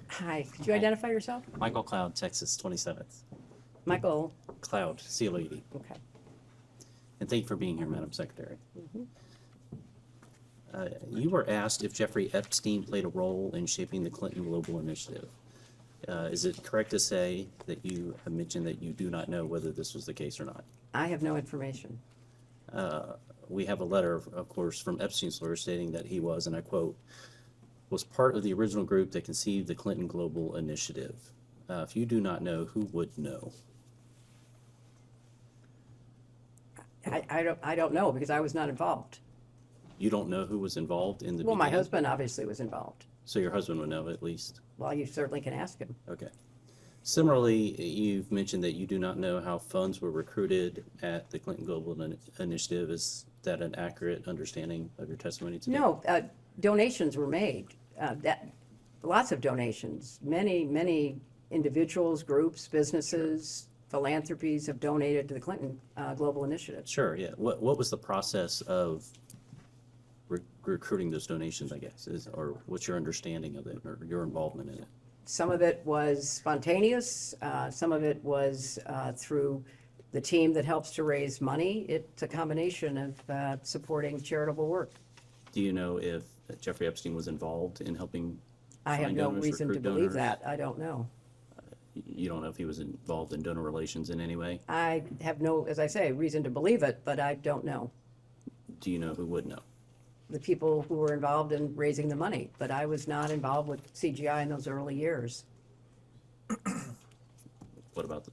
Hi, could you identify yourself? Michael Cloud, Texas 27th. Michael? Cloud, C-L-A-D. Okay. And thank you for being here, Madam Secretary. Mhm. You were asked if Jeffrey Epstein played a role in shaping the Clinton Global Initiative. Is it correct to say that you have mentioned that you do not know whether this was the case or not? I have no information. We have a letter, of course, from Epstein's lawyer stating that he was, and I quote, was part of the original group that conceived the Clinton Global Initiative. If you do not know, who would know? I don't know because I was not involved. You don't know who was involved in the Well, my beginning? husband obviously was involved. So your husband would know at least? Well, you certainly can ask him. Okay. Similarly, you've mentioned that you do not know how funds were recruited at the Clinton Global Initiative. Is that an accurate understanding of your testimony today? No, donations were made. Lots of donations. Many individuals, groups, businesses, philanthropies have donated to the Clinton Global Initiative. Sure, yeah. What was the process of recruiting those donations, I guess, or what's your understanding of it or your involvement in it? Some of it was spontaneous. Some of it was through the team that helps to raise money. It's a combination of supporting charitable work. Do you know if Jeffrey Epstein was involved in helping I have find no donors, reason to recruit believe donors? that. I don't know. You don't know if he was involved in donor relations in any way? I have no, as I say, reason to believe it, but I don't know. Do you know who would know? The people who were involved in raising the money, but I was not involved with CGI in those early years. What about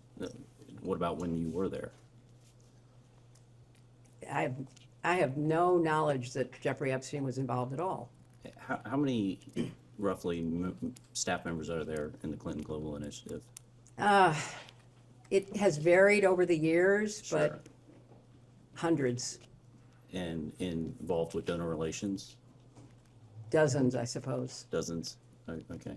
when you were there? I have no knowledge that Jeffrey Epstein was involved at all. How many roughly staff members are there in the Clinton Global Initiative? It has varied over the years, Sure. but hundreds, And involved with donor relations? dozens, I suppose. Dozens? Okay.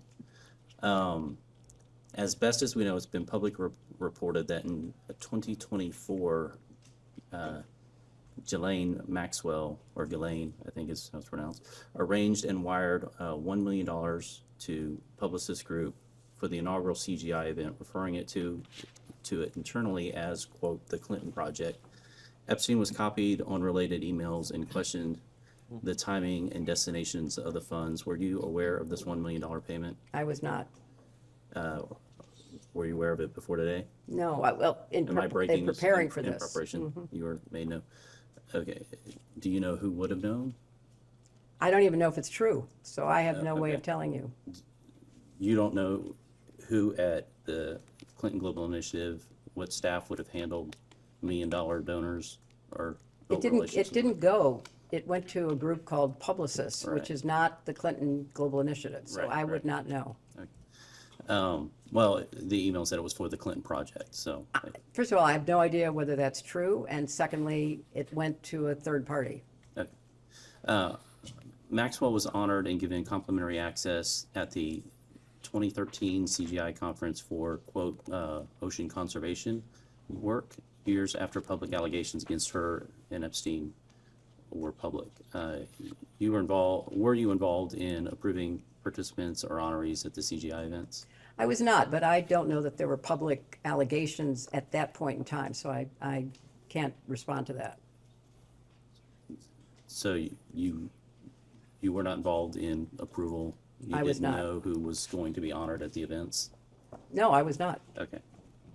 As best as we know, it's been publicly reported that in 2024, Ghislaine Maxwell, or Ghislaine, I think is how it's pronounced, arranged and wired $1 million to Publicist Group for the inaugural CGI event, referring it to it internally as, quote, the Clinton Project. Epstein was copied on related emails and questioned the timing and destinations of the funds. Were you aware of this $1 million payment? I was not. Were you aware of it before today? No, well, in Am I breaking this preparing for in this. preparation? Mhm. You were made know. Okay. Do you know who would have known? I don't even know if it's true, so I have no way okay. of telling you. You don't know who at the Clinton Global Initiative, what staff would have handled $1 million donors or It didn't go it went to a group called Publicis, which Right. is not the Clinton Global Initiative, so Right, I would right. not know. Well, the email said it was for the Clinton project, so. First of all, I have no idea whether that's true, and secondly, it went to a third party. Okay. Maxwell was honored and given complimentary access at the 2013 CGI conference for, quote, ocean conservation work, years after public allegations against her and Epstein were public. Were you involved in approving participants or honorees at the CGI events? I was not, but I don't know that there were public allegations at that point in time, so I can't respond to that. So you were not involved in approval? I was not. You didn't know who was going to be honored at the events? No, I was not. Okay.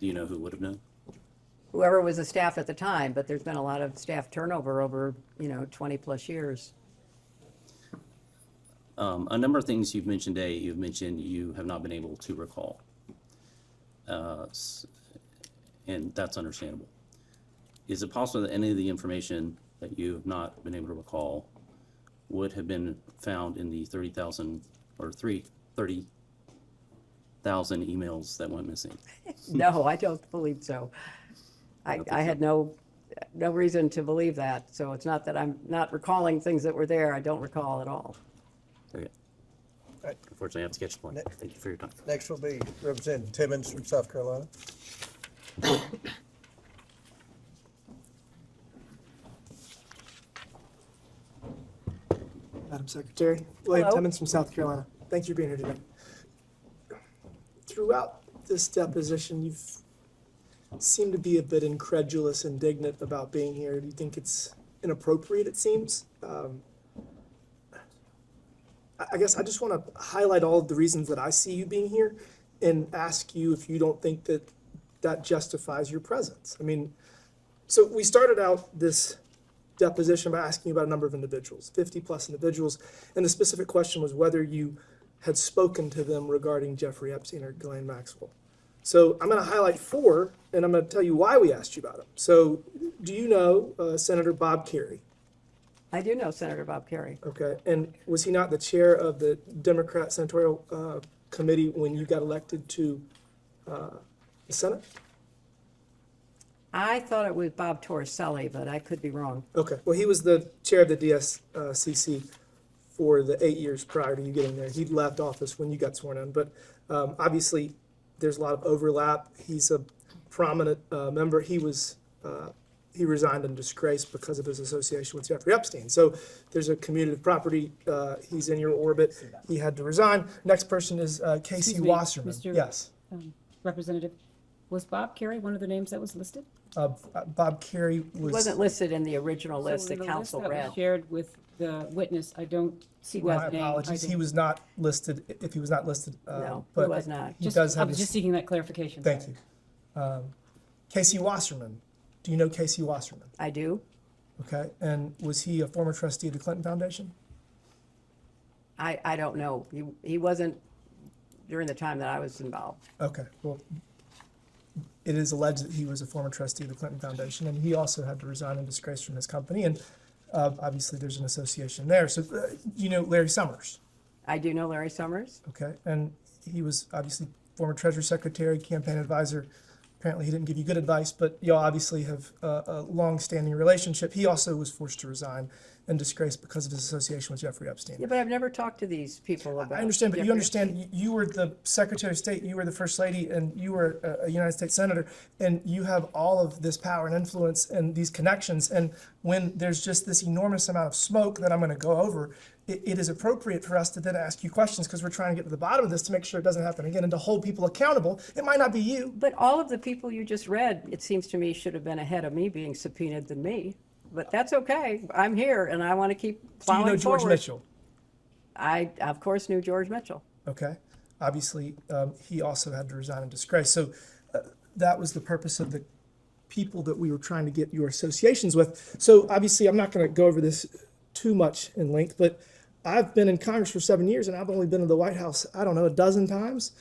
Do you know who would have known? Whoever was the staff at the time, but there's been a lot of staff turnover over, 20-plus years. A number of things you've mentioned today, you've mentioned you have not been able to recall. And that's understandable. Is it possible that any of the information that you have not been able to recall would have been found in the 30,000 or 30,000 emails that went missing? No, I don't believe so. I had no reason to believe that, so it's not that I'm not recalling things that were there. I don't recall at all. Okay. Right. Unfortunately, I have to catch the point. Thank you for your time. Next will be Representative Timmons from South Carolina. Madam Secretary, William Hello. Timmons from South Carolina. Thanks for being here today. Throughout this deposition, you've seemed to be a bit incredulous, indignant about being here. Do you think it's inappropriate, it seems? I guess I just want to highlight all of the reasons that I see you being here and ask you if you don't think that that justifies your presence. I mean, so we started out this deposition by asking you about a number of individuals, 50-plus individuals, and the specific question was whether you had spoken to them regarding Jeffrey Epstein or Ghislaine Maxwell. So I'm going to highlight 4, and I'm going to tell you why we asked you about them. So do you know Senator Bob Kerrey? I do know Senator Bob Kerrey. Okay, and was he not the chair of the Democrat Senatorial Committee when you got elected to the Senate? I thought it was Bob Torricelli, but I could be wrong. Okay, well, he was the chair of the DSCC for the 8 years prior to you getting there. He'd left office when you got sworn in, but obviously there's a lot of overlap. He's a prominent member. He resigned in disgrace because of his association with Jeffrey Epstein. So there's a commutative property. He's in your orbit. He had to resign. Next person is Casey Excuse me, Wasserman. Mr. Yes. Representative, was Bob Kerrey one of the names that was listed? Bob Kerrey He was. wasn't listed in the original So list in that the council list that was read. shared with the witness, I don't see My that name. apologies. He was not listed. If he was not listed, No, he but was not. He does I have. was his- just seeking that clarification. Thank you. Casey Wasserman. Do you know Casey Wasserman? I do. Okay, and was he a former trustee of the Clinton Foundation? I don't know. He wasn't during the time that I was involved. Okay, well, it is alleged that he was a former trustee of the Clinton Foundation, and he also had to resign in disgrace from his company, and obviously there's an association there. So, you know Larry Summers? I do know Larry Summers. Okay, and he was obviously former Treasury Secretary, campaign advisor. Apparently he didn't give you good advice, but y'all obviously have a long-standing relationship. He also was forced to resign in disgrace because of his association with Jeffrey Epstein. Yeah, but I've never talked to these people about. I understand, but you Jeffrey understand, you were the Secretary of State, you were the First Lady, and you were a United States Senator, and you have all of this power and influence and these connections, and when there's just this enormous amount of smoke that I'm gonna go over, it is appropriate for us to then ask you questions, because we're trying to get to the bottom of this to make sure it doesn't happen again and to hold people accountable. It might not be you. But all of the people you just read, it seems to me, should have been ahead of me being subpoenaed than me. But that's okay. I'm here, and I want to keep Do you plowing know George forward. Mitchell? I, of course, knew George Mitchell. Okay. Obviously, he also had to resign in disgrace. So that was the purpose of the people that we were trying to get your associations with. So obviously, I'm not going to go over this too much in length, but I've been in Congress for 7 years, and I've only been to the White House, I don't know, a dozen times.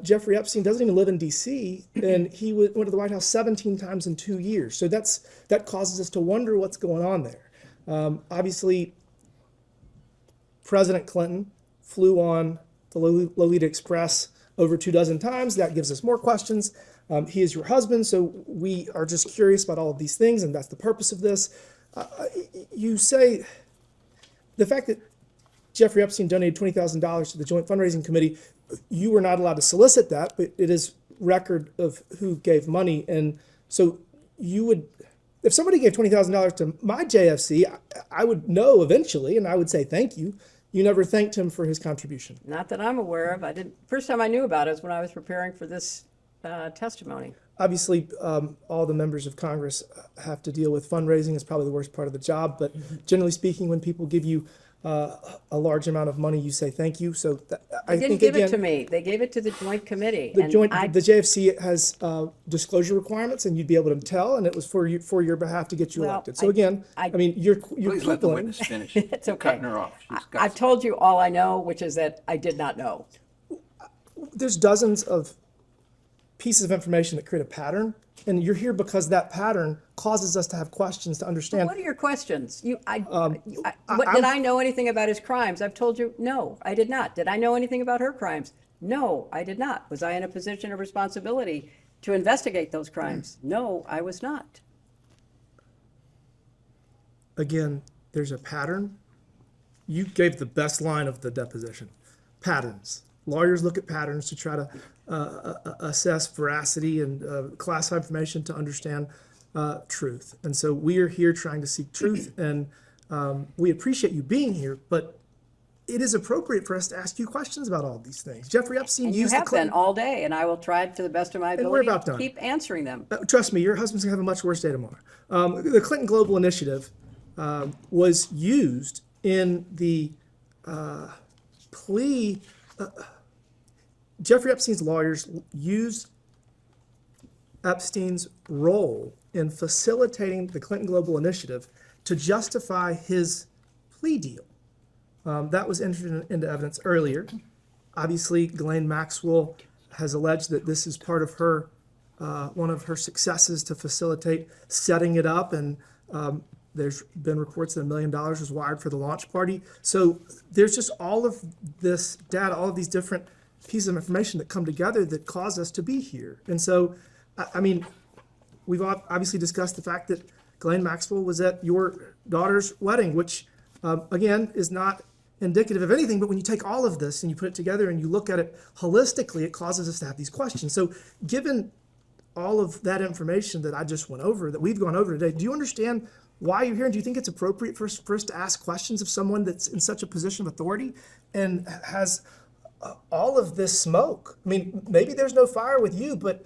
Jeffrey Epstein doesn't even live in D.C., and he went to the White House 17 times in 2 years. So that causes us to wonder what's going on there. Obviously, President Clinton flew on the Lolita Express over 24 times. That gives us more questions. He is your husband, so we are just curious about all of these things, and that's the purpose of this. You say the fact that Jeffrey Epstein donated $20,000 to the Joint Fundraising Committee, you were not allowed to solicit that, but it is record of who gave money. And so you would, if somebody gave $20,000 to my JFC, I would know eventually, and I would say thank you. You never thanked him for his contribution. Not that I'm aware of. I didn't. First time I knew about it was when I was preparing for this testimony. Obviously, all the members of Congress have to deal with fundraising. It's probably the worst part of the job. But generally speaking, when people give you a large amount of money, you say thank you. So I They didn't think give again, it to me. They gave it to the joint committee. the and joint, I- the JFC has disclosure requirements, and you'd be able to tell, and it was for your behalf to get you Well, elected. So again, I mean, you're Please let the quibbling. witness finish. It's You're okay. Cutting her off. She's got I've told you all I know, which is that I did not know. There's dozens of pieces of information that create a pattern, and you're here because that pattern causes us to have questions to understand. What are your questions? Did I'm- I know anything about his crimes? I've told you, no, I did not. Did I know anything about her crimes? No, I did not. Was I in a position of responsibility to investigate those crimes? No, I was not. Again, there's a pattern. You gave the best line of the deposition. Patterns. Lawyers look at patterns to try to assess veracity and classify information to understand truth. And so we are here trying to seek truth, and we appreciate you being here, but it is appropriate for us to ask you questions about all these things. Jeffrey Epstein And you used the have been Clinton. all day, and I will try to the best of my And we're ability about to done. keep answering them. Trust me, your husband's gonna have a much worse day tomorrow. The Clinton Global Initiative was used in the plea. Jeffrey Epstein's lawyers used Epstein's role in facilitating the Clinton Global Initiative to justify his plea deal. That was entered into evidence earlier. Obviously, Ghislaine Maxwell has alleged that this is part of her, one of her successes to facilitate setting it up, and there's been reports that $1 million was wired for the launch party. So there's just all of this data, all of these different pieces of information that come together that cause us to be here. And so, I mean, we've obviously discussed the fact that Ghislaine Maxwell was at your daughter's wedding, which, again, is not indicative of anything, but when you take all of this and you put it together and you look at it holistically, it causes us to have these questions. So given all of that information that I just went over, that we've gone over today, do you understand why you're here? And do you think it's appropriate for us to ask questions of someone that's in such a position of authority and has all of this smoke? I mean, maybe there's no fire with you, but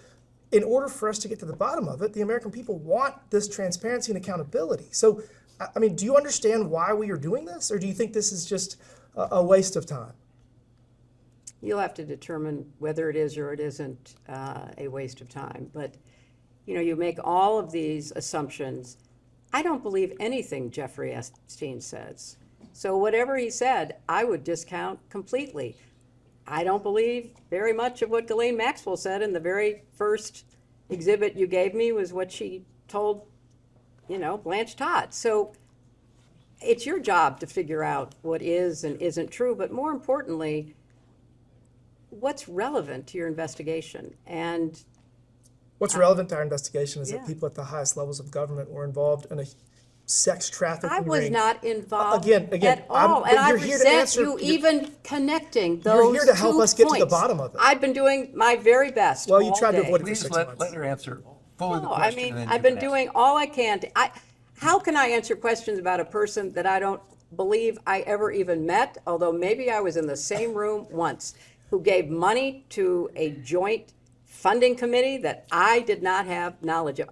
in order for us to get to the bottom of it, the American people want this transparency and accountability. So, I mean, do you understand why we are doing this, or do you think this is just a waste of time? You'll have to determine whether it is or it isn't a waste of time. But, you know, you make all of these assumptions. I don't believe anything Jeffrey Epstein says. So whatever he said, I would discount completely. I don't believe very much of what Ghislaine Maxwell said in the very first exhibit you gave me was what she told, you know, Blanche Todd. So it's your job to figure out what is and isn't true, but more importantly, what's relevant to your investigation. And What's relevant to our investigation is yeah. that people at the highest levels of government were involved in a sex trafficking I was ring. not involved Again, at all, but and I you're here to resent answer- you even connecting those You're here to help two us get to the points. bottom of it. I've been doing my very best. Well, you all tried to day. avoid it for Please 6 let months. her answer fully the No, I question. mean, and then I've you been can doing all I can to, how can I answer questions about a person that I don't believe I ever even met, although maybe I was in the same room once, who gave money to a joint funding committee that I did not have knowledge of.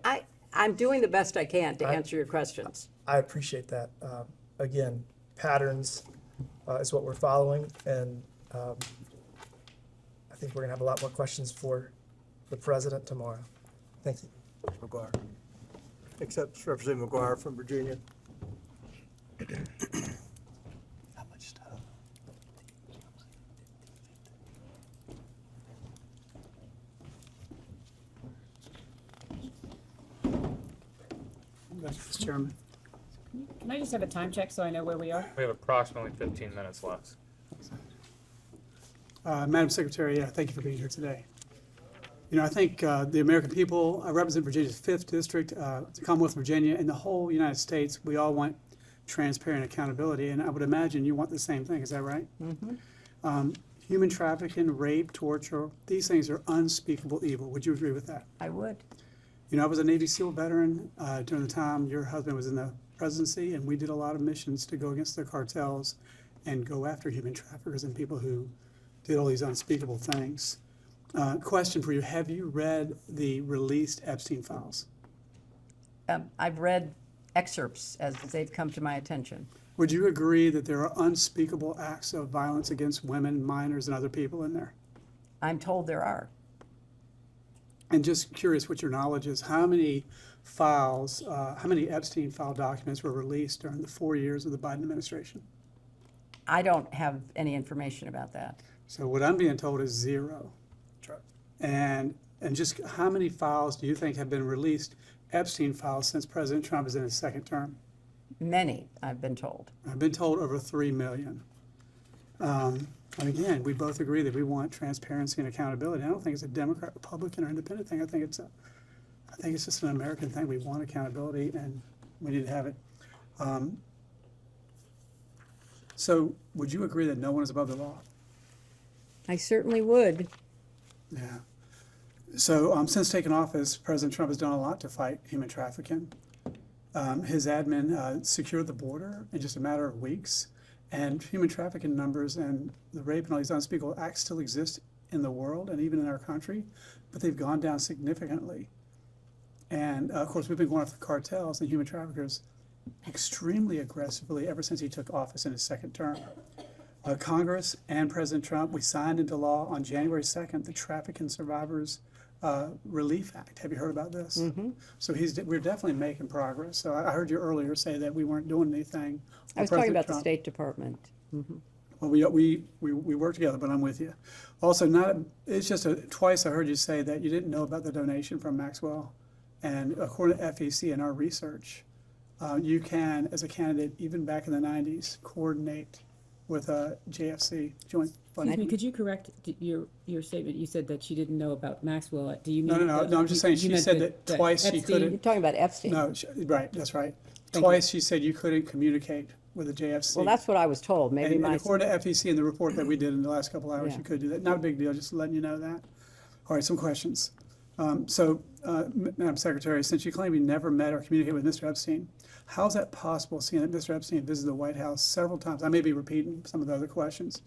I'm doing the best I can to answer your questions. I appreciate that. Again, patterns is what we're following, and I think we're gonna have a lot more questions for the president tomorrow. Thank you. McGuire. Accepts Representative McGuire from Virginia. Mr. Chairman. Can I just have a time check so I know where we are? We have approximately 15 minutes left. Madam Secretary, thank you for being here today. You know, I think the American people, I represent Virginia's 5th District, the Commonwealth of Virginia, and the whole United States. We all want transparent accountability, and I would imagine you want the same thing. Is that right? Human trafficking, rape, torture, these things are unspeakable evil. Would you agree with that? I would. You know, I was a Navy SEAL veteran during the time your husband was in the presidency, and we did a lot of missions to go against the cartels and go after human traffickers and people who did all these unspeakable things. Question for you, have you read the released Epstein files? I've read excerpts as they've come to my attention. Would you agree that there are unspeakable acts of violence against women, minors, and other people in there? I'm told there are. And just curious what your knowledge is, how many files, how many Epstein file documents were released during the 4 years of the Biden administration? I don't have any information about that. So what I'm being told is 0. And just how many files do you think have been released, Epstein files, since President Trump is in his 2nd term? Many, I've been told. I've been told over 3 million. And again, we both agree that we want transparency and accountability. I don't think it's a Democrat, Republican, or independent thing. I think it's just an American thing. We want accountability, and we need to have it. So, would you agree that no one is above the law? I certainly would. Yeah. So, since taking office, President Trump has done a lot to fight human trafficking. His admin secured the border in just a matter of weeks, and human trafficking numbers and the rape and all these unspeakable acts still exist in the world and even in our country, but they've gone down significantly. And of course, we've been going after the cartels and human traffickers extremely aggressively ever since he took office in his 2nd term. Congress and President Trump, we signed into law on January 2nd the Trafficking Survivors Relief Act. Have you heard about this? So we're definitely making progress. So I heard you earlier say that we weren't doing anything. I was talking about the State Department. Well, we work together, but I'm with you. Also, it's just twice I heard you say that you didn't know about the donation from Maxwell. And according to FEC and our research, you can, as a candidate, even back in the 90s, coordinate with JFC, Joint Funding. Excuse me, could you correct your statement? You said that she didn't know about Maxwell. Do you mean? No, I'm just saying she said that twice she couldn't. You're talking about Epstein. No, right, that's right. Thank Twice she said you couldn't communicate with the JFC. Well, that's what I was told. Maybe And according to FEC and the report that we did in the last couple hours, Yeah. you could do that. Not a big deal, just letting you know that. All right, some questions. Madam Secretary, since you claim you never met or communicated with Mr. Epstein, how is that possible, seeing that Mr. Epstein visited the White House several times? I may be repeating some of the other questions.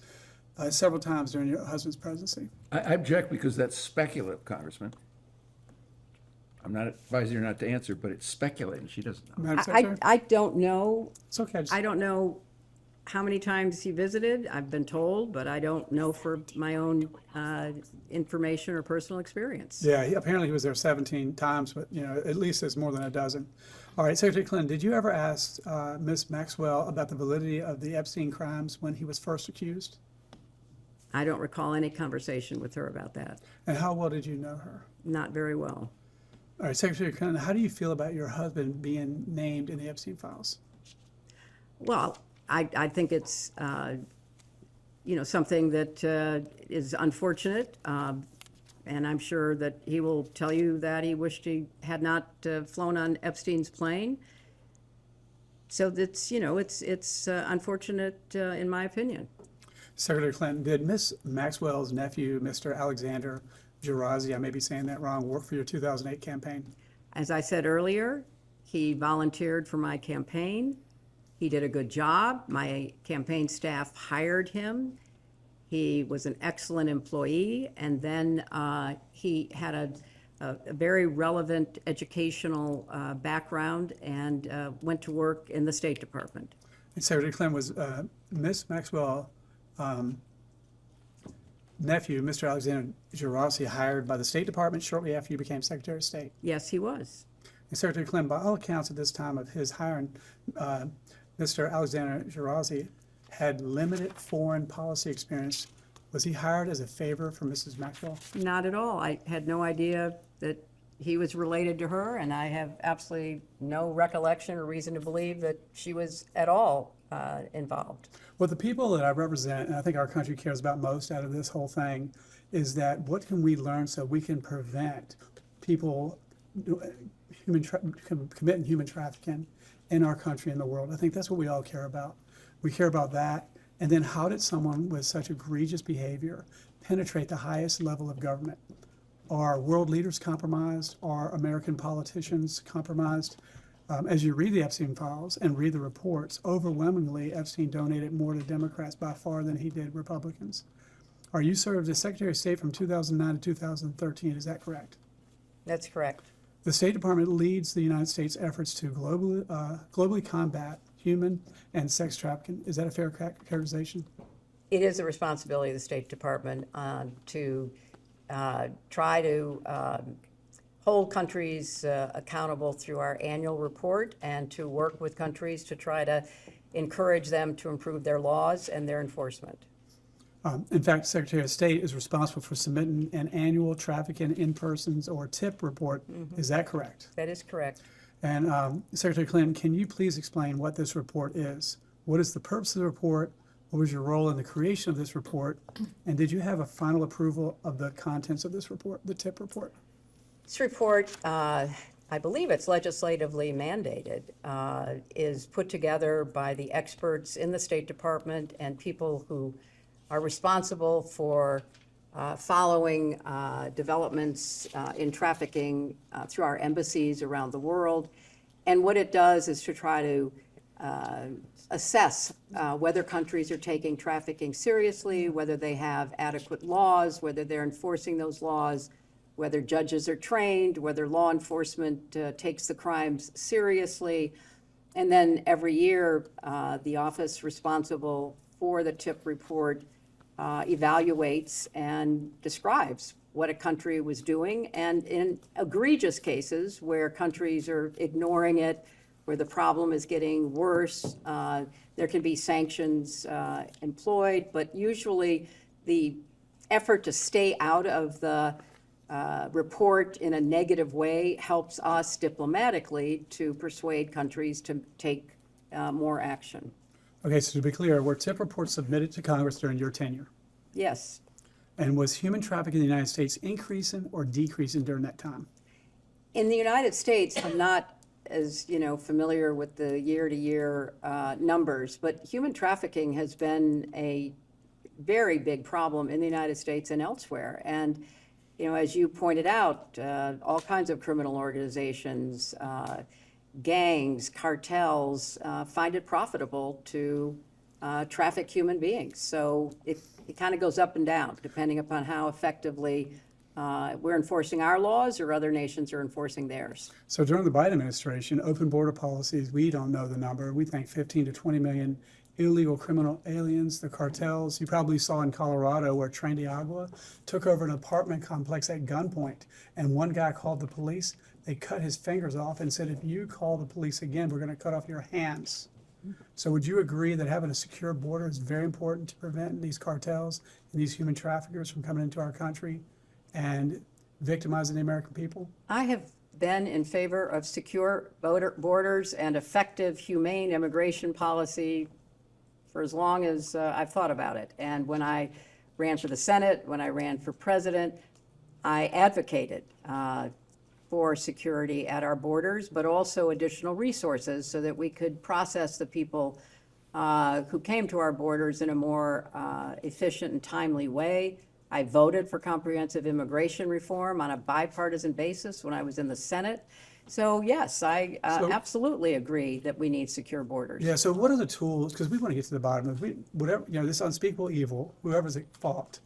Several times during your husband's presidency. I object because that's speculative, Congressman. I'm not advising her not to answer, but it's speculating. She doesn't know. Madam Secretary? I don't know. It's okay. I don't know how many times he visited. I've been told, but I don't know for my own information or personal experience. Yeah, apparently he was there 17 times, but at least it's more than a dozen. All right, Secretary Clinton, did you ever ask Ms. Maxwell about the validity of the Epstein crimes when he was first accused? I don't recall any conversation with her about that. And how well did you know her? Not very well. All right, Secretary Clinton, how do you feel about your husband being named in the Epstein files? Well, I think it's something that is unfortunate, and I'm sure that he will tell you that he wished he had not flown on Epstein's plane. So that's it's unfortunate in my opinion. Secretary Clinton, did Ms. Maxwell's nephew, Mr. Alexander Gerazi, I may be saying that wrong, work for your 2008 campaign? As I said earlier, he volunteered for my campaign. He did a good job. My campaign staff hired him. He was an excellent employee, and then he had a very relevant educational background and went to work in the State Department. And Secretary Clinton, was Ms. Maxwell nephew, Mr. Alexander Gerazi, hired by the State Department shortly after you became Secretary of State? Yes, he was. And Secretary Clinton, by all accounts at this time of his hiring, Mr. Alexander Gerazi had limited foreign policy experience. Was he hired as a favor for Mrs. Maxwell? Not at all. I had no idea that he was related to her, and I have absolutely no recollection or reason to believe that she was at all involved. Well, the people that I represent, and I think our country cares about most out of this whole thing, is that what can we learn so we can prevent people committing human trafficking in our country and the world. I think that's what we all care about. We care about that. And then how did someone with such egregious behavior penetrate the highest level of government? Are world leaders compromised? Are American politicians compromised? As you read the Epstein files and read the reports, overwhelmingly Epstein donated more to Democrats by far than he did Republicans. You served as Secretary of State from 2009 to 2013, is that correct? That's correct. The State Department leads the United States' efforts to globally combat human and sex trafficking. Is that a fair characterization? It is the responsibility of the State Department to try to hold countries accountable through our annual report and to work with countries to try to encourage them to improve their laws and their enforcement. In fact, Secretary of State is responsible for submitting an annual trafficking in persons or TIP report. Is that correct? That is correct. And Secretary Clinton, can you please explain what this report is? What is the purpose of the report? What was your role in the creation of this report? And did you have a final approval of the contents of this report, the TIP report? This report, I believe it's legislatively mandated, is put together by the experts in the State Department and people who are responsible for following developments in trafficking through our embassies around the world. And what it does is to try to assess whether countries are taking trafficking seriously, whether they have adequate laws, whether they're enforcing those laws, whether judges are trained, whether law enforcement takes the crimes seriously. And then every year, the office responsible for the TIP report evaluates and describes what a country was doing. And in egregious cases where countries are ignoring it, where the problem is getting worse, there can be sanctions employed. But usually the effort to stay out of the report in a negative way helps us diplomatically to persuade countries to take more action. Okay, so to be clear, were TIP reports submitted to Congress during your tenure? Yes. And was human trafficking in the United States increasing or decreasing during that time? In the United States, I'm not as familiar with the year-to-year numbers, but human trafficking has been a very big problem in the United States and elsewhere. And as you pointed out, all kinds of criminal organizations, gangs, cartels find it profitable to traffic human beings. So it kind of goes up and down depending upon how effectively we're enforcing our laws or other nations are enforcing theirs. So during the Biden administration, open border policies, we don't know the number. We think 15 to 20 million illegal criminal aliens, the cartels. You probably saw in Colorado where Tren de Agua took over an apartment complex at gunpoint, and one guy called the police. They cut his fingers off and said, if you call the police again, we're going to cut off your hands. So would you agree that having a secure border is very important to prevent these cartels and these human traffickers from coming into our country and victimizing the American people? I have been in favor of secure borders and effective, humane immigration policy for as long as I've thought about it. And when I ran for the Senate, when I ran for president, I advocated for security at our borders, but also additional resources so that we could process the people who came to our borders in a more efficient and timely way. I voted for comprehensive immigration reform on a bipartisan basis when I was in the Senate. So yes, I absolutely agree that we need secure borders. Yeah, so what are the tools, because we want to get to the bottom of whatever, this unspeakable evil, whoever's at fault,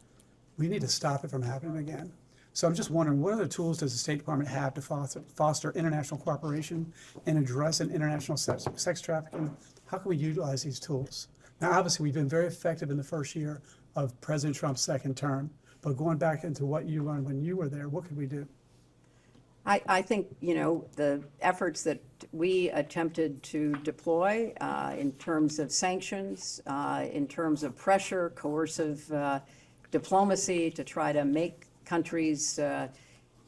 we need to stop it from happening again. So I'm just wondering, what other tools does the State Department have to foster international cooperation and addressing international sex trafficking? How can we utilize these tools? Now, obviously, we've been very effective in the first year of President Trump's second term, but going back into what you learned when you were there, what could we do? I think, the efforts that we attempted to deploy in terms of sanctions, in terms of pressure, coercive diplomacy to try to make countries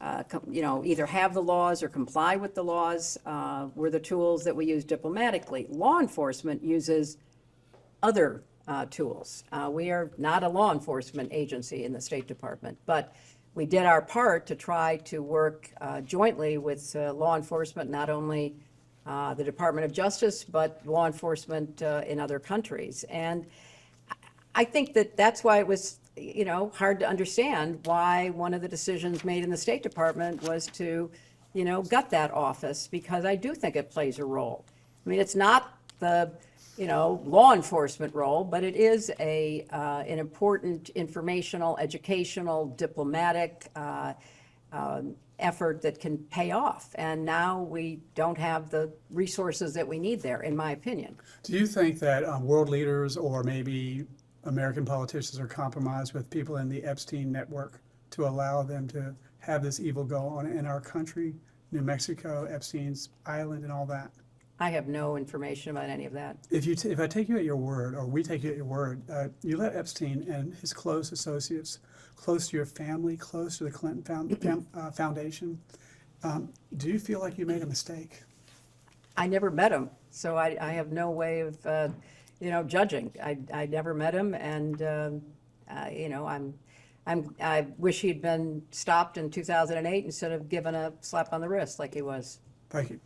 either have the laws or comply with the laws, were the tools that we use diplomatically. Law enforcement uses other tools. We are not a law enforcement agency in the State Department, but we did our part to try to work jointly with law enforcement, not only the Department of Justice, but law enforcement in other countries. And I think that that's why it was, hard to understand why one of the decisions made in the State Department was to, gut that office, because I do think it plays a role. I mean, it's not the, law enforcement role, but it is an important informational, educational, diplomatic effort that can pay off. And now we don't have the resources that we need there, in my opinion. Do you think that world leaders or maybe American politicians are compromised with people in the Epstein network to allow them to have this evil go on in our country, New Mexico, Epstein's Island, and all that? I have no information about any of that. If I take you at your word, or we take you at your word, you let Epstein and his close associates, close to your family, close to the Clinton Foundation, do you feel like you made a mistake? I never met him, so I have no way of, judging. I never met him, and I wish he'd been stopped in 2008 instead of given a slap on the wrist like he was. Thank you.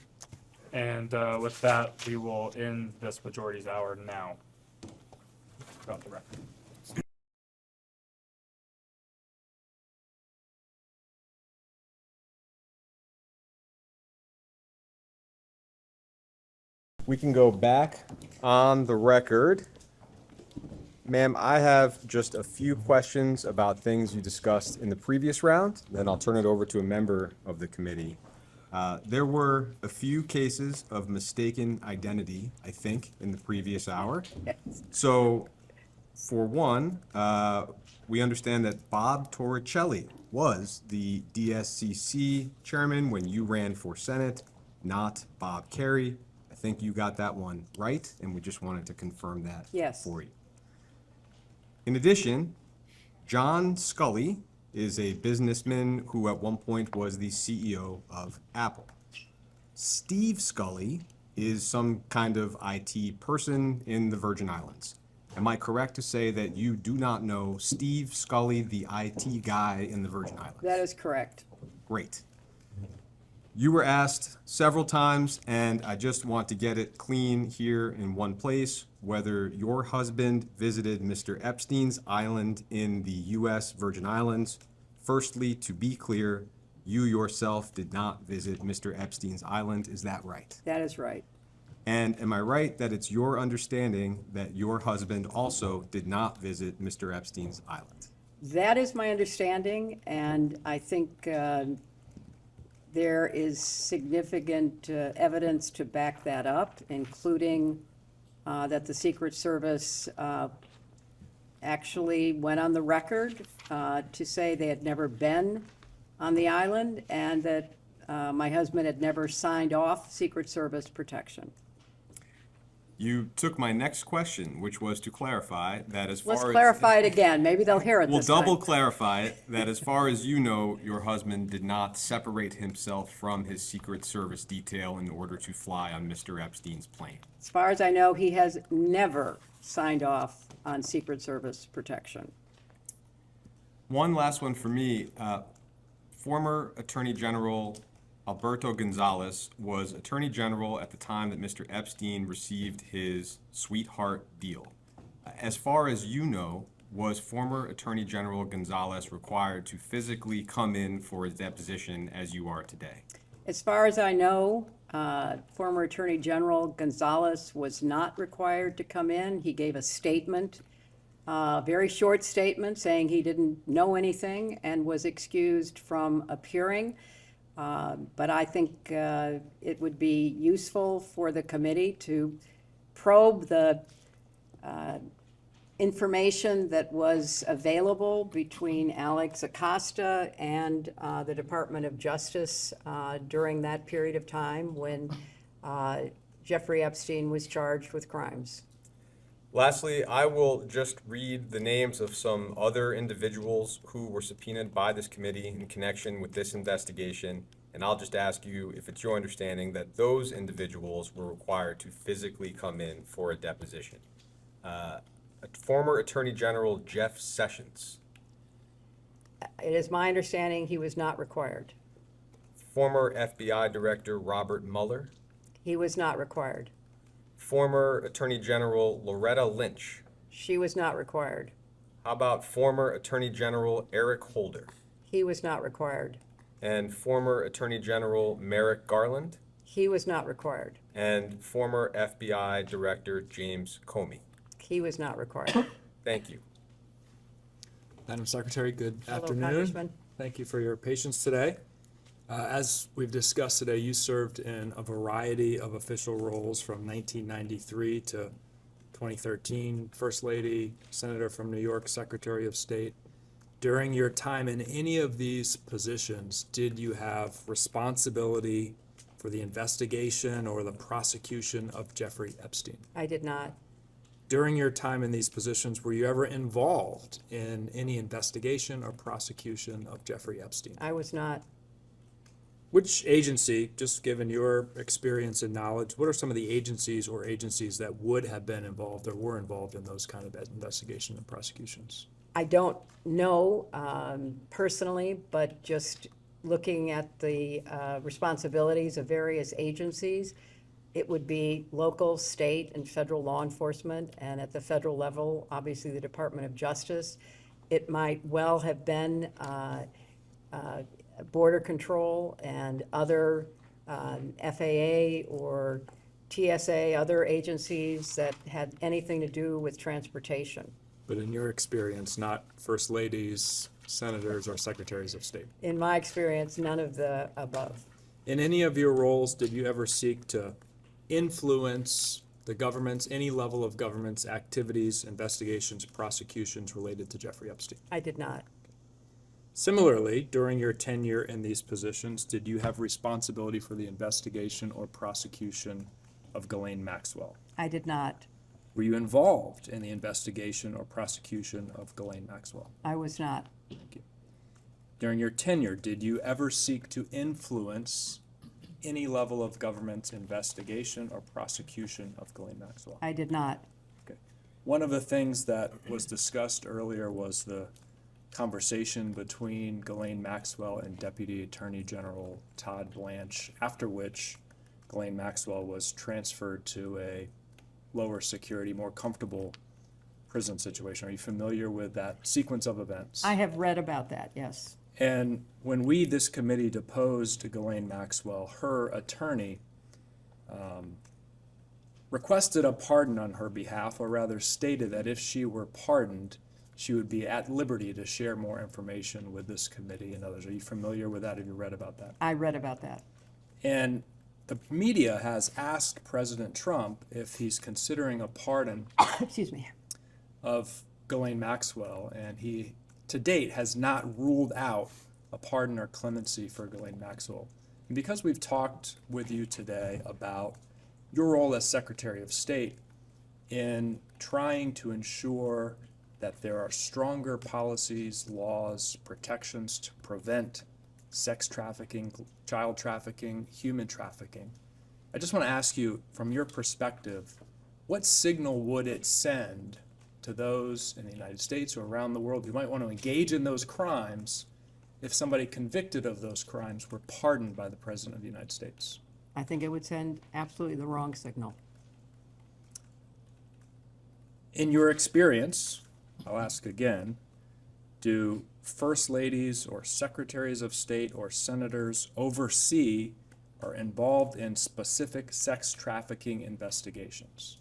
And with that, we will end this majority's hour now. About the record. We can go back on the record. Ma'am, I have just a few questions about things you discussed in the previous round, then I'll turn it over to a member of the committee. There were a few cases of mistaken identity, I think, in the previous hour. So, for one, we understand that Bob Torricelli was the DSCC chairman when you ran for Senate, not Bob Kerry. I think you got that one right, and we just wanted to confirm that for you. In addition, John Scully is a businessman who at one point was the CEO of Apple. Steve Scully is some kind of IT person in the Virgin Islands. Am I correct to say that you do not know Steve Scully, the IT guy in the Virgin Islands? That is correct. Great. You were asked several times, and I just want to get it clean here in one place, whether your husband visited Mr. Epstein's island in the U.S. Virgin Islands. Firstly, to be clear, you yourself did not visit Mr. Epstein's island. Is that right? That is right. And am I right that it's your understanding that your husband also did not visit Mr. Epstein's island? That is my understanding, and I think there is significant evidence to back that up, including that the Secret Service actually went on the record to say they had never been on the island, and that my husband had never signed off Secret Service protection. You took my next question, which was to clarify that as far as... Let's clarify it again. Maybe they'll hear it this time. We'll double clarify it, that as far as you know, your husband did not separate himself from his Secret Service detail in order to fly on Mr. Epstein's plane. As far as I know, he has never signed off on Secret Service protection. One last one for me. Former Attorney General Alberto Gonzales was Attorney General at the time that Mr. Epstein received his sweetheart deal. As far as you know, was former Attorney General Gonzales required to physically come in for his deposition as you are today? As far as I know, former Attorney General Gonzales was not required to come in. He gave a statement, a very short statement, saying he didn't know anything and was excused from appearing. But I think it would be useful for the committee to probe the information that was available between Alex Acosta and the Department of Justice during that period of time when Jeffrey Epstein was charged with crimes. Lastly, I will just read the names of some other individuals who were subpoenaed by this committee in connection with this investigation, and I'll just ask you if it's your understanding that those individuals were required to physically come in for a deposition. Former Attorney General Jeff Sessions, It is my understanding he was not required. former FBI Director Robert Mueller, He was not required. former Attorney General Loretta Lynch. She was not required. How about former Attorney General Eric Holder He was not required. and former Attorney General Merrick Garland He was not required. and former FBI Director James Comey? He was not required. Thank you. Madam Secretary, good Hello, afternoon. Congressman. Thank you for your patience today. As we've discussed today, you served in a variety of official roles from 1993 to 2013, First Lady, Senator from New York, Secretary of State. During your time in any of these positions, did you have responsibility for the investigation or the prosecution of Jeffrey Epstein? I did not. During your time in these positions, were you ever involved in any investigation or prosecution of Jeffrey Epstein? I was not. Which agency, just given your experience and knowledge, what are some of the agencies or agencies that would have been involved or were involved in those kind of investigation and prosecutions? I don't know personally, but just looking at the responsibilities of various agencies, it would be local, state, and federal law enforcement, and at the federal level, obviously the Department of Justice. It might well have been Border Control and other FAA or TSA, other agencies that had anything to do with transportation. But in your experience, not first ladies, senators, or secretaries of state? In my experience, none of the above. In any of your roles, did you ever seek to influence the government's, any level of government's activities, investigations, prosecutions related to Jeffrey Epstein? I did not. Similarly, during your tenure in these positions, did you have responsibility for the investigation or prosecution of Ghislaine Maxwell? I did not. Were you involved in the investigation or prosecution of Ghislaine Maxwell? I was not. Thank you. During your tenure, did you ever seek to influence any level of government's investigation or prosecution of Ghislaine Maxwell? I did not. Okay. One of the things that was discussed earlier was the conversation between Ghislaine Maxwell and Deputy Attorney General Todd Blanche, after which Ghislaine Maxwell was transferred to a lower security, more comfortable prison situation. Are you familiar with that sequence of events? I have read about that, yes. And when we, this committee, deposed Ghislaine Maxwell, her attorney requested a pardon on her behalf, or rather stated that if she were pardoned, she would be at liberty to share more information with this committee and others. Are you familiar with that? Have you read about that? I read about that. And the media has asked President Trump if he's considering a pardon Excuse me. of Ghislaine Maxwell, and he, to date, has not ruled out a pardon or clemency for Ghislaine Maxwell. And because we've talked with you today about your role as Secretary of State in trying to ensure that there are stronger policies, laws, protections to prevent sex trafficking, child trafficking, human trafficking, I just want to ask you, from your perspective, what signal would it send to those in the United States or around the world who might want to engage in those crimes if somebody convicted of those crimes were pardoned by the President of the United States? I think it would send absolutely the wrong signal. In your experience, I'll ask again, do first ladies or secretaries of state or senators oversee or involved in specific sex trafficking investigations?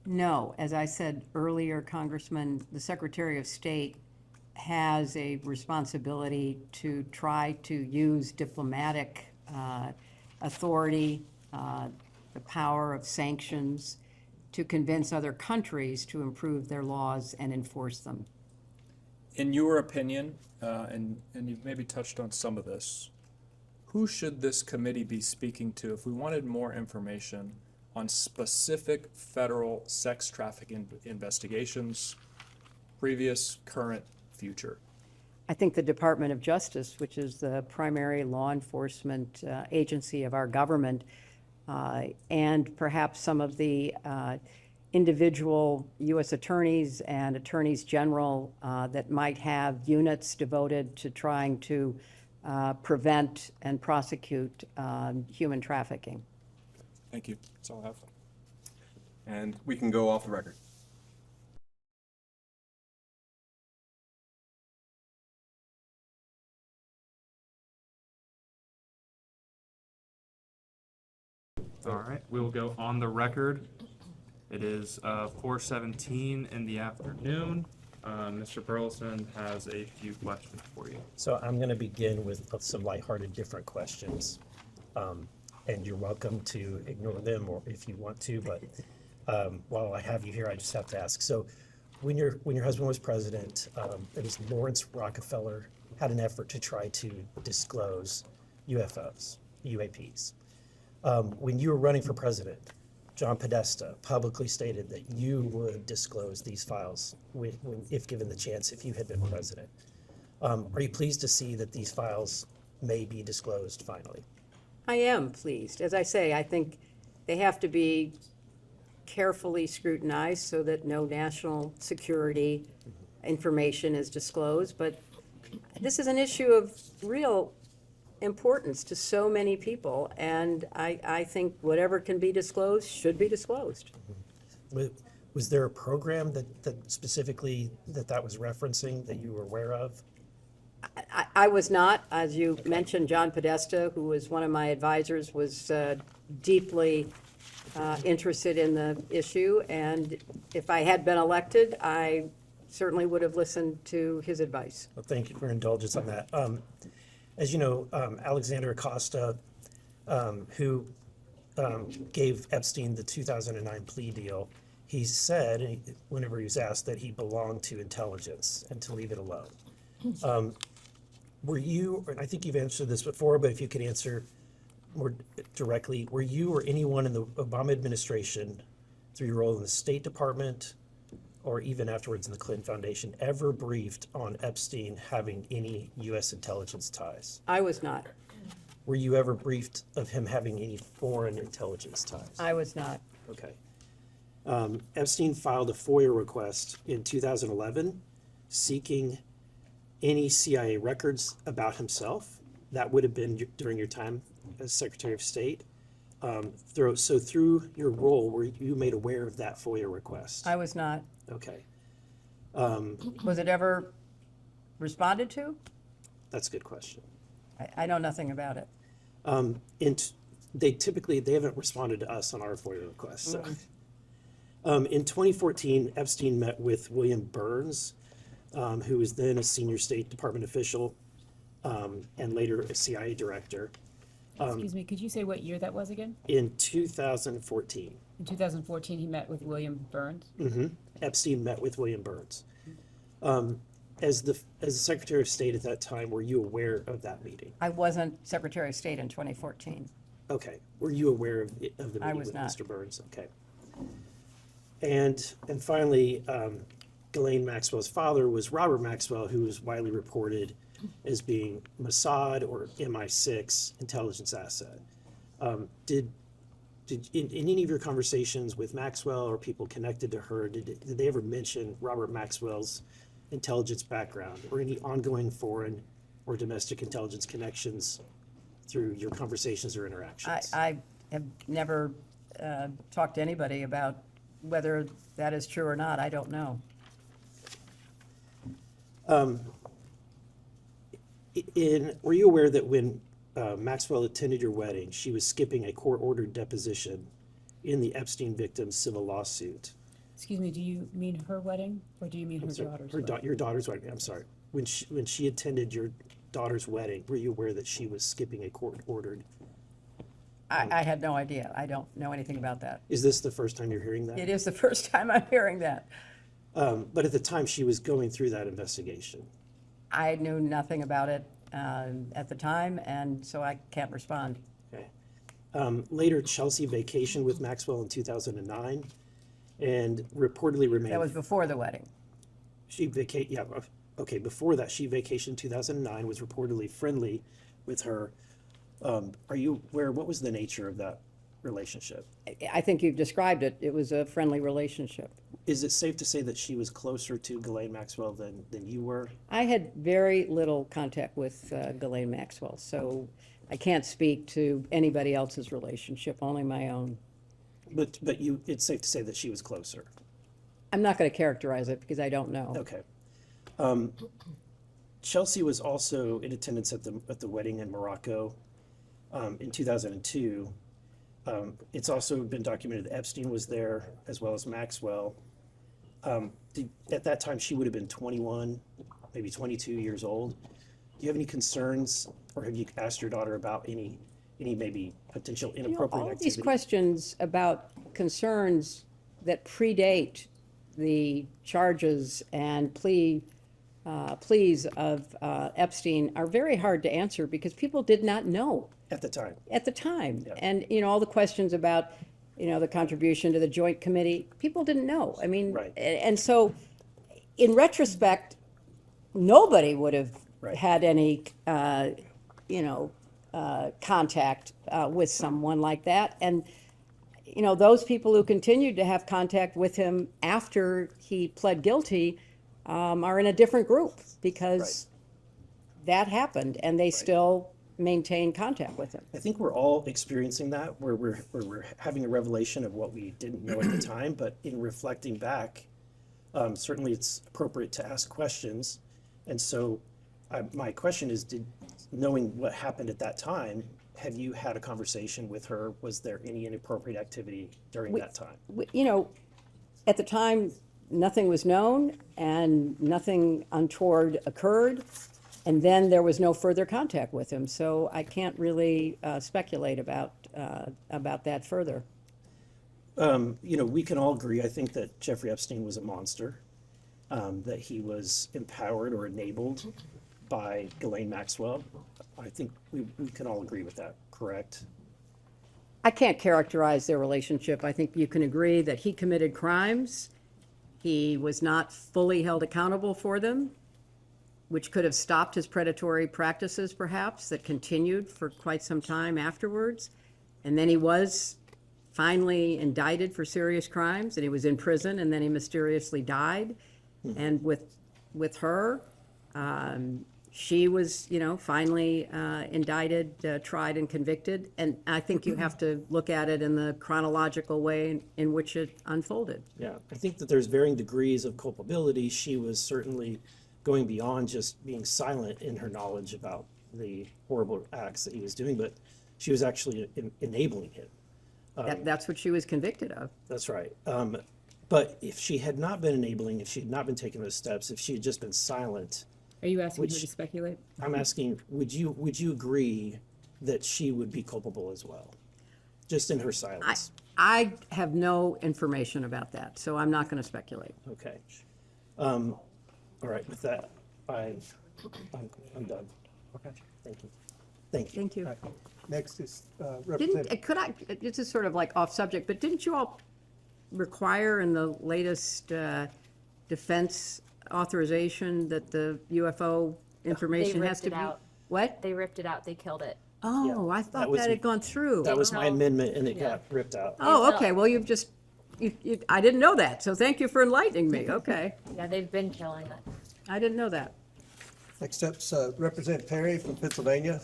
No, as I said earlier, Congressman, the Secretary of State has a responsibility to try to use diplomatic authority, the power of sanctions, to convince other countries to improve their laws and enforce them. In your opinion, and you've maybe touched on some of this, who should this committee be speaking to if we wanted more information on specific federal sex trafficking investigations, previous, current, future? I think the Department of Justice, which is the primary law enforcement agency of our government, and perhaps some of the individual U.S. attorneys and attorneys general that might have units devoted to trying to prevent and prosecute human trafficking. Thank you. That's all I have. And we can go off the record. All right, we will go on the record. It is 4:17 in the afternoon. Mr. Burleson has a few questions for you. So I'm going to begin with some lighthearted, different questions. And you're welcome to ignore them or if you want to, but while I have you here, I just have to ask. So when your husband was president, it was Lawrence Rockefeller had an effort to try to disclose UFOs, UAPs. When you were running for president, John Podesta publicly stated that you would disclose these files if given the chance, if you had been president. Are you pleased to see that these files may be disclosed finally? I am pleased. As I say, I think they have to be carefully scrutinized so that no national security information is disclosed. But this is an issue of real importance to so many people, and I think whatever can be disclosed should be disclosed. Was there a program that specifically that was referencing that you were aware of? I was not. As you mentioned, John Podesta, who was one of my advisors, was deeply interested in the issue, and if I had been elected, I certainly would have listened to his advice. Well, thank you for your indulgence on that. As you know, Alexander Acosta, who gave Epstein the 2009 plea deal, he said, whenever he was asked, that he belonged to intelligence and to leave it alone. Were you, and I think you've answered this before, but if you could answer more directly, were you or anyone in the Obama administration, through your role in the State Department, or even afterwards in the Clinton Foundation, ever briefed on Epstein having any U.S. intelligence ties? I was not. Were you ever briefed of him having any foreign intelligence ties? I was not. Okay. Epstein filed a FOIA request in 2011 seeking any CIA records about himself. That would have been during your time as Secretary of State. So through your role, were you made aware of that FOIA request? I was not. Okay. Was it ever responded to? That's a good question. I know nothing about it. They haven't responded to us on our FOIA requests. So. In 2014, Epstein met with William Burns, who was then a senior State Department official and later a CIA director. Excuse me, could you say what year that was again? In 2014. In 2014, he met with William Burns? Mm-hmm. Epstein met with William Burns. As the Secretary of State at that time, were you aware of that meeting? I wasn't Secretary of State in 2014. Okay. Were you aware of the meeting I was with not. Mr. Burns? Okay. And finally, Ghislaine Maxwell's father was Robert Maxwell, who was widely reported as being Mossad or MI6 intelligence asset. Did in any of your conversations with Maxwell or people connected to her, did they ever mention Robert Maxwell's intelligence background or any ongoing foreign or domestic intelligence connections through your conversations or interactions? I have never talked to anybody about whether that is true or not. I don't know. Were you aware that when Maxwell attended your wedding, she was skipping a court-ordered deposition in the Epstein victim's civil lawsuit? Excuse me, do you mean her wedding, or do you mean her daughter's wedding? Your daughter's wedding, I'm sorry. When she attended your daughter's wedding, were you aware that she was skipping a court-ordered? I had no idea. I don't know anything about that. Is this the first time you're hearing that? It is the first time I'm hearing that. But at the time, she was going through that investigation. I knew nothing about it at the time, and so I can't respond. Okay. Later, Chelsea vacationed with Maxwell in 2009 and reportedly remained. That was before the wedding. Before that, she vacationed in 2009, was reportedly friendly with her. Are you aware, what was the nature of that relationship? I think you've described it. It was a friendly relationship. Is it safe to say that she was closer to Ghislaine Maxwell than you were? I had very little contact with Ghislaine Maxwell, so I can't speak to anybody else's relationship, only my own. But it's safe to say that she was closer. I'm not going to characterize it because I don't know. Okay. Chelsea was also in attendance at the wedding in Morocco in 2002. It's also been documented that Epstein was there as well as Maxwell. At that time, she would have been 21, maybe 22 years old. Do you have any concerns, or have you asked your daughter about any maybe potential inappropriate All activity? these questions about concerns that predate the charges and pleas of Epstein are very hard to answer because people did not know At the time. at the time. And, all the questions about, the contribution to the joint committee, people didn't know. I mean, and so in retrospect, nobody would have had any, contact with someone like that. And, those people who continued to have contact with him after he pled guilty are in a different group because that happened and they still maintain contact with him. I think we're all experiencing that, where we're having a revelation of what we didn't know at the time, but in reflecting back, certainly it's appropriate to ask questions. And so my question is, knowing what happened at that time, have you had a conversation with her? Was there any inappropriate activity during that time? At the time, nothing was known and nothing untoward occurred. And then there was no further contact with him. So I can't really speculate about that further. We can all agree, I think, that Jeffrey Epstein was a monster, that he was empowered or enabled by Ghislaine Maxwell. I think we can all agree with that, correct? I can't characterize their relationship. I think you can agree that he committed crimes. He was not fully held accountable for them, which could have stopped his predatory practices, perhaps, that continued for quite some time afterwards. And then he was finally indicted for serious crimes, and he was in prison, and then he mysteriously died. And with her, she was, finally indicted, tried, and convicted. And I think you have to look at it in the chronological way in which it unfolded. Yeah, I think that there's varying degrees of culpability. She was certainly going beyond just being silent in her knowledge about the horrible acts that he was doing, but she was actually enabling him. That's what she was convicted of. That's right. But if she had not been enabling, if she had not been taking those steps, if she had just been silent. Are you asking me to speculate? I'm asking, would you agree that she would be culpable as well? Just in her silence. I have no information about that, so I'm not going to speculate. Okay. All right, with that, I'm done. Okay. Thank you. Thank you. Thank you. All right. Next is Representative. This is sort of like off subject, but didn't you all require in the latest defense authorization that the UFO information has to be? What? They ripped it out. They killed it. Oh, I thought that had gone through. That was my amendment, and it got ripped out. Oh, okay. Well, you've just, I didn't know that, so thank you for enlightening me. Okay. Yeah, they've been killing it. I didn't know that. Next up's Representative Perry from Pennsylvania.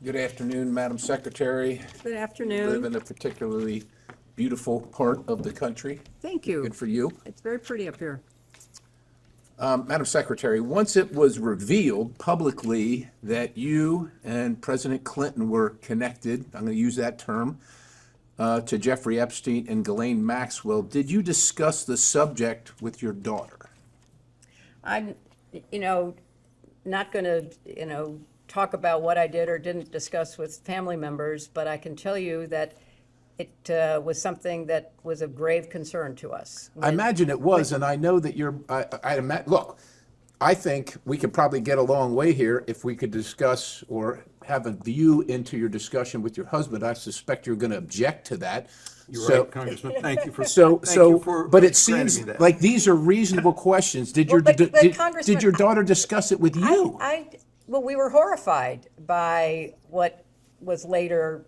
Good afternoon, Madam Secretary. Good You afternoon. live in a particularly beautiful part of the country. Thank you. Good for you. It's very pretty up here. Madam Secretary, once it was revealed publicly that you and President Clinton were connected, I'm going to use that term, to Jeffrey Epstein and Ghislaine Maxwell, did you discuss the subject with your daughter? I'm, not going to, talk about what I did or didn't discuss with family members, but I can tell you that it was something that was of grave concern to us. I imagine it was, and I know that look, I think we could probably get a long way here if we could discuss or have a view into your discussion with your husband. I suspect you're going to object to that. You're So- right, Congressman. Thank you for, So, thank you for but it granting seems me that. like these are reasonable questions. Did your, Well, but did Congressman, your daughter discuss it with you? Well, we were horrified by what was later,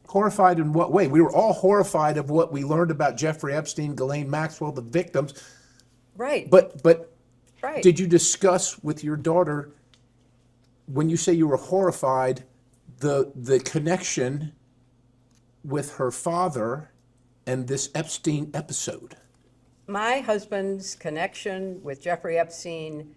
Horrified in what way? We were all horrified of what we learned about Jeffrey Epstein, Ghislaine Maxwell, the victims. right. But Right. did you discuss with your daughter, when you say you were horrified, the connection with her father and this Epstein episode? My husband's connection with Jeffrey Epstein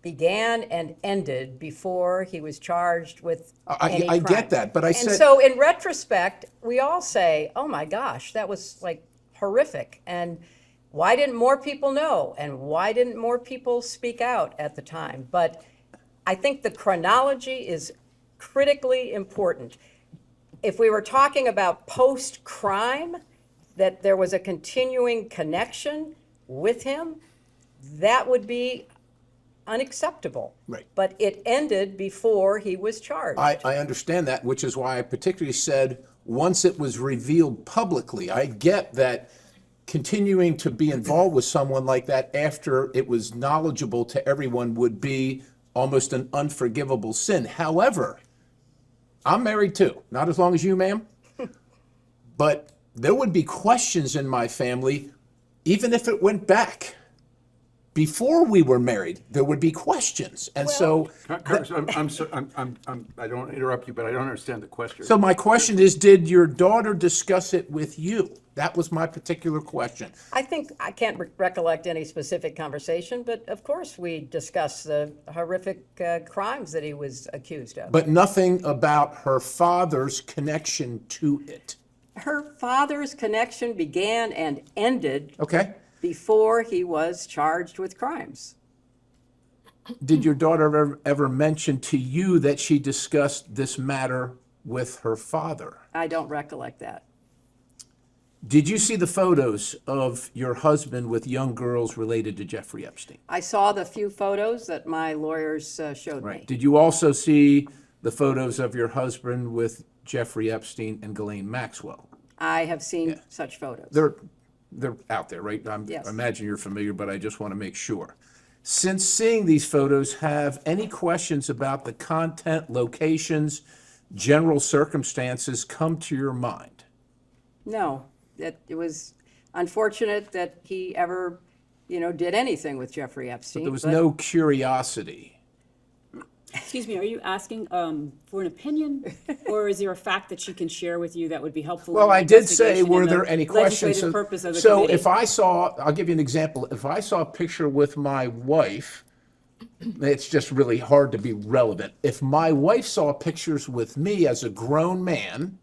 began and ended before he was charged with any I crime. get that, but I And said- so in retrospect, we all say, oh my gosh, that was like horrific. And why didn't more people know? And why didn't more people speak out at the time? But I think the chronology is critically important. If we were talking about post-crime, that there was a continuing connection with him, that would be unacceptable. Right. But it ended before he was charged. I understand that, which is why I particularly said, once it was revealed publicly, I get that continuing to be involved with someone like that after it was knowledgeable to everyone would be almost an unforgivable sin. However, I'm married too, not as long as you, ma'am, but there would be questions in my family, even if it went back. Before we were married, there would be questions, and so. Congressman, I don't interrupt you, but I don't understand the question. So my question is, did your daughter discuss it with you? That was my particular question. I think, I can't recollect any specific conversation, but of course we discussed the horrific crimes that he was accused of. But nothing about her father's connection to it. Her father's connection began and ended Okay? before he was charged with crimes. Did your daughter ever mention to you that she discussed this matter with her father? I don't recollect that. Did you see the photos of your husband with young girls related to Jeffrey Epstein? I saw the few photos that my lawyers showed me. Did you also see the photos of your husband with Jeffrey Epstein and Ghislaine Maxwell? I have seen such photos. They're out there, right? Yes. I imagine you're familiar, but I just want to make sure. Since seeing these photos, have any questions about the content, locations, general circumstances come to your mind? No, that it was unfortunate that he ever, did anything with Jeffrey Epstein. But there was no curiosity. Excuse me, are you asking for an opinion? Or is there a fact that she can share with you that would be helpful? in Well, the I did say, investigation were and the there any questions? legislative purpose of the So committee? if I saw, I'll give you an example. If I saw a picture with my wife, it's just really hard to be relevant. If my wife saw pictures with me as a grown man,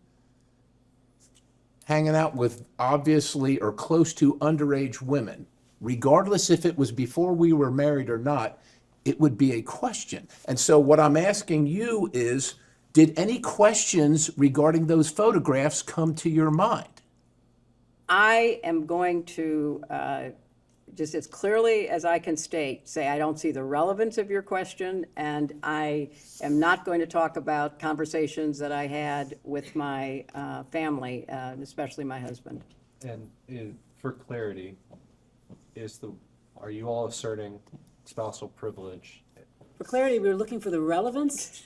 hanging out with obviously or close to underage women, regardless if it was before we were married or not, it would be a question. And so what I'm asking you is, did any questions regarding those photographs come to your mind? I am going to, just as clearly as I can state, say I don't see the relevance of your question, and I am not going to talk about conversations that I had with my family, especially my husband. And for clarity, are you all asserting spousal privilege? For clarity, we were looking for the relevance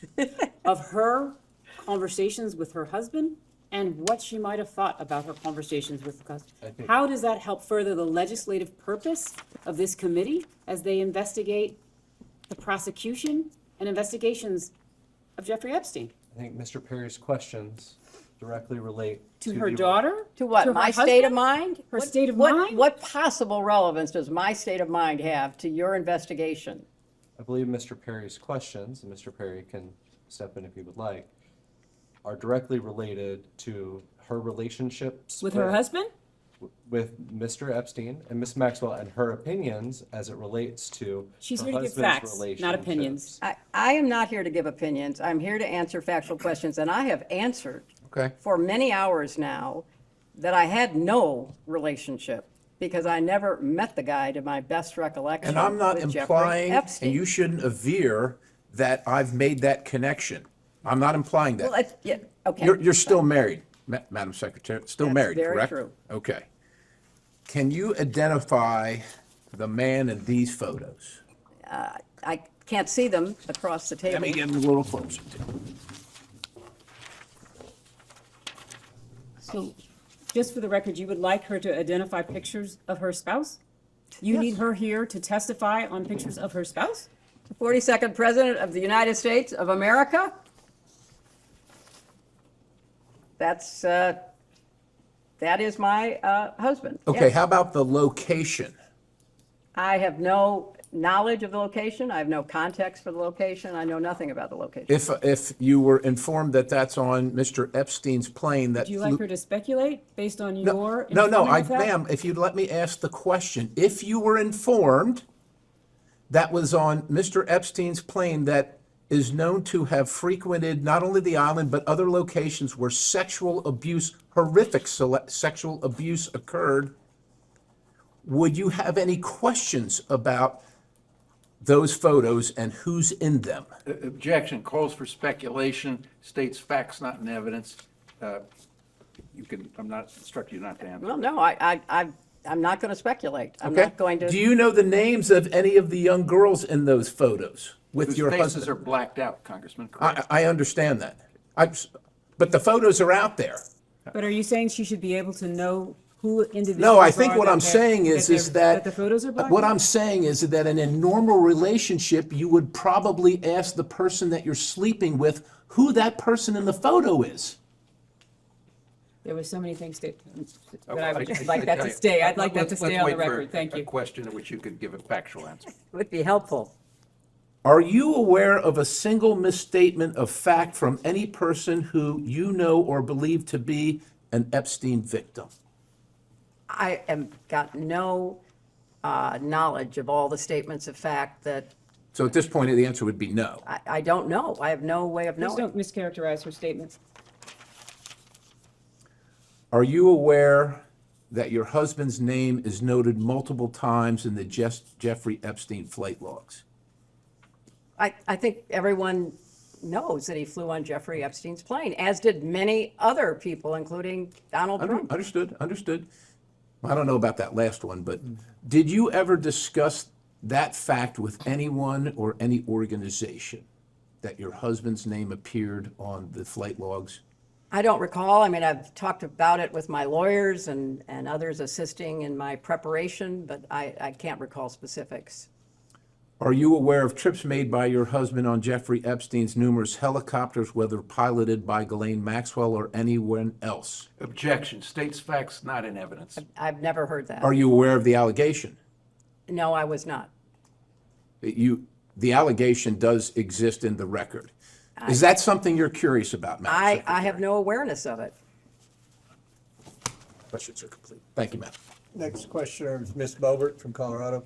of her conversations with her husband and what she might have thought about her conversations with the husband. How does that help further the legislative purpose of this committee as they investigate the prosecution and investigations of Jeffrey Epstein? I think Mr. Perry's questions directly relate To her daughter? To what, To her my state of husband? mind? Her state of mind? What possible relevance does my state of mind have to your investigation? I believe Mr. Perry's questions, and Mr. Perry can step in if he would like, are directly related to her relationships With her husband? with Mr. Epstein and Ms. Maxwell, and her opinions as it relates to She's her here to give husband's facts, not relationships. opinions. I am not here to give opinions. I'm here to answer factual questions, and I have answered Okay. for many hours now that I had no relationship because I never met the guy to my best recollection. And I'm not with Jeffrey implying, Epstein. and you shouldn't aver that I've made that connection. I'm not implying that. Well, yeah, okay. You're still married, Madam Secretary, still That's married, very correct? true. Okay. Can you identify the man in these photos? I can't see them across the table. Let me get him a little closer. So, just for the record, you would like her to identify pictures of her spouse? You Yes. need her here to testify on pictures of her spouse? The 42nd President of the United States of America? That is my husband. Okay, Yes. how about the location? I have no knowledge of the location. I have no context for the location. I know nothing about the location. If you were informed that that's on Mr. Epstein's plane that Do you flew- like her to speculate based on your No, informing of that? ma'am, if you'd let me ask the question, if you were informed that was on Mr. Epstein's plane that is known to have frequented not only the island, but other locations where sexual abuse, horrific sexual abuse occurred, would you have any questions about those photos and who's in them? Objection, calls for speculation, states facts not in evidence. You can, I'm not instructing you not to answer. Well, no, I'm not going to speculate. I'm Okay. not going to. Do you know the names of any of the young girls in those photos with Whose your faces husband? are blacked out, Congressman, correct? I understand that. But the photos are out there. But are you saying she should be able to know who individuals No, I are think what that I'm they're- saying is that. the photos are black? What I'm saying is that in a normal relationship, you would probably ask the person that you're sleeping with who that person in the photo is. There were so many things that I would just like that to stay. I'd like that to stay on the record. Thank A you. question to which you could give a factual answer. Would be helpful. Are you aware of a single misstatement of fact from any person who you know or believe to be an Epstein victim? I have got no knowledge of all the statements of fact that So at this point, the answer would be no. I don't know. I have no way of Please knowing. don't mischaracterize her statements. Are you aware that your husband's name is noted multiple times in the Jeffrey Epstein flight logs? I think everyone knows that he flew on Jeffrey Epstein's plane, as did many other people, including Donald Trump. Understood. I don't know about that last one, but did you ever discuss that fact with anyone or any organization, that your husband's name appeared on the flight logs? I don't recall. I mean, I've talked about it with my lawyers and others assisting in my preparation, but I can't recall specifics. Are you aware of trips made by your husband on Jeffrey Epstein's numerous helicopters, whether piloted by Ghislaine Maxwell or anyone else? Objection, states facts not in evidence. I've never heard that. Are you aware of the allegation? No, I was not. The allegation does exist in the record. Is that something you're curious about, Madam I Secretary? have no awareness of it. Questions are complete. Thank you, Madam. Next questioner is Ms. Bobert from Colorado.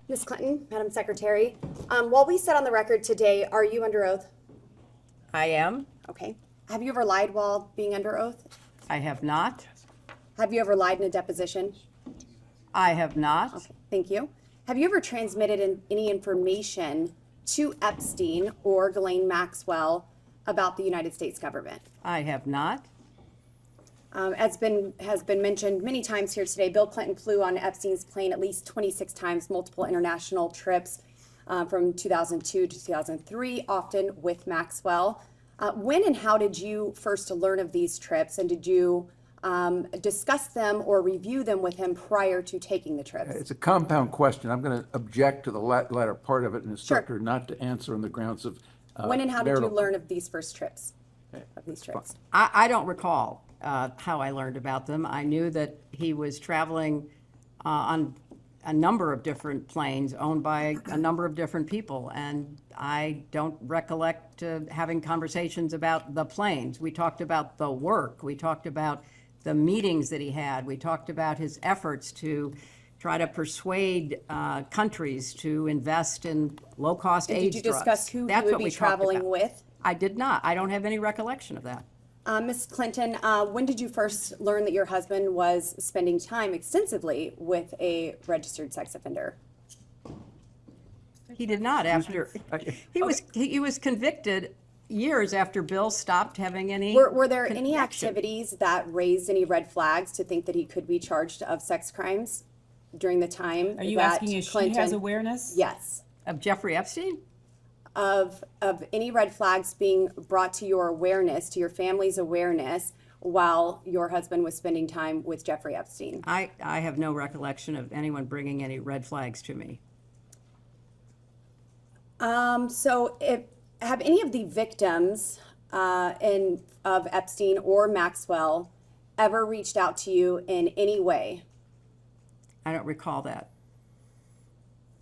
Ms. Clinton, Madam Secretary, while we sit on the record today, are you under oath? I am. Okay. Have you ever lied while being under oath? I have not. Have you ever lied in a deposition? I have not. Okay, thank you. Have you ever transmitted any information to Epstein or Ghislaine Maxwell about the United States government? I have not. As has been mentioned many times here today, Bill Clinton flew on Epstein's plane at least 26 times, multiple international trips from 2002 to 2003, often with Maxwell. When and how did you first learn of these trips, and did you discuss them or review them with him prior to taking the trips? It's a compound question. I'm going to object to the latter part of it and instruct her not to answer on the grounds of When and how did you marital- learn of these first trips? Of these trips? I don't recall how I learned about them. I knew that he was traveling on a number of different planes owned by a number of different people, and I don't recollect having conversations about the planes. We talked about the work. We talked about the meetings that he had. We talked about his efforts to try to persuade countries to invest in low-cost And AIDS did you drugs. discuss who That's he would what be we talked traveling about. with? I did not. I don't have any recollection of that. Ms. Clinton, when did you first learn that your husband was spending time extensively with a registered sex offender? He did not after, he was convicted years after Bill stopped having any. Were there any connection. activities that raised any red flags to think that he could be charged of sex crimes during the time Are you that asking if Clinton? she has awareness? Yes. Of Jeffrey Epstein? Of any red flags being brought to your awareness, to your family's awareness, while your husband was spending time with Jeffrey Epstein? I have no recollection of anyone bringing any red flags to me. So have any of the victims of Epstein or Maxwell ever reached out to you in any way? I don't recall that.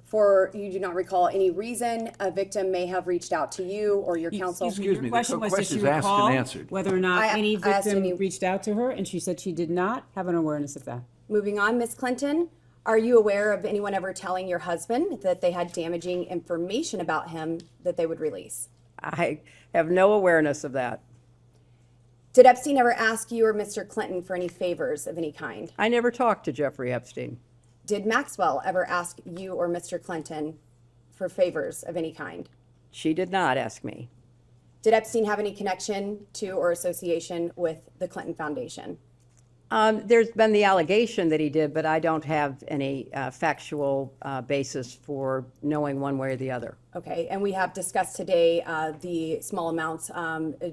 For you do not recall any reason a victim may have reached out to you or your counsel? Excuse me, the Question was, does she question's asked and recall answered. whether or not any I asked victim any- reached out to her, and she said she did not have an awareness of that. Moving on, Ms. Clinton, are you aware of anyone ever telling your husband that they had damaging information about him that they would release? I have no awareness of that. Did Epstein ever ask you or Mr. Clinton for any favors of any kind? I never talked to Jeffrey Epstein. Did Maxwell ever ask you or Mr. Clinton for favors of any kind? She did not ask me. Did Epstein have any connection to or association with the Clinton Foundation? There's been the allegation that he did, but I don't have any factual basis for knowing one way or the other. Okay, and we have discussed today the small amounts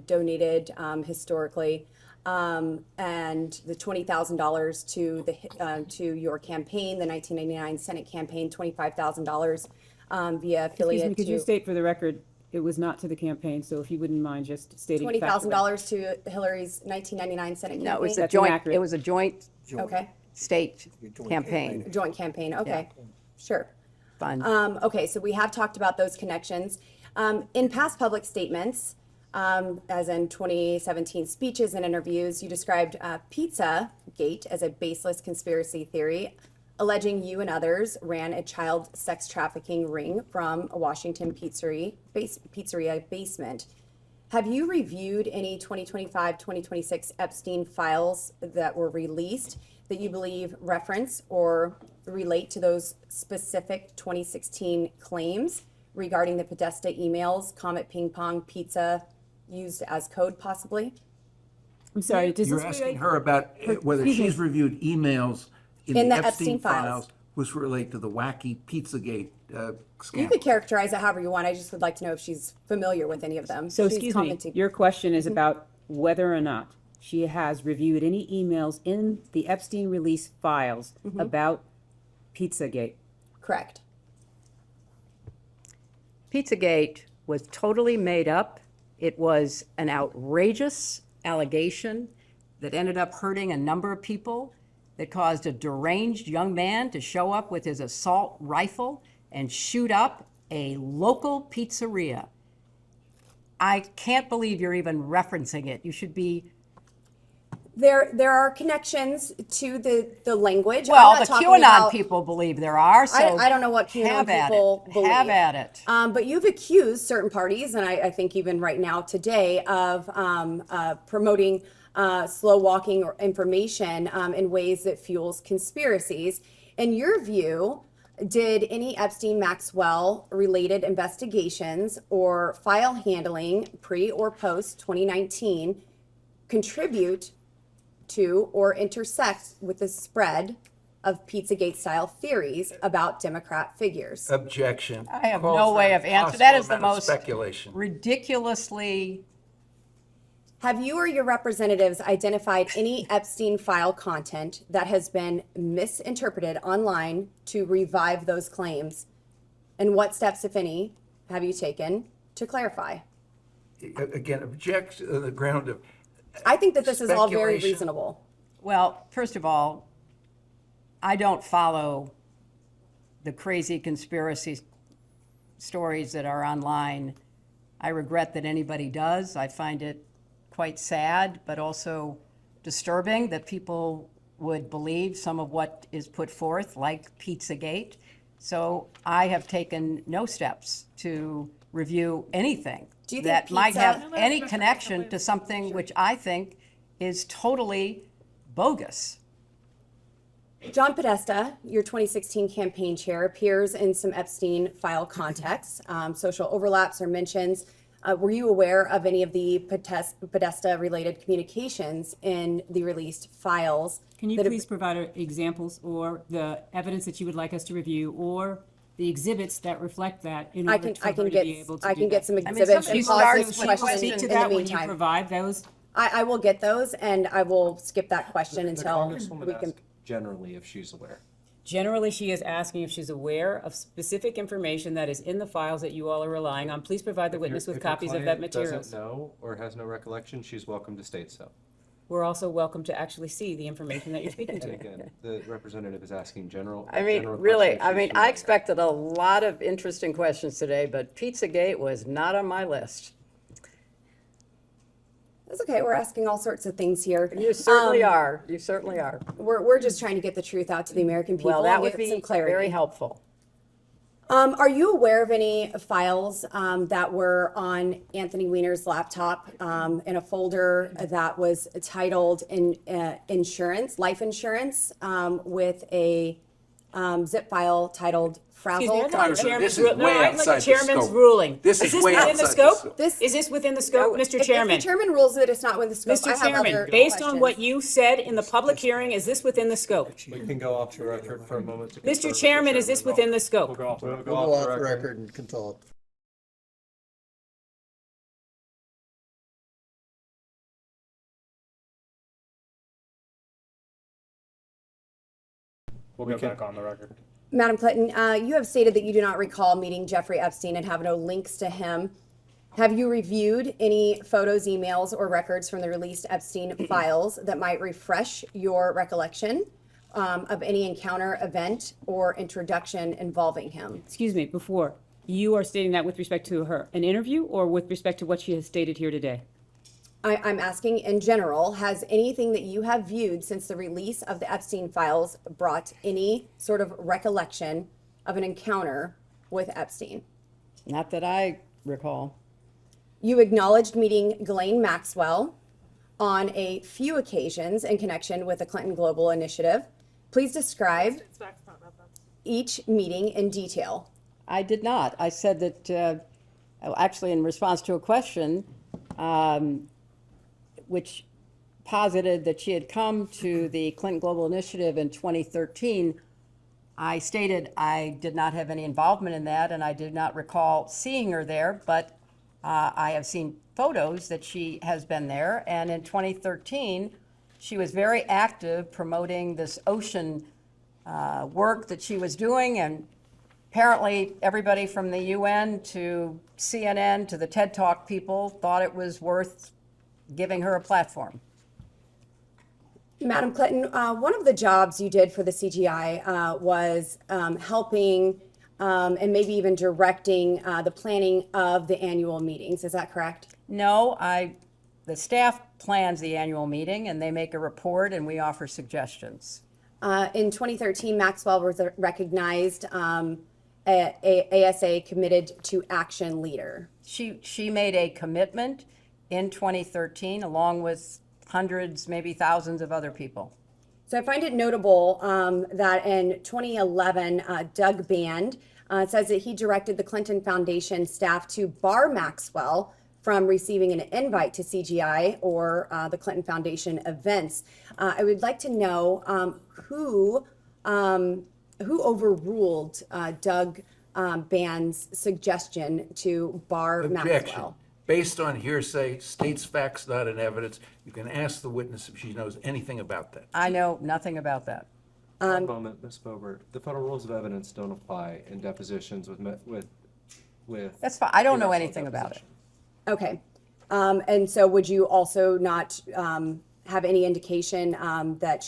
donated historically, and the $20,000 to your campaign, the 1999 Senate campaign, $25,000 via affiliate. Excuse me, could you state for the record, it was not to the campaign, so if you wouldn't mind just stating. $20,000 to Hillary's 1999 Senate campaign? No, it was a That's joint. inaccurate. It was a joint Okay, state campaign. joint campaign, okay, sure. Fund. Okay, so we have talked about those connections. In past public statements, as in 2017 speeches and interviews, you described Pizzagate as a baseless conspiracy theory, alleging you and others ran a child sex trafficking ring from a Washington pizzeria basement. Have you reviewed any 2025-2026 Epstein files that were released that you believe reference or relate to those specific 2016 claims regarding the Podesta emails, Comet Ping Pong Pizza used as code possibly? I'm sorry, does You're this asking relate? her about whether Excuse me. she's reviewed emails in In the the Epstein Epstein files. files, which relate to the wacky Pizzagate You scandal. could characterize it however you want. I just would like to know if she's familiar with any of them. So She's excuse me, commenting. your question is about whether or not she has reviewed any emails in the Epstein release files about Pizzagate. Correct. Pizzagate was totally made up. It was an outrageous allegation that ended up hurting a number of people, that caused a deranged young man to show up with his assault rifle and shoot up a local pizzeria. I can't believe you're even referencing it. You should be. There are connections to the language. Well, I'm the not talking QAnon about- people believe there are, so. I don't know what QAnon have at people it. believe. Have at it. But you've accused certain parties, and I think even right now today, of promoting slow walking or information in ways that fuels conspiracies. In your view, did any Epstein-Maxwell related investigations or file handling pre or post 2019 contribute to or intersect with the spread of Pizzagate style theories about Democrat figures? Objection. I have Calls no for way an of answering. That is the impossible amount of most speculation. ridiculously. Have you or your representatives identified any Epstein file content that has been misinterpreted online to revive those claims? And what steps, if any, have you taken to clarify? Again, object on the ground of. I think that this is all very Speculation. reasonable. Well, first of all, I don't follow the crazy conspiracy stories that are online. I regret that anybody does. I find it quite sad, but also disturbing that people would believe some of what is put forth, like Pizzagate. So I have taken no steps to review anything Do you think that might pizza- have any connection to something which I think is totally bogus. John Podesta, your 2016 campaign chair, appears in some Epstein file contexts. Social overlaps or mentions. Were you aware of any of the Podesta-related communications in the released files? Can you that have- please provide examples or the evidence that you would like us to review or the exhibits that reflect that in I order can- for I her can to get- be able to I do can get that? some I mean, exhibits somebody and starts pause with this She will question speak to in the that when you meantime. provide those. I will get those, and I will skip that question The until Congresswoman we can. asked generally if she's aware. Generally, she is asking if she's aware of specific information that is in the files that you all are relying on. Please provide the witness with If your copies of that client materials. doesn't know or has no recollection, she's welcome to state so. We're also welcome to actually see the information that you're speaking And to. again, the representative is asking general. I mean, general really, questions I she's mean, I familiar. expected a lot of interesting questions today, but Pizzagate was not on my list. It's okay, we're asking all sorts of things here. You certainly are, you certainly are. We're just trying to get the truth out to the American people Well, that and would get be some clarity. very helpful. Are you aware of any files that were on Anthony Weiner's laptop in a folder that was titled insurance, life insurance, with a zip file titled Excuse me, frazzle? I'd like the chairman's this is ru- no, way I'd like the outside the chairman's scope. ruling. This Is is way within the outside the scope? scope. This- Is within the scope, Mr. If Chairman? the chairman rules that it's not within the scope, I Mr. have other Chairman, based on what questions. you said in the public hearing, is this within the scope? We can go off the record for a moment to. confer Mr. with the Chairman, is this chairman. within the scope? We'll go off We'll go off the record and can talk. We'll go back on the record. Madam Clinton, you have stated that you do not recall meeting Jeffrey Epstein and have no links to him. Have you reviewed any photos, emails, or records from the released Epstein files that might refresh your recollection of any encounter, event, or introduction involving him? Excuse me, before, you are stating that with respect to her, an interview, or with respect to what she has stated here today? I'm asking in general, has anything that you have viewed since the release of the Epstein files brought any sort of recollection of an encounter with Epstein? Not that I recall. You acknowledged meeting Ghislaine Maxwell on a few occasions in connection with the Clinton Global Initiative. Please describe each meeting in detail. I did not. I said that, actually, in response to a question, which posited that she had come to the Clinton Global Initiative in 2013, I stated I did not have any involvement in that, and I did not recall seeing her there, but I have seen photos that she has been there, and in 2013, she was very active promoting this ocean work that she was doing, and apparently everybody from the UN to CNN to the TED Talk people thought it was worth giving her a platform. Madam Clinton, one of the jobs you did for the CGI was helping and maybe even directing the planning of the annual meetings. Is that correct? No, the staff plans the annual meeting and they make a report and we offer suggestions. In 2013, Maxwell was recognized ASA Committed to Action Leader. She made a commitment in 2013 along with hundreds, maybe thousands of other people. So I find it notable that in 2011, Doug Band says that he directed the Clinton Foundation staff to bar Maxwell from receiving an invite to CGI or the Clinton Foundation events. I would like to know who overruled Doug Band's suggestion to bar Objection. Maxwell. Based on hearsay, states facts not in evidence. You can ask the witness if she knows anything about that. I know nothing about that. One moment, Ms. Boebert. The federal rules of evidence don't apply in depositions with. That's fine. I don't know congressional anything about it. Okay. And so would you also not have any indication that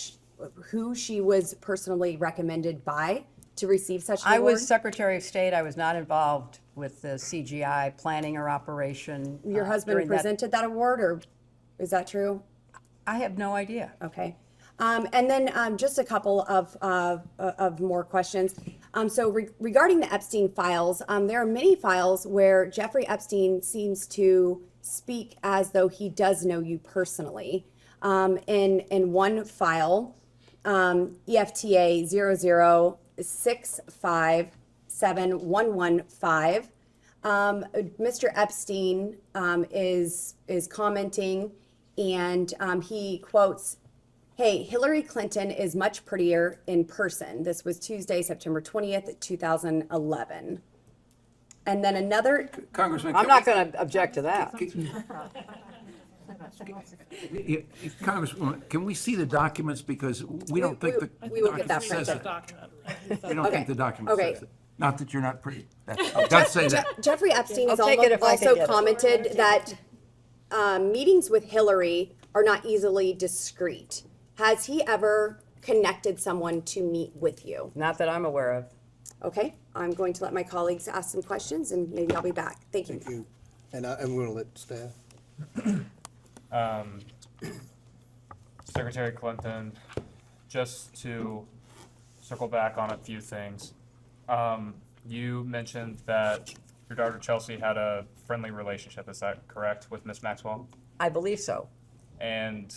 who she was personally recommended by to receive such an I award? was Secretary of State. I was not involved with the CGI planning or operation. Your husband during that. presented that award, or is that true? I have no idea. Okay. And then just a couple of more questions. Regarding the Epstein files, there are many files where Jeffrey Epstein seems to speak as though he does know you personally. In one file, EFTA 006571115, Mr. Epstein is commenting, and he quotes, "Hey, Hillary Clinton is much prettier in person." This was Tuesday, September 20th, 2011. And then another, Congressman. I'm not going to object to that. Congresswoman, can we see the documents, because we don't think the we will get that document says printed. it. We don't Okay. think the document Okay. says it. Not that you're not pretty. Does say that. Jeffrey Epstein has I'll take it if I can also get it. commented that meetings with Hillary are not easily discreet. Has he ever connected someone to meet with you? Not that I'm aware of. Okay, I'm going to let my colleagues ask some questions, and maybe I'll be back. Thank you. Thank you. And I'm going to let staff. Secretary Clinton, just to circle back on a few things. You mentioned that your daughter Chelsea had a friendly relationship, is that correct, with Miss Maxwell? I believe so. And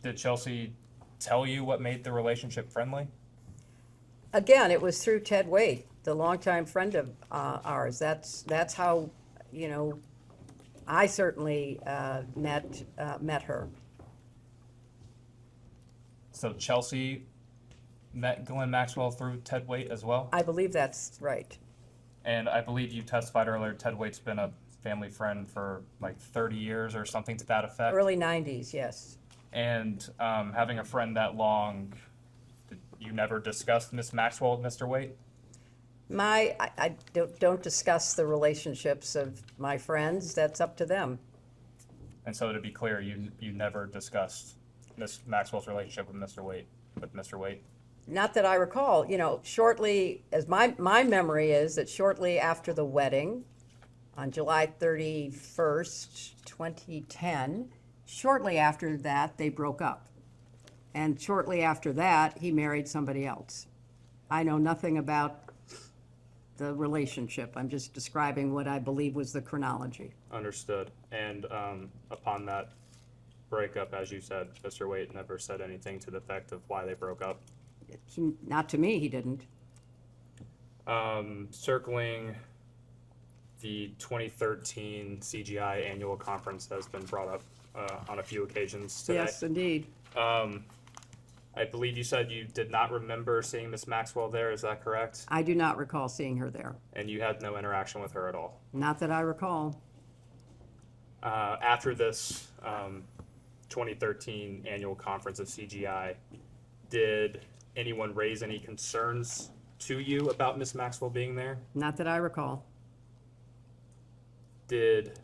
did Chelsea tell you what made the relationship friendly? Again, it was through Ted Wade, the longtime friend of ours. That's how, I certainly met her. So Chelsea met Ghislaine Maxwell through Ted Waite as well? I believe that's right. And I believe you testified earlier, Ted Waite's been a family friend for like 30 years or something to that effect. Early 90s, yes. And having a friend that long, did you never discussed Miss Maxwell with Mr. Waite? I don't discuss the relationships of my friends. That's up to them. And so to be clear, you never discussed Miss Maxwell's relationship with Mr. Waite? Not that I recall. Shortly, as my memory is that shortly after the wedding, on July 31st, 2010, shortly after that, they broke up. And shortly after that, he married somebody else. I know nothing about the relationship. I'm just describing what I believe was the chronology. Understood. And upon that breakup, as you said, Mr. Waite never said anything to the effect of why they broke up? Not to me, he didn't. Circling the 2013 CGI annual conference has been brought up on a few occasions today. Yes, indeed. I believe you said you did not remember seeing Miss Maxwell there, is that correct? I do not recall seeing her there. And you had no interaction with her at all? Not that I recall. After this 2013 annual conference of CGI, did anyone raise any concerns to you about Miss Maxwell being there? Not that I recall. Did,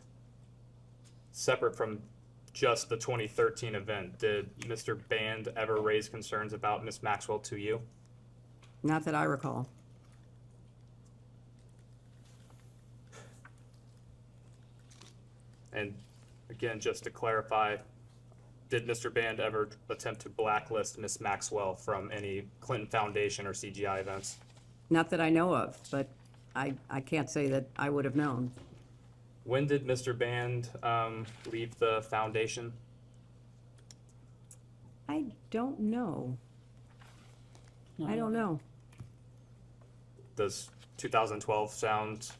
separate from just the 2013 event, did Mr. Band ever raise concerns about Miss Maxwell to you? Not that I recall. And again, just to clarify, did Mr. Band ever attempt to blacklist Miss Maxwell from any Clinton Foundation or CGI events? Not that I know of, but I can't say that I would have known. When did Mr. Band leave the foundation? I don't know. I don't know. Does 2012 sound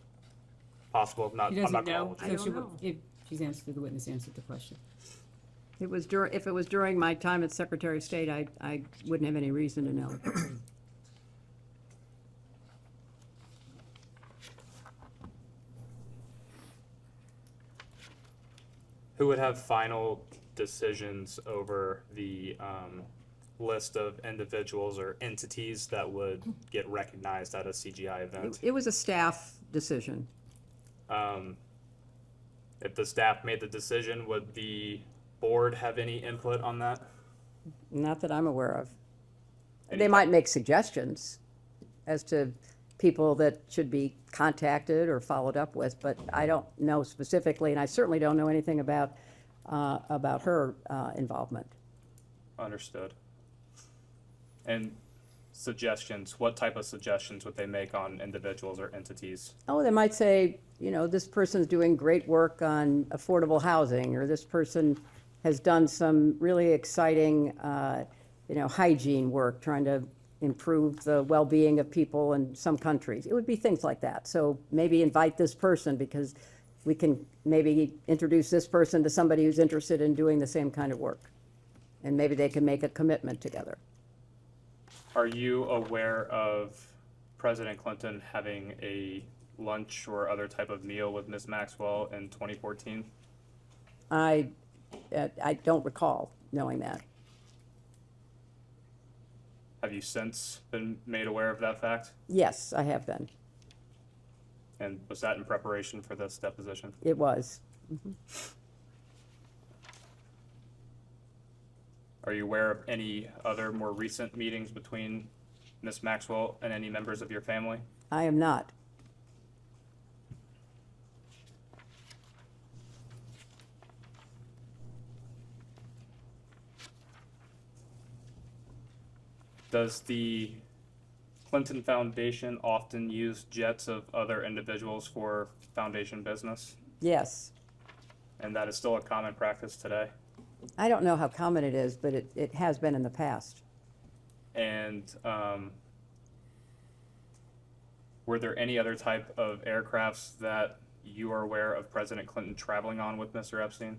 possible? She I'm doesn't not know, calling. so she would, if she's answered, the witness answered the question. It was if it was during my time as Secretary of State, I wouldn't have any reason to know. Who would have final decisions over the list of individuals or entities that would get recognized at a CGI event? It was a staff decision. If the staff made the decision, would the board have any input on that? Not that I'm aware of. They might make suggestions as to people that should be contacted or followed up with, but I don't know specifically, and I certainly don't know anything about her involvement. Understood. And suggestions, what type of suggestions would they make on individuals or entities? Oh, they might say, you know, this person's doing great work on affordable housing, or this person has done some really exciting, you know, hygiene work, trying to improve the well-being of people in some countries. It would be things like that. So maybe invite this person because we can maybe introduce this person to somebody who's interested in doing the same kind of work. And maybe they can make a commitment together. Are you aware of President Clinton having a lunch or other type of meal with Ms. Maxwell in 2014? I don't recall knowing that. Have you since been made aware of that fact? Yes, I have been. And was that in preparation for this deposition? It was. Mhm. Are you aware of any other more recent meetings between Ms. Maxwell and any members of your family? I am not. Does the Clinton Foundation often use jets of other individuals for foundation business? Yes. And that is still a common practice today? I don't know how common it is, but it has been in the past. And were there any other type of aircrafts that you are aware of President Clinton traveling on with Mr. Epstein?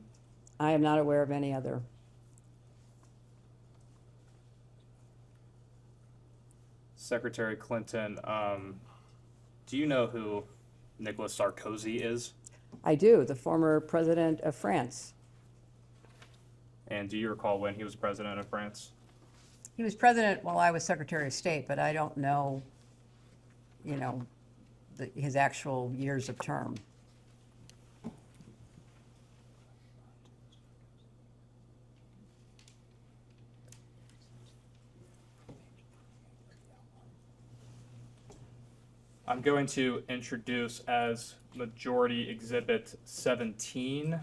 I am not aware of any other. Secretary Clinton, do you know who Nicolas Sarkozy is? I do, the former president of France. And do you recall when he was president of France? He was president while I was Secretary of State, but I don't know, you know, his actual years of term. I'm going to introduce as Majority Exhibit 17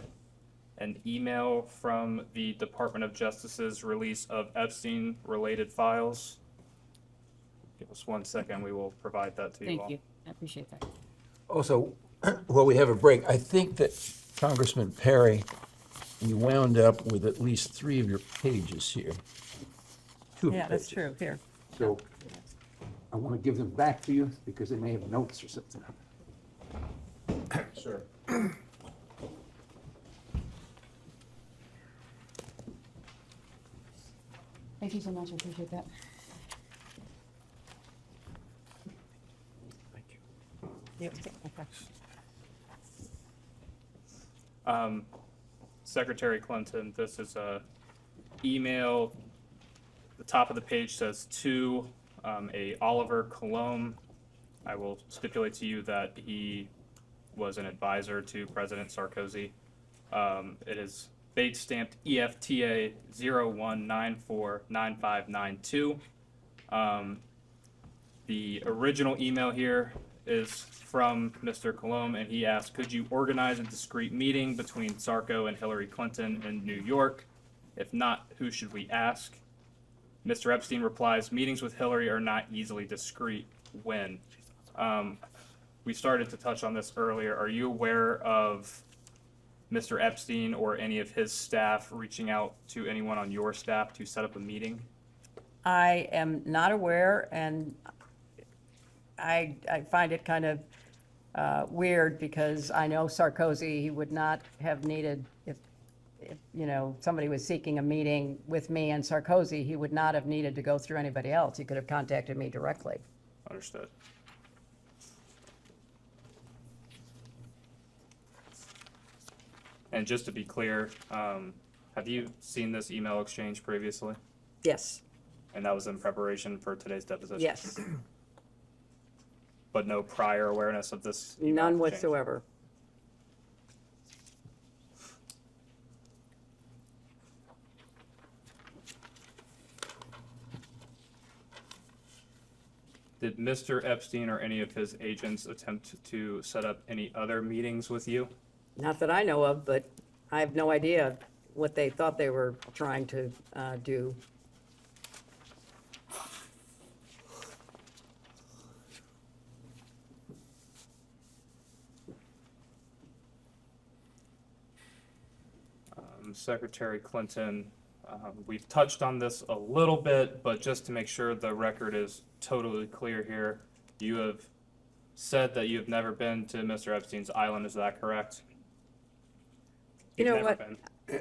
an email from the Department of Justice's release of Epstein-related files. Give us 1 second, we will provide that to you all. Thank you, I appreciate that. Also, while we have a break, I think that Congressman Perry, you wound up with at least 3 of your pages here. 2 of your Yeah, that's pages. true, here. So I want to give them back to you because they may have notes or something. Sure. Thank you so much, I appreciate that. Thank you. Yep, okay. Secretary Clinton, this is a email. The top of the page says to a Oliver Colomb. I will stipulate to you that he was an advisor to President Sarkozy. It is date stamped EFTA 01949592. The original email here is from Mr. Colomb, and he asked, could you organize a discreet meeting between Sarko and Hillary Clinton in New York? If not, who should we ask? Mr. Epstein replies, meetings with Hillary are not easily discreet. When? We started to touch on this earlier. Are you aware of Mr. Epstein or any of his staff reaching out to anyone on your staff to set up a meeting? I am not aware, and I find it kind of weird because I know Sarkozy, he would not have needed, if you know, somebody was seeking a meeting with me and Sarkozy, he would not have needed to go through anybody else. He could have contacted me directly. Understood. And just to be clear, have you seen this email exchange previously? Yes. And that was in preparation for today's deposition? Yes. But no prior awareness of this email None exchange? whatsoever. Did Mr. Epstein or any of his agents attempt to set up any other meetings with you? Not that I know of, but I have no idea what they thought they were trying to do. Secretary Clinton, we've touched on this a little bit, but just to make sure the record is totally clear here, you have said that you have never been to Mr. Epstein's island, is that correct? You You've know never what? been.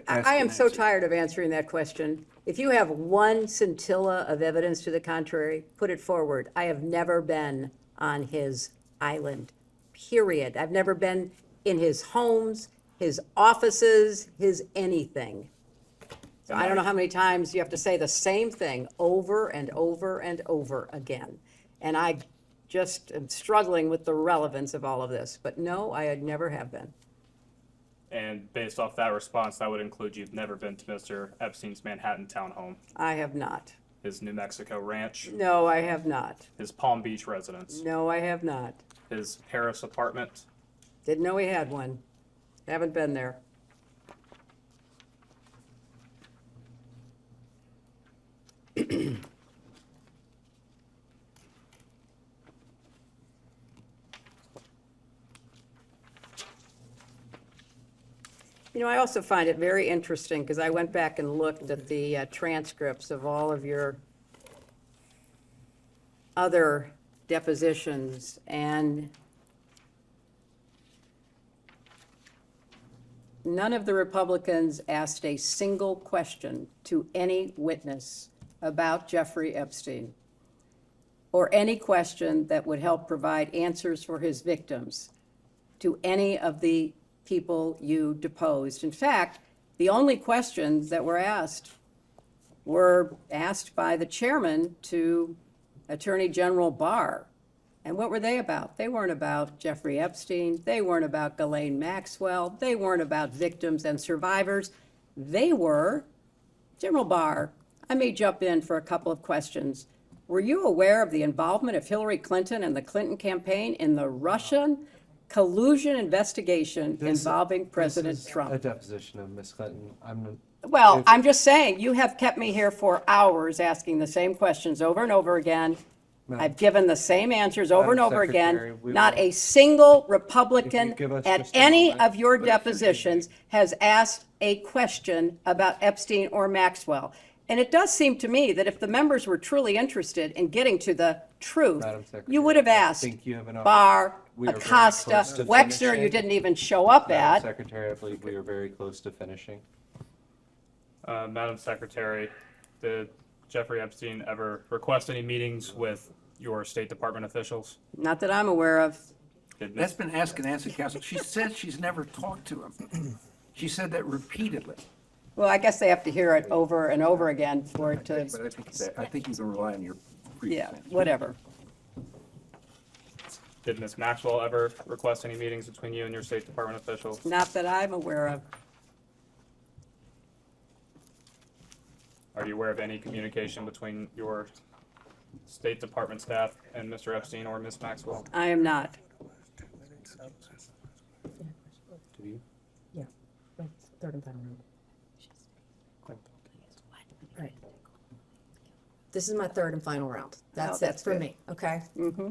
I am so tired of answering that question. If you have one scintilla of evidence to the contrary, put it forward. I have never been on his island, period. I've never been in his homes, his offices, his anything. So I don't know how many times you have to say the same thing over and over and over again. And I just am struggling with the relevance of all of this. But no, I never have been. And based off that response, that would include you've never been to Mr. Epstein's Manhattan townhome, I have not. his New Mexico ranch, No, I have not. his Palm Beach residence, No, I have not. his Paris apartment. Didn't know he had one. Haven't been there. You know, I also find it very interesting because I went back and looked at the transcripts of all of your other depositions, and none of the Republicans asked a single question to any witness about Jeffrey Epstein, or any question that would help provide answers for his victims to any of the people you deposed. In fact, the only questions that were asked by the chairman to Attorney General Barr. And what were they about? They weren't about Jeffrey Epstein. They weren't about Ghislaine Maxwell. They weren't about victims and survivors. They were, General Barr, I may jump in for a couple of questions. Were you aware of the involvement of Hillary Clinton and the Clinton campaign in the Russian collusion investigation involving President A Trump? deposition of Ms. Clinton. Well, if- I'm just saying, you have kept me here for hours asking the same questions over and over again. I've given the same answers over and Madam over Secretary, again. we Not will- a single Republican give us at just a any moment. of your depositions has asked a question about Epstein or Maxwell. And it does seem to me that if the members were truly interested in getting to the truth, Madam Secretary, you would have I asked think you have an Barr, we are very Acosta, close to Wexner, you finishing. didn't even show up Madam at. Secretary, I believe we are very close to finishing. Madam Secretary, did Jeffrey Epstein ever request any meetings with your State Department officials? Not that I'm aware of. Did That's Ms. been asked and answered, Counsel. She said she's never talked to him. She said that repeatedly. Well, I guess they have to hear it over and over again for it to, But I think you can rely on your previous yeah, answer. whatever. Did Ms. Maxwell ever request any meetings between you and your State Department officials? Not that I'm aware of. Are you aware of any communication between your State Department staff and Mr. Epstein or Ms. Maxwell? I am not. Do you? Yeah, third and final round. Right. This is my third and final round. That's Oh, it that's for good. me, okay?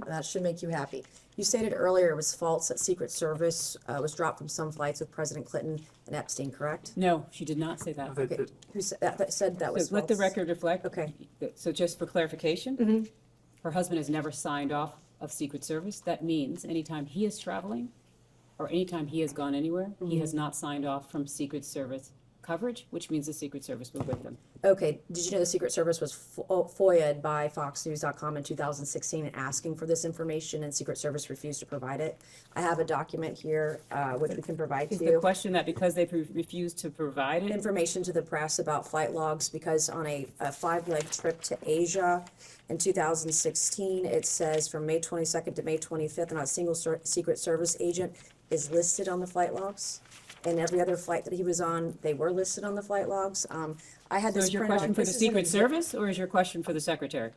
That should make you happy. You stated earlier it was false that Secret Service was dropped from some flights with President Clinton and Epstein, correct? No, she did not say that. Okay. Who said that was So let the false? record reflect. Okay. So just for clarification, her husband has never signed off of Secret Service. That means anytime he is traveling or anytime he has gone anywhere, he has not signed off from Secret Service coverage, which means the Secret Service was with him. Okay, did you know the Secret Service was FOIA'd by FoxNews.com in 2016 asking for this information, and Secret Service refused to provide it? I have a document here, which we can provide to Is you. the question that because they refused to provide it? Information to the press about flight logs, because on a 5-leg trip to Asia in 2016, it says from May 22nd to May 25th, not a single Secret Service agent is listed on the flight logs. And every other flight that he was on, they were listed on the flight logs. I had So this is your printed question off. for the This is an Secret exhibit. Service, or is your question for the Secretary?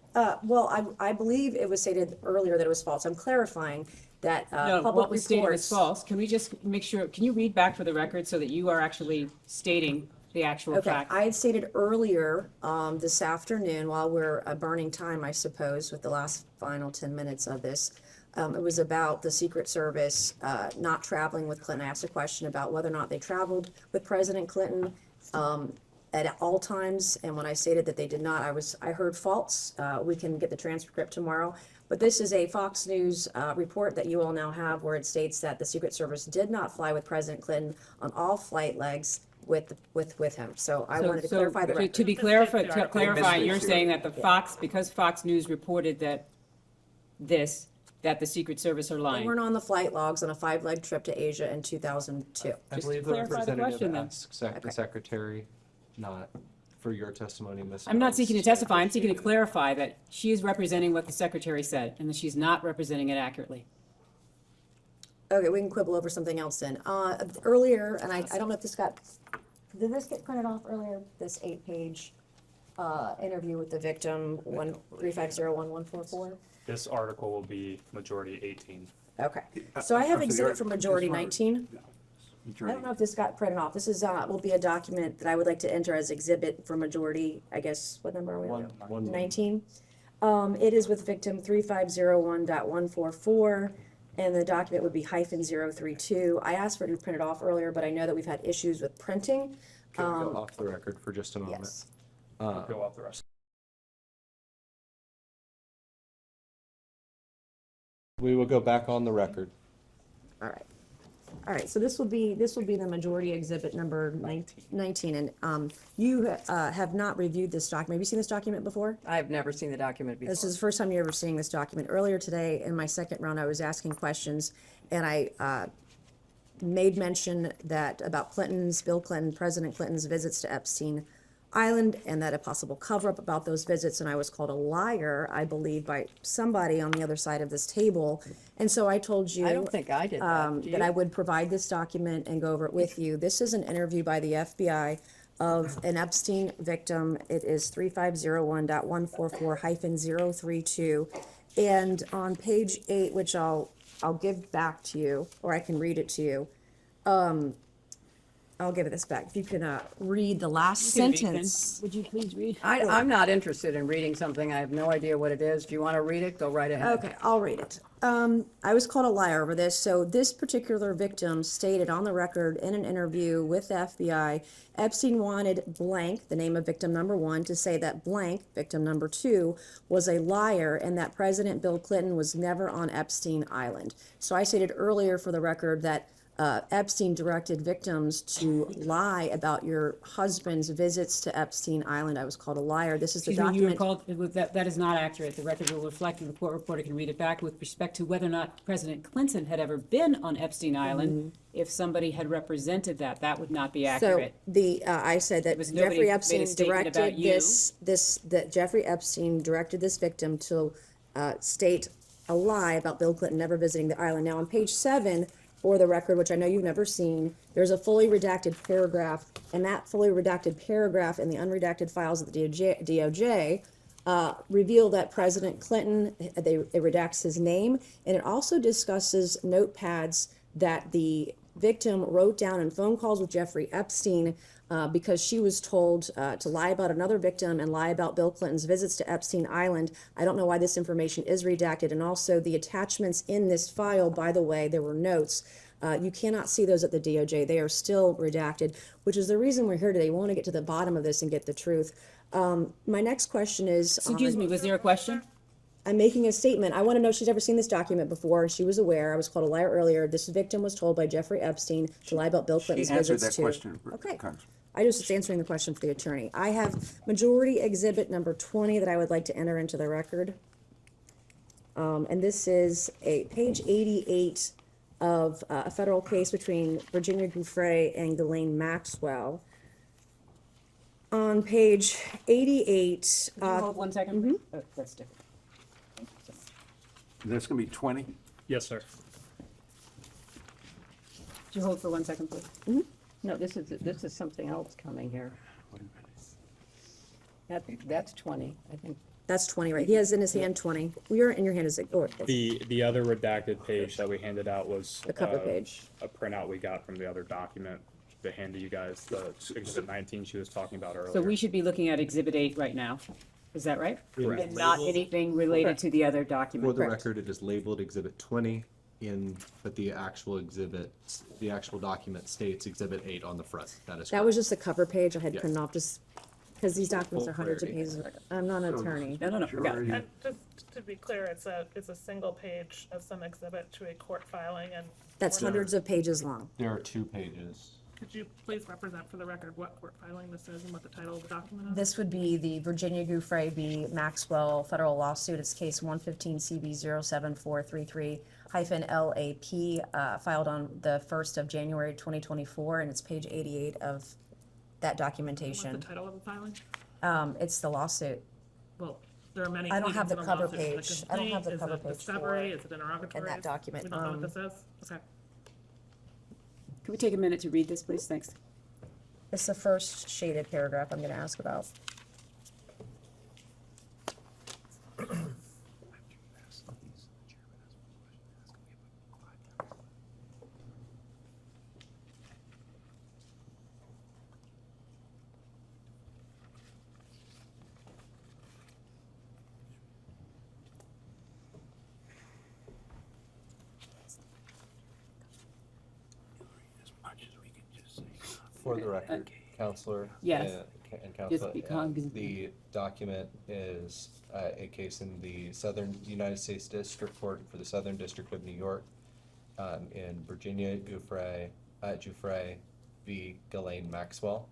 Well, I believe it was stated earlier that it was false. I'm clarifying that No, public what was stated was reports. false. Can we just make sure, can you read back for the record so that you are actually stating the actual Okay, fact? I had stated earlier, this afternoon, while we're burning time, I suppose, with the last final 10 minutes of this, it was about the Secret Service not traveling with Clinton. I asked a question about whether or not they traveled with President Clinton at all times, and when I stated that they did not, I heard false. We can get the transcript tomorrow. But this is a Fox News report that you all now have, where it states that the Secret Service did not fly with President Clinton on all flight legs with him. So I wanted to clarify the record. To be clarify, you're saying that because Fox News reported that that the Secret Service are They lying. weren't on the flight logs on a 5-leg trip to Asia in 2002. I Just believe the clarify the representative question, then. asked the secretary, not for your testimony, Ms. I'm not Mills. seeking to testify, I'm seeking to clarify that she is representing what the Secretary said, and that she's not representing it accurately. Okay, we can quibble over something else then. Earlier, and I don't know if did this get printed off earlier? This 8-page interview with the victim, 1350144? This article will be majority 18. Okay, so I have So the exhibit art- for majority this one- 19. I don't know if this got printed off. This is, will be a document that I would like to enter as exhibit for majority, I guess, what number are we on? 19. It is with victim 3501.144, and the document would be -032. I asked for it to be printed off earlier, but I know that we've had issues with printing. Can we go off the record for just a moment? Yes. Go off the rest. We will go back on the record. All right. All right, so this will be the majority exhibit number 19, and you have not reviewed this document. Have you seen this document before? I've never seen the document before. This is the first time you're ever seeing this document. Earlier today, in my second round, I was asking questions, and I made mention that about Bill Clinton, President Clinton's visits to Epstein Island, and that a possible cover-up about those visits, and I was called a liar, I believe, by somebody on the other side of this table. And so I told you. I don't think I did that. Do That you? I would provide this document and go over it with you. This is an interview by the FBI of an Epstein victim. It is 3501.144-032. And on page 8, which I'll give back to you, or I can read it to you. I'll give it this back. If you can read the last You can read, then. sentence. Would you please read? I'm not interested in reading something. I have no idea what it is. Do you want to read it? Go right ahead. Okay, I'll read it. I was called a liar over this. So this particular victim stated on the record in an interview with the FBI, Epstein wanted blank, the name of victim number 1, to say that blank, victim number 2, was a liar and that President Bill Clinton was never on Epstein Island. So I stated earlier for the record that Epstein directed victims to lie about your husband's visits to Epstein Island. I was called a liar. This is the Excuse me, you were document. called, that is not accurate. The record will reflect, and the court reporter can read it back with respect to whether or not President Clinton had ever been on Epstein Island. If somebody had represented that would not be accurate. So I said that was nobody Jeffrey made a Epstein statement about directed you. that Jeffrey Epstein directed this victim to state a lie about Bill Clinton never visiting the island. Now on page 7, for the record, which I know you've never seen, there's a fully redacted paragraph, and that fully redacted paragraph in the unredacted files of the DOJ reveal that President Clinton, it redacts his name, and it also discusses notepads that the victim wrote down in phone calls with Jeffrey Epstein because she was told to lie about another victim and lie about Bill Clinton's visits to Epstein Island. I don't know why this information is redacted. And also the attachments in this file, by the way, there were notes. You cannot see those at the DOJ. They are still redacted, which is the reason we're here today. We want to get to the bottom of this and get the truth. My next question is... Excuse me, was there a question? I'm making a statement. I want to know if she's ever seen this document before. She was aware. I was called a liar earlier. This victim was told by Jeffrey Epstein to lie about Bill Clinton's She answered visits that to... question, Okay. Congressman. I was just answering the question for the attorney. I have majority exhibit number 20 that I would like to enter into the record. And this is page 88 of a federal case between Virginia Gouffre and Ghislaine Maxwell. On page 88... Could you hold 1 second? Oh, that's different. That's going to be 20? Yes, sir. Could you hold for 1 second, please? No, this is something else coming here. That's 20, I think. That's 20, right? He has in his hand 20. Well, you're in your hand is like, or The other redacted page that we handed out was. The cover page. A printout we got from the other document to hand to you guys, the exhibit 19 she was talking about earlier. So we should be looking at Exhibit 8 right now. Is that right? Correct. And not anything related to the other For document? the record, it is labeled Exhibit 20 but the actual document states Exhibit 8 on the front. That is that correct. was just the cover page I had Yes. printed off just because these documents Full are hundreds of clarity. pages. I'm not an attorney. No, got it. And just to be clear, it's a single page of some exhibit to a court filing, and That's hundreds of pages long. There are 2 pages. could you please represent for the record what court filing this is and what the title of the document is? This would be the Virginia Gouffre v. Maxwell federal lawsuit. It's case 115 CB 07433-LAP, filed on the 1st of January 2024, and it's page 88 of that What's documentation. the title of the filing? It's the lawsuit. Well, there are many. I don't have pleadings the in cover lawsuit. Is it page. I don't have the complaint? cover Is it page discovery? for- Is it interrogatory? in that document. We don't know what this is? Okay. Can we take a minute to read this, please? Thanks. It's the first shaded paragraph I'm going to ask about. For the record, Counselor. Yes. And Counselor, be cognizant. the document is a case in the Southern United States District Court for the Southern District of New York, in Virginia Gouffre v. Ghislaine Maxwell.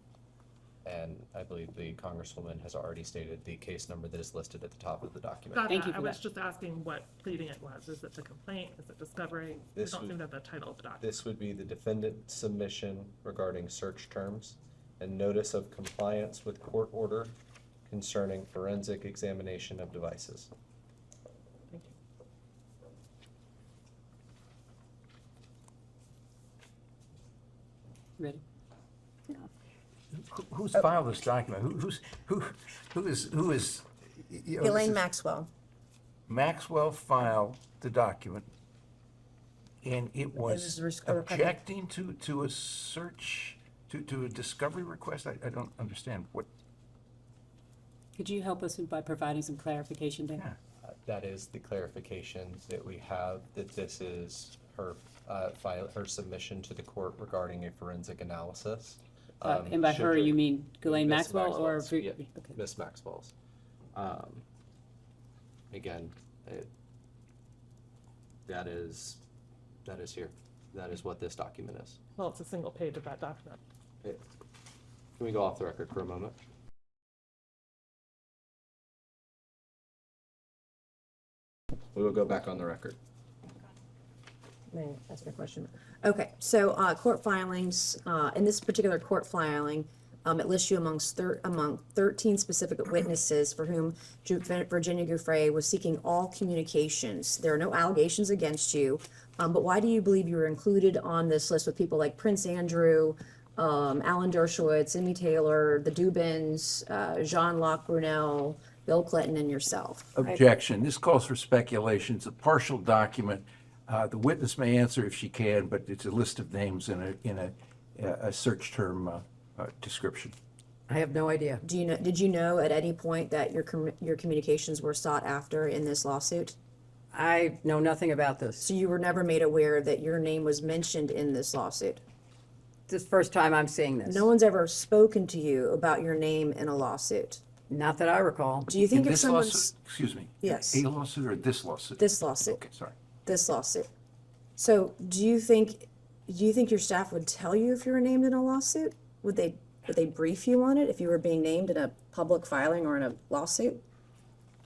And I believe the Congresswoman has already stated the case number that is listed at the top of the document. Got Thank that. you for I was that. just asking what pleading it was. Is it the complaint? Is it discovery? We This don't would- seem to have the title of the document. This would be the defendant submission regarding search terms and notice of compliance with court order concerning forensic examination of devices. Thank you. Ready? Who's filed this document? Who is, you know, this Elaine is- Maxwell. Maxwell filed the document, and it was was a recovery. objecting to a search, to a discovery request? I don't understand what, Could you help us by providing some clarification, Dan? That is the clarification that we have, that this is her her submission to the court regarding a forensic analysis. And by her, you mean Ghislaine Miss Maxwell or? Maxwell's, yeah, Okay. Miss Maxwell's. Again, that is here. That is what this document is. Well, it's a single page of that document. Can we go off the record for a moment? We will go back on the record. May I ask my question? Okay, so court filings, in this particular court filing, it lists you among 13 specific witnesses for whom Virginia Gouffre was seeking all communications. There are no allegations against you, but why do you believe you were included on this list with people like Prince Andrew, Alan Dershowitz, Amy Taylor, the Dubins, Jean-Luc Brunel, Bill Clinton, and yourself? objection. This calls for speculation. It's a partial document. The witness may answer if she can, but it's a list of names in a search term description. I have no idea. Did you know at any point that your communications were sought after in this lawsuit? I know nothing about this. So you were never made aware that your name was mentioned in this lawsuit? This is the first time I'm seeing this. No one's ever spoken to you about your name in a lawsuit? Not that I recall. Do you think In if this someone's... lawsuit, excuse me. Yes. A lawsuit or this lawsuit? This lawsuit. Okay, sorry. This lawsuit. So do you think your staff would tell you if you were named in a lawsuit? Would they brief you on it if you were being named in a public filing or in a lawsuit?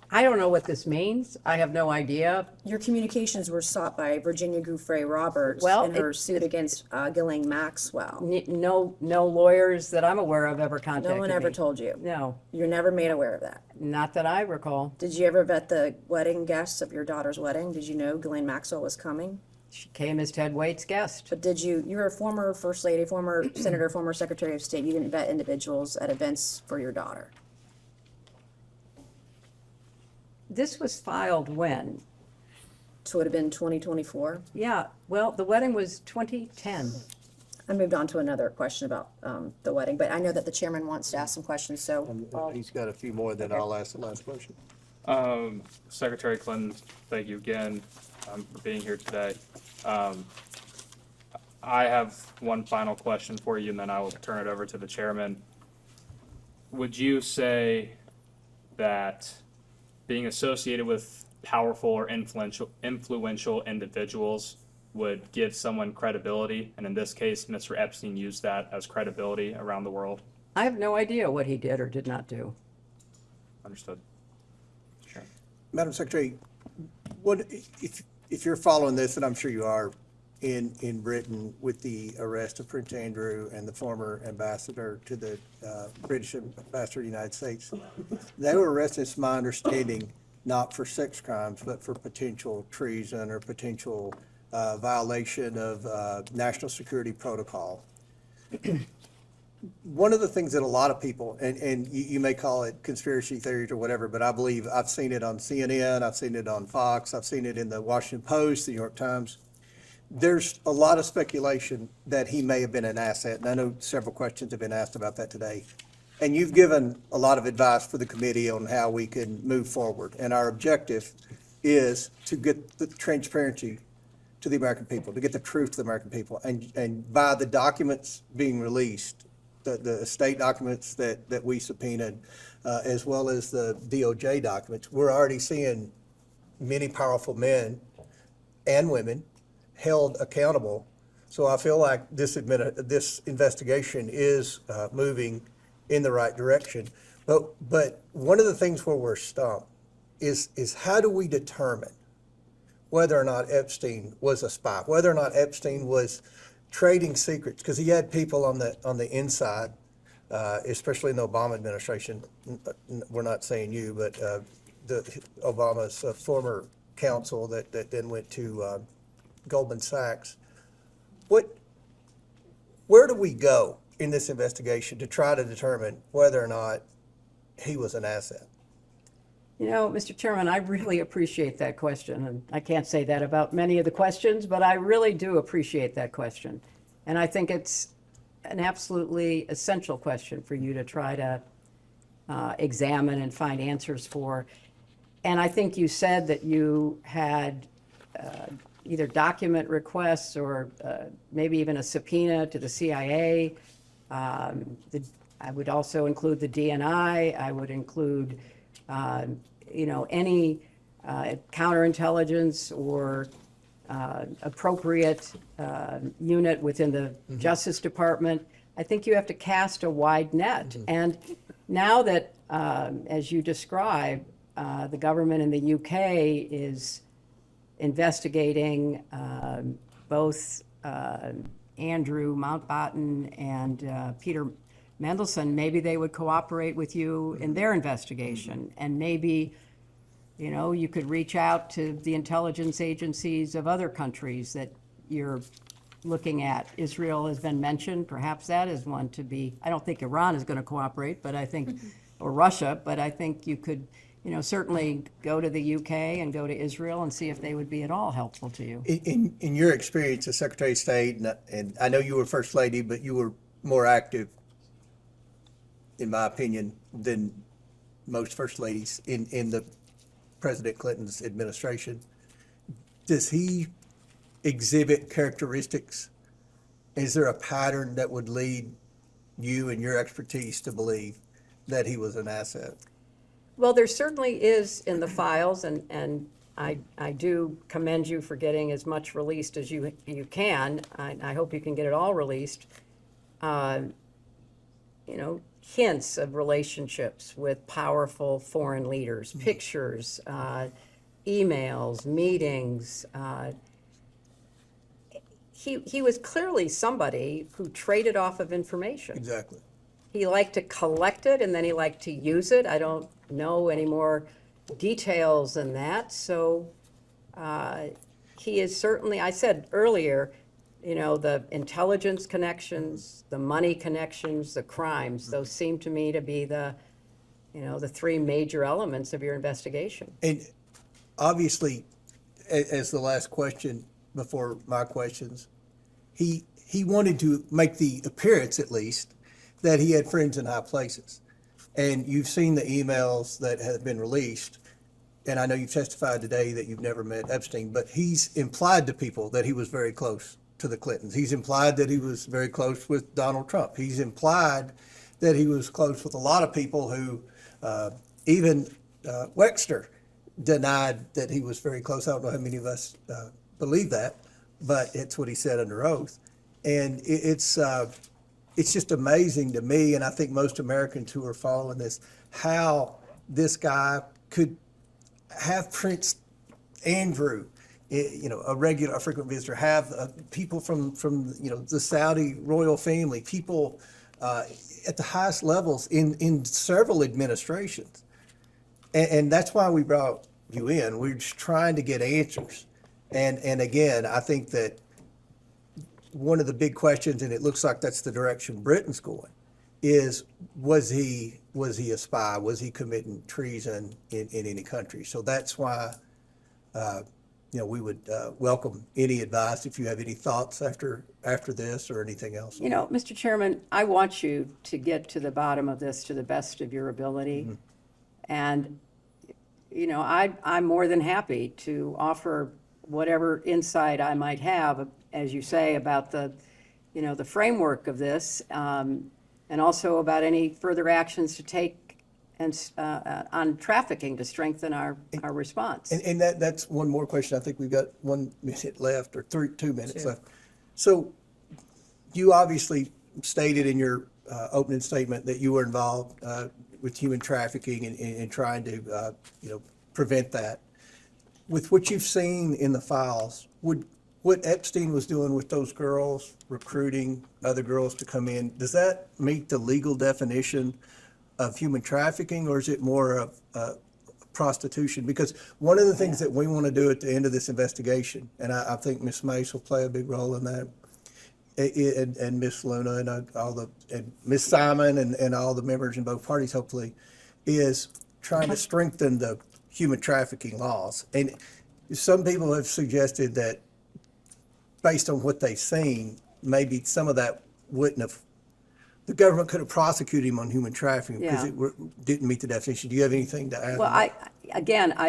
I don't know what this means. I have no idea. Your communications were sought by Virginia Gouffre Roberts Well, in her suit against Ghislaine Maxwell. No lawyers that I'm aware of ever contacted me. No one ever told you? No. You're never made aware of that? Not that I recall. Did you ever vet the wedding guests of your daughter's wedding? Did you know Ghislaine Maxwell was coming? She came as Ted Waite's guest. But you're a former First Lady, former Senator, former Secretary of State. You didn't vet individuals at events for your daughter? This was filed when? So it would have been 2024. Yeah, well, the wedding was 2010. I moved on to another question about the wedding, but I know that the chairman wants to ask some questions, so. He's got a few more, then I'll ask the last question. Secretary Clinton, thank you again for being here today. I have one final question for you, and then I will turn it over to the chairman. Would you say that being associated with powerful or influential individuals would give someone credibility? And in this case, Mr. Epstein used that as credibility around the world. I have no idea what he did or did not do. Understood. Sure. Madam Secretary, what, if you're following this, and I'm sure you are, in Britain with the arrest of Prince Andrew and the former ambassador to the British ambassador to the United States, they were arrested, it's my understanding, not for sex crimes, but for potential treason or potential violation of national security protocol. One of the things that a lot of people, and you may call it conspiracy theories or whatever, but I believe I've seen it on CNN, I've seen it on Fox, I've seen it in the Washington Post, the New York Times. There's a lot of speculation that he may have been an asset, and I know several questions have been asked about that today. And you've given a lot of advice for the committee on how we can move forward. And our objective is to get the transparency to the American people, to get the truth to the American people. And by the documents being released, the state documents that we subpoenaed, as well as the DOJ documents, we're already seeing many powerful men and women held accountable. So I feel like this investigation is moving in the right direction. But one of the things where we're stumped is how do we determine whether or not Epstein was a spy, whether or not Epstein was trading secrets, because he had people on the inside, especially in the Obama administration. We're not saying you, but Obama's former counsel that then went to Goldman Sachs. Where do we go in this investigation to try to determine whether or not he was an asset? You know, Mr. Chairman, I really appreciate that question, and I can't say that about many of the questions, but I really do appreciate that question. And I think it's an absolutely essential question for you to try to examine and find answers for. And I think you said that you had either document requests or maybe even a subpoena to the CIA. I would also include the DNI. I would include any counterintelligence or appropriate unit within the Justice Department. I think you have to cast a wide net. And now that, as you describe, the government in the UK is investigating both Andrew Mountbatten and Peter Mendelsohn, maybe they would cooperate with you in their investigation. And maybe, you could reach out to the intelligence agencies of other countries that you're looking at. Israel has been mentioned. Perhaps that is one to be. I don't think Iran is going to cooperate, but I think, or Russia, but I think you could, certainly go to the UK and go to Israel and see if they would be at all helpful to you. In your experience as Secretary of State, and I know you were First Lady, but you were more active, in my opinion, than most First Ladies in the President Clinton's administration. Does he exhibit characteristics? Is there a pattern that would lead you and your expertise to believe that he was an asset? Well, there certainly is in the files, and I do commend you for getting as much released as you can. I hope you can get it all released. Hints of relationships with powerful foreign leaders, pictures, emails, meetings. He was clearly somebody who traded off of information. Exactly. He liked to collect it and then he liked to use it. I don't know any more details than that. So he is certainly, I said earlier, the intelligence connections, the money connections, the crimes, those seem to me to be the the three major elements of your investigation. And obviously, as the last question before my questions, he wanted to make the appearance, at least, that he had friends in high places. And you've seen the emails that have been released, and I know you've testified today that you've never met Epstein, but he's implied to people that he was very close to the Clintons. He's implied that he was very close with Donald Trump. He's implied that he was close with a lot of people who, even Wexner denied that he was very close. I don't know how many of us believe that, but it's what he said under oath. And it's just amazing to me, and I think most Americans who are following this, how this guy could have Prince Andrew, a frequent visitor, have people from the Saudi royal family, people at the highest levels in several administrations. And that's why we brought you in. We're just trying to get answers. And again, I think that one of the big questions, and it looks like that's the direction Britain's going, is was he a spy? Was he committing treason in any country? So that's why we would welcome any advice if you have any thoughts after this or anything else. Mr. Chairman, I want you to get to the bottom of this to the best of your ability. Mm-hmm. And, I'm more than happy to offer whatever insight I might have, as you say, about the framework of this, and also about any further actions to take on trafficking to strengthen our response. And that's one more question. I think we've got 1 minute left, or 2 minutes left. So you obviously stated in your opening statement that you were involved with human trafficking and trying to prevent that. With what you've seen in the files, what Epstein was doing with those girls, recruiting other girls to come in, does that meet the legal definition of human trafficking, or is it more of prostitution? Because one of the things that we want to do at the end of this investigation, and I think Ms. Mace will play a big role in that, and Ms. Luna and Ms. Simon and all the members in both parties, hopefully, is trying to strengthen the human trafficking laws. And some people have suggested that based on what they've seen, maybe some of that wouldn't have, the government could have prosecuted him on human trafficking because it didn't meet the definition. Do you have anything to add? Well, I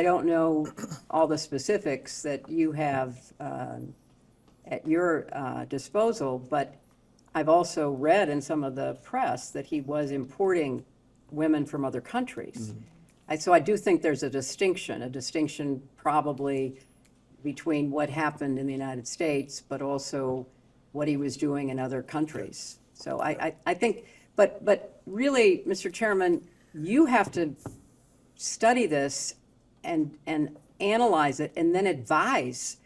don't know all the specifics that you have at your disposal, but I've also read in some of the press that he was importing women from other countries. So I do think there's a distinction probably between what happened in the United States, but also what he was doing in other countries. So I think, but really, Mr. Chairman, you have to study this and analyze it and then advise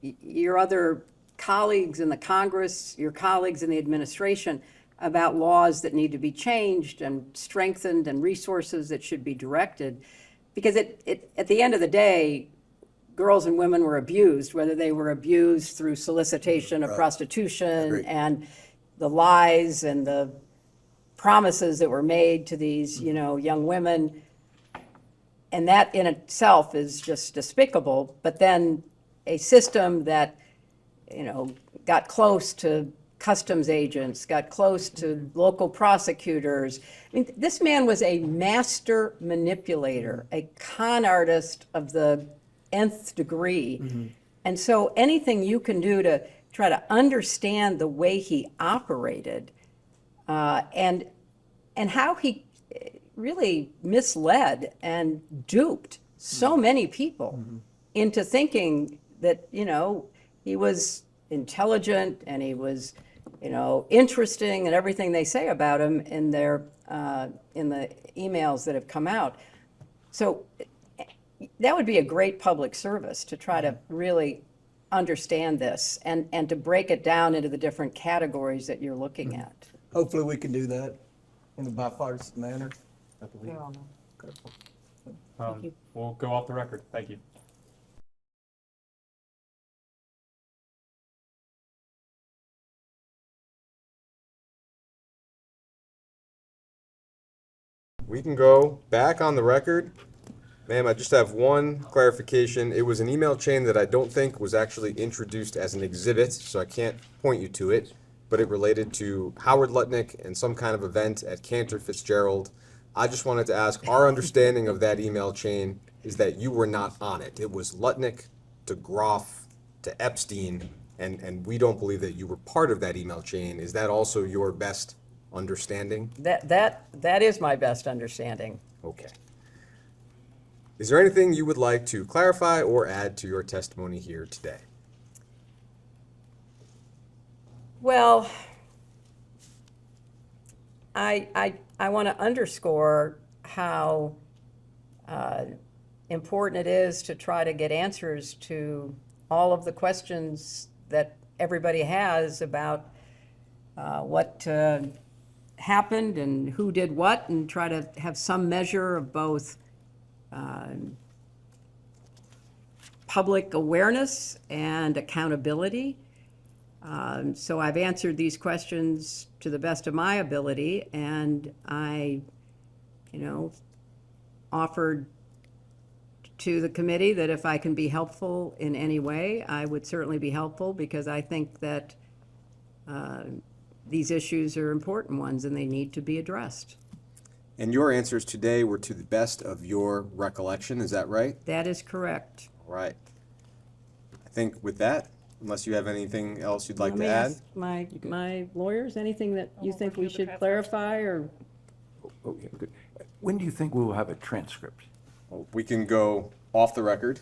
your other colleagues in the Congress, your colleagues in the administration about laws that need to be changed and strengthened and resources that should be directed. Because at the end of the day, girls and women were abused, whether they were abused through solicitation of prostitution and the lies and the promises that were made to these, young women. And that in itself is just despicable. But then a system that, got close to customs agents, got close to local prosecutors. I mean, this man was a master manipulator, a con artist of the nth degree. And so anything you can do to try to understand the way he operated and how he really misled and duped so many people into thinking that, he was intelligent and he was, interesting and everything they say about him in their in the emails that have come out. So that would be a great public service to try to really understand this and to break it down into the different categories that you're looking at. Hopefully we can do that in a bipartisan manner. We'll go off the record. Thank you. we can go back on the record. Ma'am, I just have one clarification. It was an email chain that I don't think was actually introduced as an exhibit, so I can't point you to it, but it related to Howard Lutnick and some kind of event at Cantor Fitzgerald. I just wanted to ask, our understanding of that email chain is that you were not on it. It was Lutnick to Groff to Epstein, and we don't believe that you were part of that email chain. Is that also your best understanding? That is my best understanding. Okay. Is there anything you would like to clarify or add to your testimony here today? Well, I want to underscore how important it is to try to get answers to all of the questions that everybody has about what happened and who did what, and try to have some measure of both public awareness and accountability. So I've answered these questions to the best of my ability, and I, offered to the committee that if I can be helpful in any way, I would certainly be helpful, because I think that these issues are important ones and they need to be addressed. And your answers today were to the best of your recollection, is that right? That is correct. All right. I think with that, unless you have anything else you'd like Let me to add? ask my lawyers, anything that you think we should clarify, or? Okay, good. When do you think we will have a transcript? We can go off the record